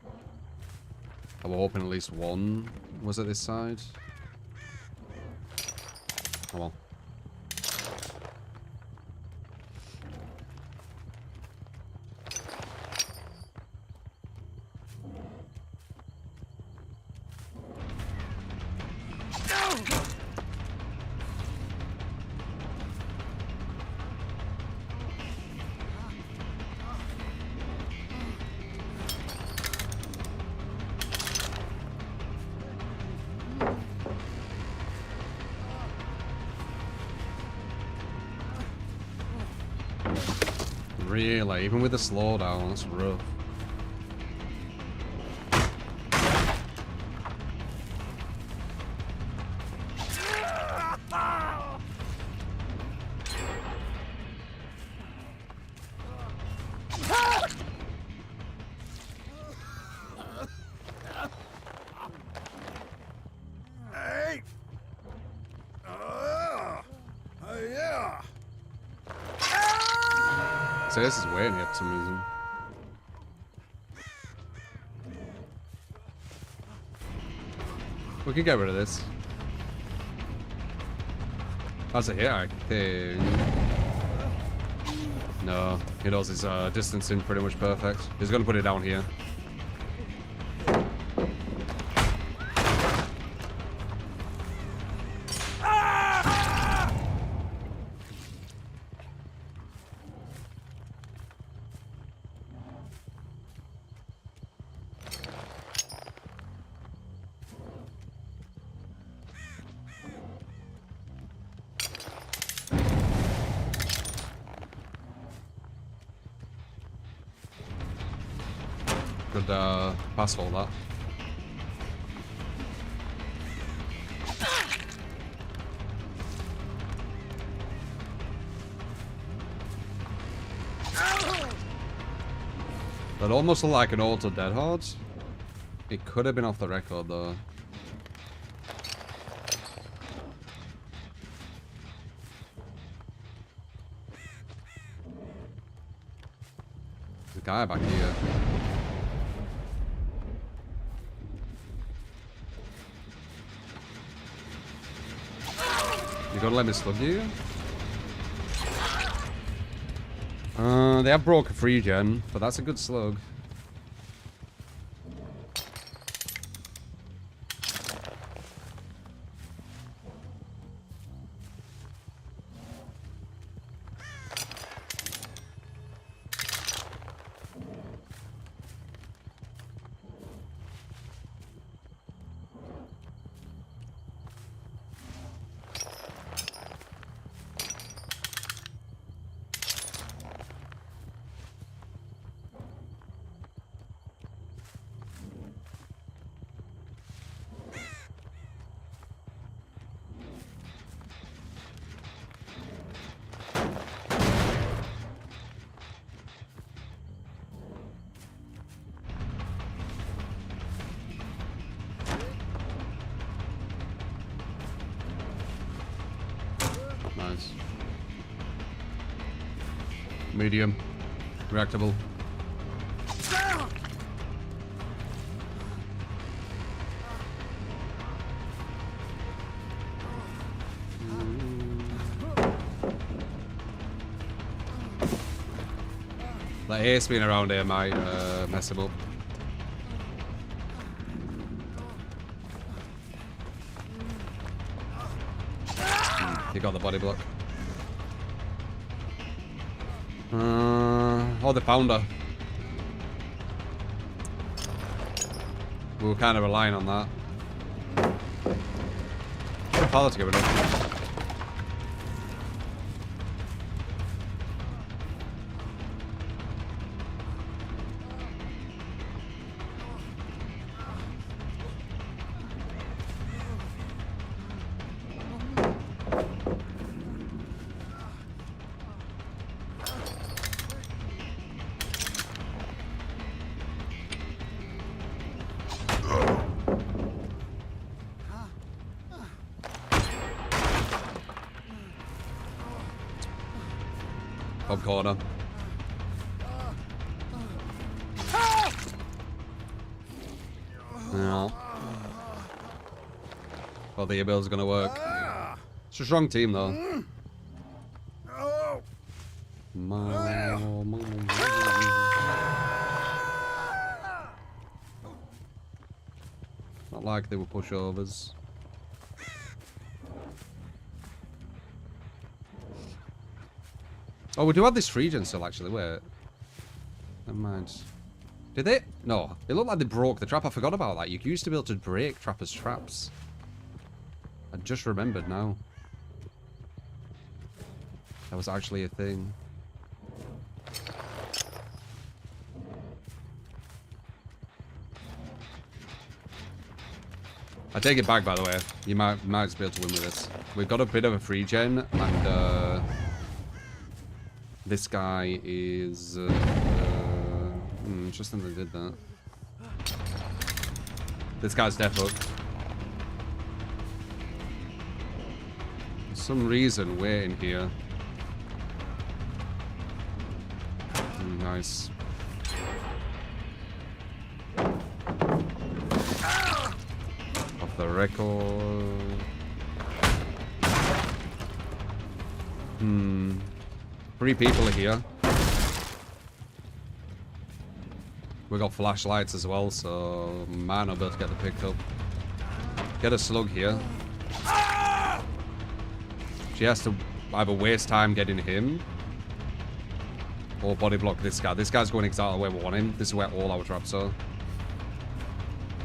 I was hoping at least one was at this side. Oh well. Really, even with the slowdown, that's rough. So this is waiting here for some reason. We can get rid of this. That's a hit, I think. No, he knows his distancing pretty much perfect. He's gonna put it down here. Could pass all that. That almost looked like an auto dead hard. It could have been off the record though. There's a guy back here. You gotta let me slug you? They have broke a free gen, but that's a good slug. Nice. Medium. Reactable. That ace being around here might mess him up. He got the body block. Oh, the pounder. We were kind of relying on that. father to get rid of. Top corner. No. Well, the ability's gonna work. It's a strong team, though. Not like they were pushovers. Oh, we do have this free gen still, actually. Wait. Never mind. Did they? No. It looked like they broke the trap. I forgot about that. You used to be able to break trappers' traps. I just remembered now. That was actually a thing. I take it back, by the way. You might just be able to win with this. We've got a bit of a free gen, and this guy is interesting they did that. This guy's death hook. For some reason we're in here. Nice. Off the record. 3 people are here. We got flashlights as well, so might not be able to get the pick up. Get a slug here. She has to either waste time getting him or body block this guy. This guy's going exactly where we want him. This is where all our traps are.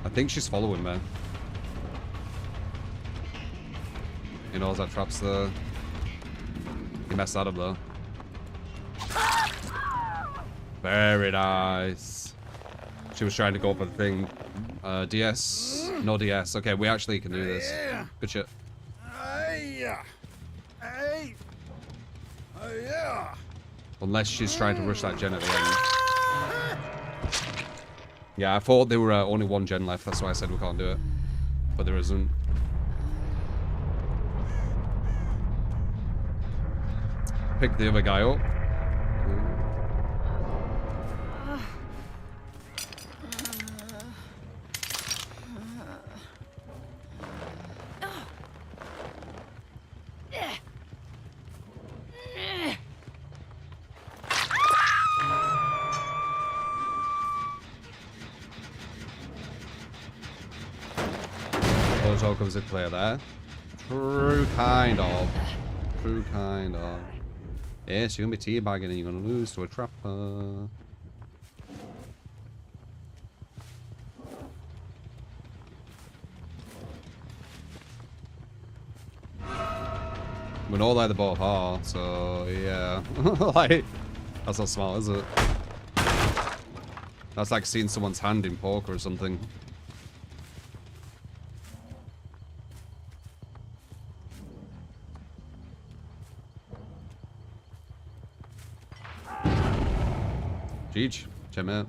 I think she's following me. He knows that trap's there. He messed that up though. Very nice. She was trying to go for the thing. DS? No DS. Okay, we actually can do this. Good shit. Unless she's trying to rush that gen at the end. Yeah, I thought there were only 1 gen left. That's why I said we can't do it. But there isn't. Pick the other guy up. Those all comes into play there. True kind of. True kind of. Yes, you're gonna be teabagging and you're gonna lose to a trapper. We know they both are, so yeah. Like, that's not smart, is it? That's like seeing someone's hand in poker or something. Jeej, check me out.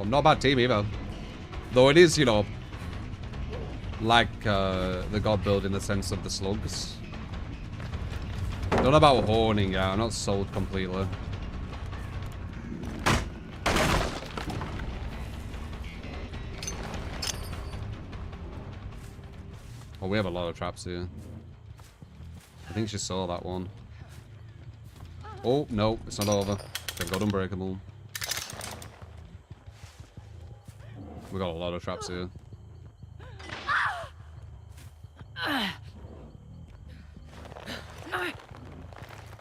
Not a bad team either. Though it is, you know, like the god build in the sense of the slugs. Don't know about honing, yeah, I'm not sold completely. Oh, we have a lot of traps here. I think she saw that one. Oh, no, it's not over. They've got unbreakable. We got a lot of traps here.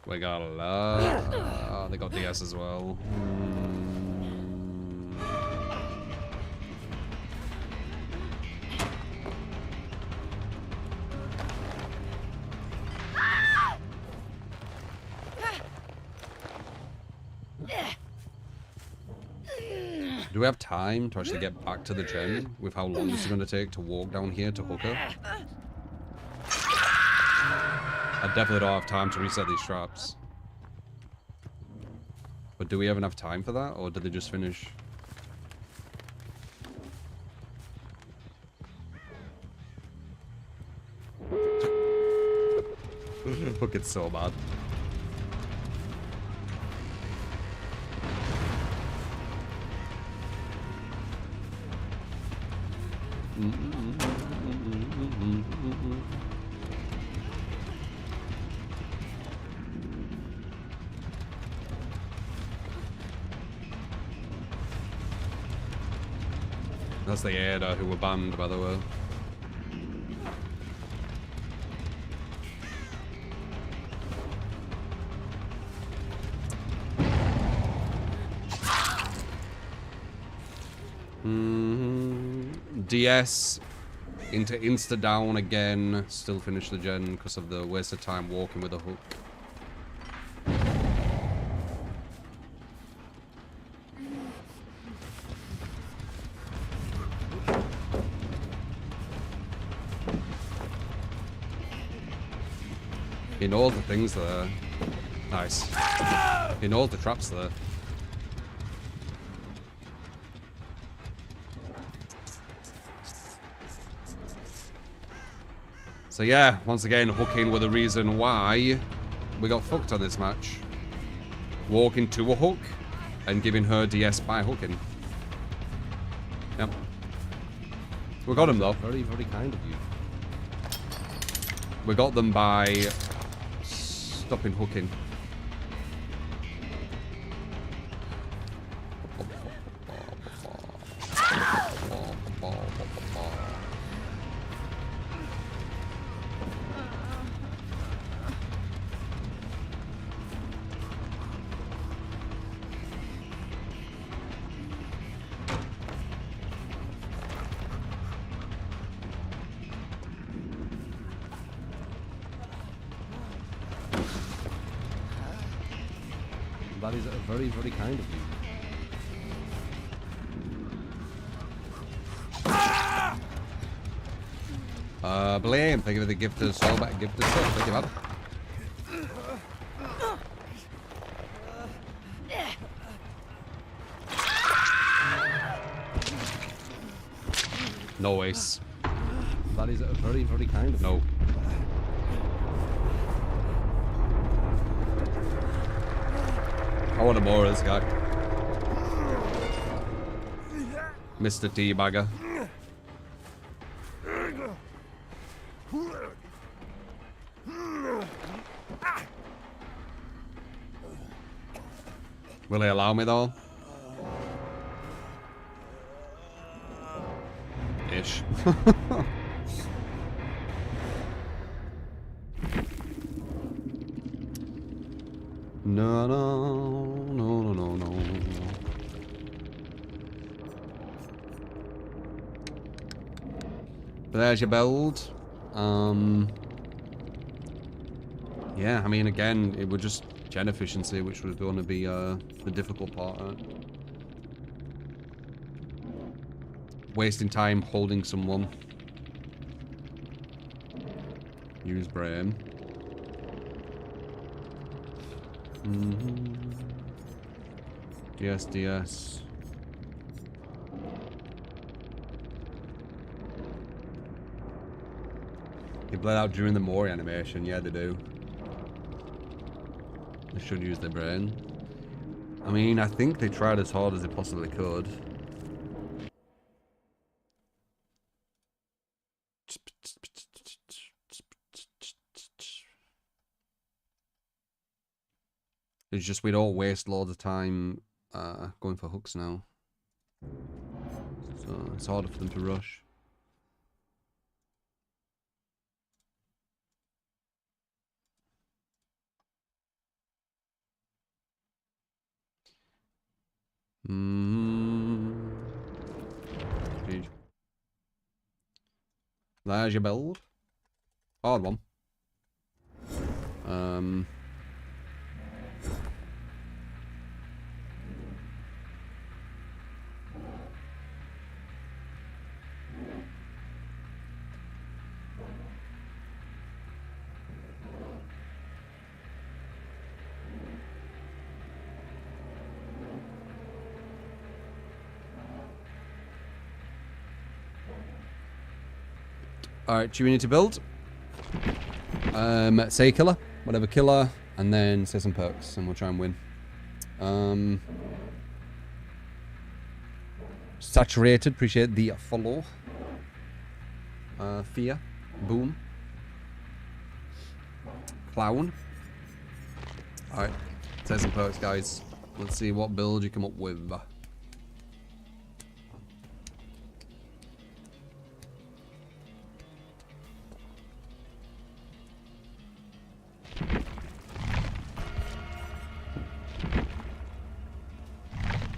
We got a lot. Oh, they got DS as well. Do we have time to actually get back to the gen with how long this is going to take to walk down here to Hooker? I definitely don't have time to reset these traps. But do we have enough time for that, or did they just finish? Look, it's so bad. That's the Ada who were banned, by the way. DS into insta down again. Still finish the gen because of the waste of time walking with a hook. He knows the things there. Nice. He knows the traps there. So yeah, once again, hooking were the reason why we got fucked on this match. Walking to a hook and giving her DS by hooking. Yep. We got him though. Very, very kind of you. We got them by stopping hooking. That is very, very kind of you. Blame. Thank you for the gift of soul back. Gift of soul. Thank you, man. No ace. That is very, very kind of you. No. I want more of this guy. Mr. Teabagger. Will he allow me though? Ish. No, no, no, no, no, no. But there's your build. Yeah, I mean, again, it was just gen efficiency, which was going to be the difficult part. Wasting time holding someone. Use brain. DS, DS. They bled out during the Mori animation. Yeah, they do. They should use their brain. I mean, I think they tried as hard as they possibly could. It's just we don't waste loads of time going for hooks now. So it's harder for them to rush. Jeez. There's your build. Hard one. Alright, do we need to build? Say killer, whatever killer, and then say some perks, and we'll try and win. Saturated, appreciate the follow. Fear, boom. Clown. Alright, say some perks, guys. Let's see what build you come up with.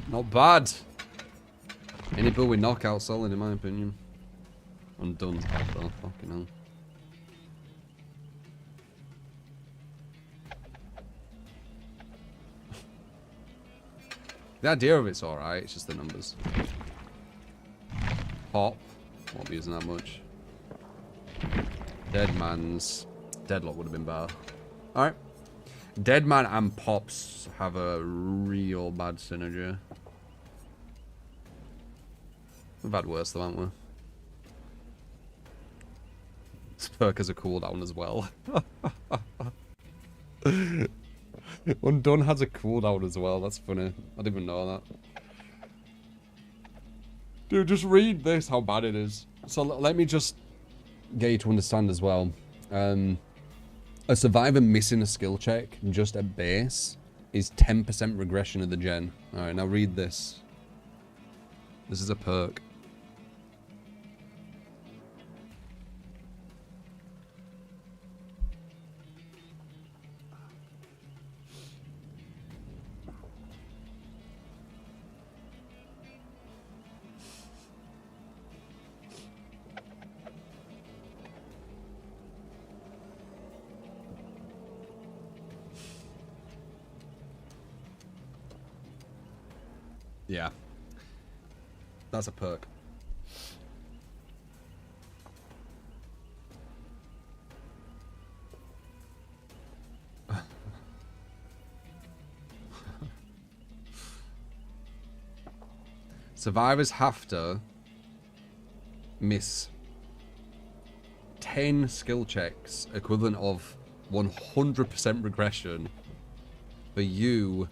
Not bad. Any build with knockout solid in my opinion. Undone's bad though, fucking hell. The idea of it's alright, it's just the numbers. Pop, won't be using that much. Dead Man's Deadlock would have been better. Alright. Dead Man and Pops have a real bad synergy. We've had worse though, haven't we? This perk has a cooldown as well. Undone has a cooldown as well, that's funny. I didn't even know that. Dude, just read this, how bad it is. So let me just get you to understand as well. A survivor missing a skill check, just at base, is 10% regression of the gen. Alright, now read this. This is a perk. Yeah. That's a perk. Survivors have to miss 10 skill checks equivalent of 100% regression for you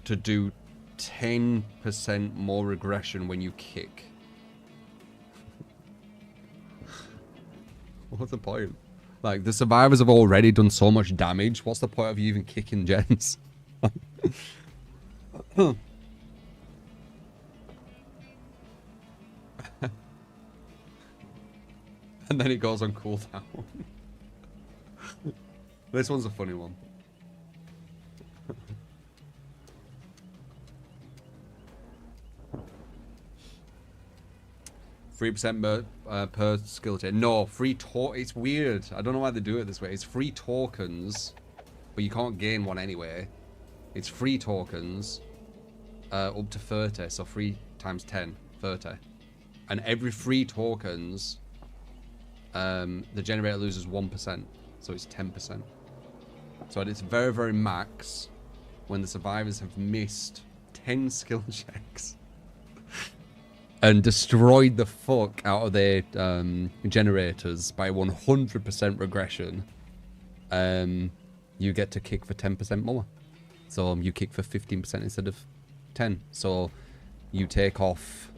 to do 10% more regression when you kick. What's the point? Like, the survivors have already done so much damage. What's the point of you even kicking gens? And then it goes on cooldown. This one's a funny one. 3% per skill check. No, free token. It's weird. I don't know why they do it this way. It's free tokens, but you can't gain one anyway. It's free tokens up to 30. So 3 times 10, 30. And every 3 tokens, the generator loses 1%. So it's 10%. So at its very, very max, when the survivors have missed 10 skill checks and destroyed the fuck out of their generators by 100% regression, you get to kick for 10% more. So you kick for 15% instead of 10. So you take off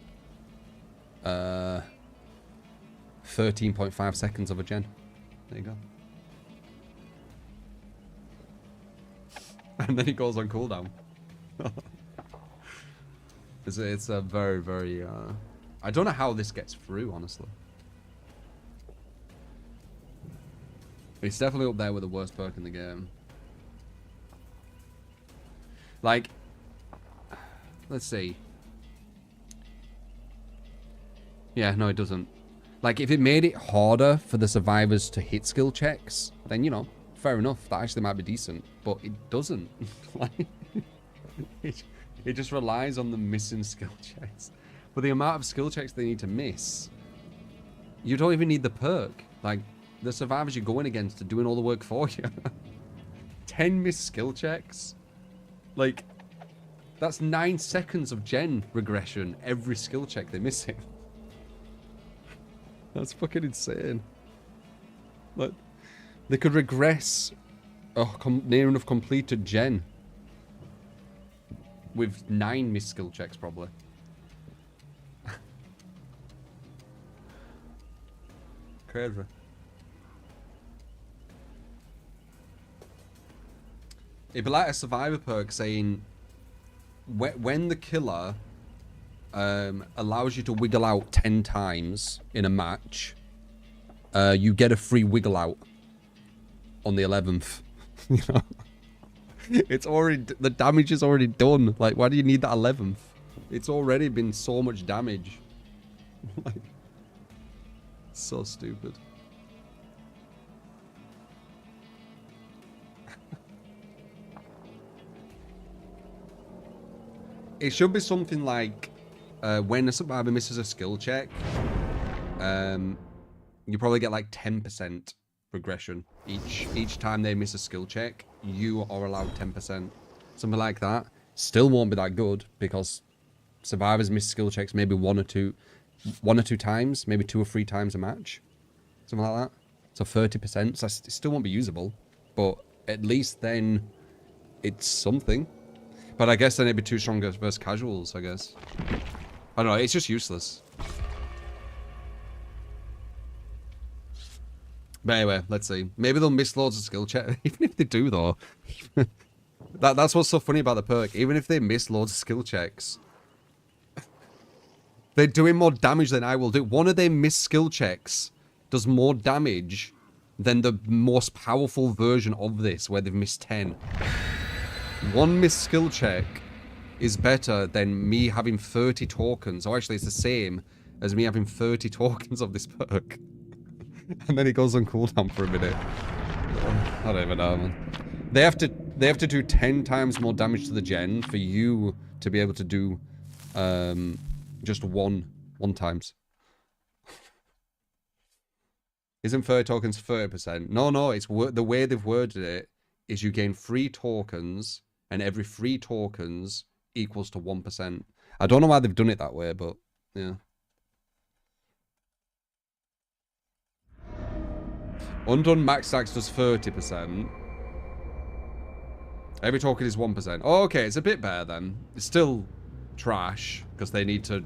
13.5 seconds of a gen. There you go. And then it goes on cooldown. It's a very, very... I don't know how this gets through, honestly. It's definitely up there with the worst perk in the game. Like, Let's see. Yeah, no, it doesn't. Like, if it made it harder for the survivors to hit skill checks, then, you know, fair enough. That actually might be decent. But it doesn't. Like, it just relies on the missing skill checks. But the amount of skill checks they need to miss, you don't even need the perk. Like, the survivors you're going against are doing all the work for you. 10 missed skill checks. Like, that's 9 seconds of gen regression every skill check they're missing. That's fucking insane. Like, they could regress a near enough completed gen with 9 missed skill checks, probably. Crazy. It'd be like a survivor perk saying, when the killer allows you to wiggle out 10 times in a match, you get a free wiggle out on the 11th. You know, it's already, the damage is already done. Like, why do you need that 11th? It's already been so much damage. Like, so stupid. It should be something like, when a survivor misses a skill check, you probably get like 10% regression each time they miss a skill check. You are allowed 10%, something like that. Still won't be that good because survivors miss skill checks maybe one or two times, maybe 2 or 3 times a match, something like that. So 30%. So it still won't be usable, but at least then it's something. But I guess then it'd be too strong versus casuals, I guess. I don't know, it's just useless. But anyway, let's see. Maybe they'll miss loads of skill check. Even if they do, though. That's what's so funny about the perk. Even if they miss loads of skill checks, they're doing more damage than I will do. One of their missed skill checks does more damage than the most powerful version of this, where they've missed 10. One missed skill check is better than me having 30 tokens. Or actually, it's the same as me having 30 tokens of this perk. And then it goes on cooldown for a minute. I don't even know, man. They have to do 10 times more damage to the gen for you to be able to do just one times. Isn't 30 tokens 30%? No, it's the way they've worded it is you gain 3 tokens, and every 3 tokens equals to 1%. I don't know why they've done it that way, but yeah. Undone max stacks does 30%. Every token is 1%. Oh, okay, it's a bit better then. It's still trash, because they need to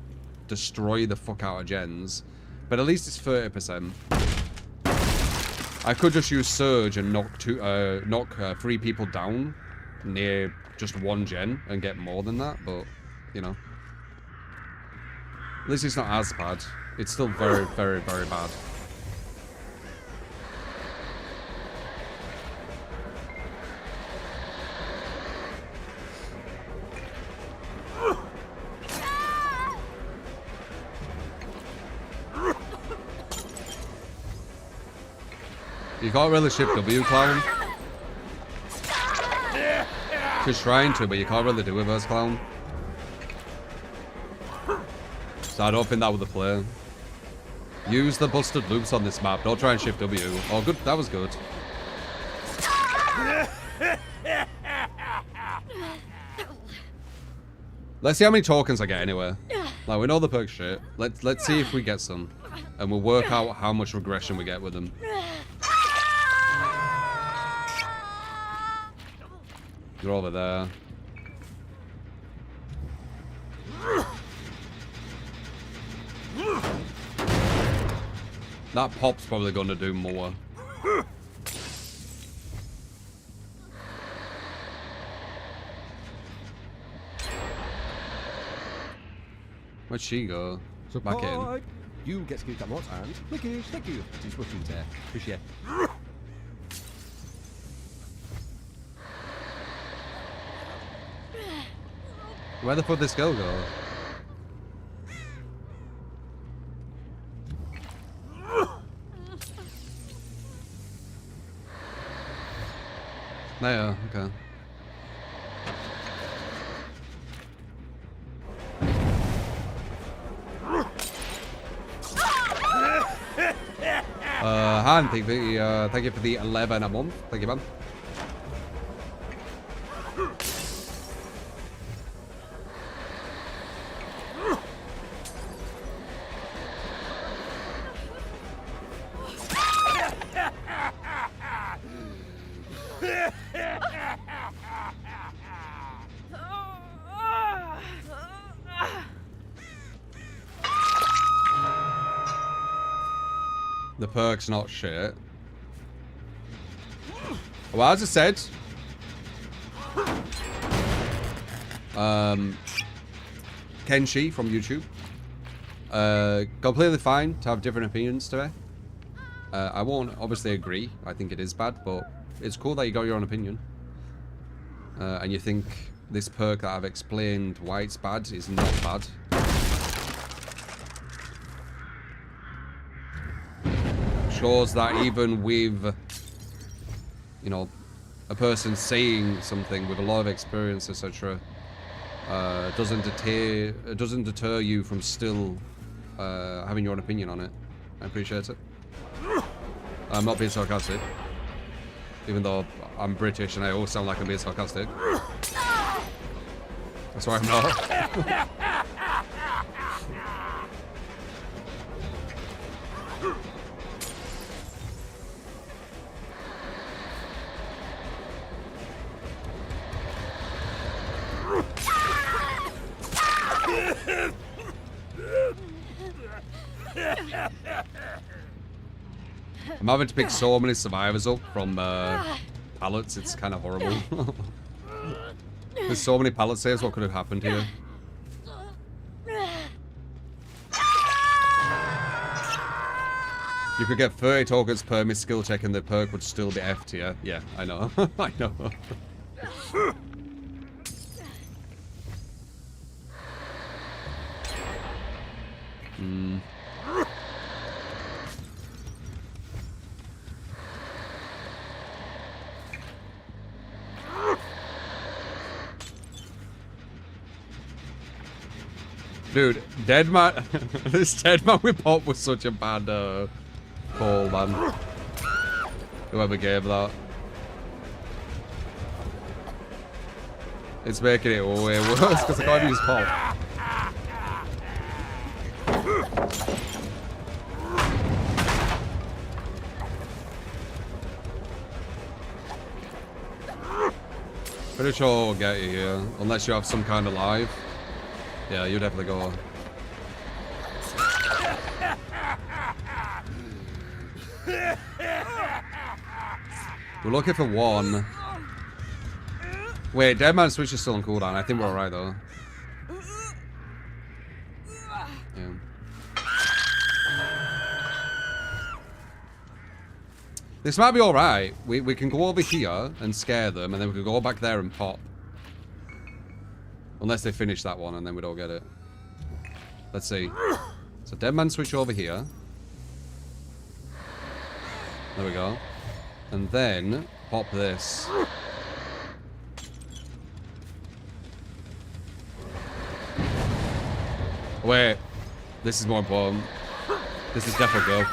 destroy the fuck out of gens. But at least it's 30%. I could just use Surge and knock 3 people down near just 1 gen and get more than that, but, you know. At least it's not as bad. It's still very, very, very bad. You can't really shift W, Clown. Just trying to, but you can't really do it versus Clown. So I don't think that was the play. Use the busted loops on this map. Don't try and shift W. Oh, good. That was good. Let's see how many tokens I get anyway. Like, we know the perk shit. Let's see if we get some. And we'll work out how much regression we get with them. You're over there. That pop's probably going to do more. Where'd she go? Back in. You get skill come and clickish, thank you. She's switching there. Appreciate. Where the fuck did this girl go? There, okay. Han, thank you for the 11 a month. Thank you, man. The perk's not shit. Well, as I said, Kenshi from YouTube, completely fine to have different opinions today. I won't obviously agree. I think it is bad, but it's cool that you got your own opinion. And you think this perk that I've explained why it's bad is not bad. Shows that even with, you know, a person saying something with a lot of experience, etc., doesn't deter you from still having your own opinion on it. I appreciate it. I'm not being sarcastic, even though I'm British and I always sound like I'm being sarcastic. That's why I'm not. I'm having to pick so many survivors up from pallets, it's kind of horrible. There's so many pallet saves, what could have happened here? You could get 30 tokens per miss skill check and the perk would still be F tier. Yeah, I know. I know. Dude, dead man. This dead man with pop was such a bad call, man. Whoever gave that. It's making it way worse because I can't use pop. Pretty sure we'll get you here, unless you have some kind of live. Yeah, you definitely go. We're looking for one. Wait, Deadman Switch is still on cooldown. I think we're alright though. Yeah. This might be alright. We can go over here and scare them, and then we can go back there and pop. Unless they finish that one, and then we don't get it. Let's see. So Deadman Switch over here. There we go. And then pop this. Wait. This is more important. This is definitely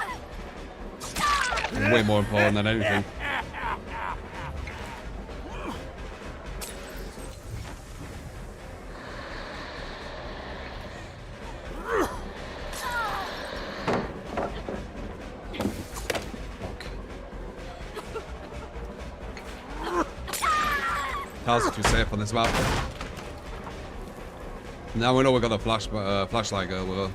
good. Way more important than anything. Cars are too safe on this map. Now we know we got a flashlight girl with her.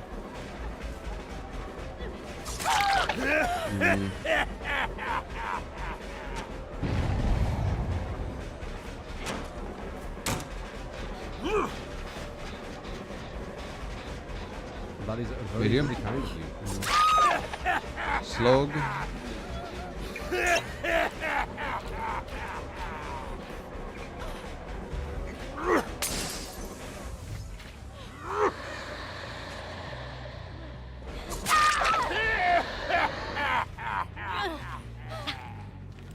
That is a very Medium. kind of you. Slug.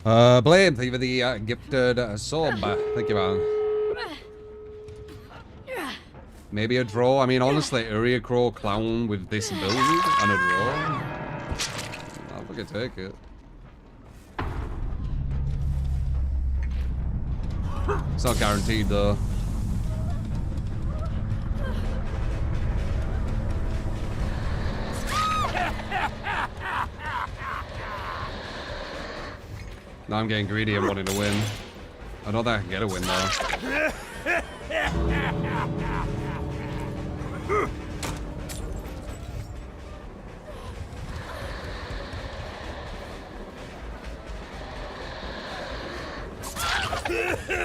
Blame, thank you for the gifted sub. Thank you, man. Maybe a draw. I mean, honestly, Area Crow Clown with this build and a draw. I'll fucking take it. It's not guaranteed, though. Now I'm getting greedy and wanting to win. I don't think I can get a win, though.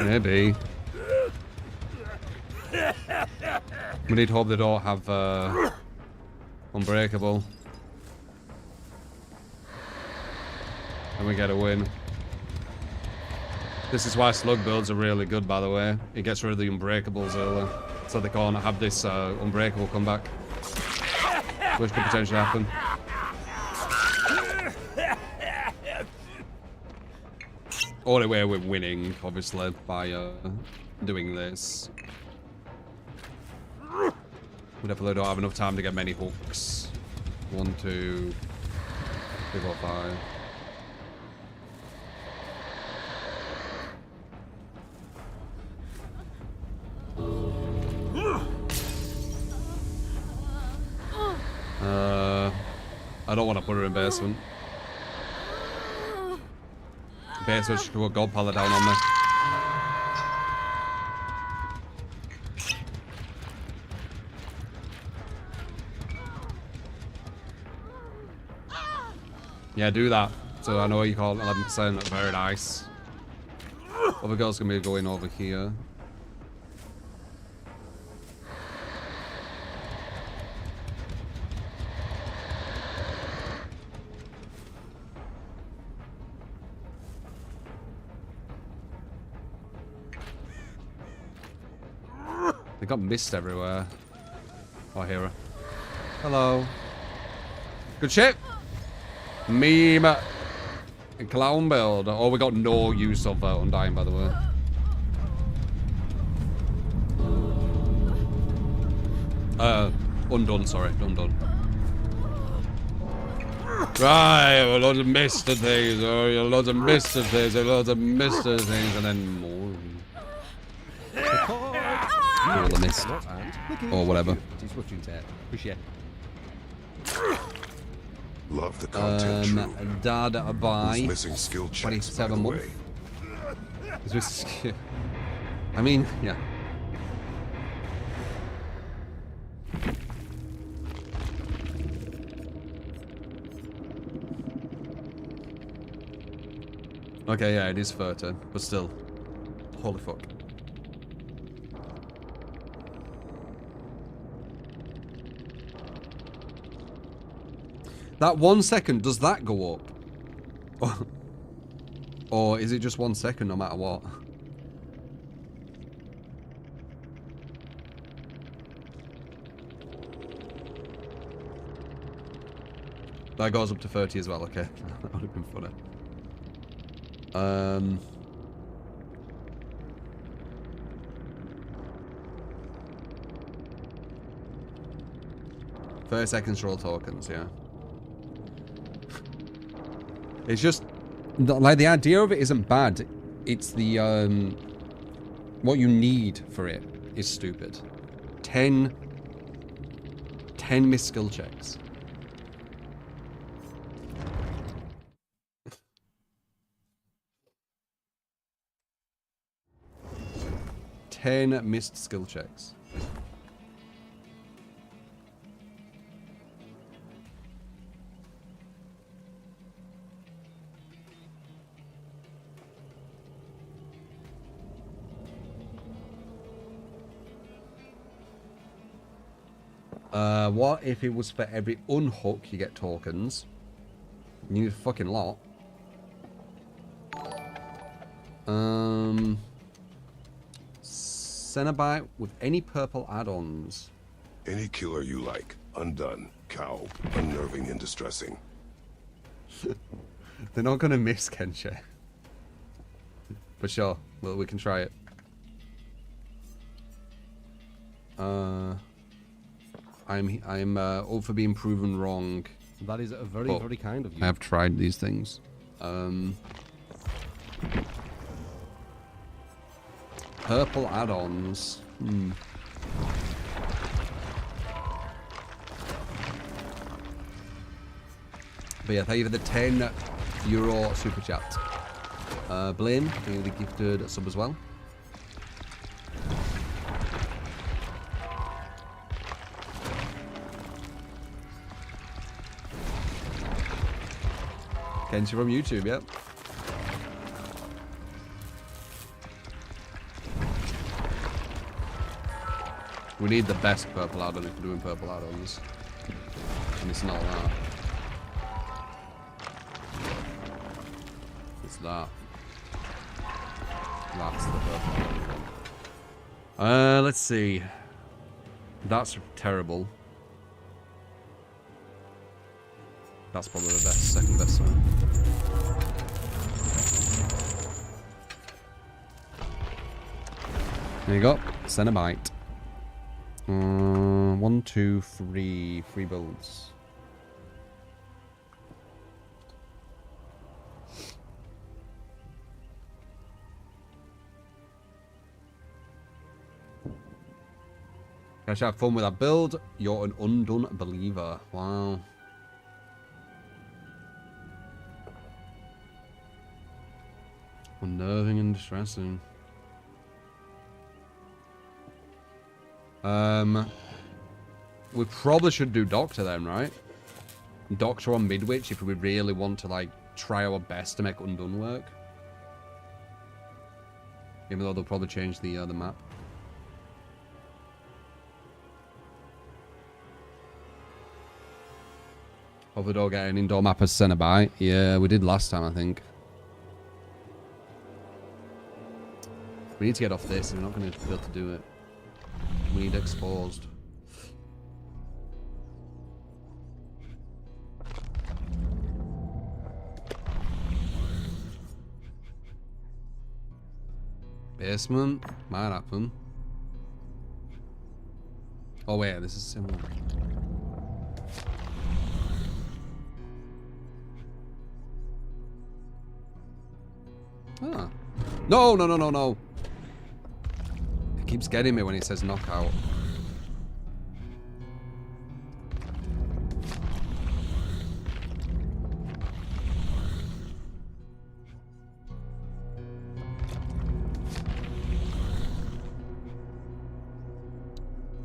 Maybe. We need to hope they don't have Unbreakable. And we get a win. This is why slug builds are really good, by the way. It gets rid of the Unbreakables early, so they can't have this Unbreakable come back. Which could potentially happen. Only way we're winning, obviously, by doing this. We definitely don't have enough time to get many hooks. 1, 2, 3, 4, 5. I don't want to put her in basement. Basement should put gold pallet down on me. Yeah, do that. So I know you call it 11%. Very nice. Other girl's gonna be going over here. They got mist everywhere. Oh, here. Hello. Good shit. Meme. And clown build. Oh, we got no use of Undying, by the way. Undone, sorry. Undone. Right, loads of mist and things. Oh, loads of mist and things. Loads of mist and things. And then more. All the mist. Or whatever. Appreciate Love the content. Dad, buy. Missing skill checks, 27 months. Is this? I mean, yeah. Okay, yeah, it is 30, but still. Holy fuck. That 1 second, does that go up? Or is it just 1 second no matter what? That goes up to 30 as well, okay. That would have been funny. 30 seconds for all tokens, yeah. It's just, like, the idea of it isn't bad. It's the, what you need for it is stupid. 10 missed skill checks. Missed skill checks. What if it was for every unhook you get tokens? You need a fucking lot. Cenobite with any purple add-ons. Any killer you like. Undone. Cow. Unnerving and distressing. They're not gonna miss Kensha. For sure. Well, we can try it. I'm all for being proven wrong. That is very, very kind of you. I have tried these things. Purple add-ons. But yeah, thank you for the €10 super chat. Blaine, thank you for the gifted sub as well. Kenshi from YouTube, yep. We need the best purple add-on if we're doing purple add-ons. And it's not that. It's that. That's the purple add-on. Let's see. That's terrible. That's probably the best, second best one. There you go. Cenobite. 1, 2, 3. 3 builds. Guys, have fun with that build. You're an undone believer. Wow. Unnerving and distressing. We probably should do Doctor then, right? Doctor or Midwich if we really want to, like, try our best to make Undone work. Even though they'll probably change the map. Hope we don't get an indoor map as Cenobite. Yeah, we did last time, I think. We need to get off this. We're not going to be able to do it. We need exposed. Basement. Might happen. Oh wait, this is similar. Ah. No, no, no, no, no. It keeps getting me when he says knockout.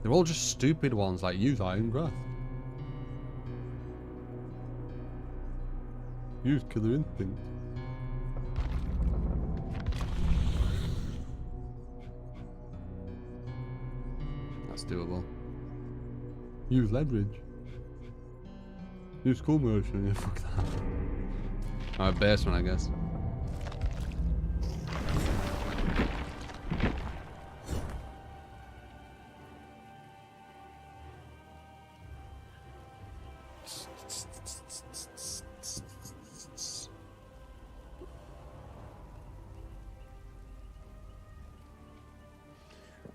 They're all just stupid ones like use Iron Grasp. Use Killer Instinct. That's doable. Use Leverage. Use Cool Motion. Yeah, fuck that. Alright, basement, I guess.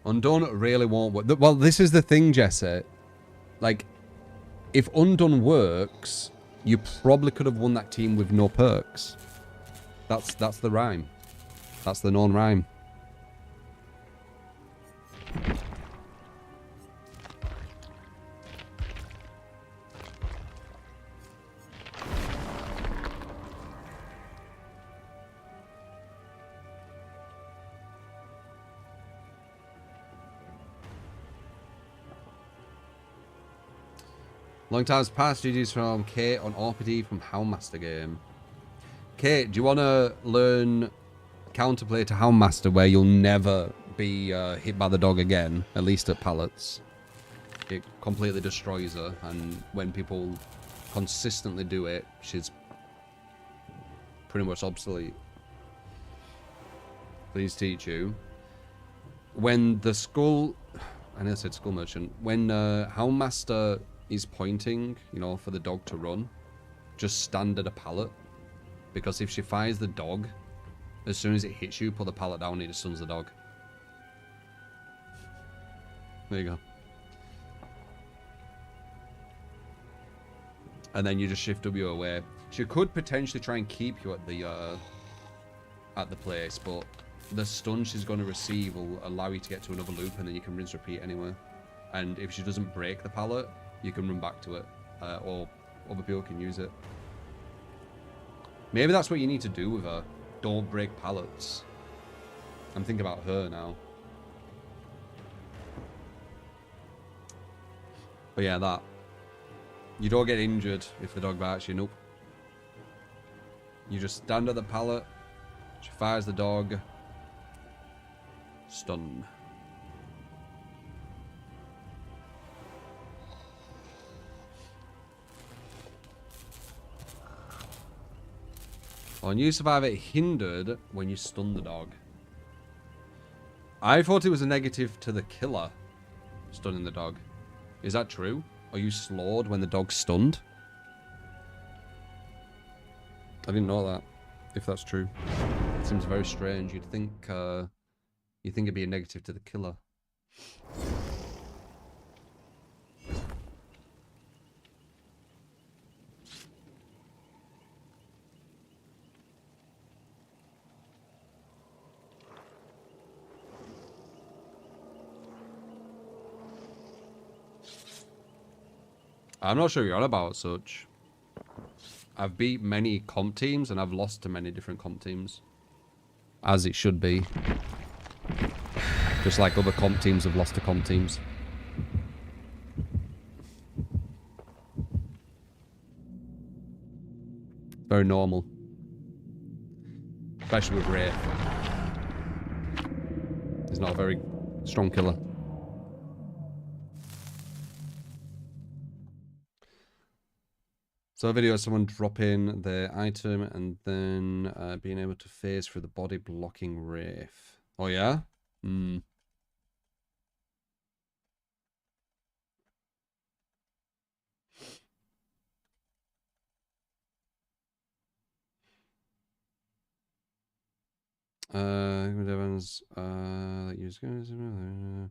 Undone really won't work. Well, this is the thing, Jesse. Like, if Undone works, you probably could have won that team with no perks. That's the rhyme. That's the known rhyme. Long time's past. GG's from Kate on RPD from Houndmaster game. Kate, do you want to learn counterplay to Houndmaster where you'll never be hit by the dog again, at least at pallets? It completely destroys her, and when people consistently do it, she's pretty much obsolete. Please teach you. When the skull... I never said skull merchant. When Houndmaster is pointing, you know, for the dog to run, just stand at a pallet. Because if she fires the dog, As soon as it hits you, put the pallet down and it stuns the dog. There you go. And then you just shift W away. She could potentially try and keep you at the place, but the stun she's going to receive will allow you to get to another loop, and then you can rinse repeat anyway. And if she doesn't break the pallet, you can run back to it, or other people can use it. Maybe that's what you need to do with her. Don't break pallets. I'm thinking about her now. But yeah, that. You don't get injured if the dog bites you, nope. You just stand at the pallet, she fires the dog, stun. On you survive it hindered when you stun the dog. I thought it was a negative to the killer, stunning the dog. Is that true? Are you slowed when the dog's stunned? I didn't know that, if that's true. It seems very strange. You'd think it'd be a negative to the killer. I'm not sure what you're on about, such. I've beat many comp teams and I've lost to many different comp teams. As it should be. Just like other comp teams have lost to comp teams. Very normal. Especially with Wraith. He's not a very strong killer. So a video of someone dropping their item and then being able to phase through the body blocking Wraith. Oh yeah? Hmm. Evans that use and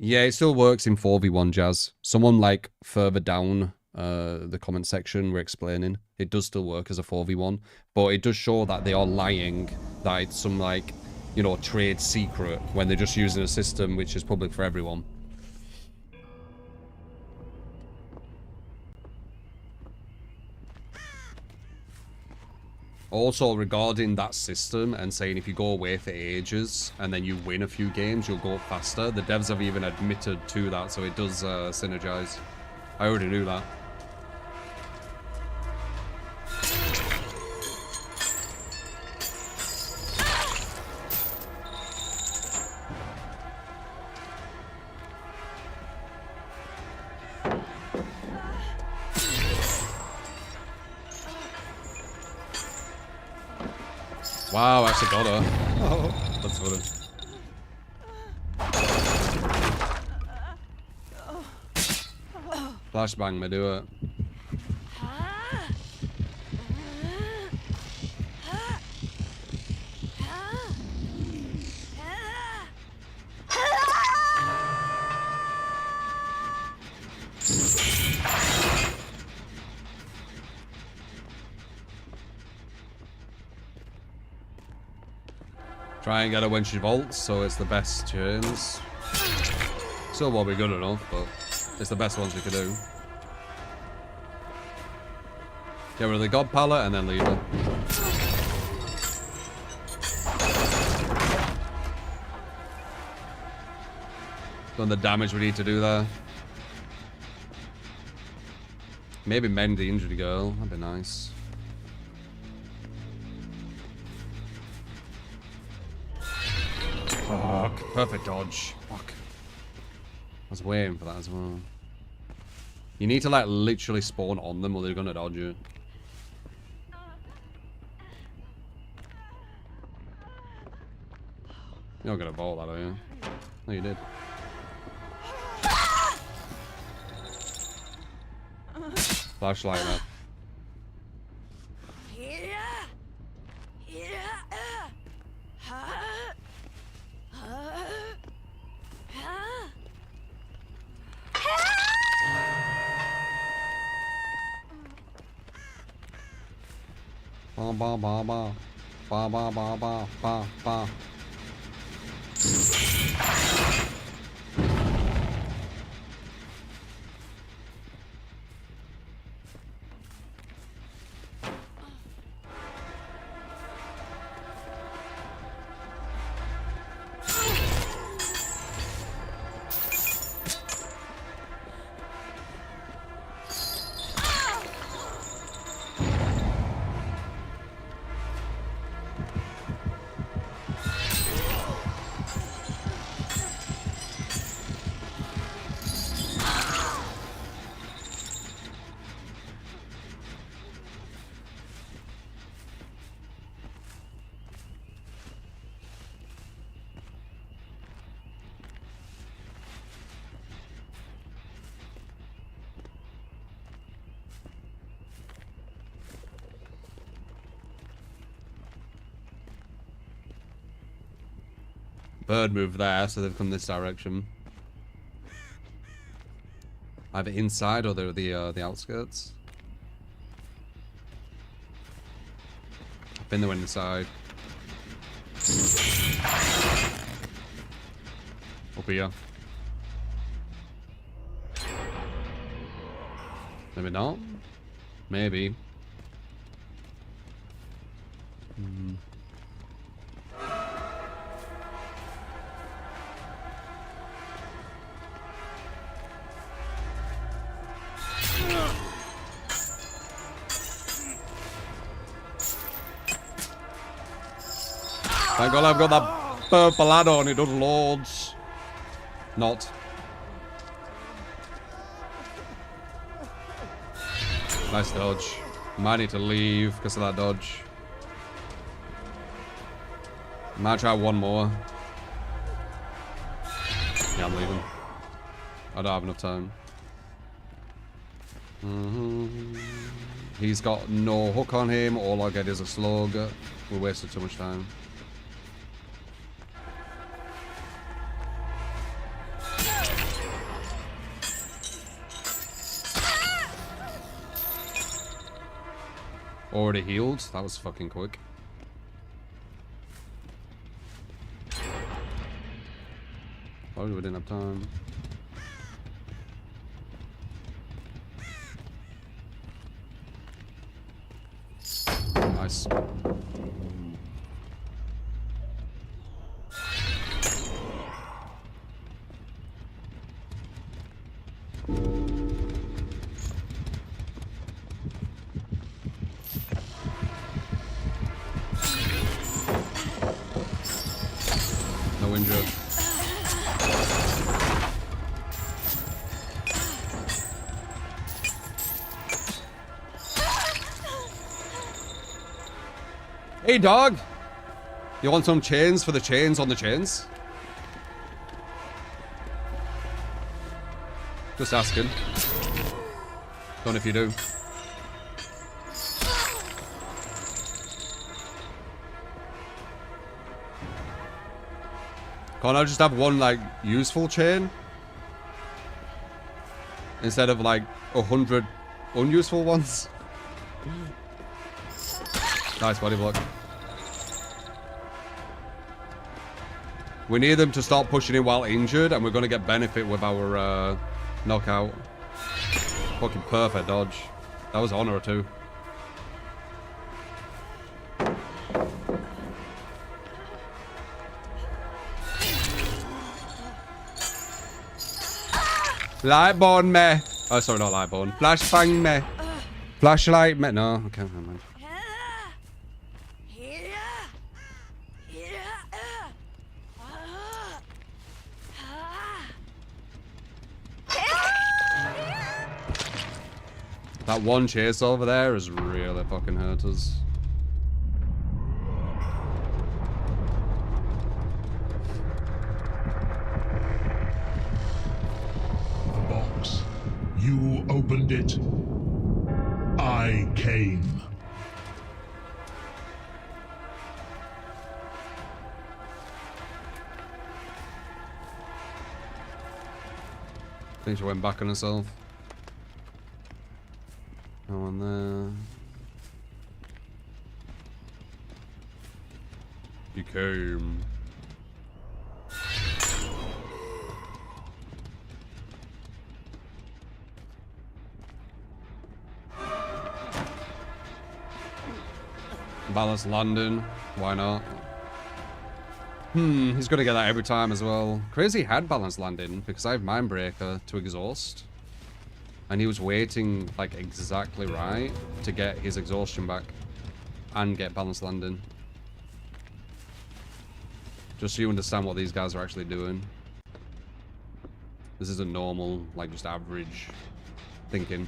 yeah, it still works in 4v1 Jazz. Someone like further down the comment section were explaining it does still work as a 4v1, but it does show that they are lying, that it's some like, you know, trade secret when they're just using a system which is public for everyone. Also, regarding that system and saying if you go away for ages and then you win a few games, you'll go faster. The devs have even admitted to that, so it does synergize. I already knew that. Wow, I actually got her. Oh, that's funny. Flashbang me, do it. Try and get her when she vaults, so it's the best chance. Still won't be good enough, but it's the best ones we could do. Get rid of the god pallet and then leave her. Done the damage we need to do there. Maybe mend the injured girl, that'd be nice. Fuck. Perfect dodge. Fuck. I was waiting for that as well. You need to like literally spawn on them or they're gonna dodge you. You're not gonna vault that, are you? No, you did. Flashlight up. Ba ba ba ba. Ba ba ba ba ba ba. Bird moved there, so they've come this direction. Either inside or they're the outskirts. I think they went inside. Up here. Maybe not. Maybe. Thank God I've got that purple add-on, it does loads. Not. Nice dodge. Might need to leave because of that dodge. Might try one more. Yeah, I'm leaving. I don't have enough time. He's got no hook on him. All I get is a slug. We wasted too much time. Already healed. That was fucking quick. Oh, we didn't have time. Nice. No injured. Hey, dog! You want some chains for the chains on the chains? Just asking. Don't know if you do. Can't I just have one, like, useful chain? Instead of, like, 100 unuseful ones? Nice body block. We need them to start pushing him while injured, and we're going to get benefit with our knockout. Fucking perfect dodge. That was honor too. Lightborn me. Oh, sorry, not Lightborn. Flashbang me. Flashlight me. No, okay, never mind. That one chase over there is really fucking hurt us. The box. You opened it. I came. I think she went back on herself. No one there. You came. Balance London. Why not? He's gonna get that every time as well. Crazy had Balance Landing because I have Mindbreaker to exhaust. And he was waiting like exactly right to get his exhaustion back and get Balance Landing. Just so you understand what these guys are actually doing. This isn't normal, like just average thinking.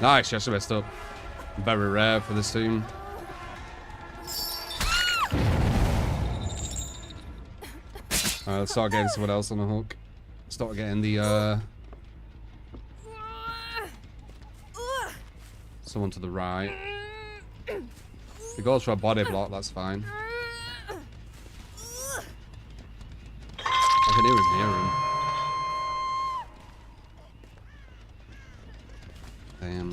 Nice, just messed up. Very rare for this team. Alright, let's start getting someone else on the hook. Start getting the someone to the right. If he goes for a body block, that's fine. I can hear him near him. Damn.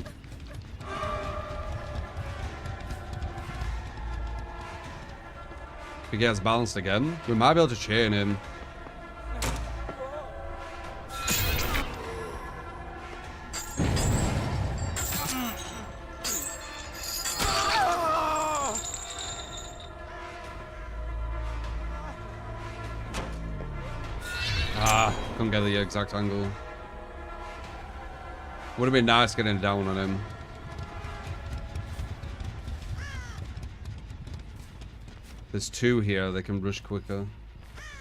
If he gets balanced again, we might be able to chain him. Couldn't get the exact angle. Would have been nice getting down on him. There's two here, they can rush quicker.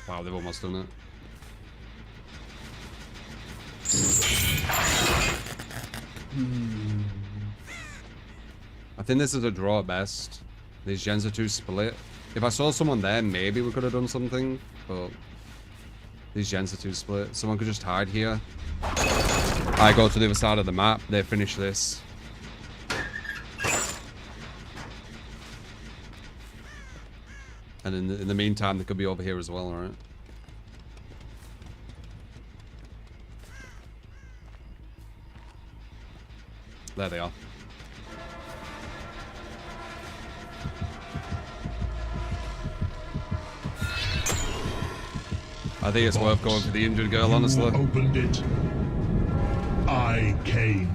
Wow, they've almost done it. I think this is a draw at best. These gens are too split. If I saw someone there, maybe we could have done something, but these gens are too split. Someone could just hide here. I go to the other side of the map, they finish this. And in the meantime, they could be over here as well, alright? There they are. I think it's worth going for the injured girl, honestly. You opened it. I came.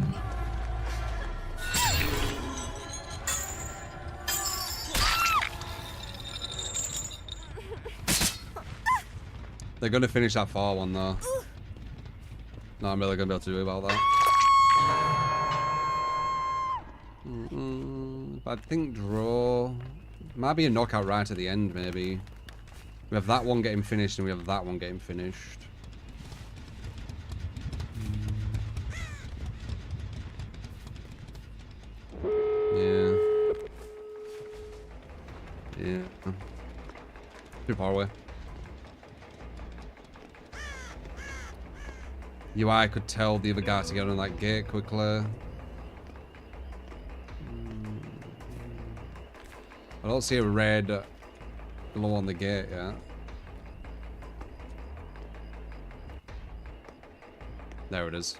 They're gonna finish that far one though. No, I'm really gonna be able to do about that. But I think draw. Might be a knockout right at the end, maybe. We have that one getting finished and we have that one getting finished. Yeah. Yeah. Too far away. UI could tell the other guy to get on that gate quickly. I don't see a red glow on the gate yet. There it is.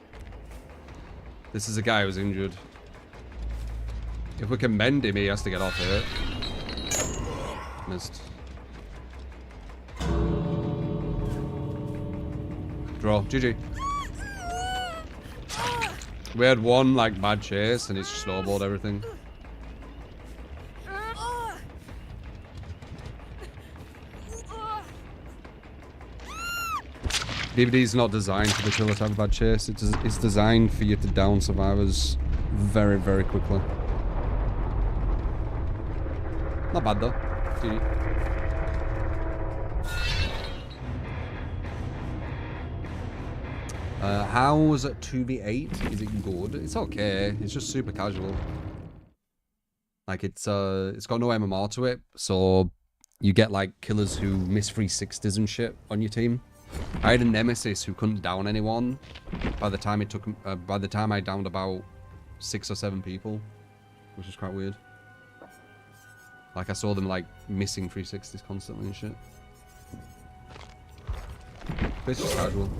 This is a guy who's injured. If we can mend him, he has to get off it. Missed. Draw. GG. We had one like bad chase and it's snowballed everything. DBD is not designed for the killer to have a bad chase. It's designed for you to down survivors very, very quickly. Not bad though. GG. How's 2v8? Is it good? It's okay. It's just super casual. Like it's got no MMR to it, so you get like killers who miss 360s and shit on your team. I had a nemesis who couldn't down anyone by the time it took. By the time I downed about 6 or 7 people, which is quite weird. Like I saw them like missing 360s constantly and shit. But it's just casual.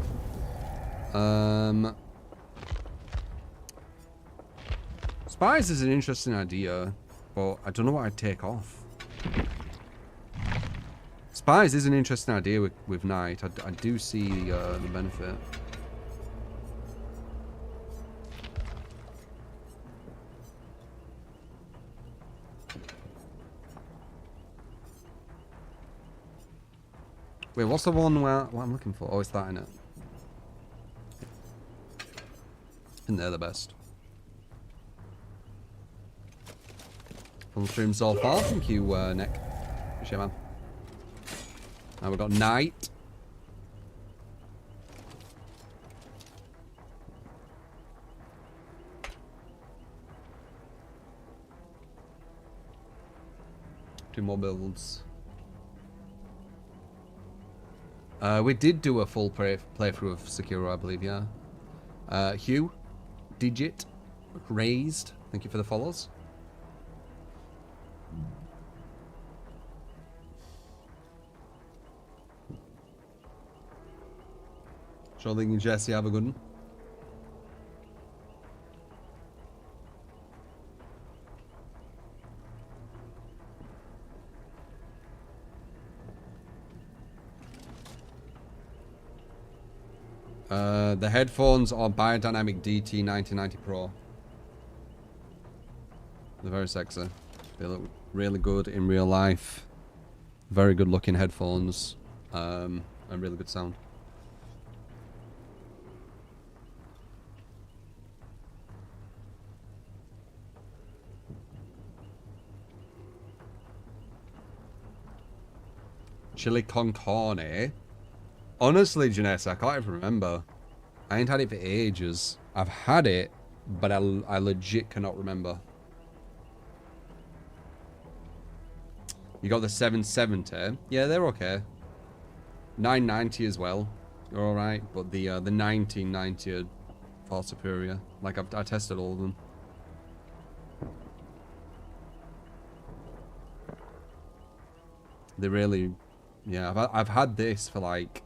Spies is an interesting idea, but I don't know what I'd take off. Spies is an interesting idea with Knight. I do see the benefit. Wait, what's the one where what I'm looking for? Oh, it's that in it. And they're the best. Fun stream so far. Thank you, Nick. Appreciate it, man. Now we've got Knight. Two more builds. We did do a full playthrough of Sekiro, I believe, yeah. Hugh, Digit, Raised, thank you for the follows. Charlie and Jesse have a good one. The headphones are Biodynamic DT 1990 Pro. They're very sexy. They look really good in real life. Very good looking headphones. And really good sound. Chili con carne. Honestly, Janessa, I can't even remember. I ain't had it for ages. I've had it, but I legit cannot remember. You got the 770. Yeah, they're okay. 990 as well. They're alright, but the 1990 are far superior. Like, I tested all of them. They really... Yeah, I've had this for like...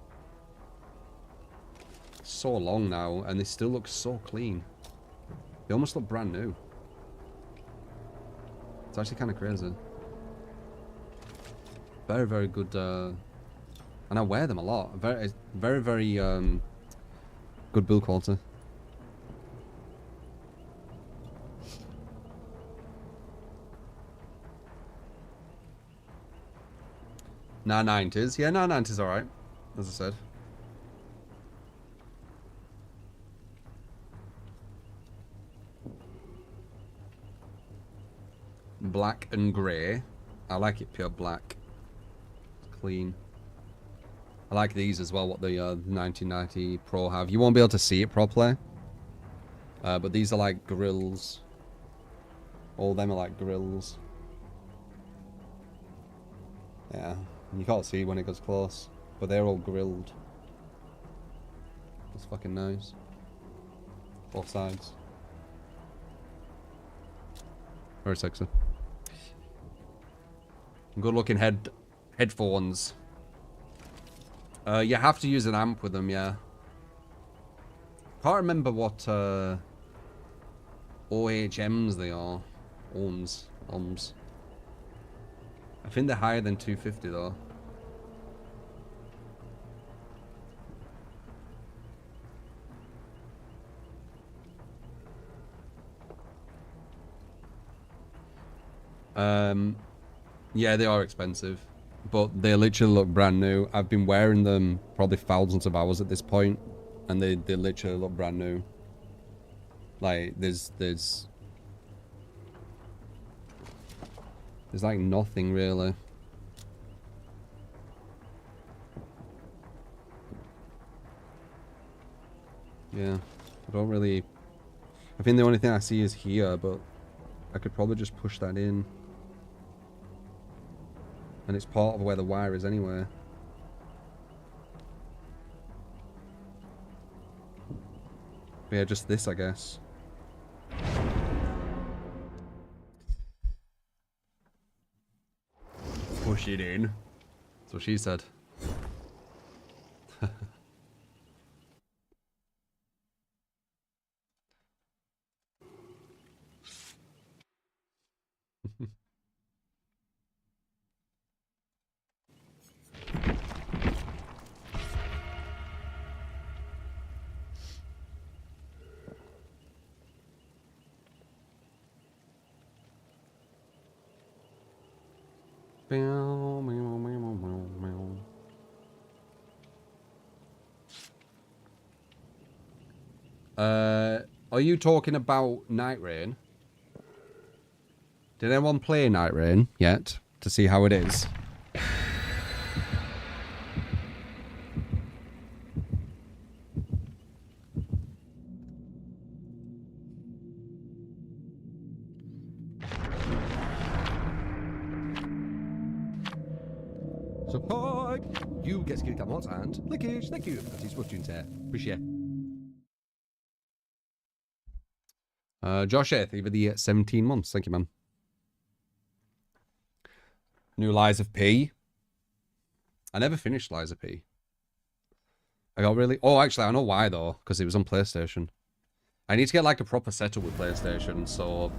so long now, and they still look so clean. They almost look brand new. It's actually kind of crazy. Very, very good, and I wear them a lot. Very, very, very, good build quality. Nah, 90s. Yeah, nah, 90s alright, as I said. Black and grey. I like it pure black. Clean. I like these as well, what the 1990 Pro have. You won't be able to see it properly. But these are like grills. All of them are like grills. Yeah. You can't see when it goes close. But they're all grilled. It's fucking nice. Both sides. Very sexy. Good looking headphones. You have to use an amp with them, yeah. Can't remember what OHMs they are. Ohms. I think they're higher than 250 though. Yeah, they are expensive, but they literally look brand new. I've been wearing them probably thousands of hours at this point, and they literally look brand new. Like there's like nothing really. Yeah, I don't really. I think the only thing I see is here, but I could probably just push that in. And it's part of where the wire is anyway. Yeah, just this, I guess. Push it in. That's what she said. Are you talking about Night Rain? Did anyone play Night Rain yet to see how it is? Support! You get skill cam and Lickish, thank you. That is watching there. Appreciate. Josh Eth, over the 17 months. Thank you, man. New Lies of P. I never finished Lies of P. I got really... Oh, actually, I know why, though. Because it was on PlayStation. I need to get, like, a proper setup with PlayStation, so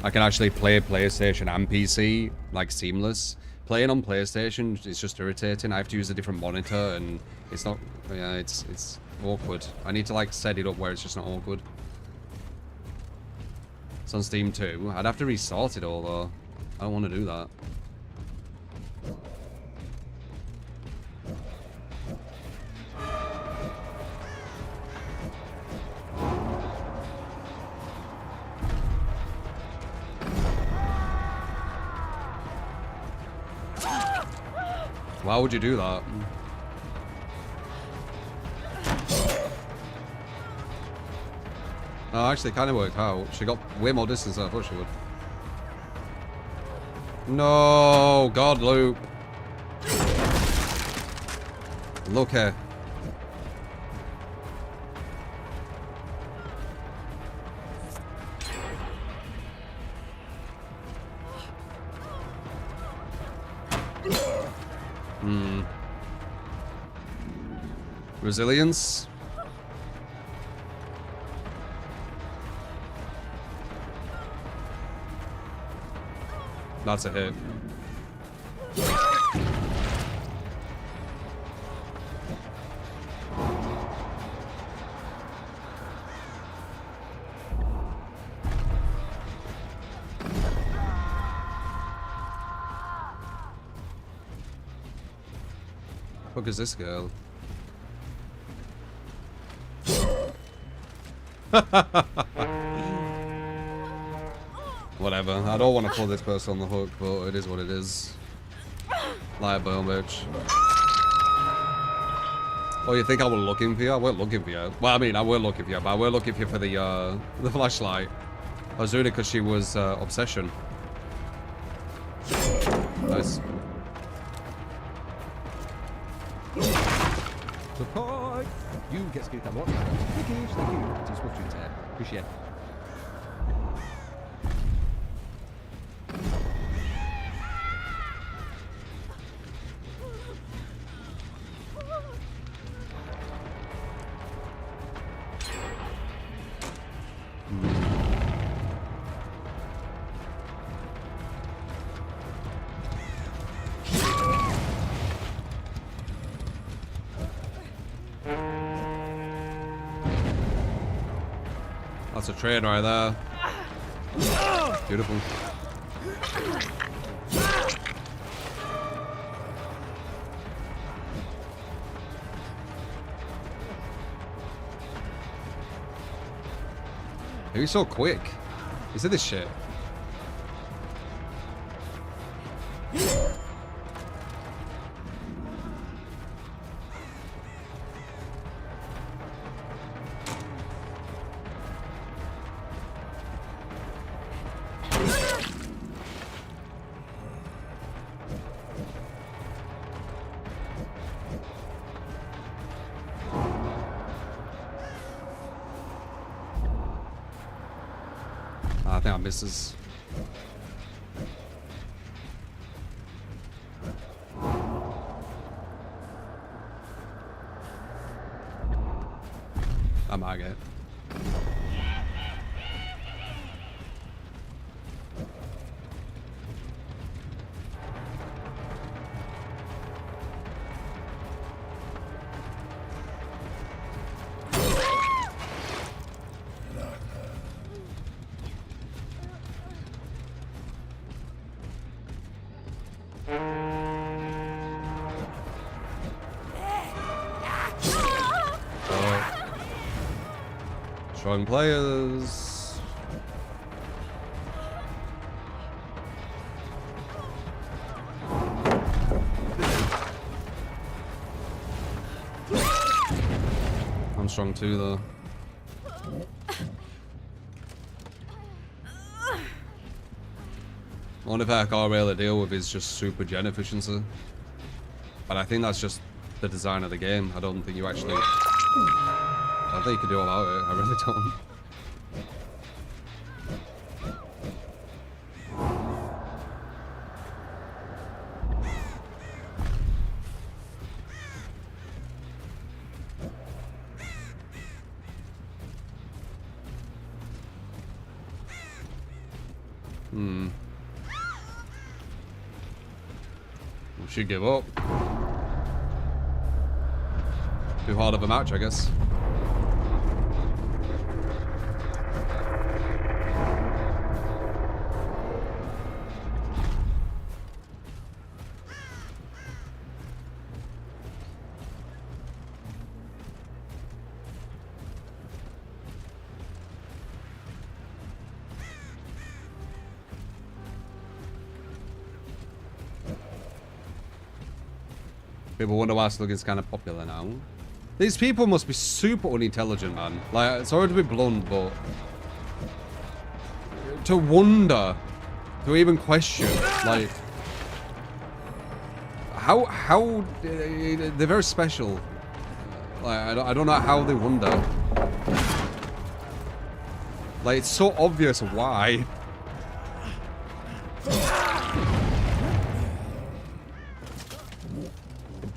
I can actually play PlayStation and PC, like, seamless. Playing on PlayStation is just irritating. I have to use a different monitor, and it's not... Yeah, it's awkward. I need to, like, set it up where it's just not awkward. It's on Steam too. I'd have to restart it all, though. I don't want to do that. Why would you do that? Oh, actually, it kind of worked out. She got way more distance than I thought she would. No, God, loop. Look here. Resilience. That's a hit. What is this girl? Whatever. I don't want to pull this person on the hook, but it is what it is. Lie bone, bitch. Oh, you think I was looking for you? I weren't looking for you. Well, I mean, I were looking for you, but I were looking for you for the flashlight. I was doing it because she was obsession. Nice. Support! You get skill cam and Lickish, thank you. That is watching there. Appreciate. That's a train right there. Beautiful. He's so quick. Is it this shit? Yeah, misses. I might get it. Strong players. I'm strong too, though. One of I can't really deal with is just super gen efficiency. But I think that's just the design of the game. I don't think you actually... I don't think you can do all about it. I really don't. We should give up. Too hard of a match, I guess. People wonder why Sluggin's kind of popular now. These people must be super unintelligent, man. Like, sorry to be blunt, but... to wonder, to even question, like... How... they're very special. Like, I don't know how they wonder. Like, it's so obvious why.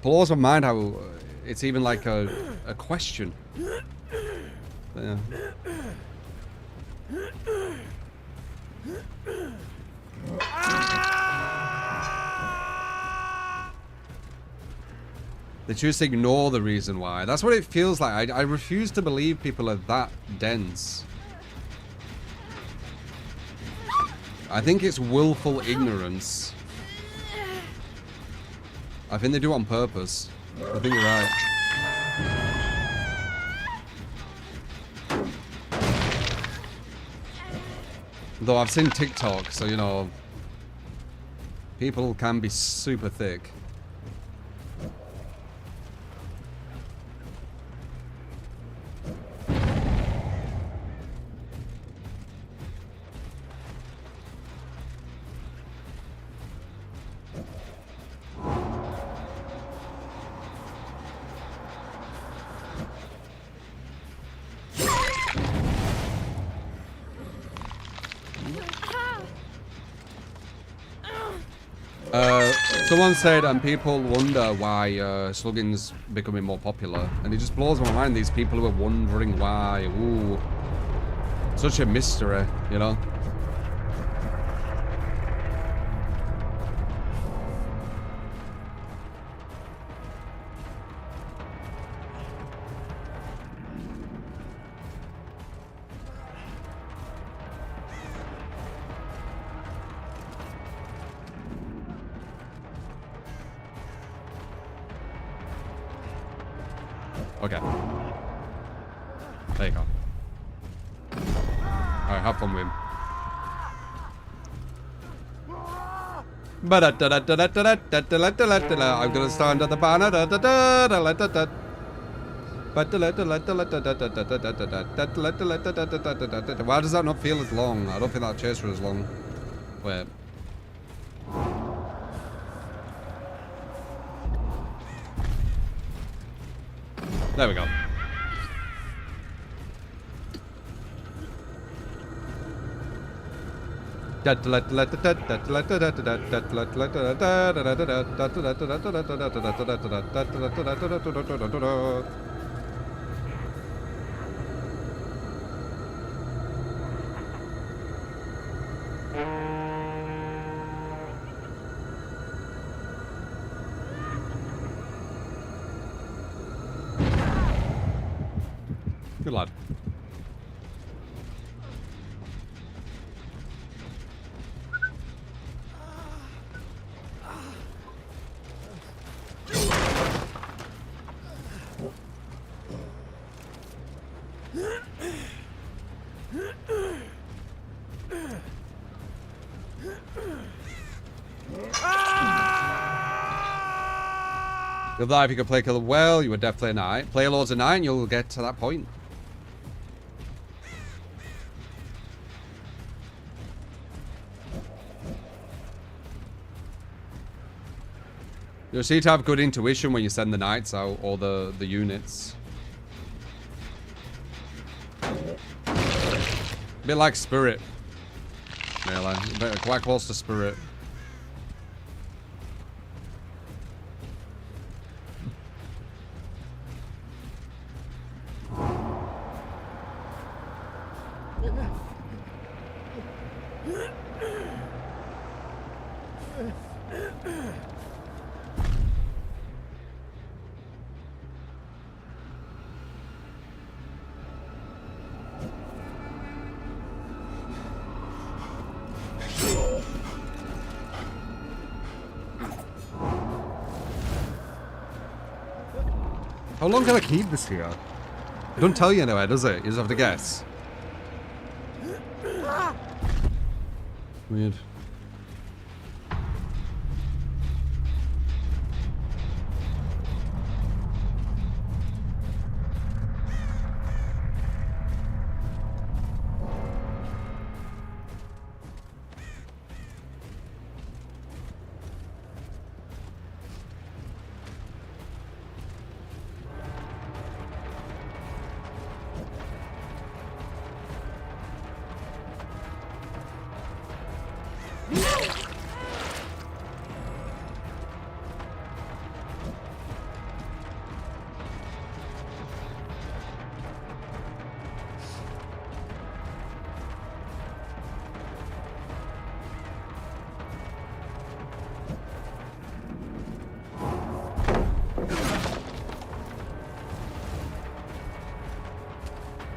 Blows my mind how it's even like a question. Yeah. They choose to ignore the reason why. That's what it feels like. I refuse to believe people are that dense. I think it's willful ignorance. I think they do it on purpose. I think you're right. Though I've seen TikTok, so you know, people can be super thick. Someone said, and people wonder why Sluggin's becoming more popular, and it just blows my mind, these people who are wondering why. Ooh, such a mystery, you know? Okay. There you go. Alright, have fun with him. I'm gonna stand at the banner. Why does that not feel as long? I don't think that chaser is long. Wait. There we go. Good lad. If life you could play Killer well, you would definitely a knight. Play loads of knight and you'll get to that point. You'll see to have good intuition when you send the knights out or the units. A bit like Spirit. Really. Quite close to Spirit. How long can I keep this here? It don't tell you anywhere, does it? You just have to guess. Weird.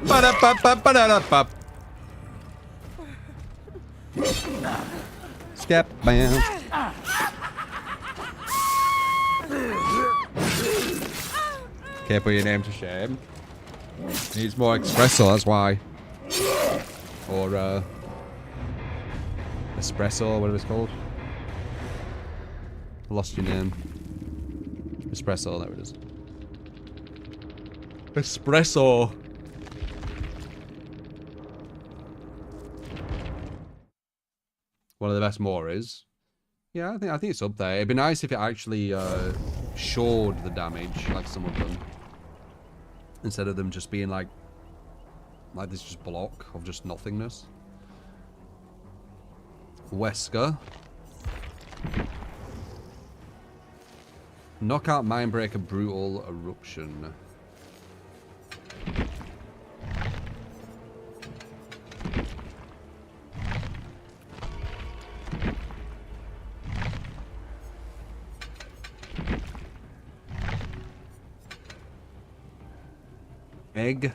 Ba-da-ba-ba-ba-da-da-ba. Skip, bam. Can't put your name to shame. Needs more espresso, that's why. Or, espresso, whatever it's called. Lost your name. Espresso, there it is. Espresso. One of the best Moras. Yeah, I think it's up there. It'd be nice if it actually showed the damage, like some of them, instead of them just being like this just block of just nothingness. Wesker. Knockout, Mindbreaker, Brutal, Eruption. Egg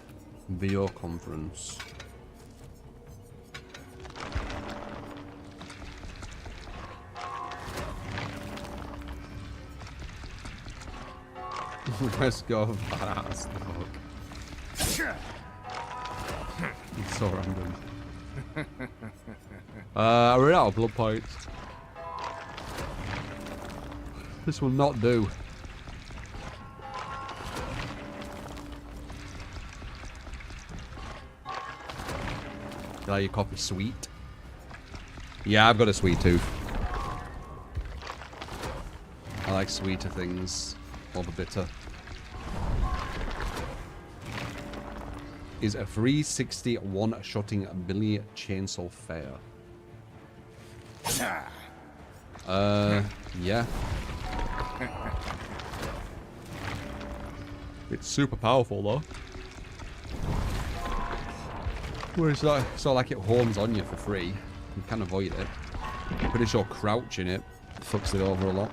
video conference. Let's go, badass dog. It's so random. We're out of blood points. This will not do. You copy sweet. Yeah, I've got a sweet tooth. I like sweeter things over bitter. Is a 360 one-shotting Billy Chainsaw fair? Yeah. It's super powerful though. Where it's not like it homes on you for free. You can avoid it. Pretty sure crouching it fucks it over a lot.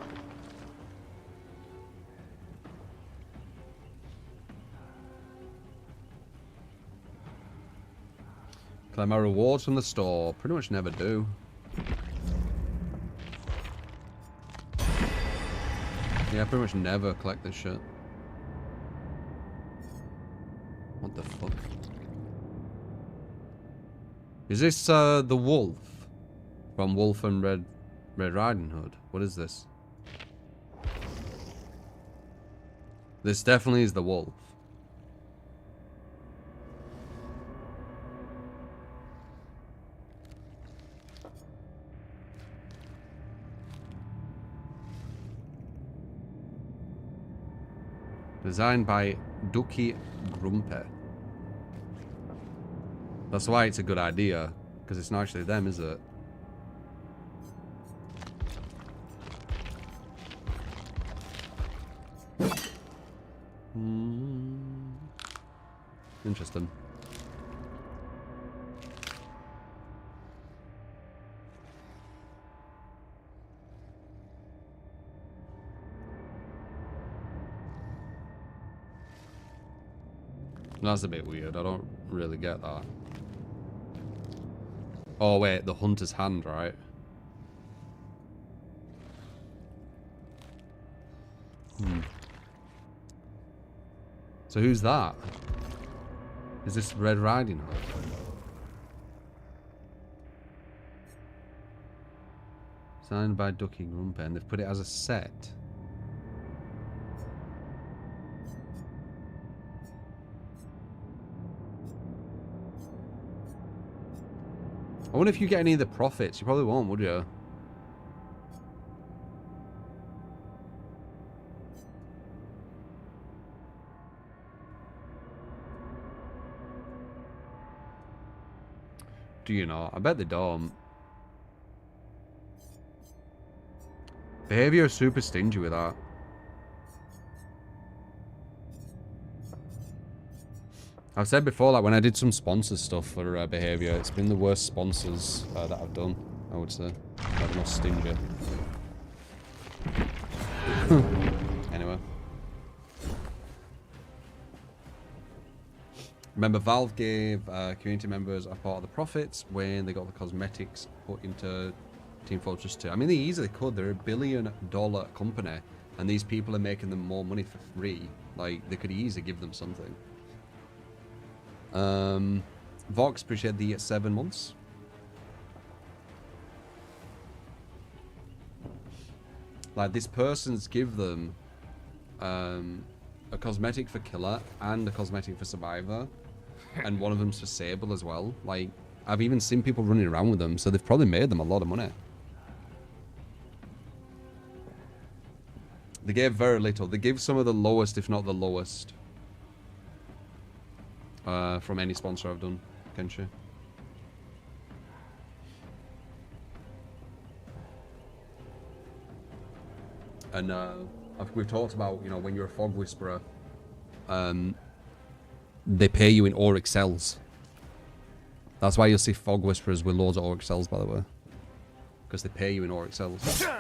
Claim my rewards from the store. Pretty much never do. Yeah, I pretty much never collect this shit. What the fuck? Is this the wolf? From Wolf and Red Riding Hood? What is this? This definitely is the wolf. Designed by Ducky Grumpe. That's why it's a good idea, because it's not actually them, is it? Interesting. That's a bit weird. I don't really get that. Oh wait, the hunter's hand, right? So who's that? Is this Red Riding Hood? Signed by Ducky Grumpe, and they've put it as a set. I wonder if you get any of the profits. You probably won't, would you? Do you not? I bet they don't. Behavior is super stingy with that. I've said before, like when I did some sponsor stuff for Behavior, it's been the worst sponsors that I've done, I would say. Like the most stingy. Anyway. Remember, Valve gave community members a part of the profits when they got the cosmetics put into Team Fortress 2. I mean, they easily could. They're $1 billion company, and these people are making them more money for free. Like, they could easily give them something. Vox, appreciate the 7 months. Like, this person's give them a cosmetic for Killer and a cosmetic for Survivor, and one of them's for Sable as well. Like, I've even seen people running around with them, so they've probably made them a lot of money. They gave very little. They give some of the lowest, if not the lowest, from any sponsor I've done, Kenshi. And we've talked about, you know, when you're a Fog Whisperer, they pay you in Auric cells. That's why you'll see Fog Whisperers with loads of Auric cells, by the way, because they pay you in Auric cells. So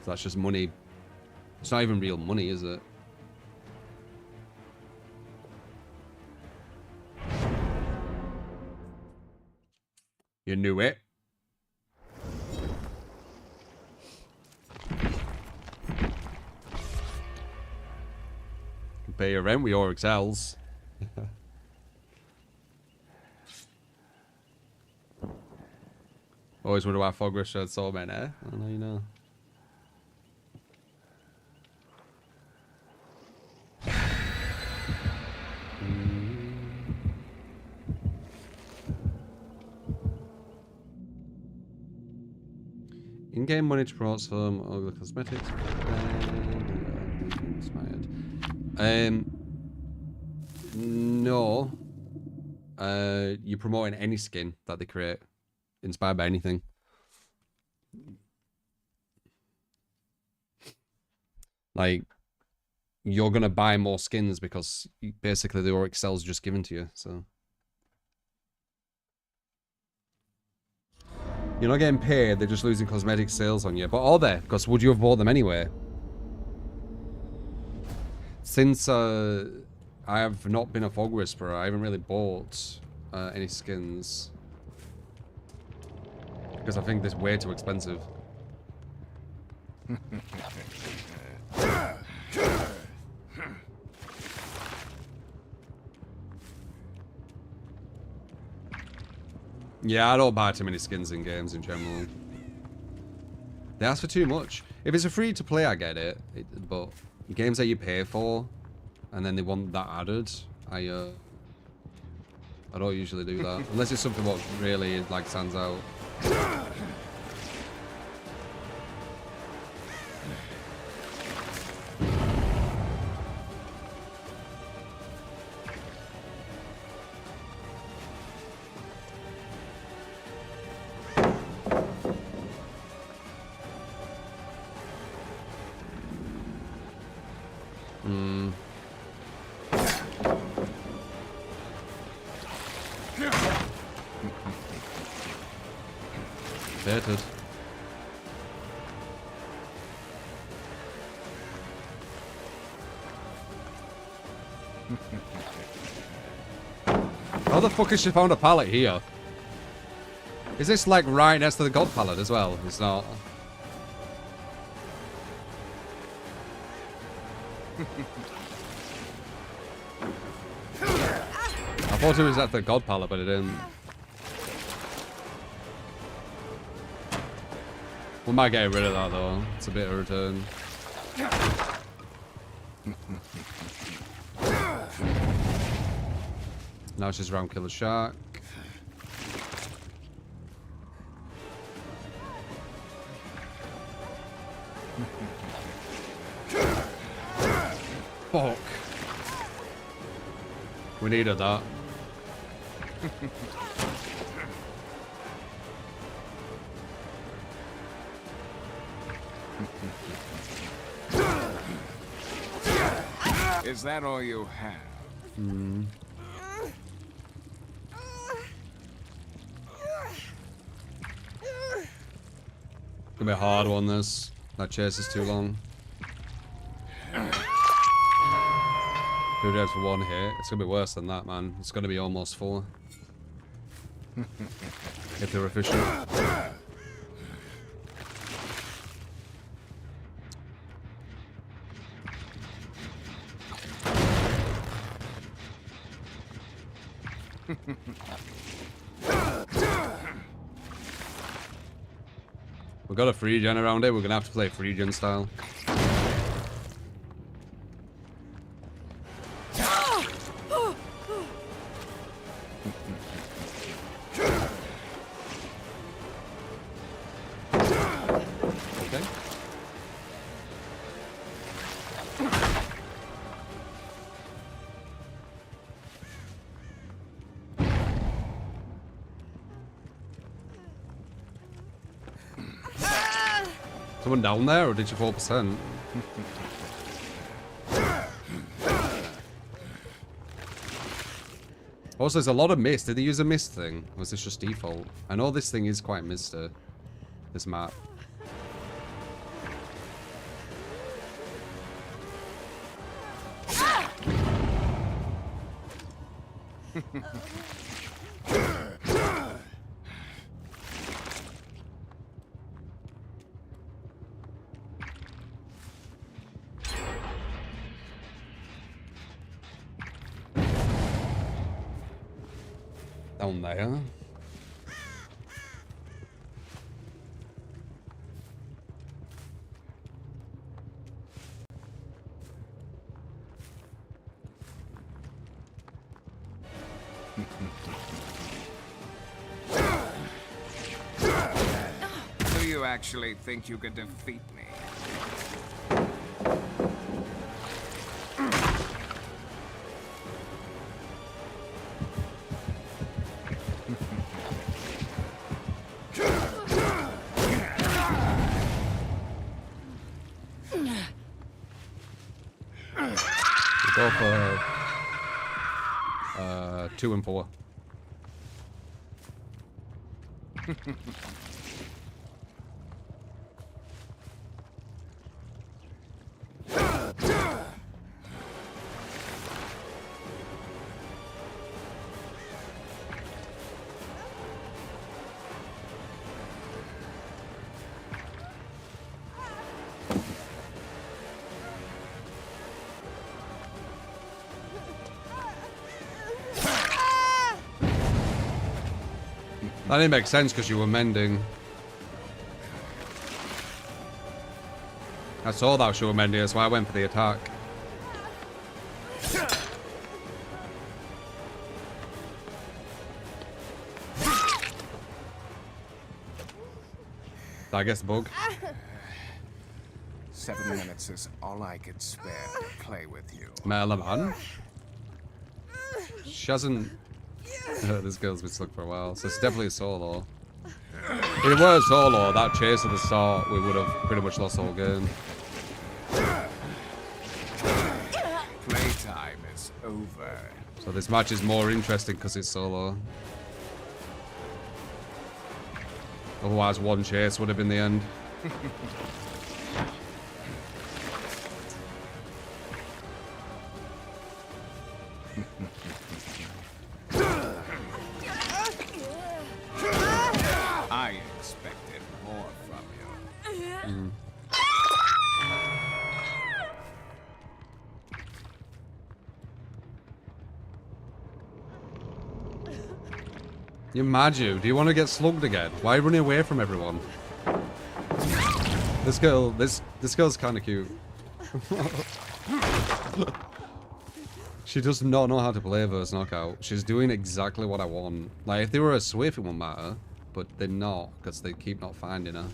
that's just money. It's not even real money, is it? You knew it. Can pay your rent with your Excels. Always wonder why Fog Whisperer had so many, eh? I don't know, you know. In-game money to promote some of the cosmetics. Inspired. No. you're promoting any skin that they create, inspired by anything. Like, you're gonna buy more skins because basically the Auric Cell's just given to you, so. You're not getting paid, they're just losing cosmetic sales on you. But are they? Because would you have bought them anyway? Since I have not been a Fog Whisperer, I haven't really bought any skins. Because I think they're way too expensive. Yeah, I don't buy too many skins in games in general. They ask for too much. If it's a free to play, I get it. But games that you pay for, and then they want that added, I don't usually do that unless it's something what really like stands out. Baited. How the fuck has she found a pallet here? Is this like right next to the God pallet as well? It's not. I thought it was at the God pallet, but it didn't. We might get rid of that though. It's a bit of a return. Now she's round kill the shark. Fuck. We needed that. Is that all you have? Hmm. Gonna be a hard one, this. That chase is too long. 2 deaths for 1 hit. It's gonna be worse than that, man. It's gonna be almost 4. If they're efficient. We've got a free gen around here. We're gonna have to play free gen style. Okay. Someone down there, or did you 4%? Also, there's a lot of mist. Did they use a mist thing? Or was this just default? I know this thing is quite misty. This map. Down there. Do you actually think you could defeat me? go for 2 and 4. That didn't make sense because you were mending. I saw that you were mending, so I went for the attack. I guess bug. 7 minutes is all I could spare to play with you. Melman. She hasn't. This girl's been stuck for a while, so it's definitely a solo. If it were a solo, that chase at the start, we would have pretty much lost the whole game. Playtime is over. So this match is more interesting because it's solo. Otherwise, one chase would have been the end. I expected more from you. You mad, you? Do you want to get slugged again? Why are you running away from everyone? This girl's kind of cute. She does not know how to play versus knockout. She's doing exactly what I want. Like, if they were a Swift, it wouldn't matter. But they're not, because they keep not finding her.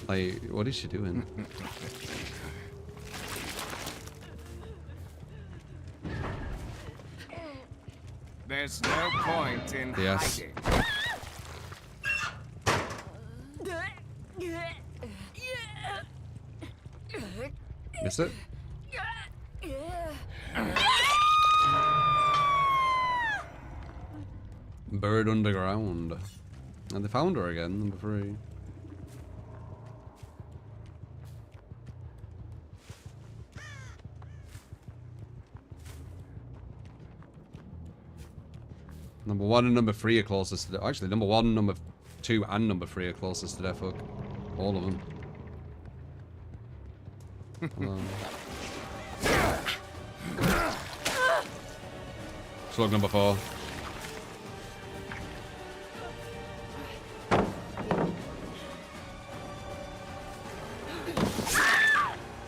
Like, what is she doing? There's no point in Yes. hiding. Miss it? Buried underground. And they found her again, number 3. Number 1 and number 3 are closest to death. Actually, number 1, number 2, and number 3 are closest to death. Fuck. All of them. Slug number 4.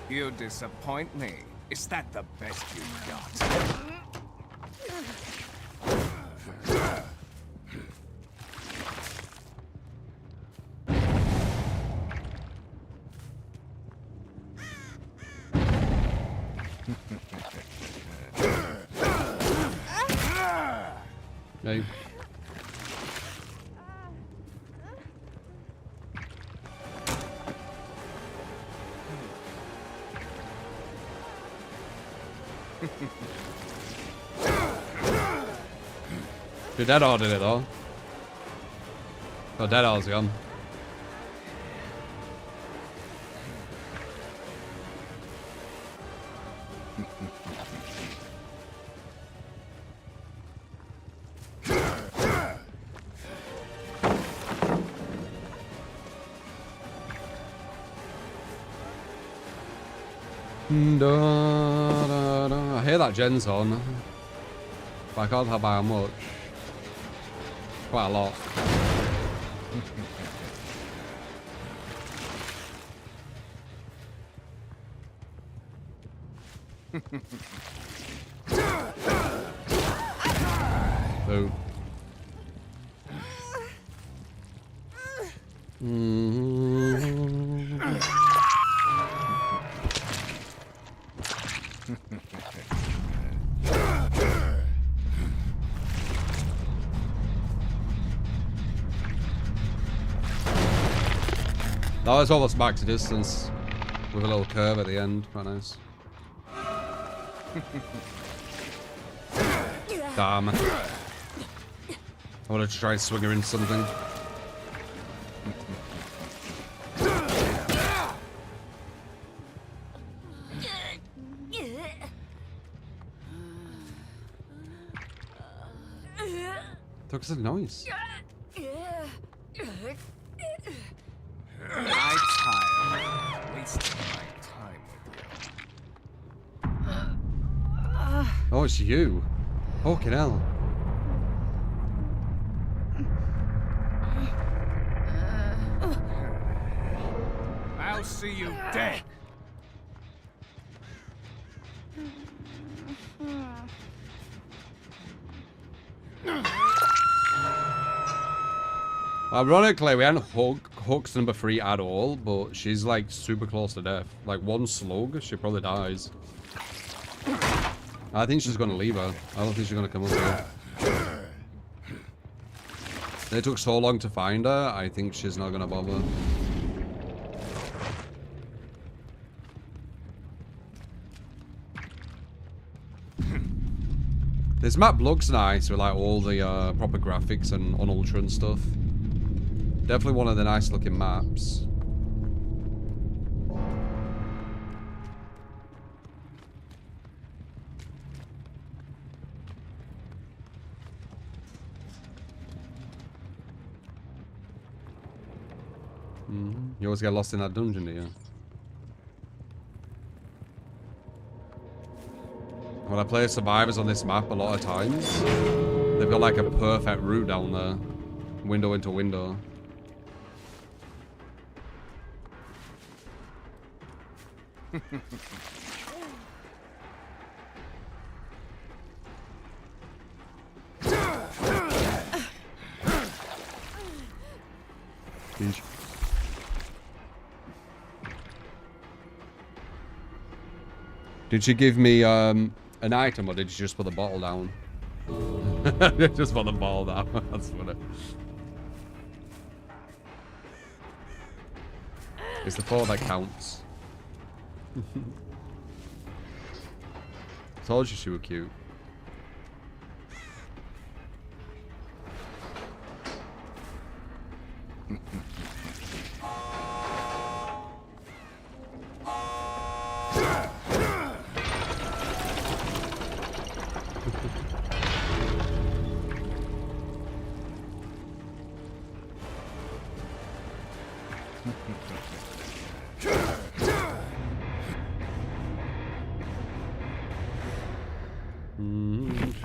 You disappoint me. Is that the best you've got? Hey. Your dead all did it though. Oh, dead all's gone. I hear that gen's on, but I can't tell by how much. Quite a lot. Boo. That was almost max distance with a little curve at the end. Quite nice. Damn. I wanted to try and swing her into something. Took us a noise. I'm tired. Wasting my time with you. Oh, it's you. Fucking hell. I'll see you dead. Ironically, we hadn't hooked number 3 at all, but she's like super close to death. Like one slug, she probably dies. I think she's gonna leave her. I don't think she's gonna come up here. It took so long to find her, I think she's not gonna bother. This map looks nice with like all the proper graphics and on ultra and stuff. Definitely one of the nice looking maps. You always get lost in that dungeon, do you? When I play survivors on this map a lot of times, they've got like a perfect route down there. Window into window. Did she give me an item, or did she just put the bottle down? Just put the bottle down. That's funny. It's the 4 that counts. Told you she was cute.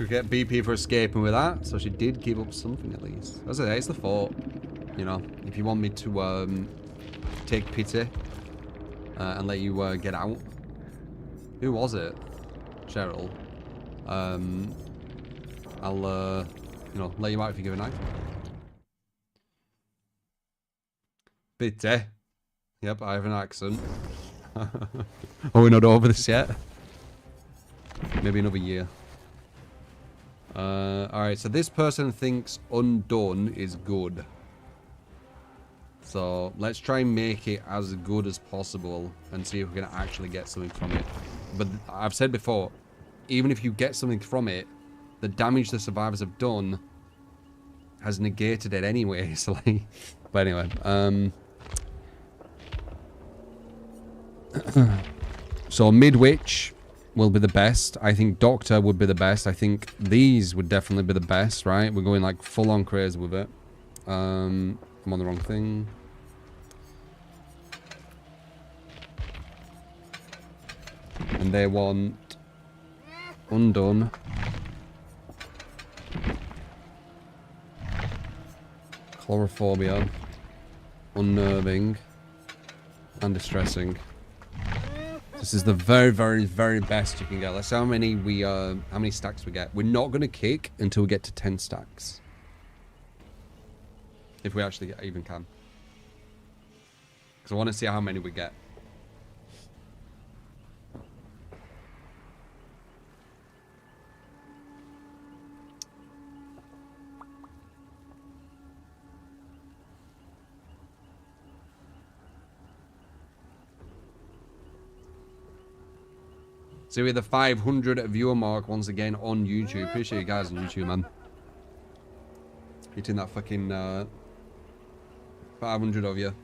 Get BP for escaping with that, so she did give up something at least. As I say, it's the fort. You know, if you want me to take pity and let you get out. Who was it? Cheryl. I'll you know, let you out if you give a item. Pity. Yep, I have an accent. Oh, we're not over this yet. Maybe another year. Alright, so this person thinks undone is good. So let's try and make it as good as possible and see if we can actually get something from it. But I've said before, even if you get something from it, the damage the survivors have done has negated it anyway. So like, but anyway, so Midwich will be the best. I think Doctor would be the best. I think these would definitely be the best, right? We're going like full on crazy with it. I'm on the wrong thing. And they want undone, chlorophobia, unnerving, and distressing. This is the very, very, very best you can get. Let's see how many stacks we get. We're not going to kick until we get to 10 stacks. If we actually even can. Because I want to see how many we get. See, with the 500 viewer mark once again on YouTube. Appreciate you guys on YouTube, man. Hitting that fucking 500 of you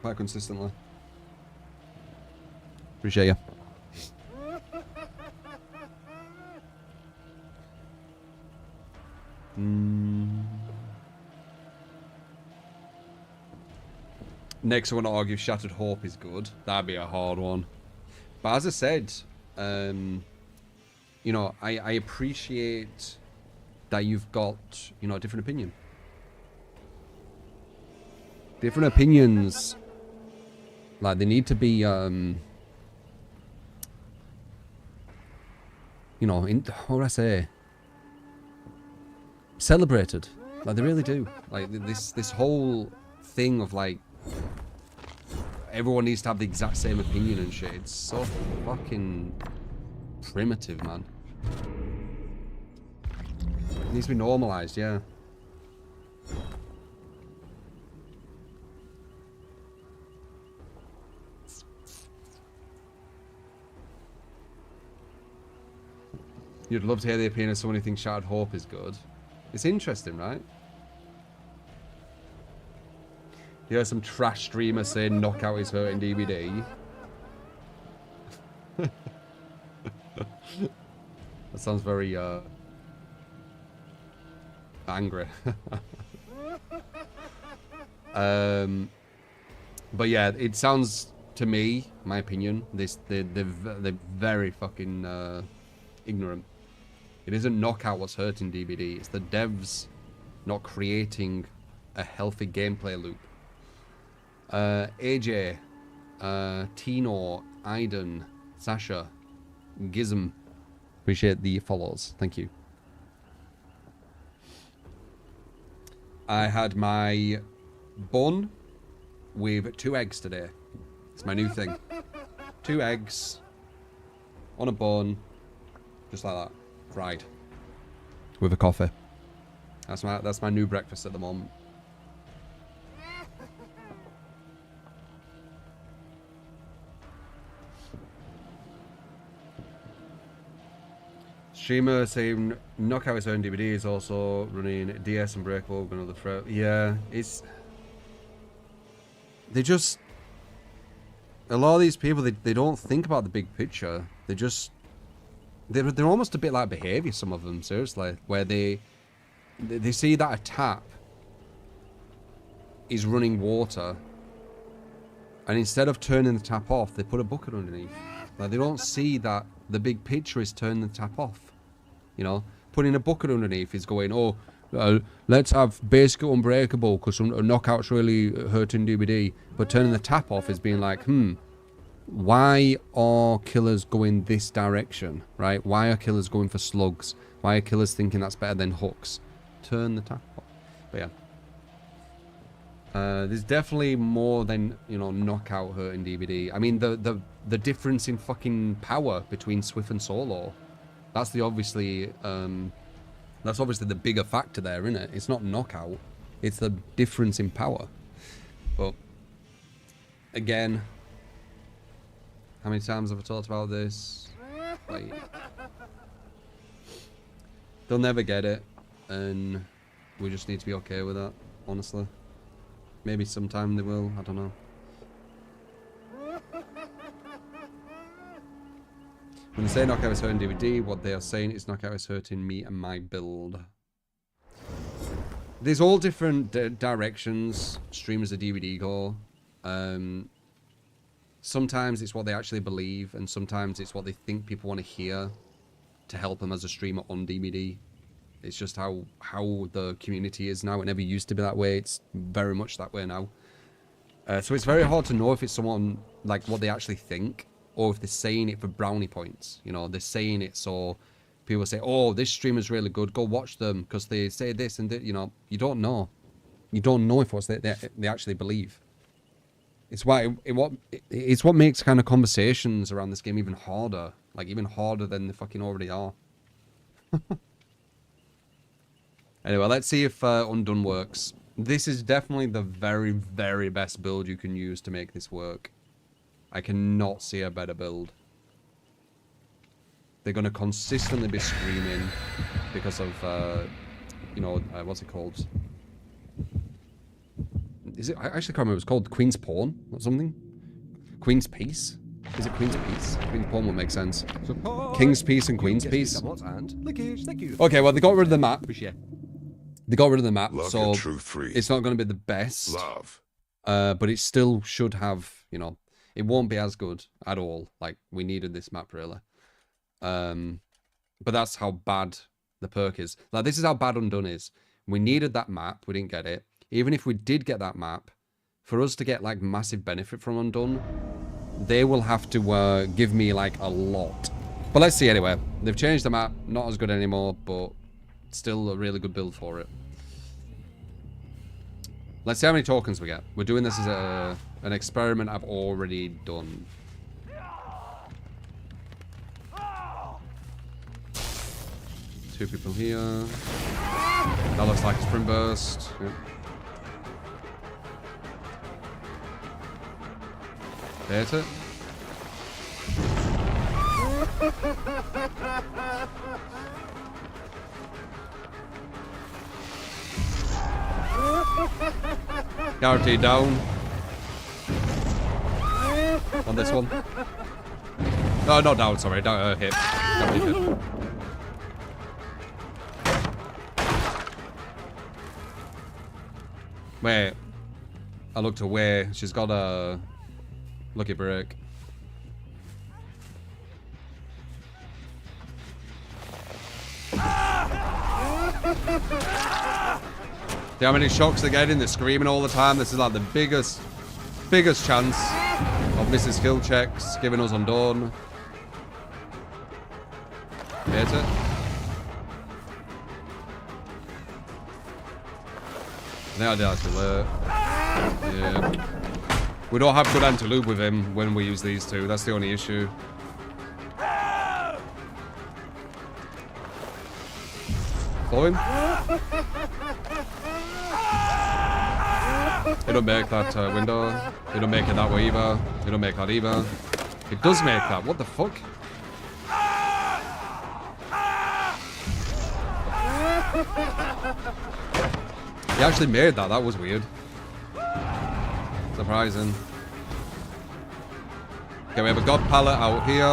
quite consistently. Appreciate you. Next, I want to argue Shattered Hope is good. That'd be a hard one. But as I said, you know, I appreciate that you've got, you know, a different opinion. Different opinions, like, they need to be, you know, what would I say? Celebrated. Like, they really do. Like, this whole thing of, like, everyone needs to have the exact same opinion and shit. It's so fucking primitive, man. It needs to be normalized, yeah. You'd love to hear the opinion of someone who thinks Shattered Hope is good. It's interesting, right? You heard some trash streamer saying Knockout is hurting DBD. That sounds very angry. But yeah, it sounds to me, my opinion, they're very fucking ignorant. It isn't Knockout what's hurting DBD. It's the devs not creating a healthy gameplay loop. AJ, Tino, Aiden, Sasha, Gizm. Appreciate the follows. Thank you. I had my bun with 2 eggs today. It's my new thing. 2 eggs on a bun, just like that, fried, with a coffee. That's my new breakfast at the moment. Streamer saying Knockout is own DBD is also running DS and Breakable, another threat. Yeah, it's... They just... A lot of these people, they don't think about the big picture. They just... They're almost a bit like behavior, some of them, seriously. Where they see that a tap is running water, and instead of turning the tap off, they put a bucket underneath. Like, they don't see that the big picture is turning the tap off. You know, putting a bucket underneath is going, oh, let's have basic unbreakable because Knockout's really hurting DBD. But turning the tap off is being like, why are killers going this direction, right? Why are killers going for slugs? Why are killers thinking that's better than hooks? Turn the tap off. But yeah. There's definitely more than, you know, Knockout hurting DBD. I mean, the difference in fucking power between Swift and Solo. That's obviously the bigger factor there, isn't it? It's not Knockout. It's the difference in power. But again, how many times have I talked about this? Like, they'll never get it, and we just need to be okay with that, honestly. Maybe sometime they will, I don't know. When they say Knockout is hurting DBD, what they are saying is Knockout is hurting me and my build. There's all different directions streamers of DBD go. Sometimes it's what they actually believe, and sometimes it's what they think people want to hear to help them as a streamer on DBD. It's just how the community is now. It never used to be that way. It's very much that way now. So it's very hard to know if it's someone, like, what they actually think, or if they're saying it for brownie points. You know, they're saying it so people say, oh, this streamer's really good, go watch them because they say this and that. You know, you don't know. You don't know if what they actually believe. It's what makes kind of conversations around this game even harder. Like, even harder than they fucking already are. Anyway, let's see if Undone works. This is definitely the very, very best build you can use to make this work. I cannot see a better build. they're going to consistently be screaming because of, you know, what's it called? Is it? I actually can't remember. It's called Queen's Pawn or something. Queen's Peace. Is it Queen's Peace? Queen's Pawn would make sense. King's Peace and Queen's Peace. Okay, well they got rid of the map. They got rid of the map, Love so your truth free. it's not going to be the best. Love. But it still should have, you know, it won't be as good at all. Like, we needed this map, really. But that's how bad the perk is. Like, this is how bad Undone is. We needed that map. We didn't get it. Even if we did get that map, for us to get, like, massive benefit from Undone, they will have to give me, like, a lot. But let's see anyway. They've changed the map. Not as good anymore, but still a really good build for it. Let's see how many tokens we get. We're doing this as an experiment I've already done. Two people here. That looks like a sprint burst. Yep. Hit it. Guaranteed down. On this one. No, not down, sorry. Down, hit. Guaranteed hit. Wait. I looked away. She's got a lucky break. See how many shocks they're getting? They're screaming all the time. This is like the biggest chance of missing skill checks, giving us Undone. Hit it. I think I did actually late. Yeah. We don't have good anti-loop with him when we use these two. That's the only issue. Follow him. He don't make that window. He don't make it that way either. He don't make that either. He does make that. What the fuck? He actually made that. That was weird. Surprising. Okay, we have a god pallet out here.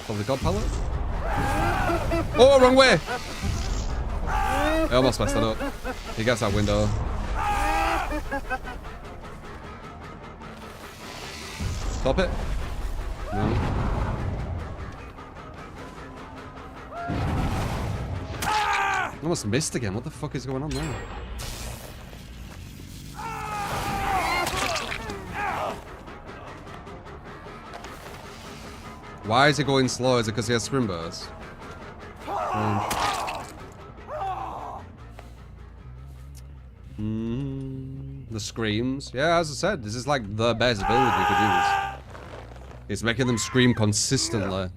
Probably god pallet. Oh, wrong way! I almost messed that up. He gets that window. Stop it. No. I almost missed again. What the fuck is going on there? Why is it going slow? Is it because he has sprint burst? The screams. Yeah, as I said, this is like the best build you could use. It's making them scream consistently.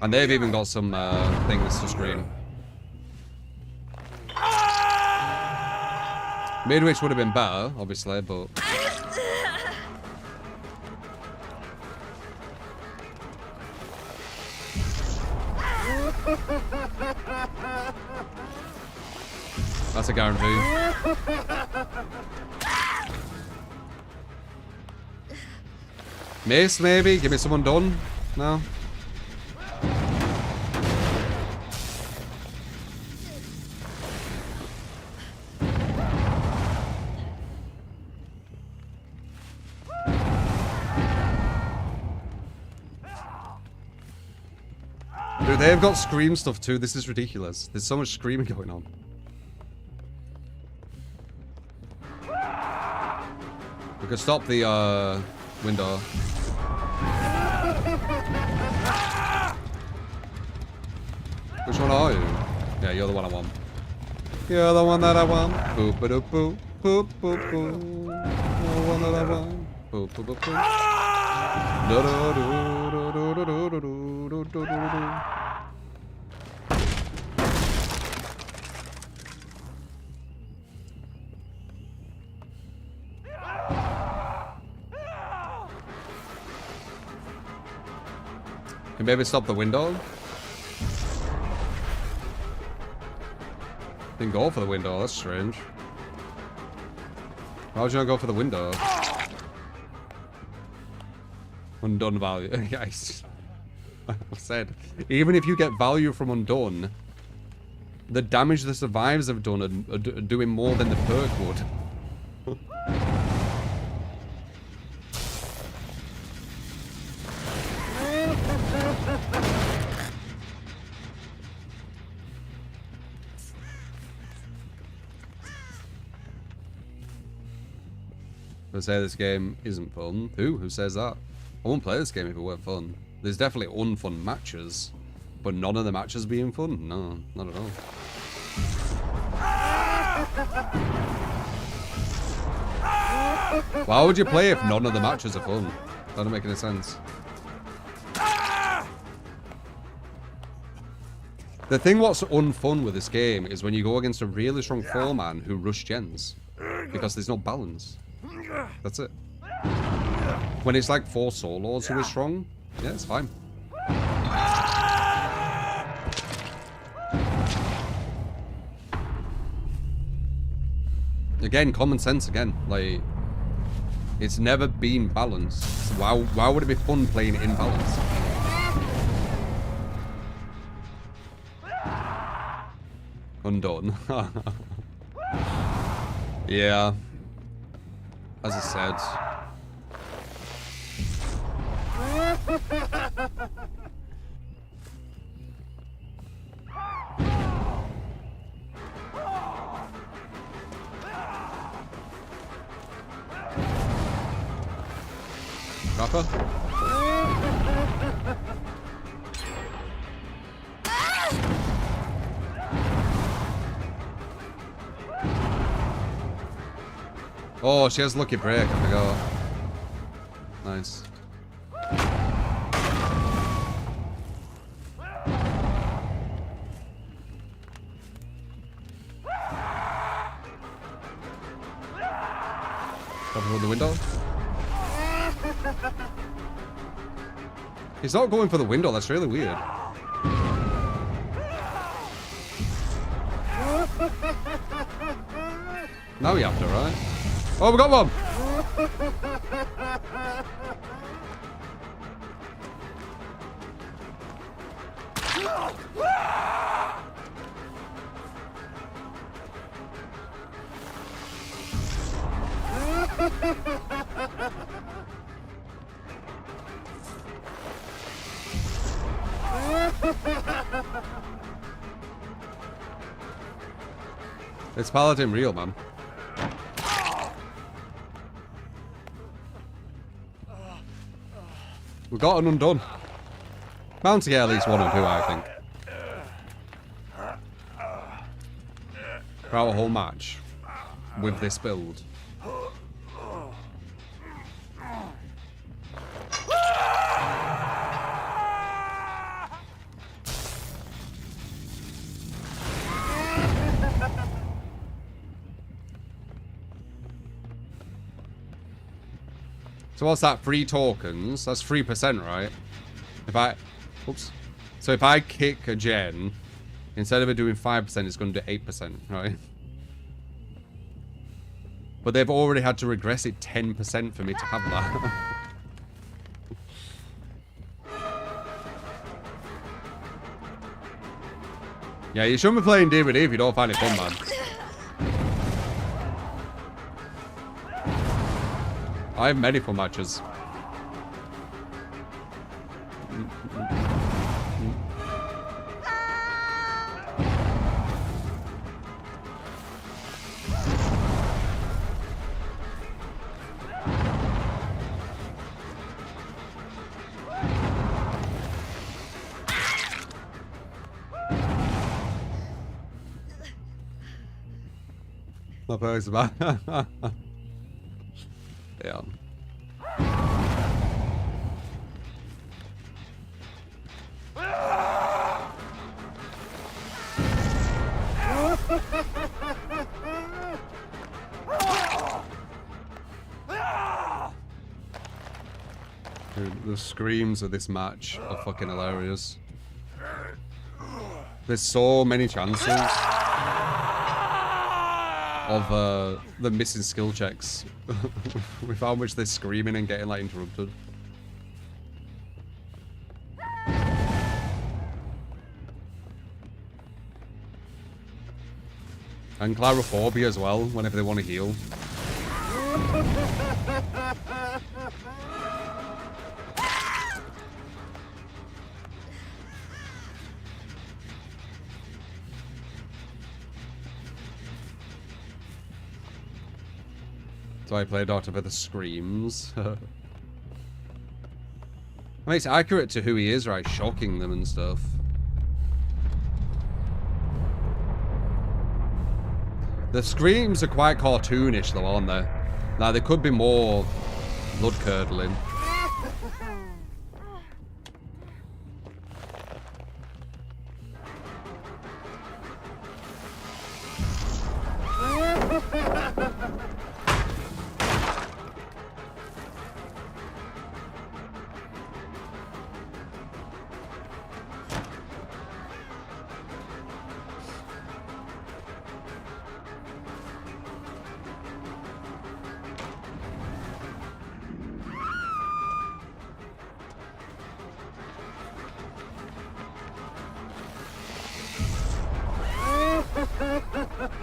And they've even got some things to scream. Midwich would have been better, obviously, but... That's a guarantee. Mace, maybe? Give me someone done? No? Dude, they've got scream stuff too. This is ridiculous. There's so much screaming going on. We could stop the window. Which one are you? Yeah, you're the one I want. You're the one that I want. Boop ba doop boop. Boop boop boop. You're the one that I want. Boop boop boop boop. Do do do do do do do do do do. Can maybe stop the window? Didn't go for the window, that's strange. Why would you not go for the window? Undone value. Guys, I've said, even if you get value from undone, the damage the survivors have done are doing more than the perk would. I say this game isn't fun. Who says that? I wouldn't play this game if it weren't fun. There's definitely unfun matches, but none of the matches being fun. No, not at all. Why would you play if none of the matches are fun? That doesn't make any sense. The thing what's unfun with this game is when you go against a really strong foreman who rush gens, because there's no balance. That's it. When it's like 4 solos who are strong, yeah, it's fine. Again, common sense again. Like, it's never been balanced. So why would it be fun playing in balance? Undone. Yeah. As I said. Rapper? Oh, she has lucky break, I forgot. Nice. Over the window? He's not going for the window, that's really weird. Now you have to, right? Oh, we got one! It's Paladin real, man. We got an undone. Bound to get at least 1 or 2, I think. Throughout a whole match with this build. So what's that? 3 tokens? That's 3%, right? If I... Oops. So if I kick a gen, instead of it doing 5%, it's going to do 8%, right? But they've already had to regress it 10% for me to have that. Yeah, you shouldn't be playing DBD if you don't find it fun, man. I have many fun matches. My perks about. Yeah. Dude, the screams of this match are fucking hilarious. There's so many chances of the missing skill checks with how much they're screaming and getting like interrupted. And clarophobia as well, whenever they want to heal. So I play Doctor for the screams. I mean, it's accurate to who he is, right? Shocking them and stuff. The screams are quite cartoonish though, aren't they? Like, they could be more blood-curdling.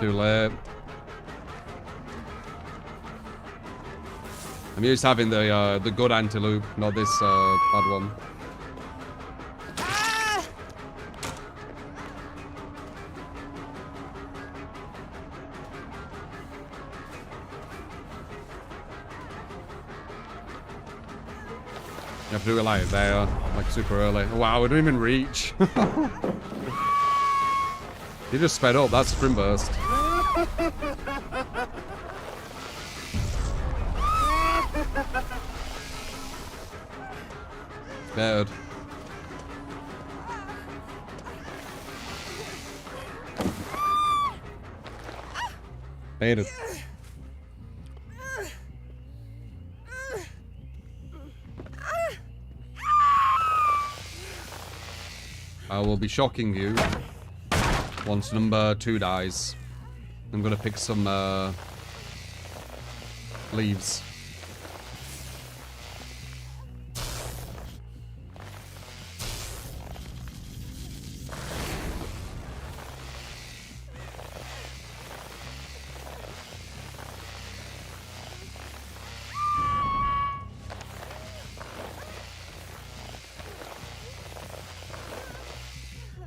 Too late. I'm used to having the good anti-loop, not this bad one. You have to do it like there, like super early. Oh, wow, we don't even reach. He just sped up, that's sprint burst. Bad. Baited. I will be shocking you once number 2 dies. I'm gonna pick some leaves.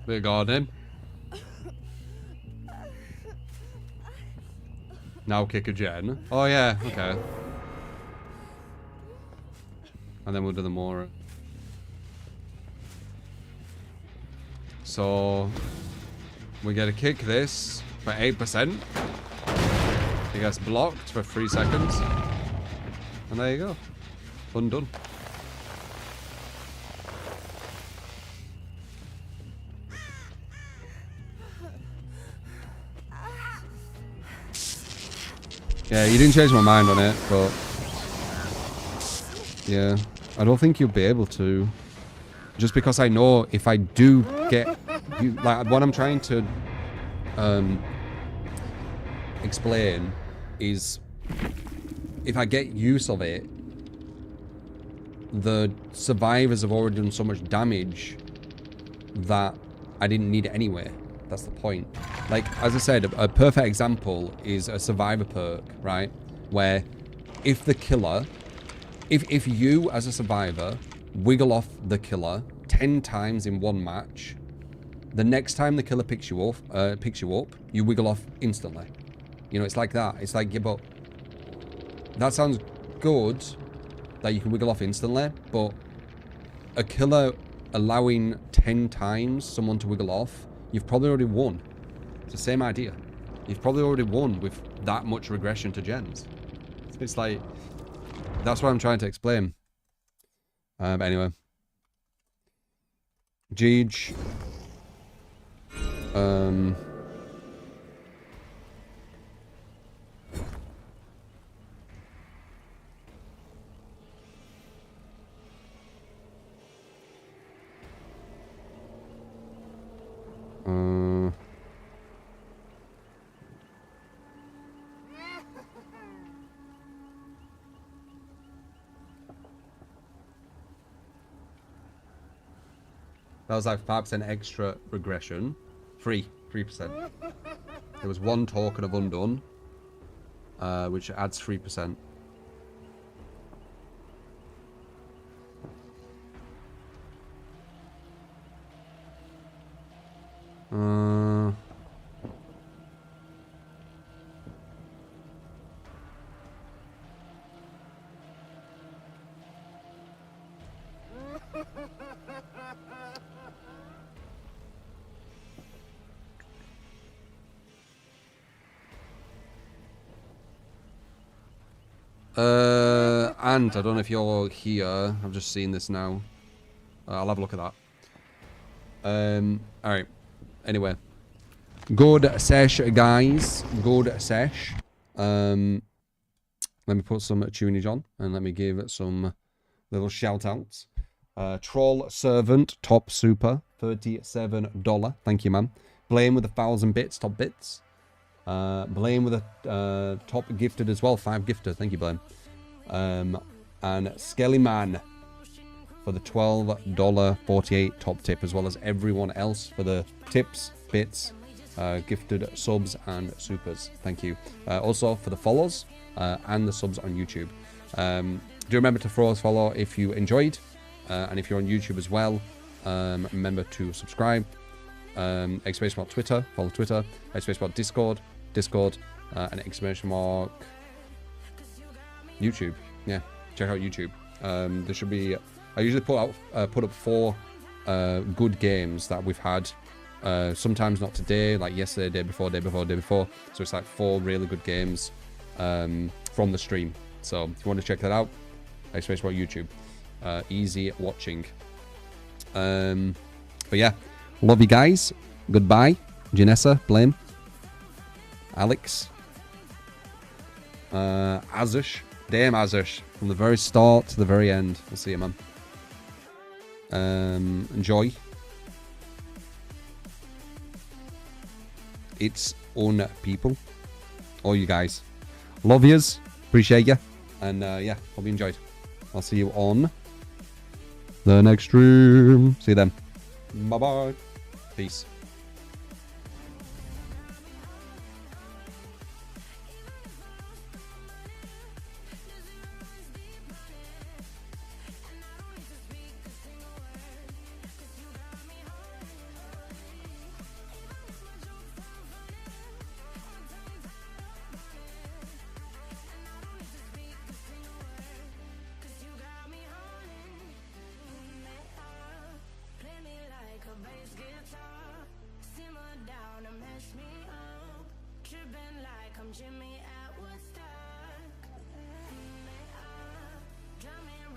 Bit of gardening. Now kick a gen. Oh yeah, okay. And then we'll do the more. So we get to kick this for 8%. He gets blocked for 3 seconds. And there you go. Fun done. Yeah, you didn't change my mind on it, but yeah, I don't think you'll be able to. Just because I know if I do get you, like what I'm trying to explain is if I get use of it, the survivors have already done so much damage that I didn't need it anyway. That's the point. Like, as I said, a perfect example is a survivor perk, right? Where if the killer, if you as a survivor wiggle off the killer 10 times in one match, the next time the killer picks you up, you wiggle off instantly. You know, it's like that. It's like, yeah, but that sounds good that you can wiggle off instantly, but a killer allowing 10 times someone to wiggle off, you've probably already won. It's the same idea. You've probably already won with that much regression to gens. It's like, that's what I'm trying to explain. Anyway. Jeej. That was like 5% extra regression. 3%. There was 1 token of undone, which adds 3%. And I don't know if you're here. I've just seen this now. I'll have a look at that. Alright. Anyway. Good sesh, guys. Good sesh. Let me put some tunage on and let me give some little shout outs. Troll Servant, top super, $37. Thank you, man. Blame with 1,000 bits, top bits. Blame with a top gifted as well, 5 gifted. Thank you, Blame. And Skelly Man for the $12.48 top tip, as well as everyone else for the tips, bits, gifted subs and supers. Thank you. Also for the follows and the subs on YouTube. Do remember to throw us follow if you enjoyed, and if you're on YouTube as well, remember to subscribe. Exclamation mark Twitter, follow Twitter. Exclamation mark Discord, and exclamation mark YouTube. Yeah, check out YouTube. There should be. I usually put up 4 good games that we've had. Sometimes not today, like yesterday, day before. So it's like 4 really good games from the stream. So if you want to check that out, exclamation mark YouTube. Easy watching. But yeah, love you guys. Goodbye, Janessa, Blame, Alex, Azush. Damn, Azush. From the very start to the very end. We'll see you, man. Enjoy. It's on people. All you guys. Love yous. Appreciate you. And yeah, hope you enjoyed. I'll see you on the next stream. See you then. Bye-bye. Peace.